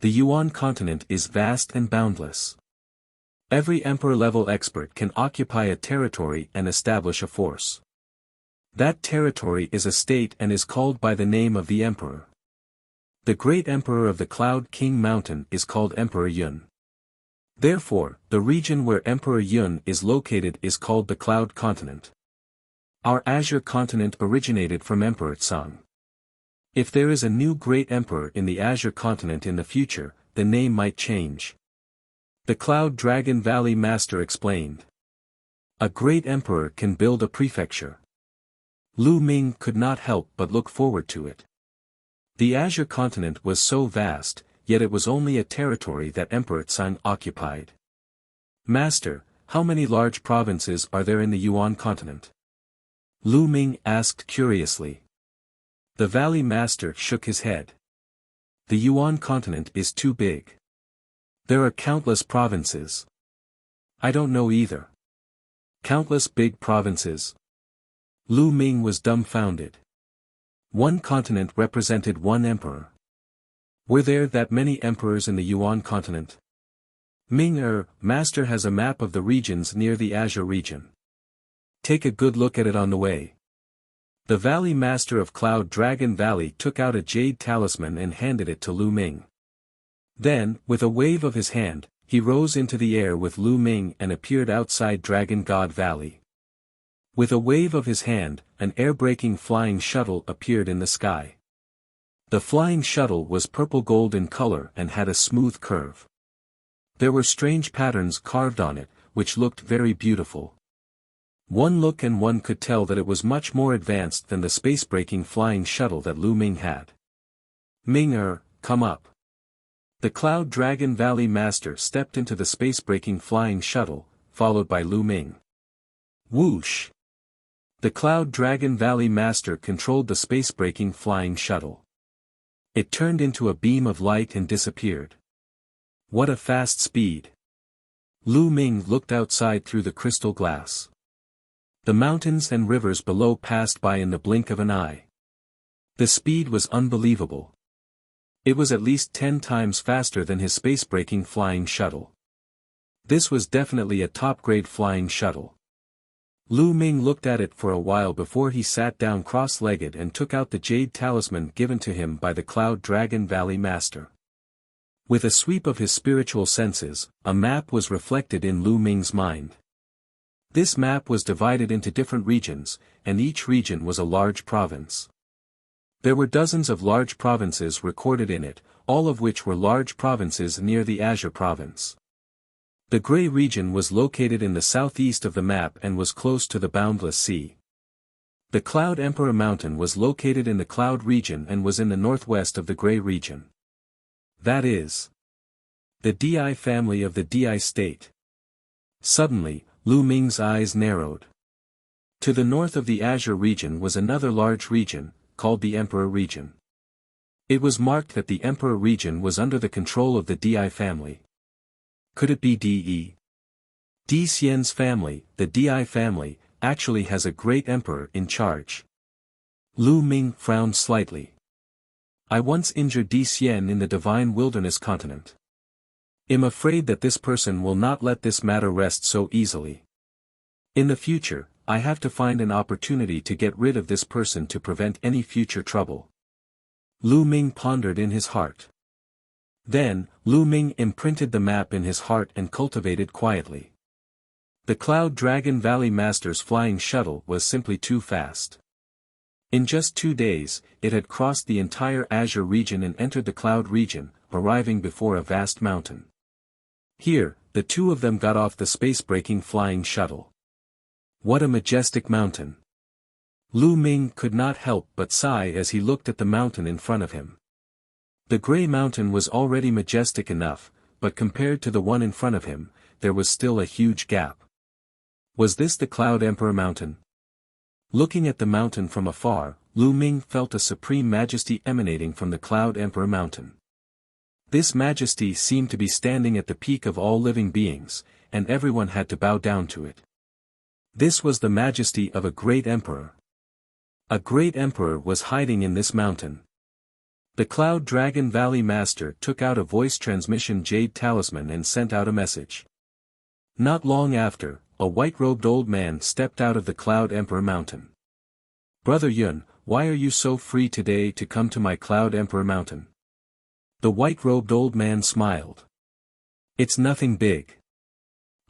The Yuan continent is vast and boundless. Every emperor-level expert can occupy a territory and establish a force. That territory is a state and is called by the name of the emperor. The great emperor of the Cloud King Mountain is called Emperor Yun. Therefore, the region where Emperor Yun is located is called the Cloud Continent. Our Azure continent originated from Emperor Tsang. If there is a new great emperor in the Azure continent in the future, the name might change. The Cloud Dragon Valley Master explained. A great emperor can build a prefecture. Lu Ming could not help but look forward to it. The Azure continent was so vast, yet it was only a territory that Emperor Tsang occupied. Master, how many large provinces are there in the Yuan continent? Lu Ming asked curiously. The Valley Master shook his head. The Yuan continent is too big. There are countless provinces. I don't know either. Countless big provinces. Lu Ming was dumbfounded. One continent represented one emperor. Were there that many emperors in the Yuan continent? Ming, Master has a map of the regions near the Azure region. Take a good look at it on the way. The Valley Master of Cloud Dragon Valley took out a jade talisman and handed it to Lu Ming. Then, with a wave of his hand, he rose into the air with Lu Ming and appeared outside Dragon God Valley. With a wave of his hand, an air-breaking flying shuttle appeared in the sky. The flying shuttle was purple-gold in color and had a smooth curve. There were strange patterns carved on it, which looked very beautiful. One look and one could tell that it was much more advanced than the space-breaking flying shuttle that Lu Ming had. Ming, come up. The Cloud Dragon Valley Master stepped into the space-breaking flying shuttle, followed by Lu Ming. Whoosh! The Cloud Dragon Valley Master controlled the space-breaking flying shuttle. It turned into a beam of light and disappeared. What a fast speed! Lu Ming looked outside through the crystal glass. The mountains and rivers below passed by in the blink of an eye. The speed was unbelievable. It was at least 10 times faster than his space-breaking flying shuttle. This was definitely a top-grade flying shuttle. Lu Ming looked at it for a while before he sat down cross-legged and took out the jade talisman given to him by the Cloud Dragon Valley Master. With a sweep of his spiritual senses, a map was reflected in Lu Ming's mind. This map was divided into different regions, and each region was a large province. There were dozens of large provinces recorded in it, all of which were large provinces near the Azure province. The Grey region was located in the southeast of the map and was close to the Boundless Sea. The Cloud Emperor Mountain was located in the Cloud region and was in the northwest of the Grey region. That is, the Di family of the Di state. Suddenly, Lu Ming's eyes narrowed. To the north of the Azure region was another large region, called the Emperor region. It was marked that the Emperor region was under the control of the Di family. Could it be Di? Di Xian's family, the Di family, actually has a great emperor in charge. Lu Ming frowned slightly. I once injured Di Xian in the Divine Wilderness continent. I'm afraid that this person will not let this matter rest so easily. In the future, I have to find an opportunity to get rid of this person to prevent any future trouble. Lu Ming pondered in his heart. Then, Lu Ming imprinted the map in his heart and cultivated quietly. The Cloud Dragon Valley Master's flying shuttle was simply too fast. In just 2 days, it had crossed the entire Azure region and entered the Cloud region, arriving before a vast mountain. Here, the two of them got off the space-breaking flying shuttle. What a majestic mountain! Lu Ming could not help but sigh as he looked at the mountain in front of him. The Grey Mountain was already majestic enough, but compared to the one in front of him, there was still a huge gap. Was this the Cloud Emperor Mountain? Looking at the mountain from afar, Lu Ming felt a supreme majesty emanating from the Cloud Emperor Mountain. This majesty seemed to be standing at the peak of all living beings, and everyone had to bow down to it. This was the majesty of a great emperor. A great emperor was hiding in this mountain. The Cloud Dragon Valley Master took out a voice transmission jade talisman and sent out a message. Not long after, a white-robed old man stepped out of the Cloud Emperor Mountain. Brother Yun, why are you so free today to come to my Cloud Emperor Mountain? The white-robed old man smiled. It's nothing big.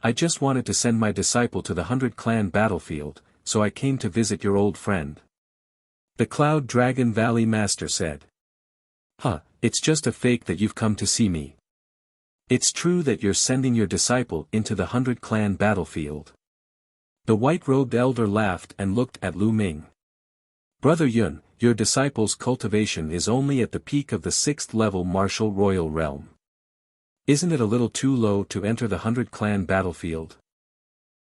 I just wanted to send my disciple to the 100-clan battlefield, so I came to visit your old friend. The Cloud Dragon Valley Master said. It's just a fake that you've come to see me. It's true that you're sending your disciple into the 100-clan battlefield. The white-robed elder laughed and looked at Lu Ming. Brother Yun, your disciple's cultivation is only at the peak of the 6th level martial royal realm. Isn't it a little too low to enter the 100-clan battlefield?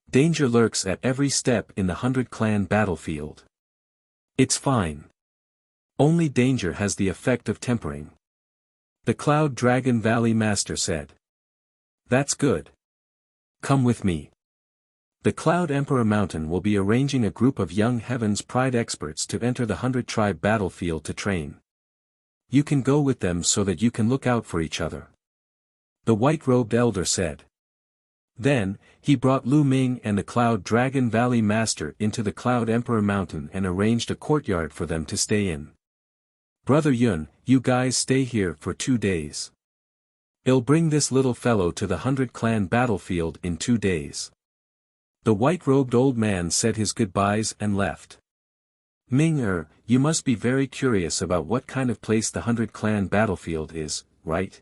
Danger lurks at every step in the 100-clan battlefield. It's fine. Only danger has the effect of tempering. The Cloud Dragon Valley Master said. That's good. Come with me. The Cloud Emperor Mountain will be arranging a group of young Heaven's Pride experts to enter the 100-tribe battlefield to train. You can go with them so that you can look out for each other. The white-robed elder said. Then, he brought Lu Ming and the Cloud Dragon Valley Master into the Cloud Emperor Mountain and arranged a courtyard for them to stay in. Brother Yun, you guys stay here for 2 days. I'll bring this little fellow to the 100-clan battlefield in 2 days. The white-robed old man said his goodbyes and left. Ming, you must be very curious about what kind of place the 100-clan battlefield is, right?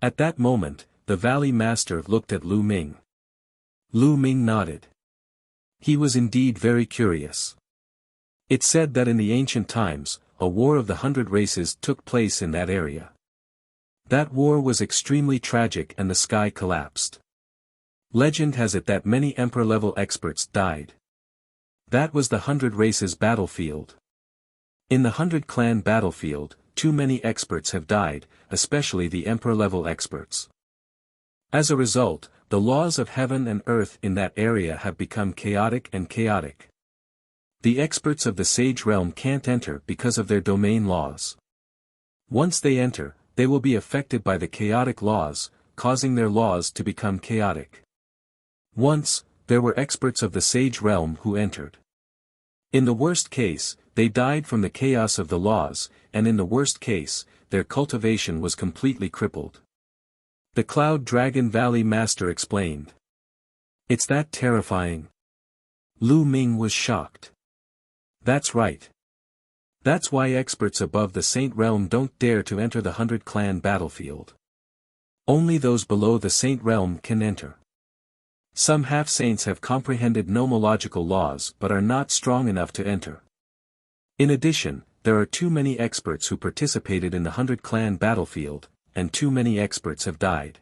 At that moment, the Valley Master looked at Lu Ming. Lu Ming nodded. He was indeed very curious. It said that in the ancient times, a war of the 100 races took place in that area. That war was extremely tragic and the sky collapsed. Legend has it that many Emperor-level experts died. That was the 100 races battlefield. In the 100-clan battlefield, too many experts have died, especially the emperor-level experts. As a result, the laws of heaven and earth in that area have become chaotic and chaotic. The experts of the sage realm can't enter because of their domain laws. Once they enter, they will be affected by the chaotic laws, causing their laws to become chaotic. Once, there were experts of the sage realm who entered. In the worst case, they died from the chaos of the laws, and in the worst case, their cultivation was completely crippled. The Cloud Dragon Valley Master explained. It's that terrifying. Lu Ming was shocked. That's right. That's why experts above the Saint Realm don't dare to enter the 100-clan battlefield. Only those below the Saint Realm can enter. Some half-saints have comprehended nomological laws but are not strong enough to enter. In addition, there are too many experts who participated in the 100-clan battlefield, and too many experts have died.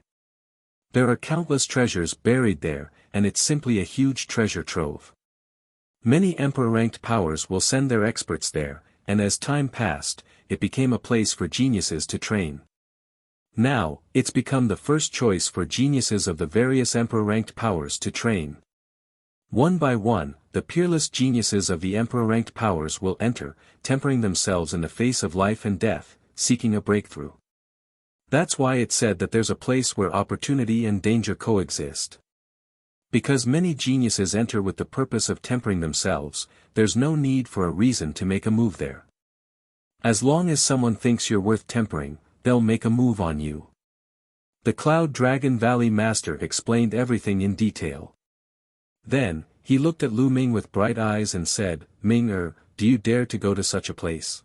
There are countless treasures buried there, and it's simply a huge treasure trove. Many emperor-ranked powers will send their experts there, and as time passed, it became a place for geniuses to train. Now, it's become the first choice for geniuses of the various emperor-ranked powers to train. One by one, the peerless geniuses of the emperor-ranked powers will enter, tempering themselves in the face of life and death, seeking a breakthrough. That's why it's said that there's a place where opportunity and danger coexist. Because many geniuses enter with the purpose of tempering themselves, there's no need for a reason to make a move there. As long as someone thinks you're worth tempering, they'll make a move on you. The Cloud Dragon Valley Master explained everything in detail. Then, he looked at Lu Ming with bright eyes and said, Ming, do you dare to go to such a place?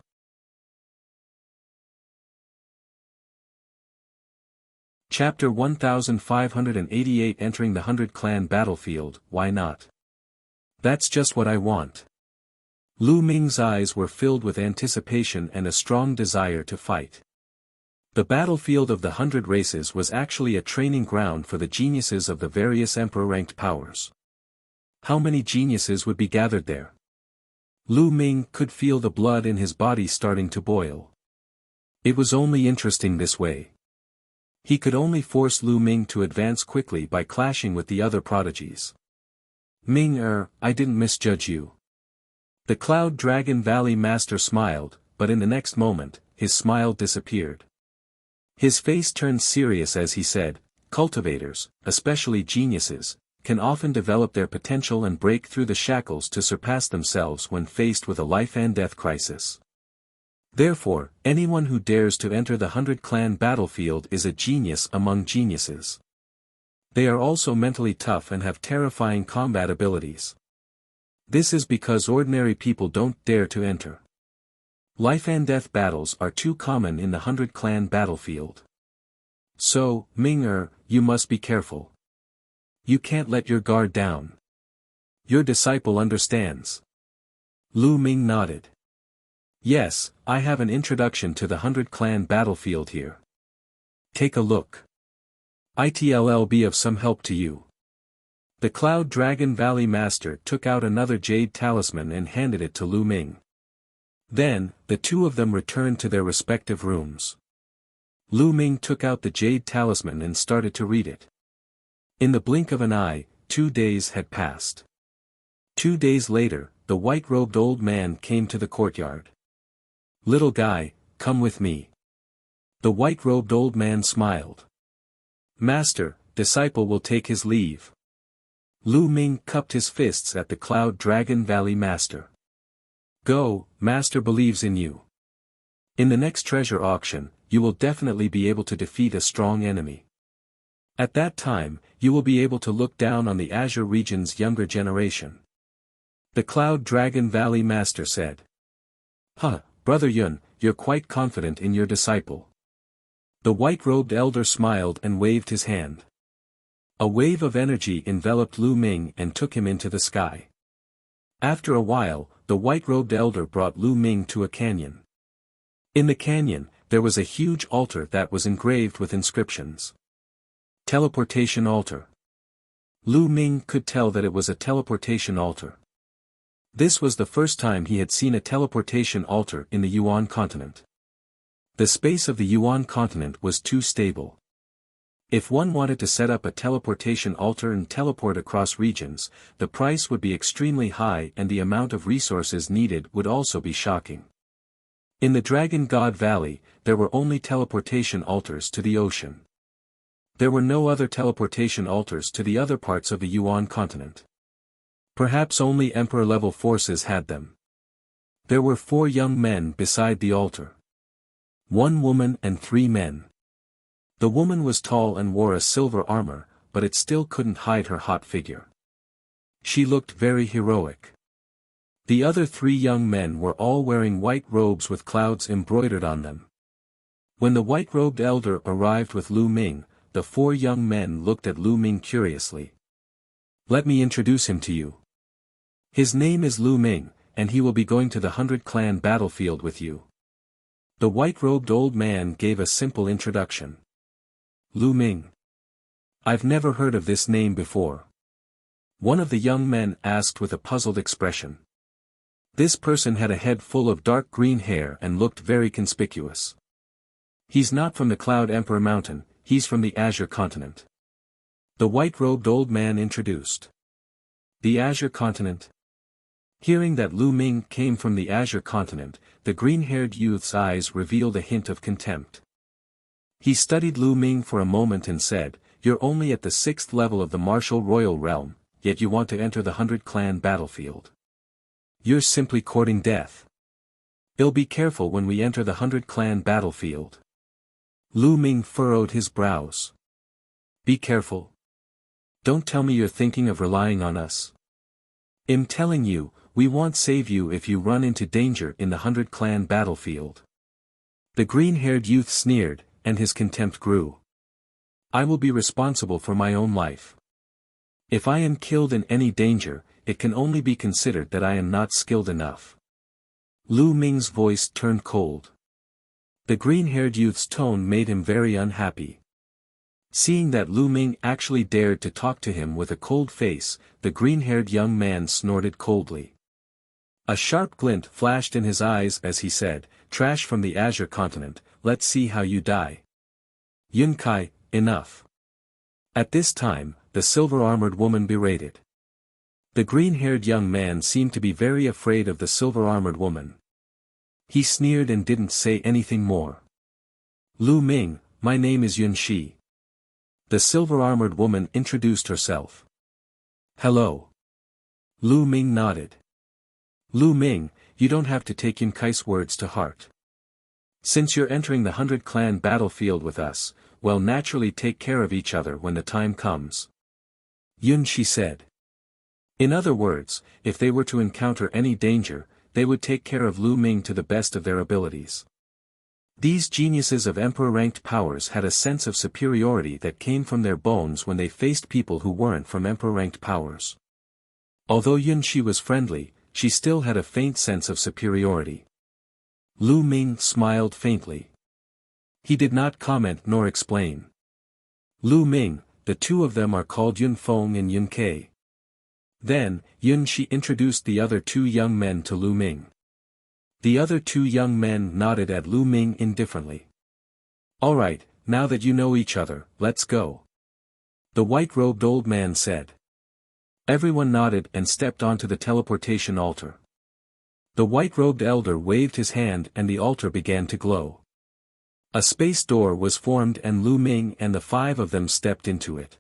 Chapter 1588 Entering the 100-clan battlefield, why not? That's just what I want. Lu Ming's eyes were filled with anticipation and a strong desire to fight. The battlefield of the 100 races was actually a training ground for the geniuses of the various emperor-ranked powers. How many geniuses would be gathered there? Lu Ming could feel the blood in his body starting to boil. It was only interesting this way. He could only force Lu Ming to advance quickly by clashing with the other prodigies. Ming, I didn't misjudge you. The Cloud Dragon Valley Master smiled, but in the next moment, his smile disappeared. His face turned serious as he said, cultivators, especially geniuses, can often develop their potential and break through the shackles to surpass themselves when faced with a life-and-death crisis. Therefore, anyone who dares to enter the 100-clan battlefield is a genius among geniuses. They are also mentally tough and have terrifying combat abilities. This is because ordinary people don't dare to enter. Life-and-death battles are too common in the 100-clan battlefield. So, Ming, you must be careful. You can't let your guard down. Your disciple understands. Lu Ming nodded. Yes, I have an introduction to the 100-clan battlefield here. Take a look. It'll be of some help to you. The Cloud Dragon Valley Master took out another jade talisman and handed it to Lu Ming. Then, the two of them returned to their respective rooms. Lu Ming took out the jade talisman and started to read it. In the blink of an eye, 2 days had passed. 2 days later, the white-robed old man came to the courtyard. Little guy, come with me. The white-robed old man smiled. Master, disciple will take his leave. Lu Ming cupped his fists at the Cloud Dragon Valley Master. Go, Master believes in you. In the next treasure auction, you will definitely be able to defeat a strong enemy. At that time, you will be able to look down on the Azure region's younger generation. The Cloud Dragon Valley Master said. Brother Yun, you're quite confident in your disciple. The white-robed elder smiled and waved his hand. A wave of energy enveloped Lu Ming and took him into the sky. After a while, the white-robed elder brought Lu Ming to a canyon. In the canyon, there was a huge altar that was engraved with inscriptions. Teleportation altar. Lu Ming could tell that it was a teleportation altar. This was the first time he had seen a teleportation altar in the Yuan continent. The space of the Yuan continent was too stable. If one wanted to set up a teleportation altar and teleport across regions, the price would be extremely high and the amount of resources needed would also be shocking. In the Dragon God Valley, there were only teleportation altars to the ocean. There were no other teleportation altars to the other parts of the Yuan continent. Perhaps only Emperor-level forces had them. There were 4 young men beside the altar. 1 woman and 3 men. The woman was tall and wore a silver armor, but it still couldn't hide her hot figure. She looked very heroic. The other 3 young men were all wearing white robes with clouds embroidered on them. When the white-robed elder arrived with Lu Ming, the 4 young men looked at Lu Ming curiously. "Let me introduce him to you. His name is Lu Ming, and he will be going to the 100-clan battlefield with you." The white-robed old man gave a simple introduction. "Lu Ming. I've never heard of this name before." One of the young men asked with a puzzled expression. This person had a head full of dark green hair and looked very conspicuous. "He's not from the Cloud Emperor Mountain, he's from the Azure Continent." The white-robed old man introduced. "The Azure Continent?" Hearing that Lu Ming came from the Azure Continent, the green-haired youth's eyes revealed a hint of contempt. He studied Lu Ming for a moment and said, "You're only at the 6th level of the martial royal realm, yet you want to enter the 100-clan battlefield. You're simply courting death. I'll be careful when we enter the 100-clan battlefield." Lu Ming furrowed his brows. "Be careful. Don't tell me you're thinking of relying on us. I'm telling you, we won't save you if you run into danger in the 100-clan battlefield." The green-haired youth sneered, and his contempt grew. "I will be responsible for my own life. If I am killed in any danger, it can only be considered that I am not skilled enough." Lu Ming's voice turned cold. The green-haired youth's tone made him very unhappy. Seeing that Lu Ming actually dared to talk to him with a cold face, the green-haired young man snorted coldly. A sharp glint flashed in his eyes as he said, "Trash from the Azure Continent, let's see how you die." "Yun Kai, enough." At this time, the silver-armored woman berated. The green-haired young man seemed to be very afraid of the silver-armored woman. He sneered and didn't say anything more. "Lu Ming, my name is Yun Shi." The silver-armored woman introduced herself. "Hello." Lu Ming nodded. "Lu Ming, you don't have to take Yun Kai's words to heart. Since you're entering the 100-clan battlefield with us, we'll naturally take care of each other when the time comes." Yun Shi said. In other words, if they were to encounter any danger, they would take care of Lu Ming to the best of their abilities. These geniuses of emperor-ranked powers had a sense of superiority that came from their bones when they faced people who weren't from emperor-ranked powers. Although Yun Shi was friendly, she still had a faint sense of superiority. Lu Ming smiled faintly. He did not comment nor explain. "Lu Ming, the 2 of them are called Yun Feng and Yun Kai." Then, Yun Shi introduced the other 2 young men to Lu Ming. The other 2 young men nodded at Lu Ming indifferently. "All right, now that you know each other, let's go," the white-robed old man said. Everyone nodded and stepped onto the teleportation altar. The white-robed elder waved his hand and the altar began to glow. A space door was formed and Lu Ming and the 5 of them stepped into it.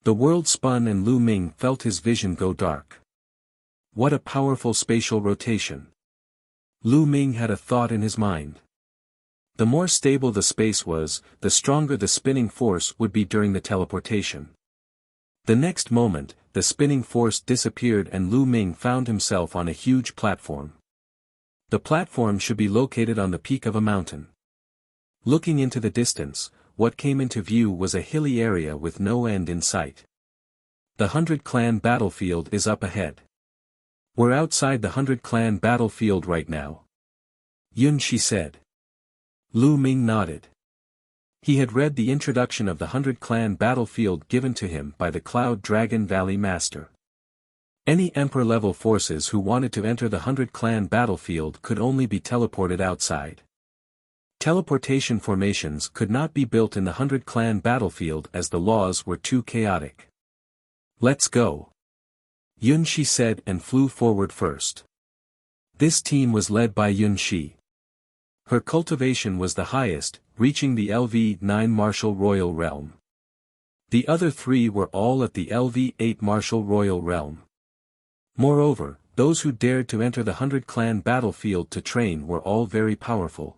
The world spun and Lu Ming felt his vision go dark. What a powerful spatial rotation. Lu Ming had a thought in his mind. The more stable the space was, the stronger the spinning force would be during the teleportation. The next moment, the spinning force disappeared and Lu Ming found himself on a huge platform. The platform should be located on the peak of a mountain. Looking into the distance, what came into view was a hilly area with no end in sight. The 100-clan battlefield is up ahead. We're outside the 100-clan battlefield right now. Yun Shi said. Lu Ming nodded. He had read the introduction of the 100-clan battlefield given to him by the Cloud Dragon Valley Master. Any Emperor-level forces who wanted to enter the 100-clan battlefield could only be teleported outside. Teleportation formations could not be built in the 100-clan battlefield as the laws were too chaotic. Let's go. Yun Shi said and flew forward first. This team was led by Yun Shi. Her cultivation was the highest, reaching the LV-9 Martial Royal Realm. The other three were all at the LV-8 Martial Royal Realm. Moreover, those who dared to enter the 100-clan battlefield to train were all very powerful.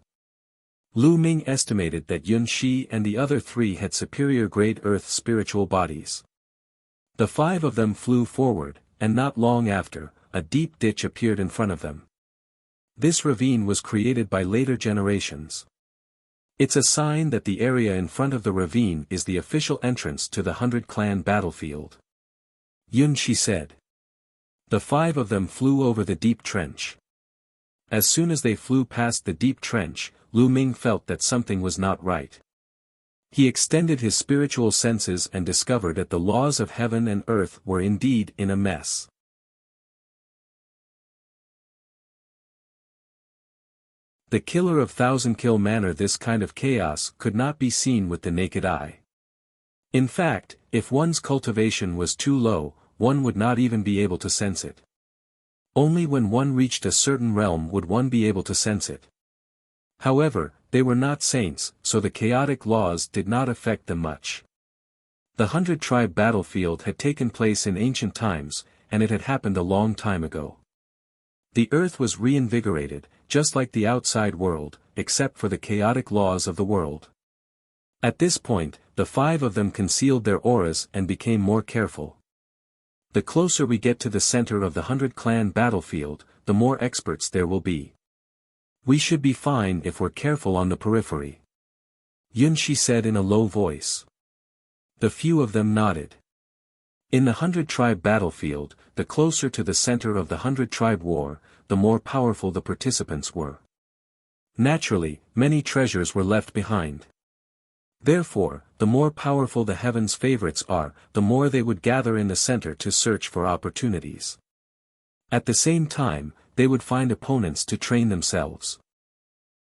Lu Ming estimated that Yun Shi and the other three had superior grade earth spiritual bodies. The five of them flew forward, and not long after, a deep ditch appeared in front of them. This ravine was created by later generations. It's a sign that the area in front of the ravine is the official entrance to the 100-clan battlefield. Yun Shi said. The five of them flew over the deep trench. As soon as they flew past the deep trench, Lu Ming felt that something was not right. He extended his spiritual senses and discovered that the laws of heaven and earth were indeed in a mess. The killer of Thousand Kill Manor. This kind of chaos could not be seen with the naked eye. In fact, if one's cultivation was too low, one would not even be able to sense it. Only when one reached a certain realm would one be able to sense it. However, they were not saints, so the chaotic laws did not affect them much. The 100-tribe battlefield had taken place in ancient times, and it had happened a long time ago. The earth was reinvigorated, just like the outside world, except for the chaotic laws of the world. At this point, the five of them concealed their auras and became more careful. The closer we get to the center of the 100-clan battlefield, the more experts there will be. We should be fine if we're careful on the periphery. Yun Shi said in a low voice. The few of them nodded. In the 100-tribe battlefield, the closer to the center of the 100-tribe war, the more powerful the participants were. Naturally, many treasures were left behind. Therefore, the more powerful the heaven's favorites are, the more they would gather in the center to search for opportunities. At the same time, they would find opponents to train themselves.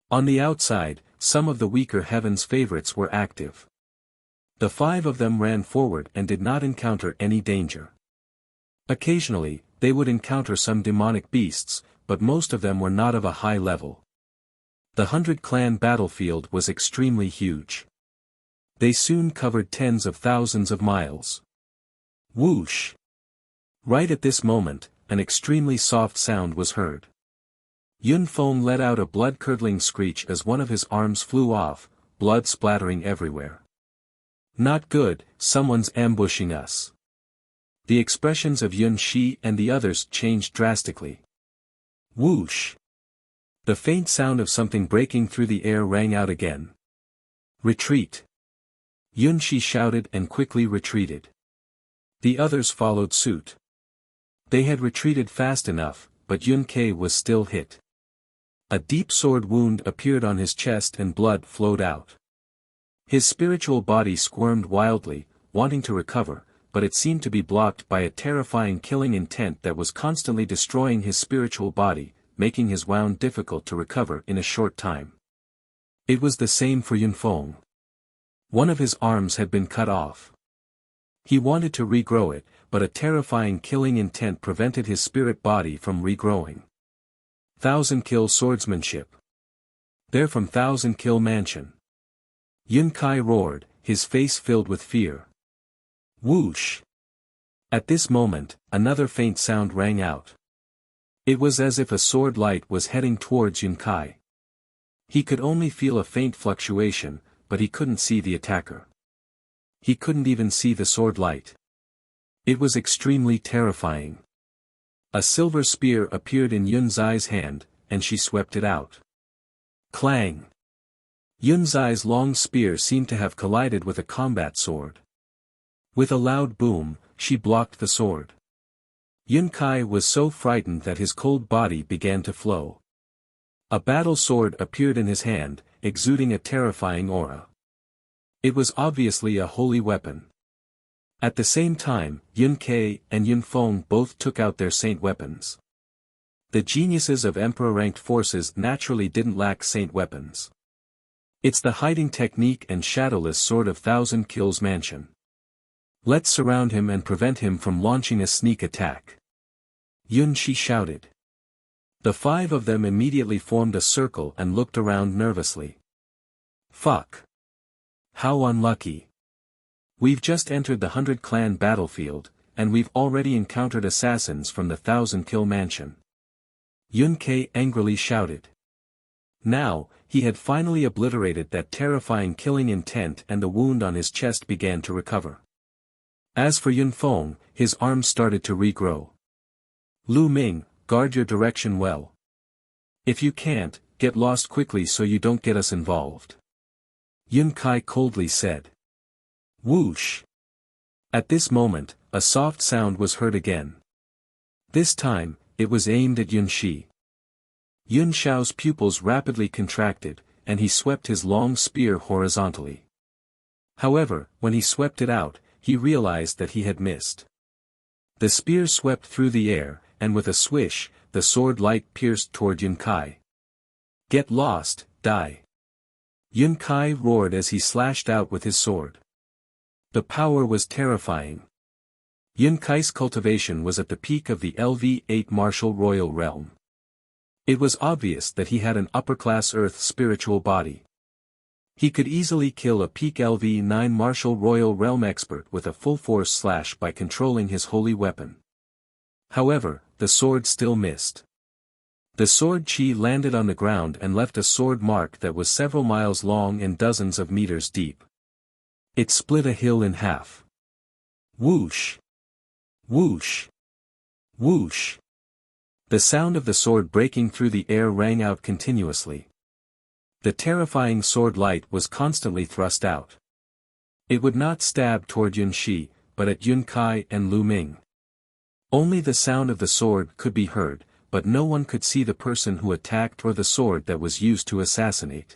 On the outside, some of the weaker heaven's favorites were active. The five of them ran forward and did not encounter any danger. Occasionally, they would encounter some demonic beasts, but most of them were not of a high level. The 100-clan battlefield was extremely huge. They soon covered tens of thousands of miles. Whoosh! Right at this moment, an extremely soft sound was heard. Yun Feng let out a blood-curdling screech as one of his arms flew off, blood splattering everywhere. Not good, someone's ambushing us. The expressions of Yun Shi and the others changed drastically. Whoosh! The faint sound of something breaking through the air rang out again. Retreat! Yun Shi shouted and quickly retreated. The others followed suit. They had retreated fast enough, but Yun Ke was still hit. A deep sword wound appeared on his chest and blood flowed out. His spiritual body squirmed wildly, wanting to recover, but it seemed to be blocked by a terrifying killing intent that was constantly destroying his spiritual body, making his wound difficult to recover in a short time. It was the same for Yun Feng. One of his arms had been cut off. He wanted to regrow it, but a terrifying killing intent prevented his spirit body from regrowing. 1,000-kill swordsmanship. They're from 1,000-kill mansion. Yun Kai roared, his face filled with fear. Whoosh! At this moment, another faint sound rang out. It was as if a sword light was heading towards Yun Kai. He could only feel a faint fluctuation, but he couldn't see the attacker. He couldn't even see the sword light. It was extremely terrifying. A silver spear appeared in Yun Zai's hand, and she swept it out. Clang! Yun Zai's long spear seemed to have collided with a combat sword. With a loud boom, she blocked the sword. Yun Kai was so frightened that his cold body began to flow. A battle sword appeared in his hand, exuding a terrifying aura. It was obviously a holy weapon. At the same time, Yun Ke and Yun Feng both took out their saint weapons. The geniuses of emperor-ranked forces naturally didn't lack saint weapons. It's the hiding technique and shadowless sword of Thousand Kills Mansion. Let's surround him and prevent him from launching a sneak attack. Yun Shi shouted. The five of them immediately formed a circle and looked around nervously. Fuck. How unlucky. We've just entered the 100-clan battlefield, and we've already encountered assassins from the 1,000-kill mansion. Yun Kei angrily shouted. Now, he had finally obliterated that terrifying killing intent, and the wound on his chest began to recover. As for Yun Feng, his arms started to regrow. Lu Ming, guard your direction well. If you can't, get lost quickly so you don't get us involved. Yun Kai coldly said. Whoosh. At this moment, a soft sound was heard again. This time, it was aimed at Yun Shi. Yun Xiao's pupils rapidly contracted, and he swept his long spear horizontally. However, when he swept it out, he realized that he had missed. The spear swept through the air, and with a swish, the sword light pierced toward Yun Kai. Get lost, die. Yun Kai roared as he slashed out with his sword. The power was terrifying. Yun Kai's cultivation was at the peak of the LV-8 martial royal realm. It was obvious that he had an upper-class earth spiritual body. He could easily kill a peak LV-9 martial royal realm expert with a full-force slash by controlling his holy weapon. However, the sword still missed. The sword chi landed on the ground and left a sword mark that was several miles long and dozens of meters deep. It split a hill in half. Whoosh! Whoosh! Whoosh! The sound of the sword breaking through the air rang out continuously. The terrifying sword light was constantly thrust out. It would not stab toward Yun Shi, but at Yun Kai and Lu Ming. Only the sound of the sword could be heard, but no one could see the person who attacked or the sword that was used to assassinate.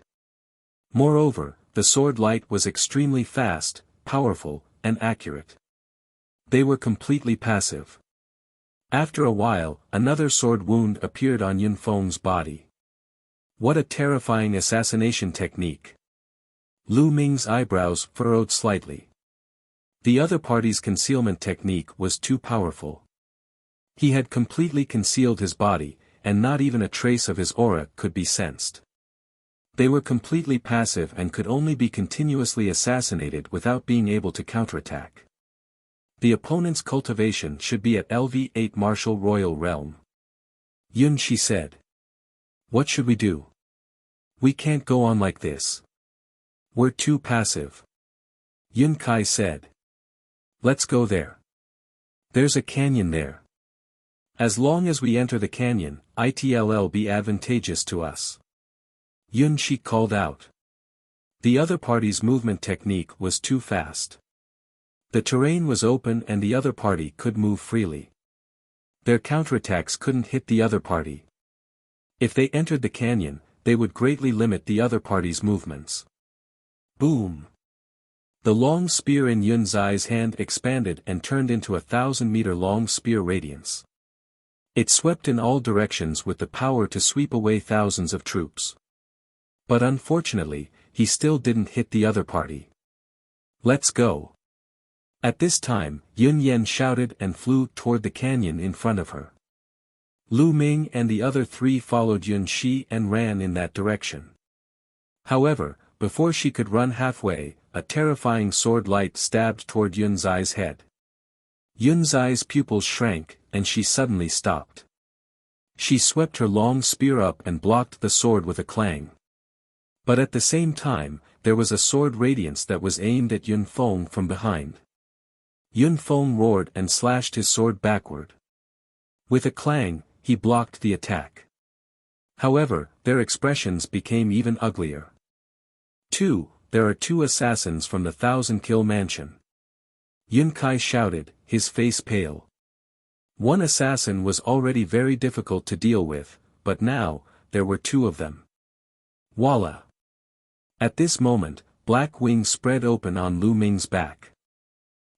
Moreover, the sword light was extremely fast, powerful, and accurate. They were completely passive. After a while, another sword wound appeared on Yun Feng's body. What a terrifying assassination technique. Lu Ming's eyebrows furrowed slightly. The other party's concealment technique was too powerful. He had completely concealed his body, and not even a trace of his aura could be sensed. They were completely passive and could only be continuously assassinated without being able to counterattack. The opponent's cultivation should be at LV-8 martial royal realm. Yun Shi said. What should we do? We can't go on like this. We're too passive. Yun Kai said. Let's go there. There's a canyon there. As long as we enter the canyon, it'll be advantageous to us. Yun Shi called out. The other party's movement technique was too fast. The terrain was open and the other party could move freely. Their counterattacks couldn't hit the other party. If they entered the canyon, they would greatly limit the other party's movements. Boom! The long spear in Yun Zai's hand expanded and turned into a 1,000-meter-long spear radiance. It swept in all directions with the power to sweep away thousands of troops. But unfortunately, he still didn't hit the other party. Let's go! At this time, Yun Yen shouted and flew toward the canyon in front of her. Lu Ming and the other three followed Yun Shi and ran in that direction. However, before she could run halfway, a terrifying sword light stabbed toward Yun Zai's head. Yun Zai's pupils shrank, and she suddenly stopped. She swept her long spear up and blocked the sword with a clang. But at the same time, there was a sword radiance that was aimed at Yun Feng from behind. Yun Feng roared and slashed his sword backward. With a clang, he blocked the attack. However, their expressions became even uglier. There are two assassins from the 1,000-kill mansion. Yun Kai shouted, his face pale. One assassin was already very difficult to deal with, but now, there were two of them. Voila! At this moment, black wings spread open on Lu Ming's back.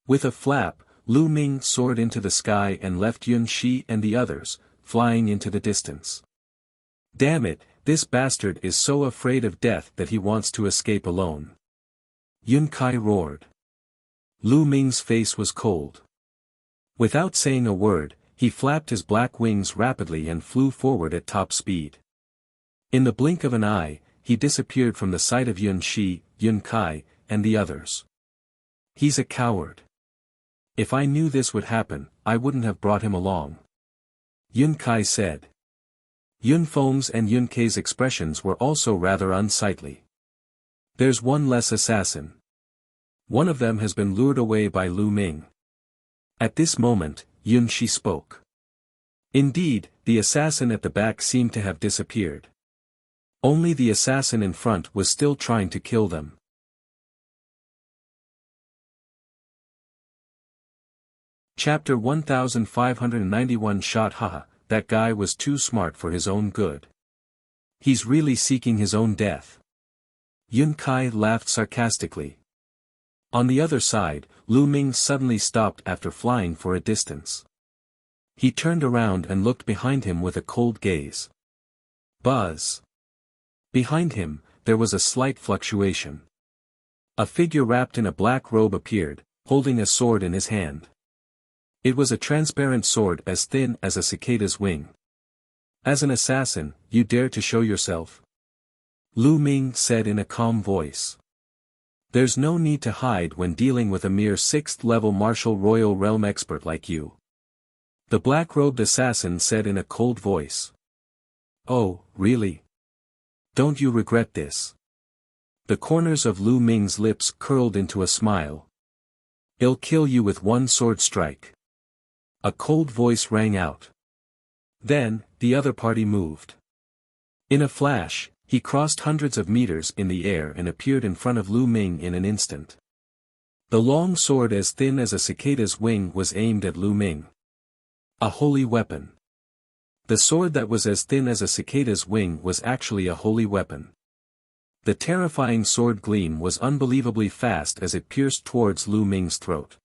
With a flap, Lu Ming soared into the sky and left Yun Shi and the others, flying into the distance. Damn it, this bastard is so afraid of death that he wants to escape alone. Yun Kai roared. Lu Ming's face was cold. Without saying a word, he flapped his black wings rapidly and flew forward at top speed. In the blink of an eye, he disappeared from the sight of Yun Shi, Yun Kai, and the others. He's a coward. If I knew this would happen, I wouldn't have brought him along. Yun Kai said. Yun Feng's and Yun Kei's expressions were also rather unsightly. There's one less assassin. One of them has been lured away by Lu Ming. At this moment, Yun Shi spoke. Indeed, the assassin at the back seemed to have disappeared. Only the assassin in front was still trying to kill them. Chapter 1591 Shot haha, that guy was too smart for his own good. He's really seeking his own death. Yun Kai laughed sarcastically. On the other side, Lu Ming suddenly stopped after flying for a distance. He turned around and looked behind him with a cold gaze. Buzz. Behind him, there was a slight fluctuation. A figure wrapped in a black robe appeared, holding a sword in his hand. It was a transparent sword as thin as a cicada's wing. As an assassin, you dare to show yourself? Lu Ming said in a calm voice. There's no need to hide when dealing with a mere 6th-level martial royal realm expert like you. The black-robed assassin said in a cold voice. Oh, really? Don't you regret this? The corners of Lu Ming's lips curled into a smile. I'll kill you with one sword strike. A cold voice rang out. Then, the other party moved. In a flash, he crossed hundreds of meters in the air and appeared in front of Lu Ming in an instant. The long sword as thin as a cicada's wing was aimed at Lu Ming. A holy weapon. The sword that was as thin as a cicada's wing was actually a holy weapon. The terrifying sword gleam was unbelievably fast as it pierced towards Lu Ming's throat.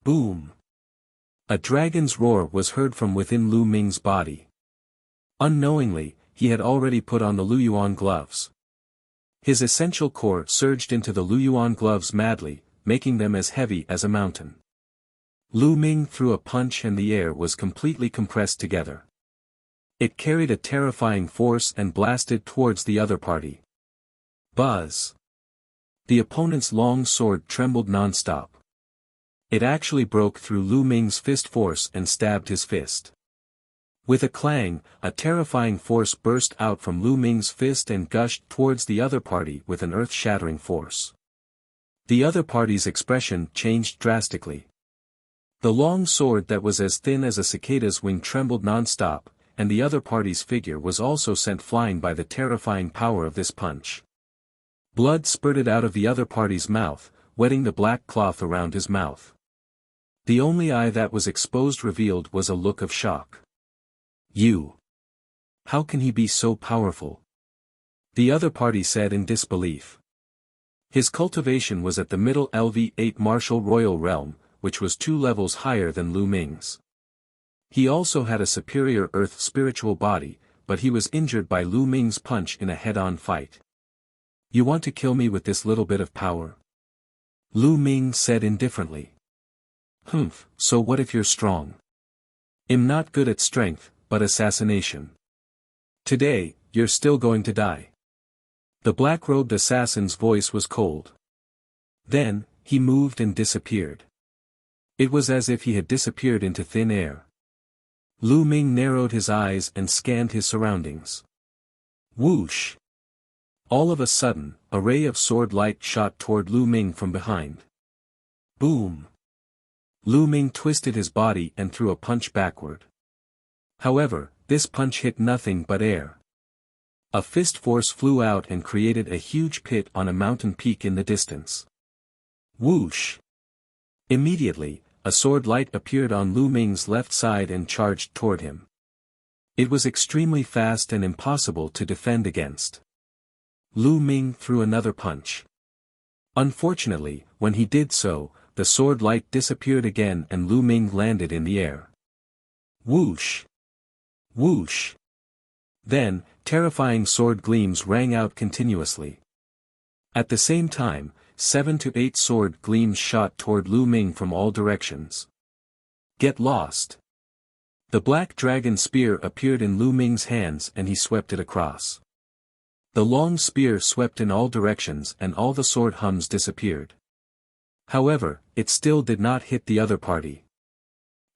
Boom! A dragon's roar was heard from within Lu Ming's body. Unknowingly, he had already put on the Luyuan gloves. His essential core surged into the Luyuan gloves madly, making them as heavy as a mountain. Lu Ming threw a punch and the air was completely compressed together. It carried a terrifying force and blasted towards the other party. Buzz! The opponent's long sword trembled non-stop. It actually broke through Lu Ming's fist force and stabbed his fist. With a clang, a terrifying force burst out from Lu Ming's fist and gushed towards the other party with an earth-shattering force. The other party's expression changed drastically. The long sword that was as thin as a cicada's wing trembled non-stop, and the other party's figure was also sent flying by the terrifying power of this punch. Blood spurted out of the other party's mouth, wetting the black cloth around his mouth. The only eye that was exposed revealed was a look of shock. You! How can he be so powerful? The other party said in disbelief. His cultivation was at the middle LV8 martial royal realm, which was 2 levels higher than Lu Ming's. He also had a superior earth spiritual body, but he was injured by Lu Ming's punch in a head-on fight. You want to kill me with this little bit of power? Lu Ming said indifferently. Humph, so what if you're strong? I'm not good at strength, but assassination. Today, you're still going to die. The black-robed assassin's voice was cold. Then, he moved and disappeared. It was as if he had disappeared into thin air. Lu Ming narrowed his eyes and scanned his surroundings. Whoosh! All of a sudden, a ray of sword light shot toward Lu Ming from behind. Boom! Lu Ming twisted his body and threw a punch backward. However, this punch hit nothing but air. A fist force flew out and created a huge pit on a mountain peak in the distance. Whoosh! Immediately, a sword light appeared on Lu Ming's left side and charged toward him. It was extremely fast and impossible to defend against. Lu Ming threw another punch. Unfortunately, when he did so, the sword light disappeared again and Lu Ming landed in the air. Whoosh! Whoosh! Then, terrifying sword gleams rang out continuously. At the same time, 7 to 8 sword gleams shot toward Lu Ming from all directions. Get lost! The black dragon spear appeared in Lu Ming's hands and he swept it across. The long spear swept in all directions and all the sword hums disappeared. However, it still did not hit the other party.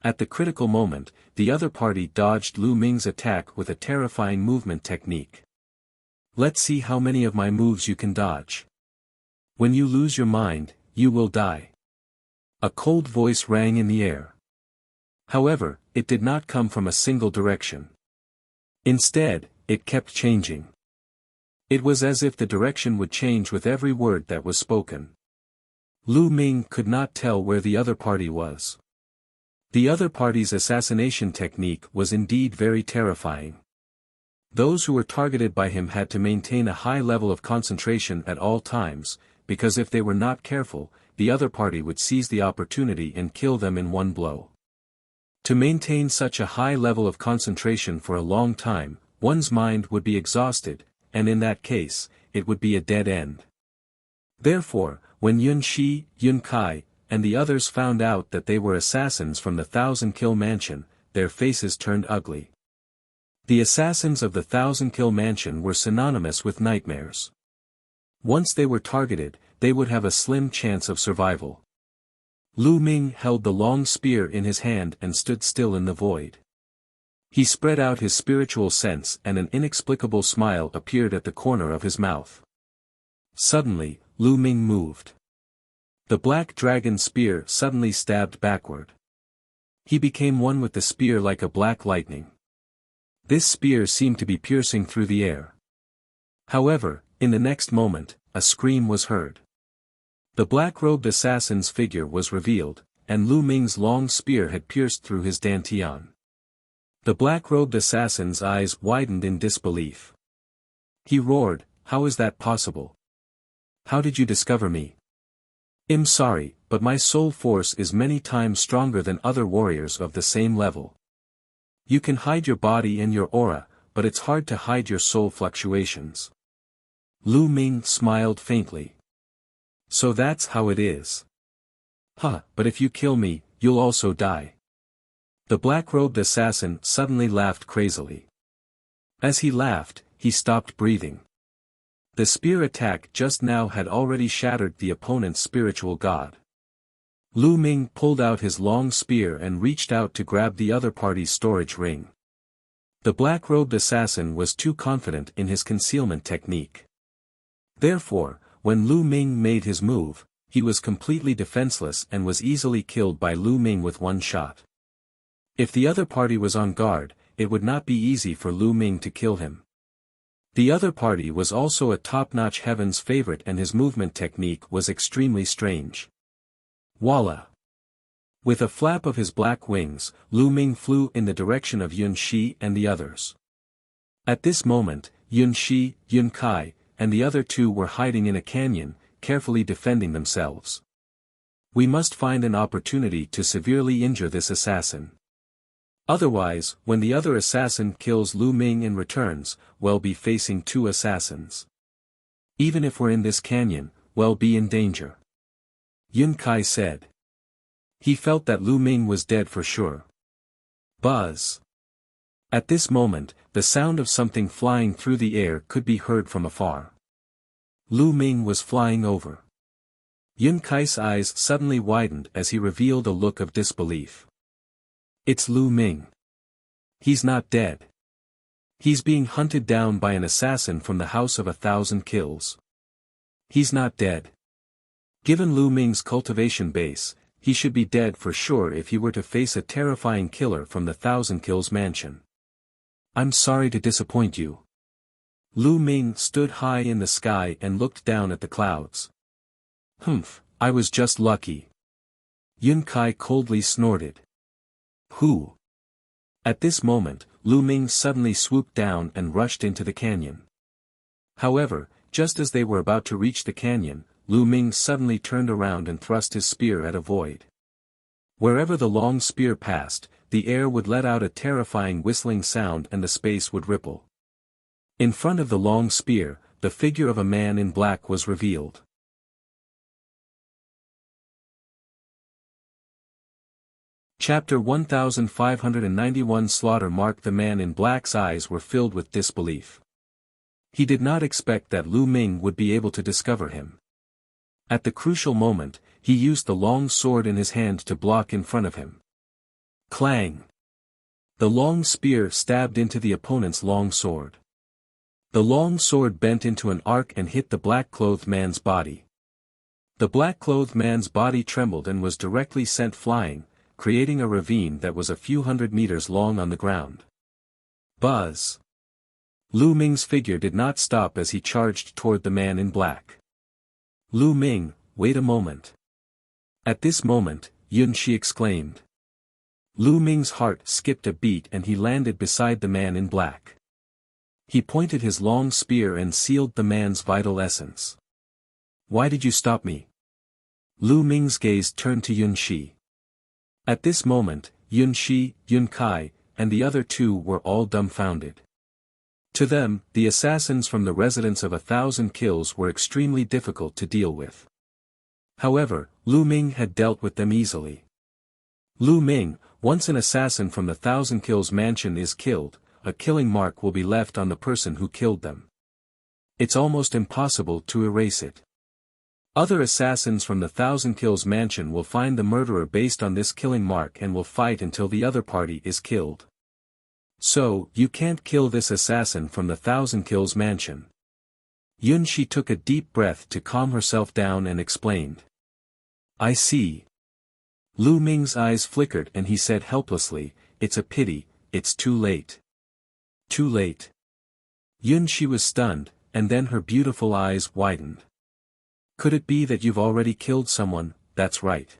At the critical moment, the other party dodged Lu Ming's attack with a terrifying movement technique. Let's see how many of my moves you can dodge. When you lose your mind, you will die. A cold voice rang in the air. However, it did not come from a single direction. Instead, it kept changing. It was as if the direction would change with every word that was spoken. Lu Ming could not tell where the other party was. The other party's assassination technique was indeed very terrifying. Those who were targeted by him had to maintain a high level of concentration at all times, because if they were not careful, the other party would seize the opportunity and kill them in one blow. To maintain such a high level of concentration for a long time, one's mind would be exhausted, and in that case, it would be a dead end. Therefore, when Yun Shi, Yun Kai, and the others found out that they were assassins from the 1,000-kill mansion, their faces turned ugly. The assassins of the 1,000-kill mansion were synonymous with nightmares. Once they were targeted, they would have a slim chance of survival. Lu Ming held the long spear in his hand and stood still in the void. He spread out his spiritual sense and an inexplicable smile appeared at the corner of his mouth. Suddenly, Lu Ming moved. The black dragon spear suddenly stabbed backward. He became one with the spear like a black lightning. This spear seemed to be piercing through the air. However, in the next moment, a scream was heard. The black-robed assassin's figure was revealed, and Lu Ming's long spear had pierced through his dantian. The black-robed assassin's eyes widened in disbelief. He roared, "How is that possible? How did you discover me? I'm sorry, but my soul force is many times stronger than other warriors of the same level. You can hide your body and your aura, but it's hard to hide your soul fluctuations." Lu Ming smiled faintly. "So that's how it is. Huh, but if you kill me, you'll also die." The black-robed assassin suddenly laughed crazily. As he laughed, he stopped breathing. The spear attack just now had already shattered the opponent's spiritual god. Lu Ming pulled out his long spear and reached out to grab the other party's storage ring. The black-robed assassin was too confident in his concealment technique. Therefore, when Lu Ming made his move, he was completely defenseless and was easily killed by Lu Ming with one shot. If the other party was on guard, it would not be easy for Lu Ming to kill him. The other party was also a top-notch heaven's favorite and his movement technique was extremely strange. Voila! With a flap of his black wings, Lu Ming flew in the direction of Yun Shi and the others. At this moment, Yun Shi, Yun Kai, and the other two were hiding in a canyon, carefully defending themselves. We must find an opportunity to severely injure this assassin. Otherwise, when the other assassin kills Lu Ming and returns, we'll be facing two assassins. Even if we're in this canyon, we'll be in danger. Yun Kai said. He felt that Lu Ming was dead for sure. Buzz. At this moment, the sound of something flying through the air could be heard from afar. Lu Ming was flying over. Yun Kai's eyes suddenly widened as he revealed a look of disbelief. It's Lu Ming. He's not dead. He's being hunted down by an assassin from the House of 1,000 Kills. He's not dead. Given Lu Ming's cultivation base, he should be dead for sure if he were to face a terrifying killer from the 1,000 Kills mansion. I'm sorry to disappoint you. Lu Ming stood high in the sky and looked down at the clouds. Humph, I was just lucky. Yun Kai coldly snorted. Who? At this moment, Lu Ming suddenly swooped down and rushed into the canyon. However, just as they were about to reach the canyon, Lu Ming suddenly turned around and thrust his spear at a void. Wherever the long spear passed, the air would let out a terrifying whistling sound and the space would ripple. In front of the long spear, the figure of a man in black was revealed. Chapter 1591 Slaughter marked. The man in black's eyes were filled with disbelief. He did not expect that Lu Ming would be able to discover him. At the crucial moment, he used the long sword in his hand to block in front of him. Clang! The long spear stabbed into the opponent's long sword. The long sword bent into an arc and hit the black-clothed man's body. The black-clothed man's body trembled and was directly sent flying, creating a ravine that was a few hundred meters long on the ground. Buzz! Lu Ming's figure did not stop as he charged toward the man in black. Lu Ming, wait a moment. At this moment, Yun Shi exclaimed. Lu Ming's heart skipped a beat and he landed beside the man in black. He pointed his long spear and sealed the man's vital essence. Why did you stop me? Lu Ming's gaze turned to Yun Shi. At this moment, Yun Shi, Yun Kai, and the other two were all dumbfounded. To them, the assassins from the residence of 1,000 kills were extremely difficult to deal with. However, Lu Ming had dealt with them easily. Lu Ming, once an assassin from the 1,000 kills mansion is killed, a killing mark will be left on the person who killed them. It's almost impossible to erase it. Other assassins from the 1,000 kills mansion will find the murderer based on this killing mark and will fight until the other party is killed. So, you can't kill this assassin from the 1,000 kills mansion. Yun Shi took a deep breath to calm herself down and explained. I see. Lu Ming's eyes flickered and he said helplessly, it's a pity, it's too late. Too late. Yun Shi was stunned, and then her beautiful eyes widened. Could it be that you've already killed someone? That's right.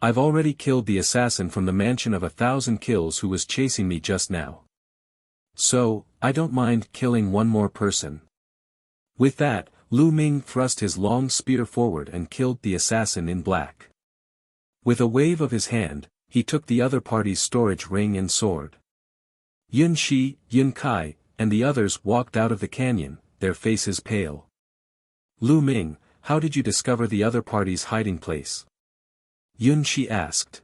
I've already killed the assassin from the mansion of 1,000 kills who was chasing me just now. So, I don't mind killing one more person. With that, Lu Ming thrust his long spear forward and killed the assassin in black. With a wave of his hand, he took the other party's storage ring and sword. Yun Shi, Yun Kai, and the others walked out of the canyon, their faces pale. Lu Ming, how did you discover the other party's hiding place? Yun Shi asked.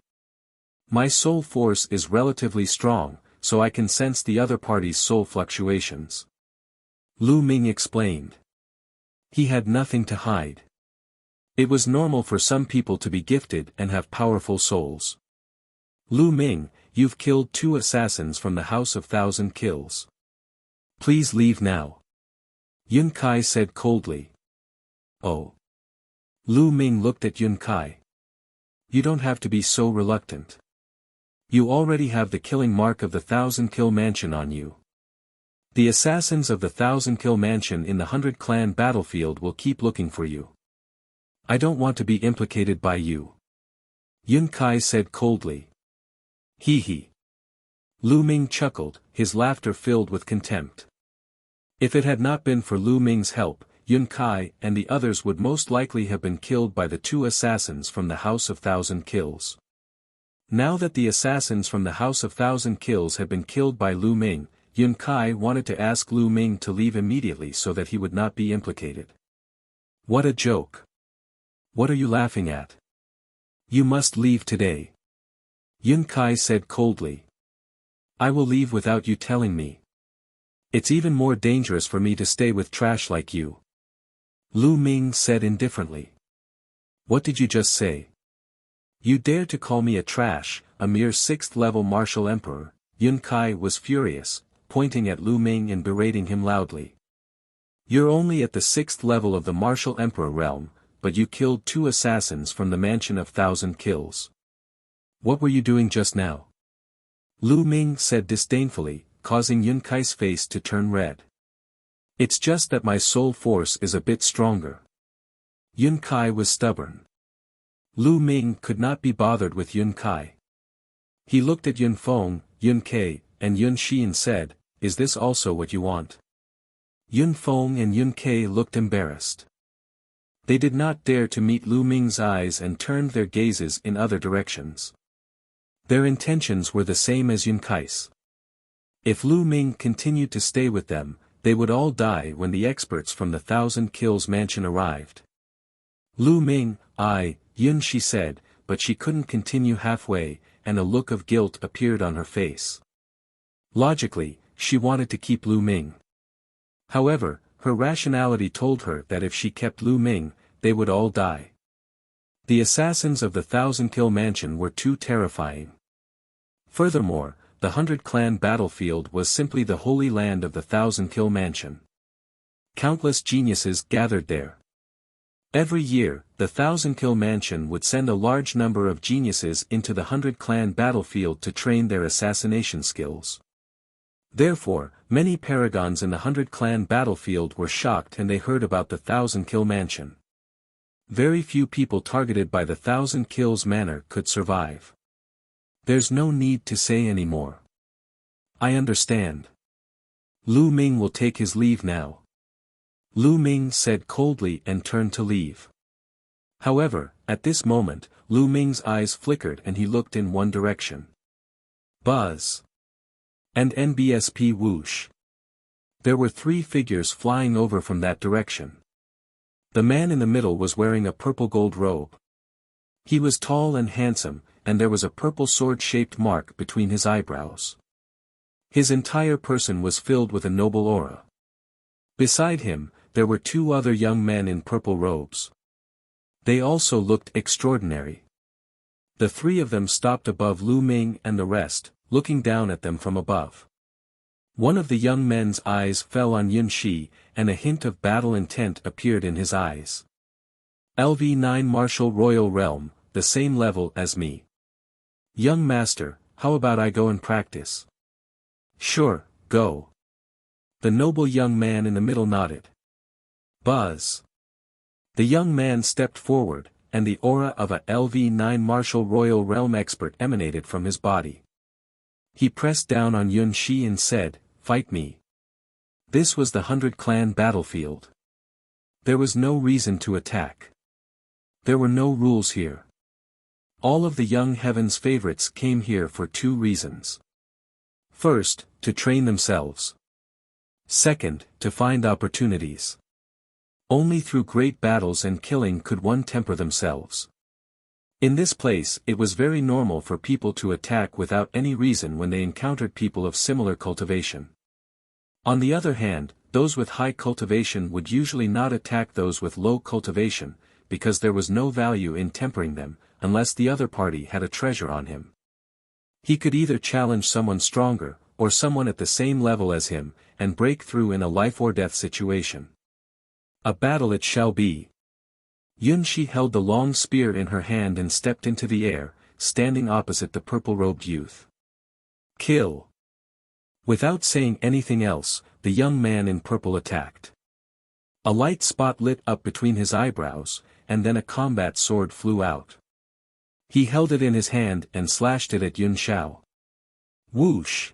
My soul force is relatively strong, so I can sense the other party's soul fluctuations. Lu Ming explained. He had nothing to hide. It was normal for some people to be gifted and have powerful souls. Lu Ming, you've killed 2 assassins from the House of 1,000 Kills. Please leave now. Yun Kai said coldly. Oh. Lu Ming looked at Yun Kai. You don't have to be so reluctant. You already have the killing mark of the 1,000 Kill Mansion on you. The assassins of the 1,000 Kill Mansion in the 100 Clan battlefield will keep looking for you. I don't want to be implicated by you. Yun Kai said coldly. Hee hee. Lu Ming chuckled, his laughter filled with contempt. If it had not been for Lu Ming's help, Yun Kai and the others would most likely have been killed by the 2 assassins from the House of 1,000 Kills. Now that the assassins from the House of 1,000 Kills had been killed by Lu Ming, Yun Kai wanted to ask Lu Ming to leave immediately so that he would not be implicated. What a joke. What are you laughing at? You must leave today. Yun Kai said coldly. I will leave without you telling me. It's even more dangerous for me to stay with trash like you. Lu Ming said indifferently. What did you just say? You dare to call me a trash, a mere 6th-level martial emperor? Yun Kai was furious, pointing at Lu Ming and berating him loudly. You're only at the 6th level of the martial emperor realm, but you killed 2 assassins from the mansion of 1,000 kills. What were you doing just now? Lu Ming said disdainfully, causing Yun Kai's face to turn red. It's just that my soul force is a bit stronger. Yun Kai was stubborn. Lu Ming could not be bothered with Yun Kai. He looked at Yun Feng, Yun Kai, and Yun Shi and said, is this also what you want? Yun Feng and Yun Kai looked embarrassed. They did not dare to meet Lu Ming's eyes and turned their gazes in other directions. Their intentions were the same as Yun Kai's. If Lu Ming continued to stay with them, they would all die when the experts from the Thousand Kills mansion arrived. Lu Ming, Yun, she said, but she couldn't continue halfway, and a look of guilt appeared on her face. Logically, she wanted to keep Lu Ming. However, her rationality told her that if she kept Lu Ming, they would all die. The assassins of the Thousand Kill mansion were too terrifying. Furthermore, the 100-clan battlefield was simply the holy land of the Thousand Kill mansion. Countless geniuses gathered there. Every year, the Thousand Kill mansion would send a large number of geniuses into the 100-clan battlefield to train their assassination skills. Therefore, many paragons in the 100-clan battlefield were shocked and they heard about the Thousand Kill mansion. Very few people targeted by the Thousand Kills manor could survive. There's no need to say any more. I understand. Lu Ming will take his leave now. Lu Ming said coldly and turned to leave. However, at this moment, Lu Ming's eyes flickered and he looked in one direction. Buzz. And NBSP whoosh. There were 3 figures flying over from that direction. The man in the middle was wearing a purple-gold robe. He was tall and handsome, and there was a purple sword-shaped mark between his eyebrows. His entire person was filled with a noble aura. Beside him, there were 2 other young men in purple robes. They also looked extraordinary. The 3 of them stopped above Lu Ming and the rest, looking down at them from above. One of the young men's eyes fell on Yun Shi, and a hint of battle intent appeared in his eyes. LV9 Martial Royal Realm, the same level as me. Young master, how about I go and practice? Sure, go. The noble young man in the middle nodded. Buzz. The young man stepped forward, and the aura of a LV9 Martial Royal Realm expert emanated from his body. He pressed down on Yun Shi and said, "Fight me." This was the 100-clan battlefield. There was no reason to attack. There were no rules here. All of the young heaven's favorites came here for 2 reasons. First, to train themselves. Second, to find opportunities. Only through great battles and killing could one temper themselves. In this place it was very normal for people to attack without any reason when they encountered people of similar cultivation. On the other hand, those with high cultivation would usually not attack those with low cultivation, because there was no value in tempering them, unless the other party had a treasure on him. He could either challenge someone stronger, or someone at the same level as him, and break through in a life-or-death situation. A battle it shall be. Yun Shi held the long spear in her hand and stepped into the air, standing opposite the purple-robed youth. Kill. Without saying anything else, the young man in purple attacked. A light spot lit up between his eyebrows, and then a combat sword flew out. He held it in his hand and slashed it at Yun Shao. Whoosh!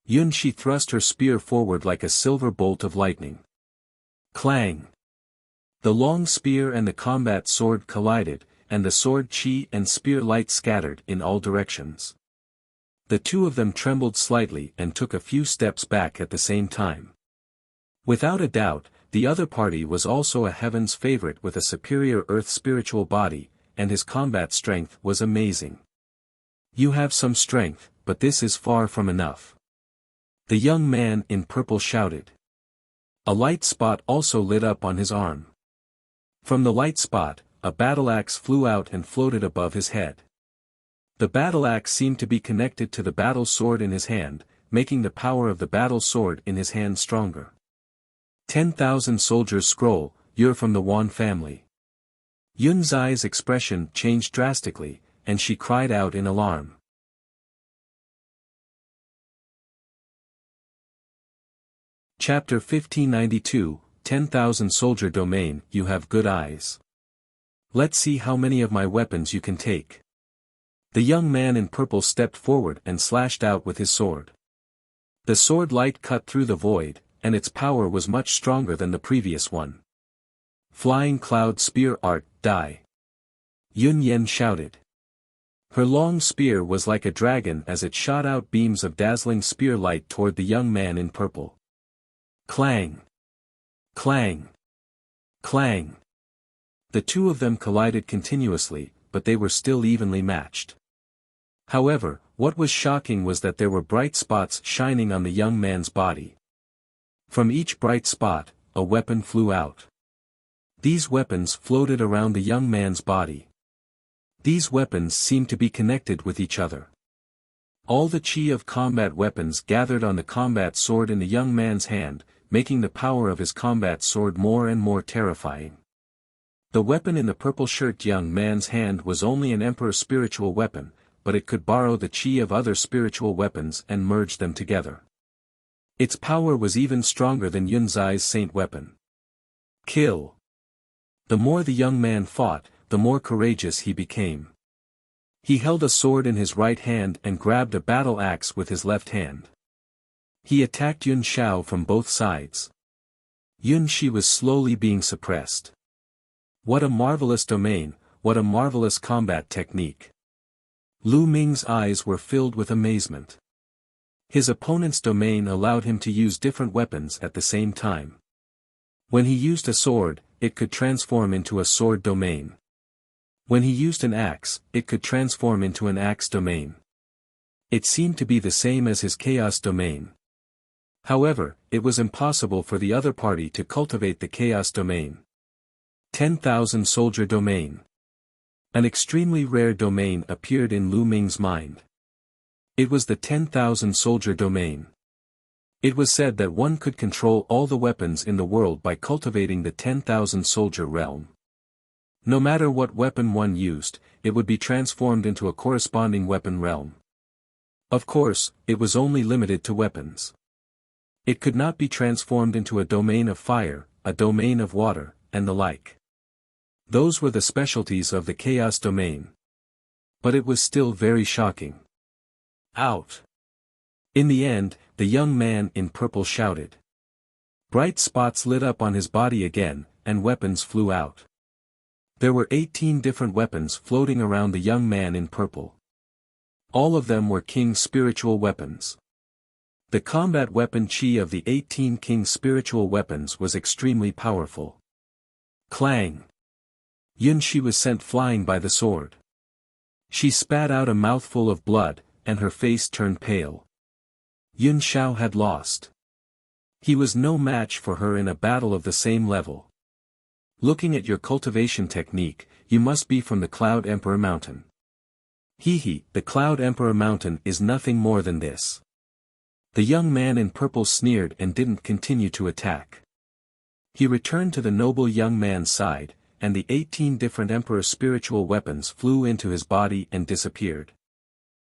Yun Shi thrust her spear forward like a silver bolt of lightning. Clang! The long spear and the combat sword collided, and the sword chi and spear light scattered in all directions. The 2 of them trembled slightly and took a few steps back at the same time. Without a doubt, the other party was also a heaven's favorite with a superior earth spiritual body, and his combat strength was amazing. You have some strength, but this is far from enough. The young man in purple shouted. A light spot also lit up on his arm. From the light spot, a battle axe flew out and floated above his head. The battle axe seemed to be connected to the battle sword in his hand, making the power of the battle sword in his hand stronger. 10,000 soldiers scroll, you're from the Wan family. Yun Zai's expression changed drastically, and she cried out in alarm. Chapter 1592, 10,000 Soldier Domain. You have good eyes. Let's see how many of my weapons you can take. The young man in purple stepped forward and slashed out with his sword. The sword light cut through the void, and its power was much stronger than the previous one. Flying Cloud Spear Art, die! Yun Yen shouted. Her long spear was like a dragon as it shot out beams of dazzling spear light toward the young man in purple. Clang! Clang! Clang! The two of them collided continuously, but they were still evenly matched. However, what was shocking was that there were bright spots shining on the young man's body. From each bright spot, a weapon flew out. These weapons floated around the young man's body. These weapons seemed to be connected with each other. All the chi of combat weapons gathered on the combat sword in the young man's hand, making the power of his combat sword more and more terrifying. The weapon in the purple shirt young man's hand was only an emperor spiritual weapon, but it could borrow the chi of other spiritual weapons and merge them together. Its power was even stronger than Yun Zai's saint weapon. Kill! The more the young man fought, the more courageous he became. He held a sword in his right hand and grabbed a battle axe with his left hand. He attacked Yun Xiao from both sides. Yun Shi was slowly being suppressed. What a marvelous domain, what a marvelous combat technique. Lu Ming's eyes were filled with amazement. His opponent's domain allowed him to use different weapons at the same time. When he used a sword, it could transform into a sword domain. When he used an axe, it could transform into an axe domain. It seemed to be the same as his chaos domain. However, it was impossible for the other party to cultivate the chaos domain. 10,000 soldier domain. An extremely rare domain appeared in Lu Ming's mind. It was the 10,000 soldier domain. It was said that one could control all the weapons in the world by cultivating the 10,000 soldier realm. No matter what weapon one used, it would be transformed into a corresponding weapon realm. Of course, it was only limited to weapons. It could not be transformed into a domain of fire, a domain of water, and the like. Those were the specialties of the chaos domain. But it was still very shocking. Out! In the end, the young man in purple shouted. Bright spots lit up on his body again, and weapons flew out. There were 18 different weapons floating around the young man in purple. All of them were King's spiritual weapons. The combat weapon chi of the 18 King's spiritual weapons was extremely powerful. Clang! Yun Shi was sent flying by the sword. She spat out a mouthful of blood, and her face turned pale. Yun Xiao had lost. He was no match for her in a battle of the same level. Looking at your cultivation technique, you must be from the Cloud Emperor Mountain. The Cloud Emperor Mountain is nothing more than this. The young man in purple sneered and didn't continue to attack. He returned to the noble young man's side, and the 18 different Emperor spiritual weapons flew into his body and disappeared.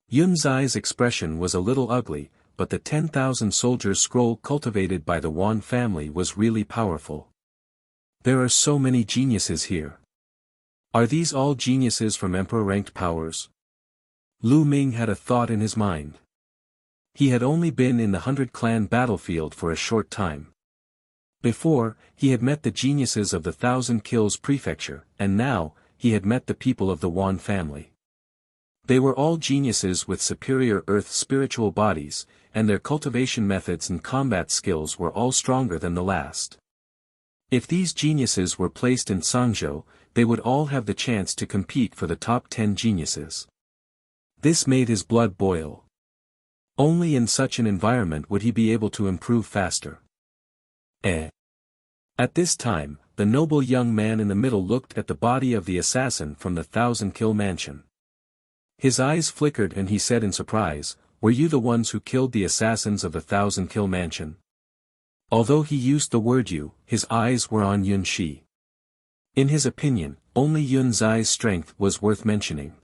Yun Zai's expression was a little ugly, but the 10,000 soldiers scroll cultivated by the Wan family was really powerful. There are so many geniuses here. Are these all geniuses from Emperor-ranked powers? Lu Ming had a thought in his mind. He had only been in the 100-clan battlefield for a short time. Before, he had met the geniuses of the 1,000 Kills Prefecture, and now, he had met the people of the Wan family. They were all geniuses with superior earth spiritual bodies, and their cultivation methods and combat skills were all stronger than the last. If these geniuses were placed in Sangzhou, they would all have the chance to compete for the top 10 geniuses. This made his blood boil. Only in such an environment would he be able to improve faster. At this time, the noble young man in the middle looked at the body of the assassin from the 1,000-kill mansion. His eyes flickered and he said in surprise, "Were you the ones who killed the assassins of the 1,000-kill mansion?" Although he used the word you, his eyes were on Yun Shi. In his opinion, only Yun Zai's strength was worth mentioning.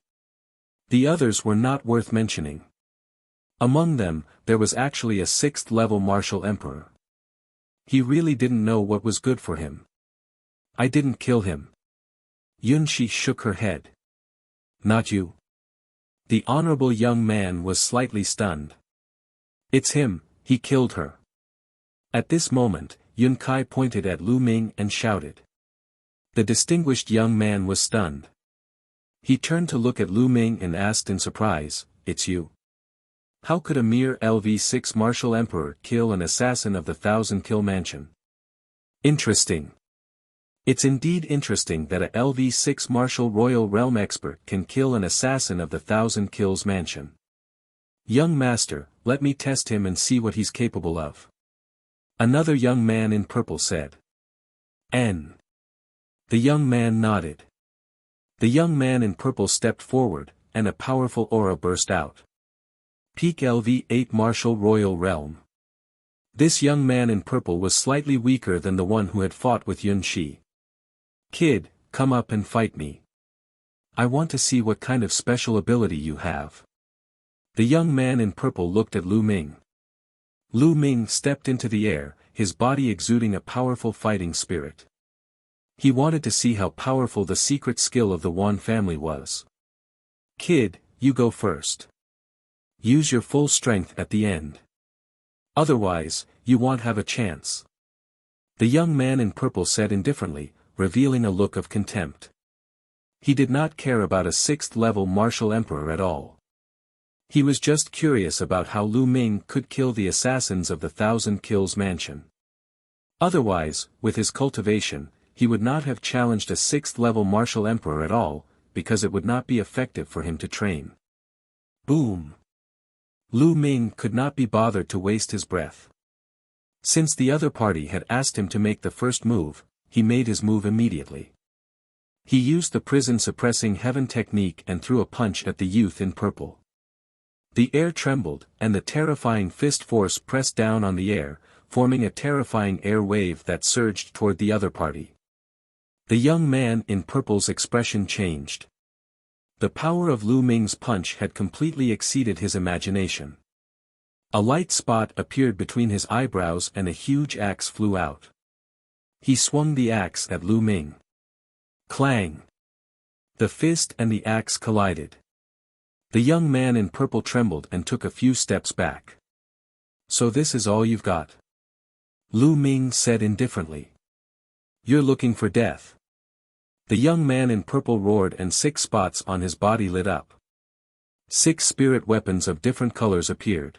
The others were not worth mentioning. Among them, there was actually a 6th-level martial emperor. He really didn't know what was good for him. I didn't kill him. Yun Shi shook her head. Not you. The honorable young man was slightly stunned. It's him, he killed her. At this moment, Yun Kai pointed at Lu Ming and shouted. The distinguished young man was stunned. He turned to look at Lu Ming and asked in surprise, "It's you?" How could a mere LV6 martial emperor kill an assassin of the Thousand Kill Mansion? Interesting. It's indeed interesting that a LV6 martial royal realm expert can kill an assassin of the Thousand Kills Mansion. Young master, let me test him and see what he's capable of. Another young man in purple said. N. The young man nodded. The young man in purple stepped forward, and a powerful aura burst out. Peak LV8 Martial Royal Realm. This young man in purple was slightly weaker than the one who had fought with Yun Shi. Kid, come up and fight me. I want to see what kind of special ability you have. The young man in purple looked at Lu Ming. Lu Ming stepped into the air, his body exuding a powerful fighting spirit. He wanted to see how powerful the secret skill of the Wan family was. Kid, you go first. Use your full strength at the end. Otherwise, you won't have a chance. The young man in purple said indifferently, revealing a look of contempt. He did not care about a 6th-level martial emperor at all. He was just curious about how Lu Ming could kill the assassins of the Thousand Kills Mansion. Otherwise, with his cultivation, he would not have challenged a 6th-level martial emperor at all, because it would not be effective for him to train. Boom! Lu Ming could not be bothered to waste his breath. Since the other party had asked him to make the first move, he made his move immediately. He used the prison-suppressing heaven technique and threw a punch at the youth in purple. The air trembled, and the terrifying fist force pressed down on the air, forming a terrifying air wave that surged toward the other party. The young man in purple's expression changed. The power of Lu Ming's punch had completely exceeded his imagination. A light spot appeared between his eyebrows and a huge axe flew out. He swung the axe at Lu Ming. Clang! The fist and the axe collided. The young man in purple trembled and took a few steps back. So this is all you've got? Lu Ming said indifferently. You're looking for death. The young man in purple roared and 6 spots on his body lit up. 6 spirit weapons of different colors appeared.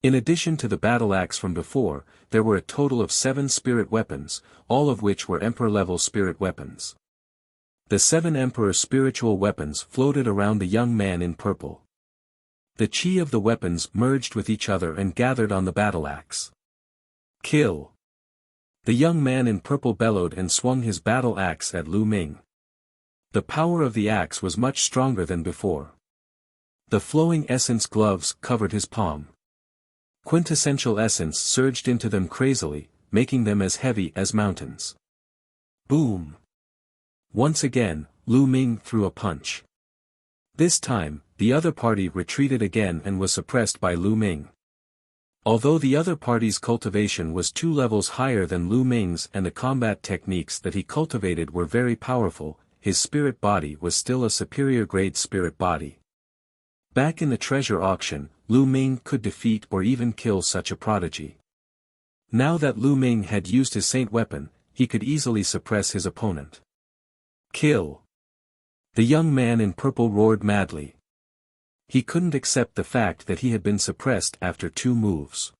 In addition to the battle axe from before, there were a total of 7 spirit weapons, all of which were Emperor-level spirit weapons. The 7 Emperor spiritual weapons floated around the young man in purple. The chi of the weapons merged with each other and gathered on the battle axe. Kill! The young man in purple bellowed and swung his battle axe at Lu Ming. The power of the axe was much stronger than before. The flowing essence gloves covered his palm. Quintessential essence surged into them crazily, making them as heavy as mountains. Boom! Once again, Lu Ming threw a punch. This time, the other party retreated again and was suppressed by Lu Ming. Although the other party's cultivation was 2 levels higher than Lu Ming's and the combat techniques that he cultivated were very powerful, his spirit body was still a superior grade spirit body. Back in the treasure auction, Lu Ming could defeat or even kill such a prodigy. Now that Lu Ming had used his saint weapon, he could easily suppress his opponent. Kill! The young man in purple roared madly. He couldn't accept the fact that he had been suppressed after 2 moves.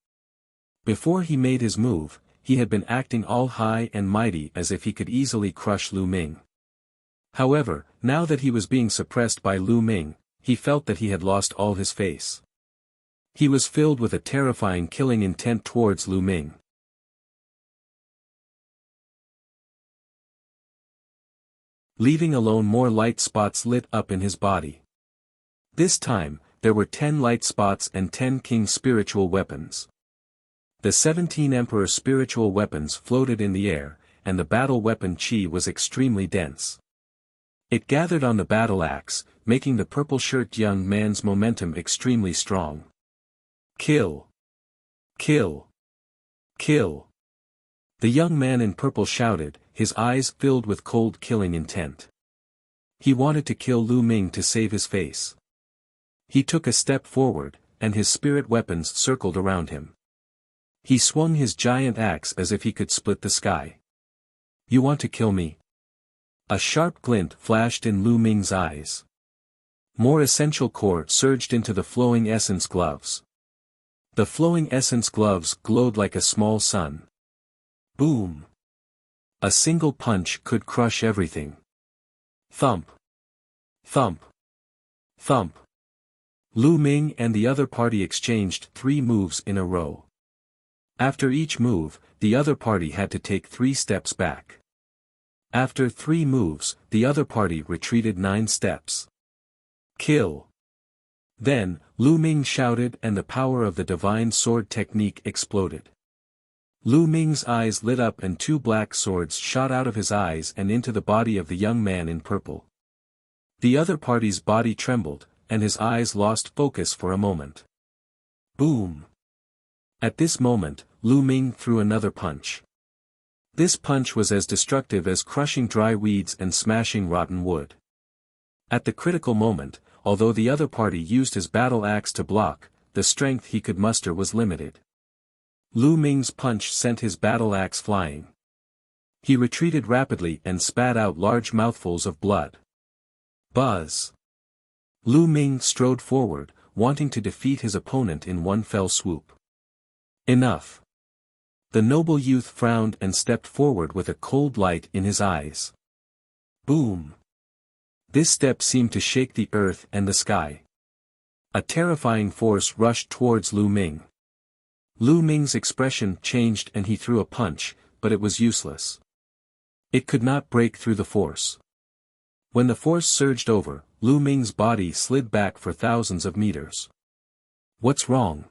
Before he made his move, he had been acting all high and mighty as if he could easily crush Lu Ming. However, now that he was being suppressed by Lu Ming, he felt that he had lost all his face. He was filled with a terrifying killing intent towards Lu Ming. Leaving alone more light spots lit up in his body. This time, there were 10 light spots and 10 king spiritual weapons. The 17 emperor spiritual weapons floated in the air, and the battle weapon chi was extremely dense. It gathered on the battle axe, making the purple-shirt young man's momentum extremely strong. Kill! Kill! Kill! The young man in purple shouted, his eyes filled with cold killing intent. He wanted to kill Lu Ming to save his face. He took a step forward, and his spirit weapons circled around him. He swung his giant axe as if he could split the sky. You want to kill me? A sharp glint flashed in Lu Ming's eyes. More essential core surged into the flowing essence gloves. The flowing essence gloves glowed like a small sun. Boom! A single punch could crush everything. Thump! Thump! Thump! Lu Ming and the other party exchanged 3 moves in a row. After each move, the other party had to take 3 steps back. After 3 moves, the other party retreated 9 steps. Kill! Then, Lu Ming shouted and the power of the divine sword technique exploded. Lu Ming's eyes lit up and 2 black swords shot out of his eyes and into the body of the young man in purple. The other party's body trembled, and his eyes lost focus for a moment. Boom! At this moment, Lu Ming threw another punch. This punch was as destructive as crushing dry weeds and smashing rotten wood. At the critical moment, although the other party used his battle axe to block, the strength he could muster was limited. Lu Ming's punch sent his battle axe flying. He retreated rapidly and spat out large mouthfuls of blood. Buzz! Lu Ming strode forward, wanting to defeat his opponent in one fell swoop. Enough! The noble youth frowned and stepped forward with a cold light in his eyes. Boom! This step seemed to shake the earth and the sky. A terrifying force rushed towards Lu Ming. Lu Ming's expression changed and he threw a punch, but it was useless. It could not break through the force. When the force surged over, Lu Ming's body slid back for thousands of meters. What's wrong?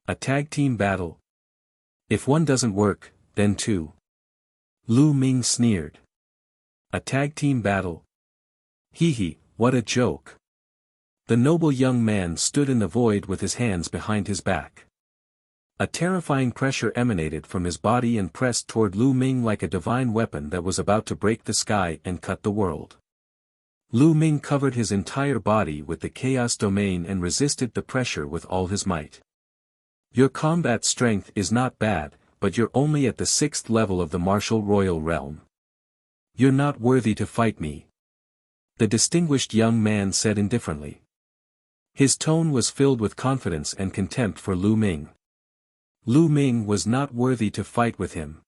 A tag team battle? If one doesn't work, then 2. Lu Ming sneered. A tag team battle? Hee, what a joke. The noble young man stood in the void with his hands behind his back. A terrifying pressure emanated from his body and pressed toward Lu Ming like a divine weapon that was about to break the sky and cut the world. Lu Ming covered his entire body with the chaos domain and resisted the pressure with all his might. Your combat strength is not bad, but you're only at the 6th level of the martial royal realm. You're not worthy to fight me. The distinguished young man said indifferently. His tone was filled with confidence and contempt for Lu Ming. Lu Ming was not worthy to fight with him.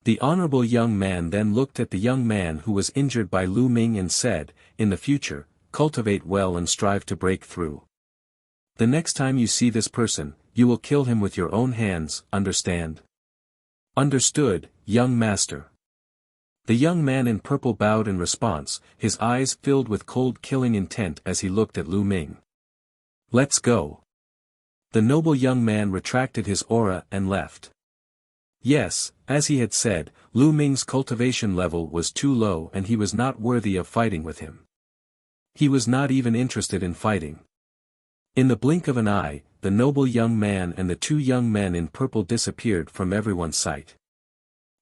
The honorable young man then looked at the young man who was injured by Lu Ming and said, in the future, cultivate well and strive to break through. The next time you see this person, you will kill him with your own hands, understand? Understood, young master. The young man in purple bowed in response, his eyes filled with cold killing intent as he looked at Lu Ming. Let's go. The noble young man retracted his aura and left. Yes, as he had said, Lu Ming's cultivation level was too low and he was not worthy of fighting with him. He was not even interested in fighting. In the blink of an eye, the noble young man and the 2 young men in purple disappeared from everyone's sight.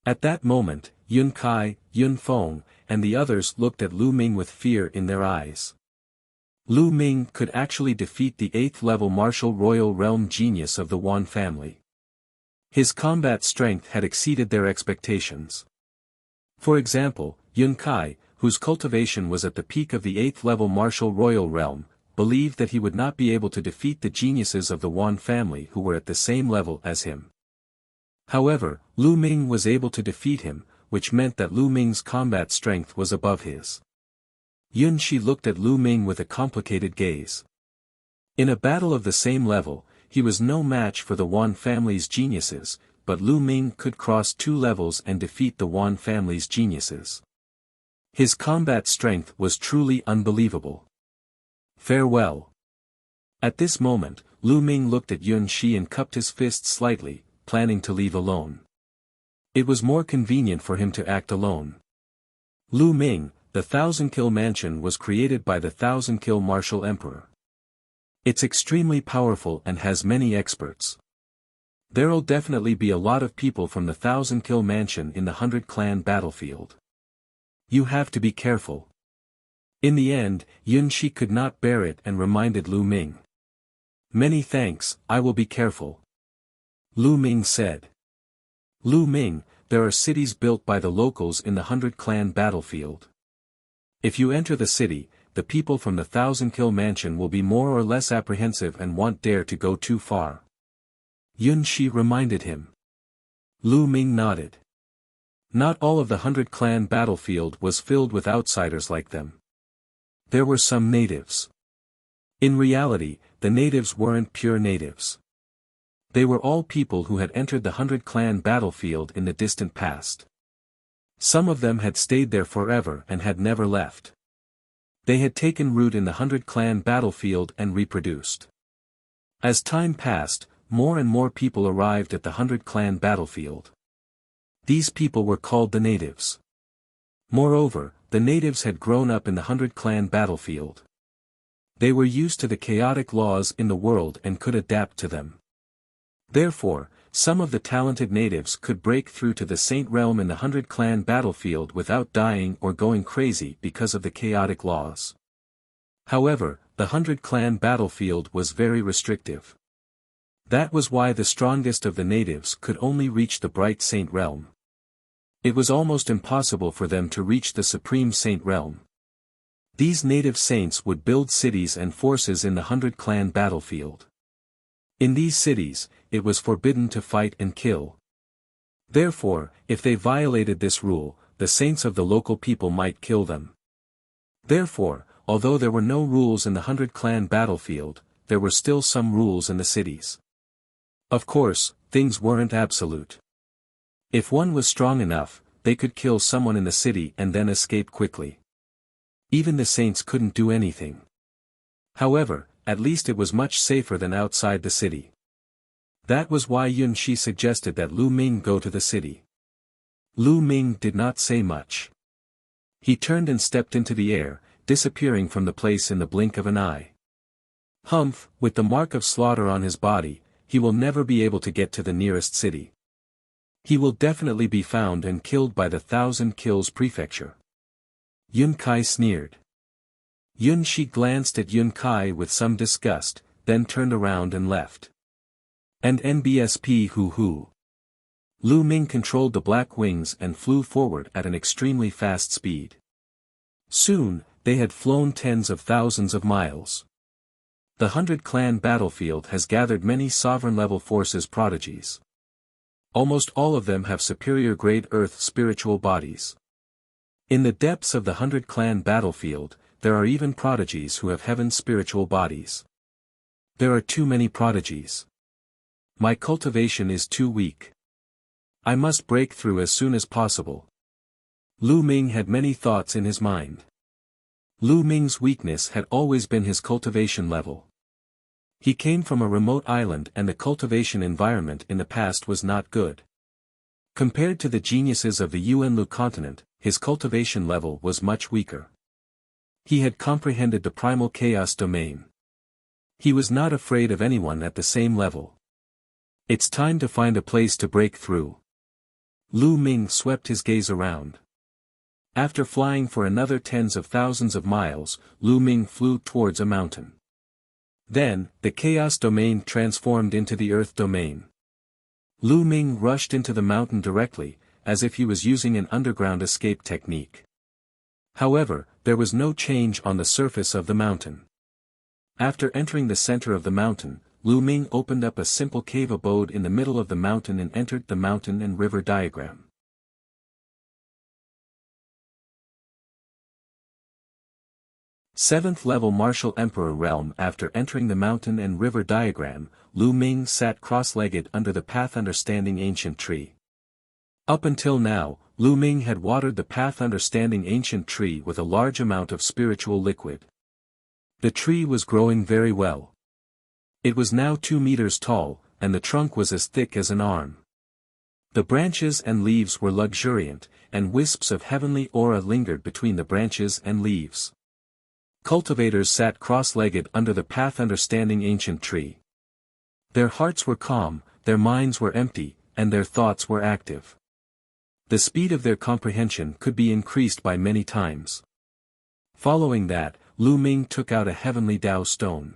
At that moment, Yun Kai, Yun Feng, and the others looked at Lu Ming with fear in their eyes. Lu Ming could actually defeat the 8th level martial royal realm genius of the Wan family. His combat strength had exceeded their expectations. For example, Yun Kai, whose cultivation was at the peak of the 8th level martial royal realm, believed that he would not be able to defeat the geniuses of the Wan family who were at the same level as him. However, Lu Ming was able to defeat him, which meant that Lu Ming's combat strength was above his. Yun Shi looked at Lu Ming with a complicated gaze. In a battle of the same level, he was no match for the Wan family's geniuses, but Lu Ming could cross 2 levels and defeat the Wan family's geniuses. His combat strength was truly unbelievable. Farewell. At this moment, Lu Ming looked at Yun Shi and cupped his fist slightly, planning to leave alone. It was more convenient for him to act alone. Lu Ming, the 1,000-kill mansion was created by the 1,000-kill martial emperor. It's extremely powerful and has many experts. There'll definitely be a lot of people from the 1,000-kill mansion in the 100-clan battlefield. You have to be careful. In the end, Yun Shi could not bear it and reminded Lu Ming. Many thanks, I will be careful. Lu Ming said. Lu Ming, there are cities built by the locals in the 100-clan battlefield. If you enter the city, the people from the 1,000-kill mansion will be more or less apprehensive and won't dare to go too far. Yun Shi reminded him. Lu Ming nodded. Not all of the 100-clan battlefield was filled with outsiders like them. There were some natives. In reality, the natives weren't pure natives. They were all people who had entered the 100-clan battlefield in the distant past. Some of them had stayed there forever and had never left. They had taken root in the 100-clan battlefield and reproduced. As time passed, more and more people arrived at the 100-clan battlefield. These people were called the natives. Moreover, the natives had grown up in the 100-clan battlefield. They were used to the chaotic laws in the world and could adapt to them. Therefore, some of the talented natives could break through to the Saint Realm in the 100-clan battlefield without dying or going crazy because of the chaotic laws. However, the 100-clan battlefield was very restrictive. That was why the strongest of the natives could only reach the Bright Saint Realm. It was almost impossible for them to reach the Supreme Saint Realm. These native saints would build cities and forces in the 100-clan battlefield. In these cities, it was forbidden to fight and kill. Therefore, if they violated this rule, the saints of the local people might kill them. Therefore, although there were no rules in the 100-clan battlefield, there were still some rules in the cities. Of course, things weren't absolute. If one was strong enough, they could kill someone in the city and then escape quickly. Even the saints couldn't do anything. However, at least it was much safer than outside the city. That was why Yun Shi suggested that Lu Ming go to the city. Lu Ming did not say much. He turned and stepped into the air, disappearing from the place in the blink of an eye. Humph, with the mark of slaughter on his body, he will never be able to get to the nearest city. He will definitely be found and killed by the 1,000 Kills Prefecture. Yun Kai sneered. Yun Shi glanced at Yun Kai with some disgust, then turned around and left. And NBSP hoo-hoo. Lu Ming controlled the black wings and flew forward at an extremely fast speed. Soon, they had flown tens of thousands of miles. The 100-clan battlefield has gathered many sovereign-level forces prodigies. Almost all of them have superior-grade Earth spiritual bodies. In the depths of the 100-clan battlefield, there are even prodigies who have heaven spiritual bodies. There are too many prodigies. My cultivation is too weak. I must break through as soon as possible. Lu Ming had many thoughts in his mind. Lu Ming's weakness had always been his cultivation level. He came from a remote island and the cultivation environment in the past was not good. Compared to the geniuses of the Yuanlu continent, his cultivation level was much weaker. He had comprehended the primal chaos domain. He was not afraid of anyone at the same level. It's time to find a place to break through. Lu Ming swept his gaze around. After flying for another tens of thousands of miles, Lu Ming flew towards a mountain. Then, the chaos domain transformed into the earth domain. Lu Ming rushed into the mountain directly, as if he was using an underground escape technique. However, there was no change on the surface of the mountain. After entering the center of the mountain, Lu Ming opened up a simple cave abode in the middle of the mountain and entered the mountain and river diagram. Seventh level Martial Emperor Realm. After entering the mountain and river diagram, Lu Ming sat cross-legged under the Path Understanding Ancient Tree. Up until now, Lu Ming had watered the Path Understanding Ancient Tree with a large amount of spiritual liquid. The tree was growing very well. It was now 2 meters tall, and the trunk was as thick as an arm. The branches and leaves were luxuriant, and wisps of heavenly aura lingered between the branches and leaves. Cultivators sat cross-legged under the Path Understanding Ancient Tree. Their hearts were calm, their minds were empty, and their thoughts were active. The speed of their comprehension could be increased by many times. Following that, Lu Ming took out a Heavenly Dao stone.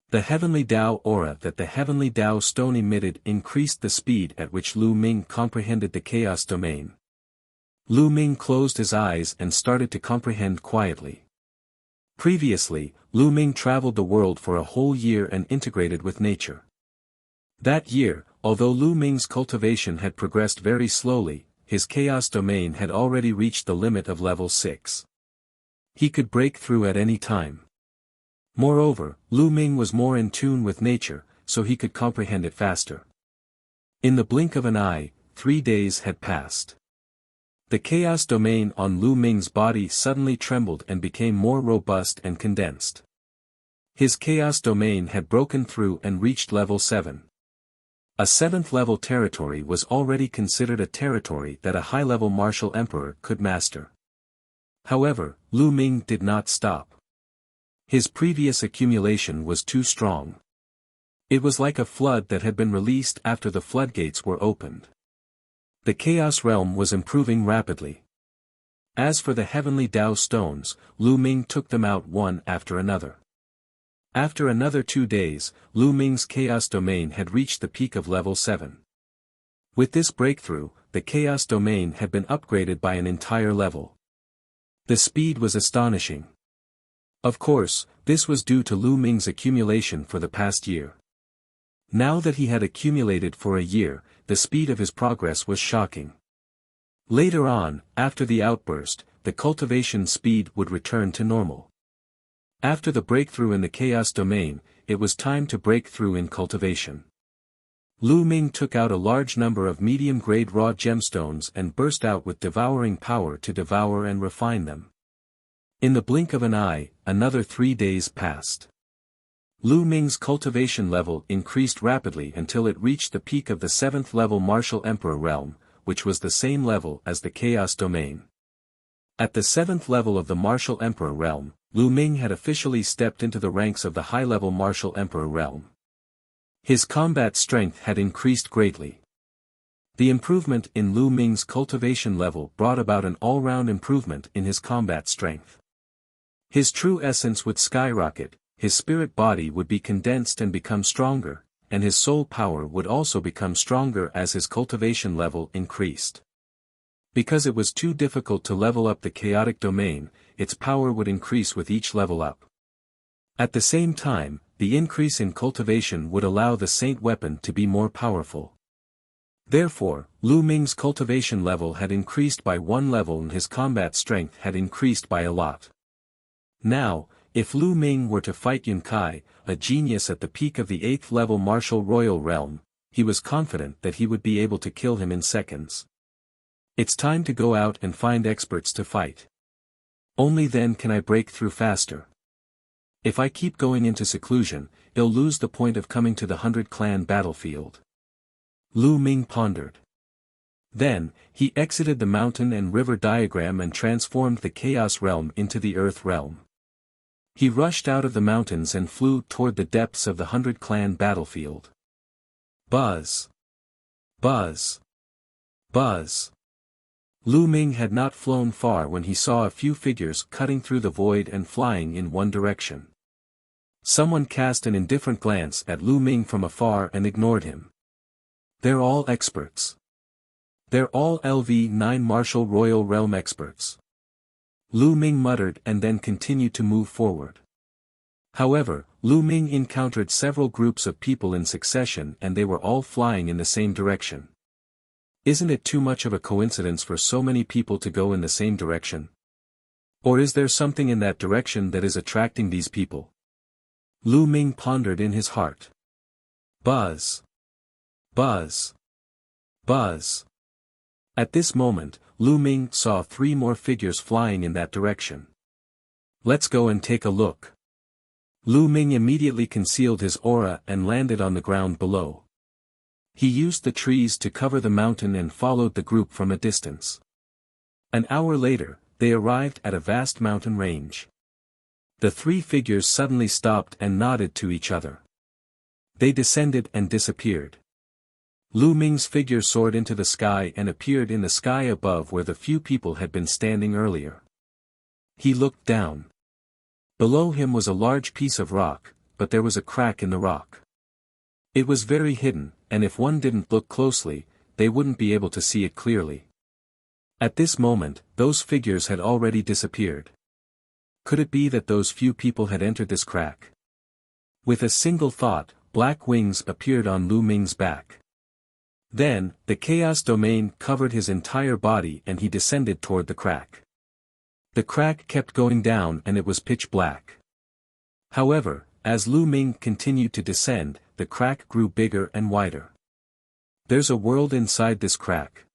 The Heavenly Dao aura that the Heavenly Dao stone emitted increased the speed at which Lu Ming comprehended the chaos domain. Lu Ming closed his eyes and started to comprehend quietly. Previously, Lu Ming traveled the world for a whole year and integrated with nature. That year, although Lu Ming's cultivation had progressed very slowly, his chaos domain had already reached the limit of level 6. He could break through at any time. Moreover, Lu Ming was more in tune with nature, so he could comprehend it faster. In the blink of an eye, 3 days had passed. The chaos domain on Lu Ming's body suddenly trembled and became more robust and condensed. His chaos domain had broken through and reached level 7. A 7th level territory was already considered a territory that a high-level martial emperor could master. However, Lu Ming did not stop. His previous accumulation was too strong. It was like a flood that had been released after the floodgates were opened. The Chaos Realm was improving rapidly. As for the heavenly Dao stones, Lu Ming took them out one after another. After another 2 days, Lu Ming's Chaos Domain had reached the peak of level 7. With this breakthrough, the Chaos Domain had been upgraded by an entire level. The speed was astonishing. Of course, this was due to Lu Ming's accumulation for the past year. Now that he had accumulated for a year, the speed of his progress was shocking. Later on, after the outburst, the cultivation speed would return to normal. After the breakthrough in the Chaos Domain, it was time to break through in cultivation. Lu Ming took out a large number of medium-grade raw gemstones and burst out with devouring power to devour and refine them. In the blink of an eye, another 3 days passed. Lu Ming's cultivation level increased rapidly until it reached the peak of the 7th level Martial Emperor realm, which was the same level as the Chaos Domain. At the 7th level of the Martial Emperor realm, Lu Ming had officially stepped into the ranks of the high-level Martial Emperor realm. His combat strength had increased greatly. The improvement in Lu Ming's cultivation level brought about an all-round improvement in his combat strength. His true essence would skyrocket, his spirit body would be condensed and become stronger, and his soul power would also become stronger as his cultivation level increased. Because it was too difficult to level up the chaotic domain, its power would increase with each level up. At the same time, the increase in cultivation would allow the Saint weapon to be more powerful. Therefore, Lu Ming's cultivation level had increased by 1 level and his combat strength had increased by a lot. Now, if Lu Ming were to fight Yun Kai, a genius at the peak of the 8th level Martial Royal Realm, he was confident that he would be able to kill him in seconds. It's time to go out and find experts to fight. Only then can I break through faster. If I keep going into seclusion, I'll lose the point of coming to the 100-clan battlefield. Lu Ming pondered. Then, he exited the mountain and river diagram and transformed the Chaos Realm into the Earth Realm. He rushed out of the mountains and flew toward the depths of the 100-clan battlefield. Buzz! Buzz! Buzz! Lu Ming had not flown far when he saw a few figures cutting through the void and flying in one direction. Someone cast an indifferent glance at Lu Ming from afar and ignored him. They're all experts. They're all LV9 Martial Royal Realm experts. Lu Ming muttered and then continued to move forward. However, Lu Ming encountered several groups of people in succession and they were all flying in the same direction. Isn't it too much of a coincidence for so many people to go in the same direction? Or is there something in that direction that is attracting these people? Lu Ming pondered in his heart. Buzz! Buzz! Buzz! At this moment, Lu Ming saw 3 more figures flying in that direction. Let's go and take a look. Lu Ming immediately concealed his aura and landed on the ground below. He used the trees to cover the mountain and followed the group from a distance. An hour later, they arrived at a vast mountain range. The 3 figures suddenly stopped and nodded to each other. They descended and disappeared. Lu Ming's figure soared into the sky and appeared in the sky above where the few people had been standing earlier. He looked down. Below him was a large piece of rock, but there was a crack in the rock. It was very hidden, and if one didn't look closely, they wouldn't be able to see it clearly. At this moment, those figures had already disappeared. Could it be that those few people had entered this crack? With a single thought, black wings appeared on Lu Ming's back. Then, the chaos domain covered his entire body and he descended toward the crack. The crack kept going down and it was pitch black. However, as Lu Ming continued to descend, the crack grew bigger and wider. There's a world inside this crack.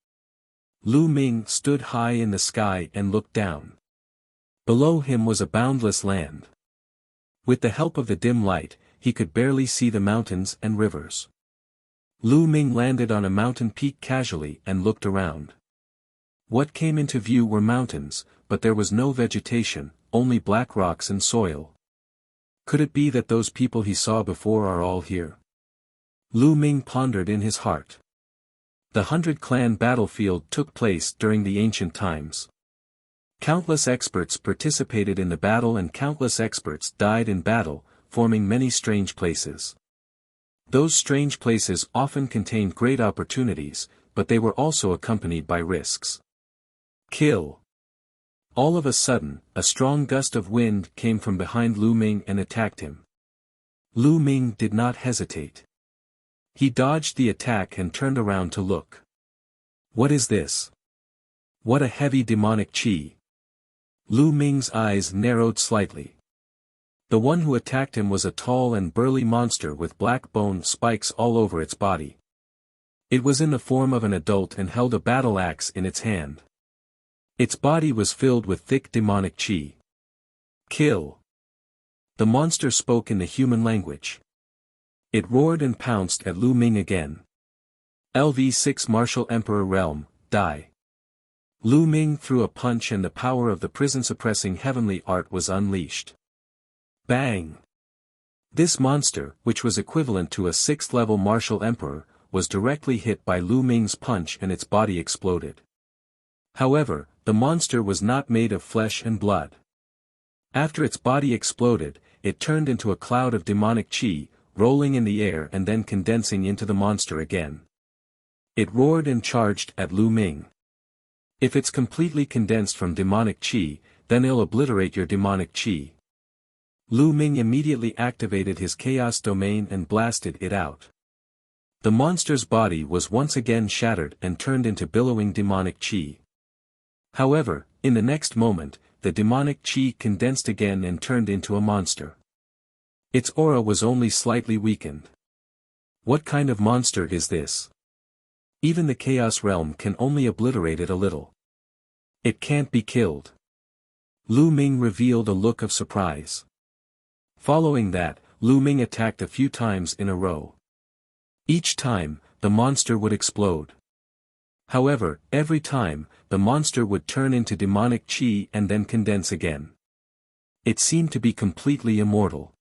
Lu Ming stood high in the sky and looked down. Below him was a boundless land. With the help of the dim light, he could barely see the mountains and rivers. Lu Ming landed on a mountain peak casually and looked around. What came into view were mountains, but there was no vegetation, only black rocks and soil. Could it be that those people he saw before are all here? Lu Ming pondered in his heart. The 100-clan battlefield took place during the ancient times. Countless experts participated in the battle and countless experts died in battle, forming many strange places. Those strange places often contained great opportunities, but they were also accompanied by risks. Kill. All of a sudden, a strong gust of wind came from behind Lu Ming and attacked him. Lu Ming did not hesitate. He dodged the attack and turned around to look. What is this? What a heavy demonic chi. Lu Ming's eyes narrowed slightly. The one who attacked him was a tall and burly monster with black bone spikes all over its body. It was in the form of an adult and held a battle axe in its hand. Its body was filled with thick demonic chi. Kill. The monster spoke in the human language. It roared and pounced at Lu Ming again. LV6 Martial Emperor Realm, die. Lu Ming threw a punch and the power of the prison-suppressing heavenly art was unleashed. Bang! This monster, which was equivalent to a 6th-level martial emperor, was directly hit by Lu Ming's punch and its body exploded. However, the monster was not made of flesh and blood. After its body exploded, it turned into a cloud of demonic chi, rolling in the air and then condensing into the monster again. It roared and charged at Lu Ming. If it's completely condensed from demonic chi, then it'll obliterate your demonic chi. Lu Ming immediately activated his chaos domain and blasted it out. The monster's body was once again shattered and turned into billowing demonic chi. However, in the next moment, the demonic chi condensed again and turned into a monster. Its aura was only slightly weakened. What kind of monster is this? Even the Chaos Realm can only obliterate it a little. It can't be killed. Lu Ming revealed a look of surprise. Following that, Lu Ming attacked a few times in a row. Each time, the monster would explode. However, every time, the monster would turn into demonic chi and then condense again. It seemed to be completely immortal.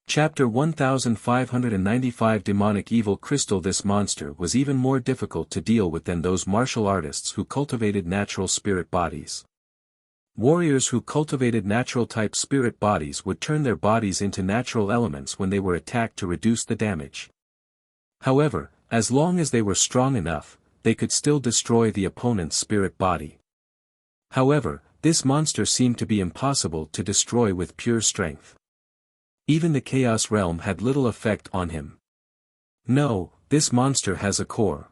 Chapter 1595 Demonic Evil Crystal. This monster was even more difficult to deal with than those martial artists who cultivated natural spirit bodies. Warriors who cultivated natural-type spirit bodies would turn their bodies into natural elements when they were attacked to reduce the damage. However, as long as they were strong enough, they could still destroy the opponent's spirit body. However, this monster seemed to be impossible to destroy with pure strength. Even the Chaos Realm had little effect on him. No, this monster has a core.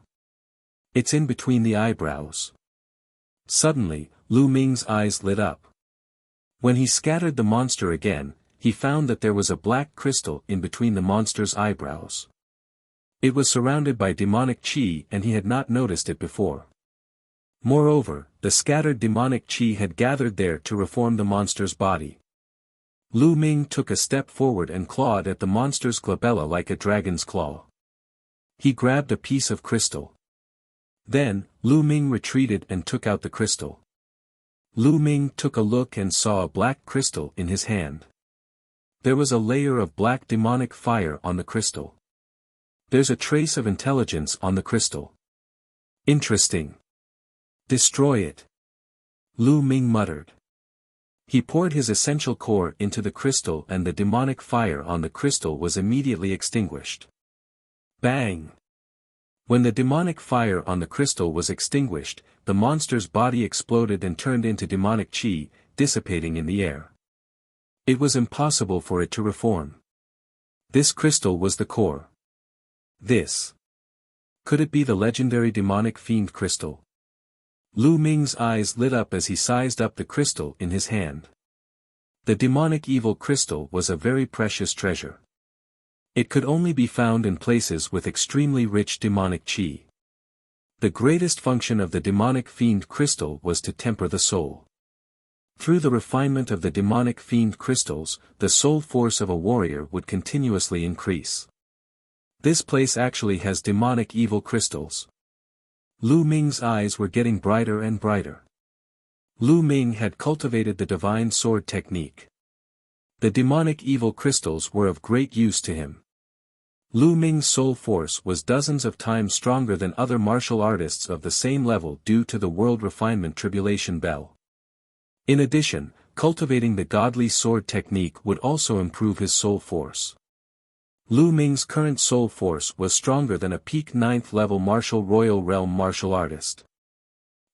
It's in between the eyebrows. Suddenly, Lu Ming's eyes lit up. When he scattered the monster again, he found that there was a black crystal in between the monster's eyebrows. It was surrounded by demonic chi and he had not noticed it before. Moreover, the scattered demonic chi had gathered there to reform the monster's body. Lu Ming took a step forward and clawed at the monster's glabella like a dragon's claw. He grabbed a piece of crystal. Then, Lu Ming retreated and took out the crystal. Lu Ming took a look and saw a black crystal in his hand. There was a layer of black demonic fire on the crystal. There's a trace of intelligence on the crystal. Interesting. Destroy it. Lu Ming muttered. He poured his essential core into the crystal and the demonic fire on the crystal was immediately extinguished. Bang! When the demonic fire on the crystal was extinguished, the monster's body exploded and turned into demonic chi, dissipating in the air. It was impossible for it to reform. This crystal was the core. This. Could it be the legendary demonic fiend crystal? Lu Ming's eyes lit up as he sized up the crystal in his hand. The demonic evil crystal was a very precious treasure. It could only be found in places with extremely rich demonic chi. The greatest function of the demonic fiend crystal was to temper the soul. Through the refinement of the demonic fiend crystals, the soul force of a warrior would continuously increase. This place actually has demonic evil crystals. Lu Ming's eyes were getting brighter and brighter. Lu Ming had cultivated the divine sword technique. The demonic evil crystals were of great use to him. Lu Ming's soul force was dozens of times stronger than other martial artists of the same level due to the world refinement tribulation bell. In addition, cultivating the godly sword technique would also improve his soul force. Lu Ming's current soul force was stronger than a peak 9th level martial royal realm martial artist.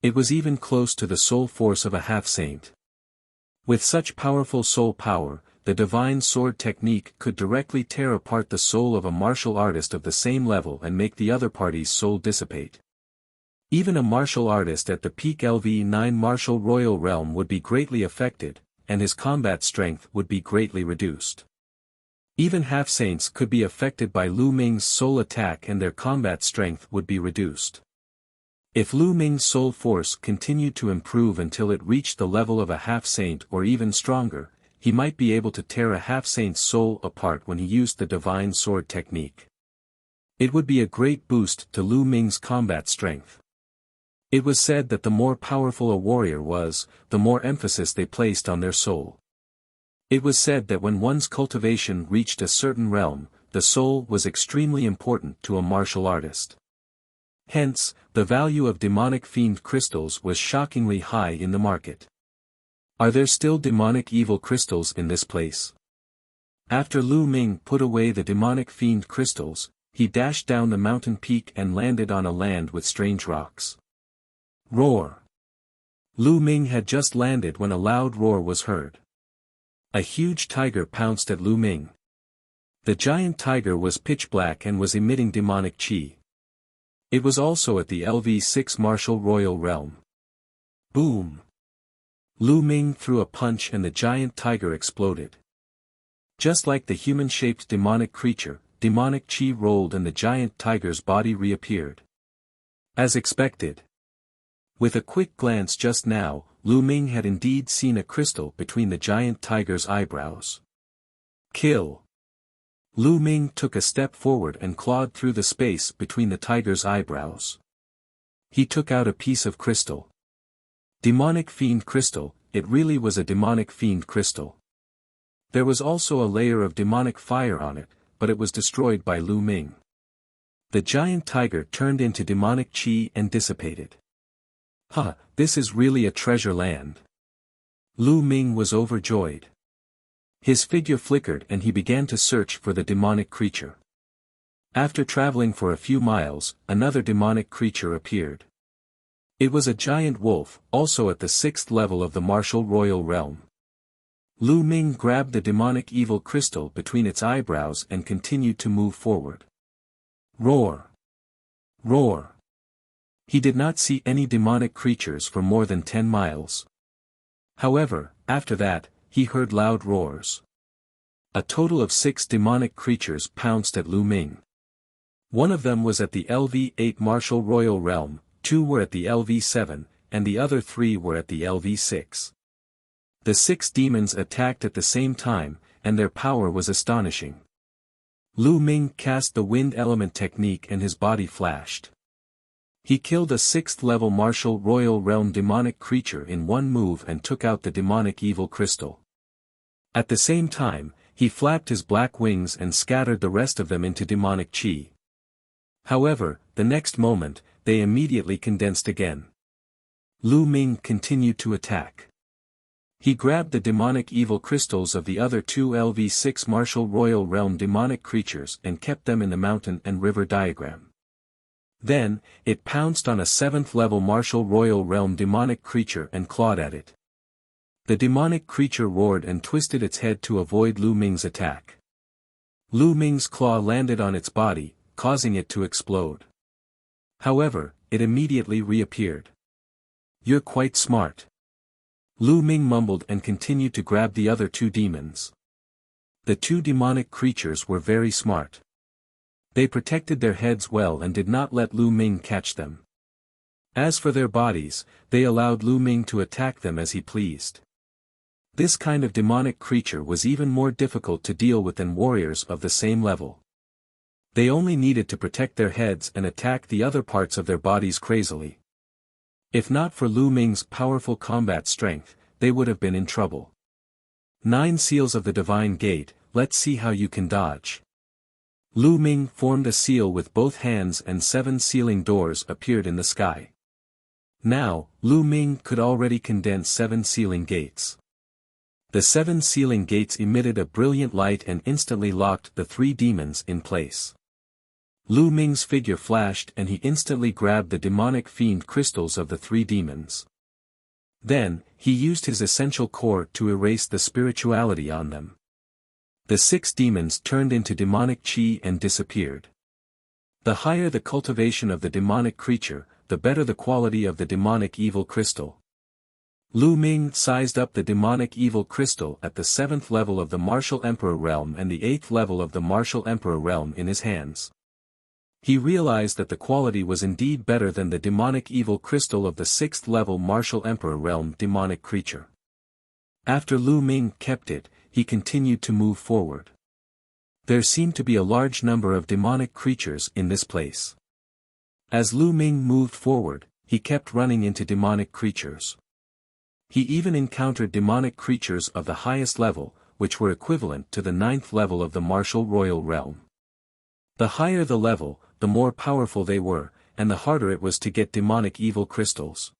It was even close to the soul force of a half-saint. With such powerful soul power, the divine sword technique could directly tear apart the soul of a martial artist of the same level and make the other party's soul dissipate. Even a martial artist at the peak LV9 martial royal realm would be greatly affected, and his combat strength would be greatly reduced. Even half-saints could be affected by Lu Ming's soul attack and their combat strength would be reduced. If Lu Ming's soul force continued to improve until it reached the level of a half-saint or even stronger, he might be able to tear a half-saint's soul apart when he used the divine sword technique. It would be a great boost to Lu Ming's combat strength. It was said that the more powerful a warrior was, the more emphasis they placed on their soul. It was said that when one's cultivation reached a certain realm, the soul was extremely important to a martial artist. Hence, the value of demonic fiend crystals was shockingly high in the market. Are there still demonic evil crystals in this place? After Lu Ming put away the demonic fiend crystals, he dashed down the mountain peak and landed on a land with strange rocks. Roar! Lu Ming had just landed when a loud roar was heard. A huge tiger pounced at Lu Ming. The giant tiger was pitch black and was emitting demonic chi. It was also at the LV6 martial royal realm. Boom! Lu Ming threw a punch and the giant tiger exploded. Just like the human-shaped demonic creature, demonic chi rolled and the giant tiger's body reappeared. As expected. With a quick glance just now, Lu Ming had indeed seen a crystal between the giant tiger's eyebrows. Kill! Lu Ming took a step forward and clawed through the space between the tiger's eyebrows. He took out a piece of crystal. Demonic fiend crystal, it really was a demonic fiend crystal. There was also a layer of demonic fire on it, but it was destroyed by Lu Ming. The giant tiger turned into demonic chi and dissipated. Ha, this is really a treasure land. Lu Ming was overjoyed. His figure flickered and he began to search for the demonic creature. After traveling for a few miles, another demonic creature appeared. It was a giant wolf, also at the 6th level of the martial royal realm. Lu Ming grabbed the demonic evil crystal between its eyebrows and continued to move forward. Roar! Roar! He did not see any demonic creatures for more than 10 miles. However, after that, he heard loud roars. A total of 6 demonic creatures pounced at Lu Ming. One of them was at the LV8 martial royal realm, 2 were at the LV7, and the other 3 were at the LV6. The 6 demons attacked at the same time, and their power was astonishing. Lu Ming cast the wind element technique and his body flashed. He killed a 6th level martial royal realm demonic creature in one move and took out the demonic evil crystal. At the same time, he flapped his black wings and scattered the rest of them into demonic chi. However, the next moment, they immediately condensed again. Lu Ming continued to attack. He grabbed the demonic evil crystals of the other 2 LV6 martial royal realm demonic creatures and kept them in the mountain and river diagram. Then, it pounced on a 7th-level martial royal realm demonic creature and clawed at it. The demonic creature roared and twisted its head to avoid Lu Ming's attack. Lu Ming's claw landed on its body, causing it to explode. However, it immediately reappeared. "You're quite smart." Lu Ming mumbled and continued to grab the other two demons. The two demonic creatures were very smart. They protected their heads well and did not let Lu Ming catch them. As for their bodies, they allowed Lu Ming to attack them as he pleased. This kind of demonic creature was even more difficult to deal with than warriors of the same level. They only needed to protect their heads and attack the other parts of their bodies crazily. If not for Lu Ming's powerful combat strength, they would have been in trouble. 9 seals of the Divine Gate, let's see how you can dodge. Lu Ming formed a seal with both hands and 7 sealing doors appeared in the sky. Now, Lu Ming could already condense 7 sealing gates. The 7 sealing gates emitted a brilliant light and instantly locked the 3 demons in place. Lu Ming's figure flashed and he instantly grabbed the demonic fiend crystals of the 3 demons. Then, he used his essential core to erase the spirituality on them. The 6 demons turned into demonic chi and disappeared. The higher the cultivation of the demonic creature, the better the quality of the demonic evil crystal. Lu Ming sized up the demonic evil crystal at the 7th level of the Martial Emperor realm and the 8th level of the Martial Emperor realm in his hands. He realized that the quality was indeed better than the demonic evil crystal of the 6th level Martial Emperor realm demonic creature. After Lu Ming kept it, he continued to move forward. There seemed to be a large number of demonic creatures in this place. As Lu Ming moved forward, he kept running into demonic creatures. He even encountered demonic creatures of the highest level, which were equivalent to the 9th level of the Martial Royal Realm. The higher the level, the more powerful they were, and the harder it was to get demonic evil crystals.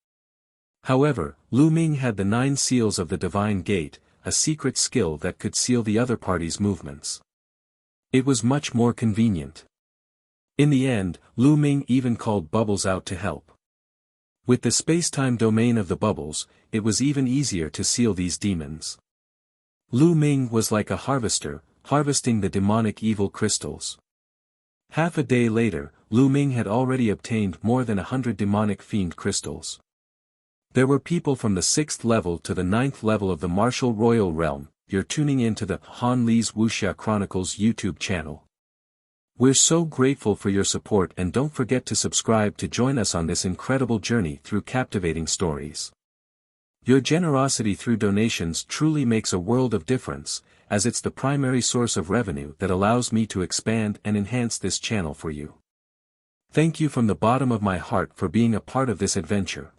However, Lu Ming had the 9 seals of the Divine Gate, a secret skill that could seal the other party's movements. It was much more convenient. In the end, Lu Ming even called Bubbles out to help. With the space-time domain of the bubbles, it was even easier to seal these demons. Lu Ming was like a harvester, harvesting the demonic evil crystals. Half a day later, Lu Ming had already obtained more than 100 demonic fiend crystals. There were people from the 6th level to the 9th level of the Martial Royal Realm. You're tuning into the Han Li's Wuxia Chronicles YouTube channel. We're so grateful for your support and don't forget to subscribe to join us on this incredible journey through captivating stories. Your generosity through donations truly makes a world of difference, as it's the primary source of revenue that allows me to expand and enhance this channel for you. Thank you from the bottom of my heart for being a part of this adventure.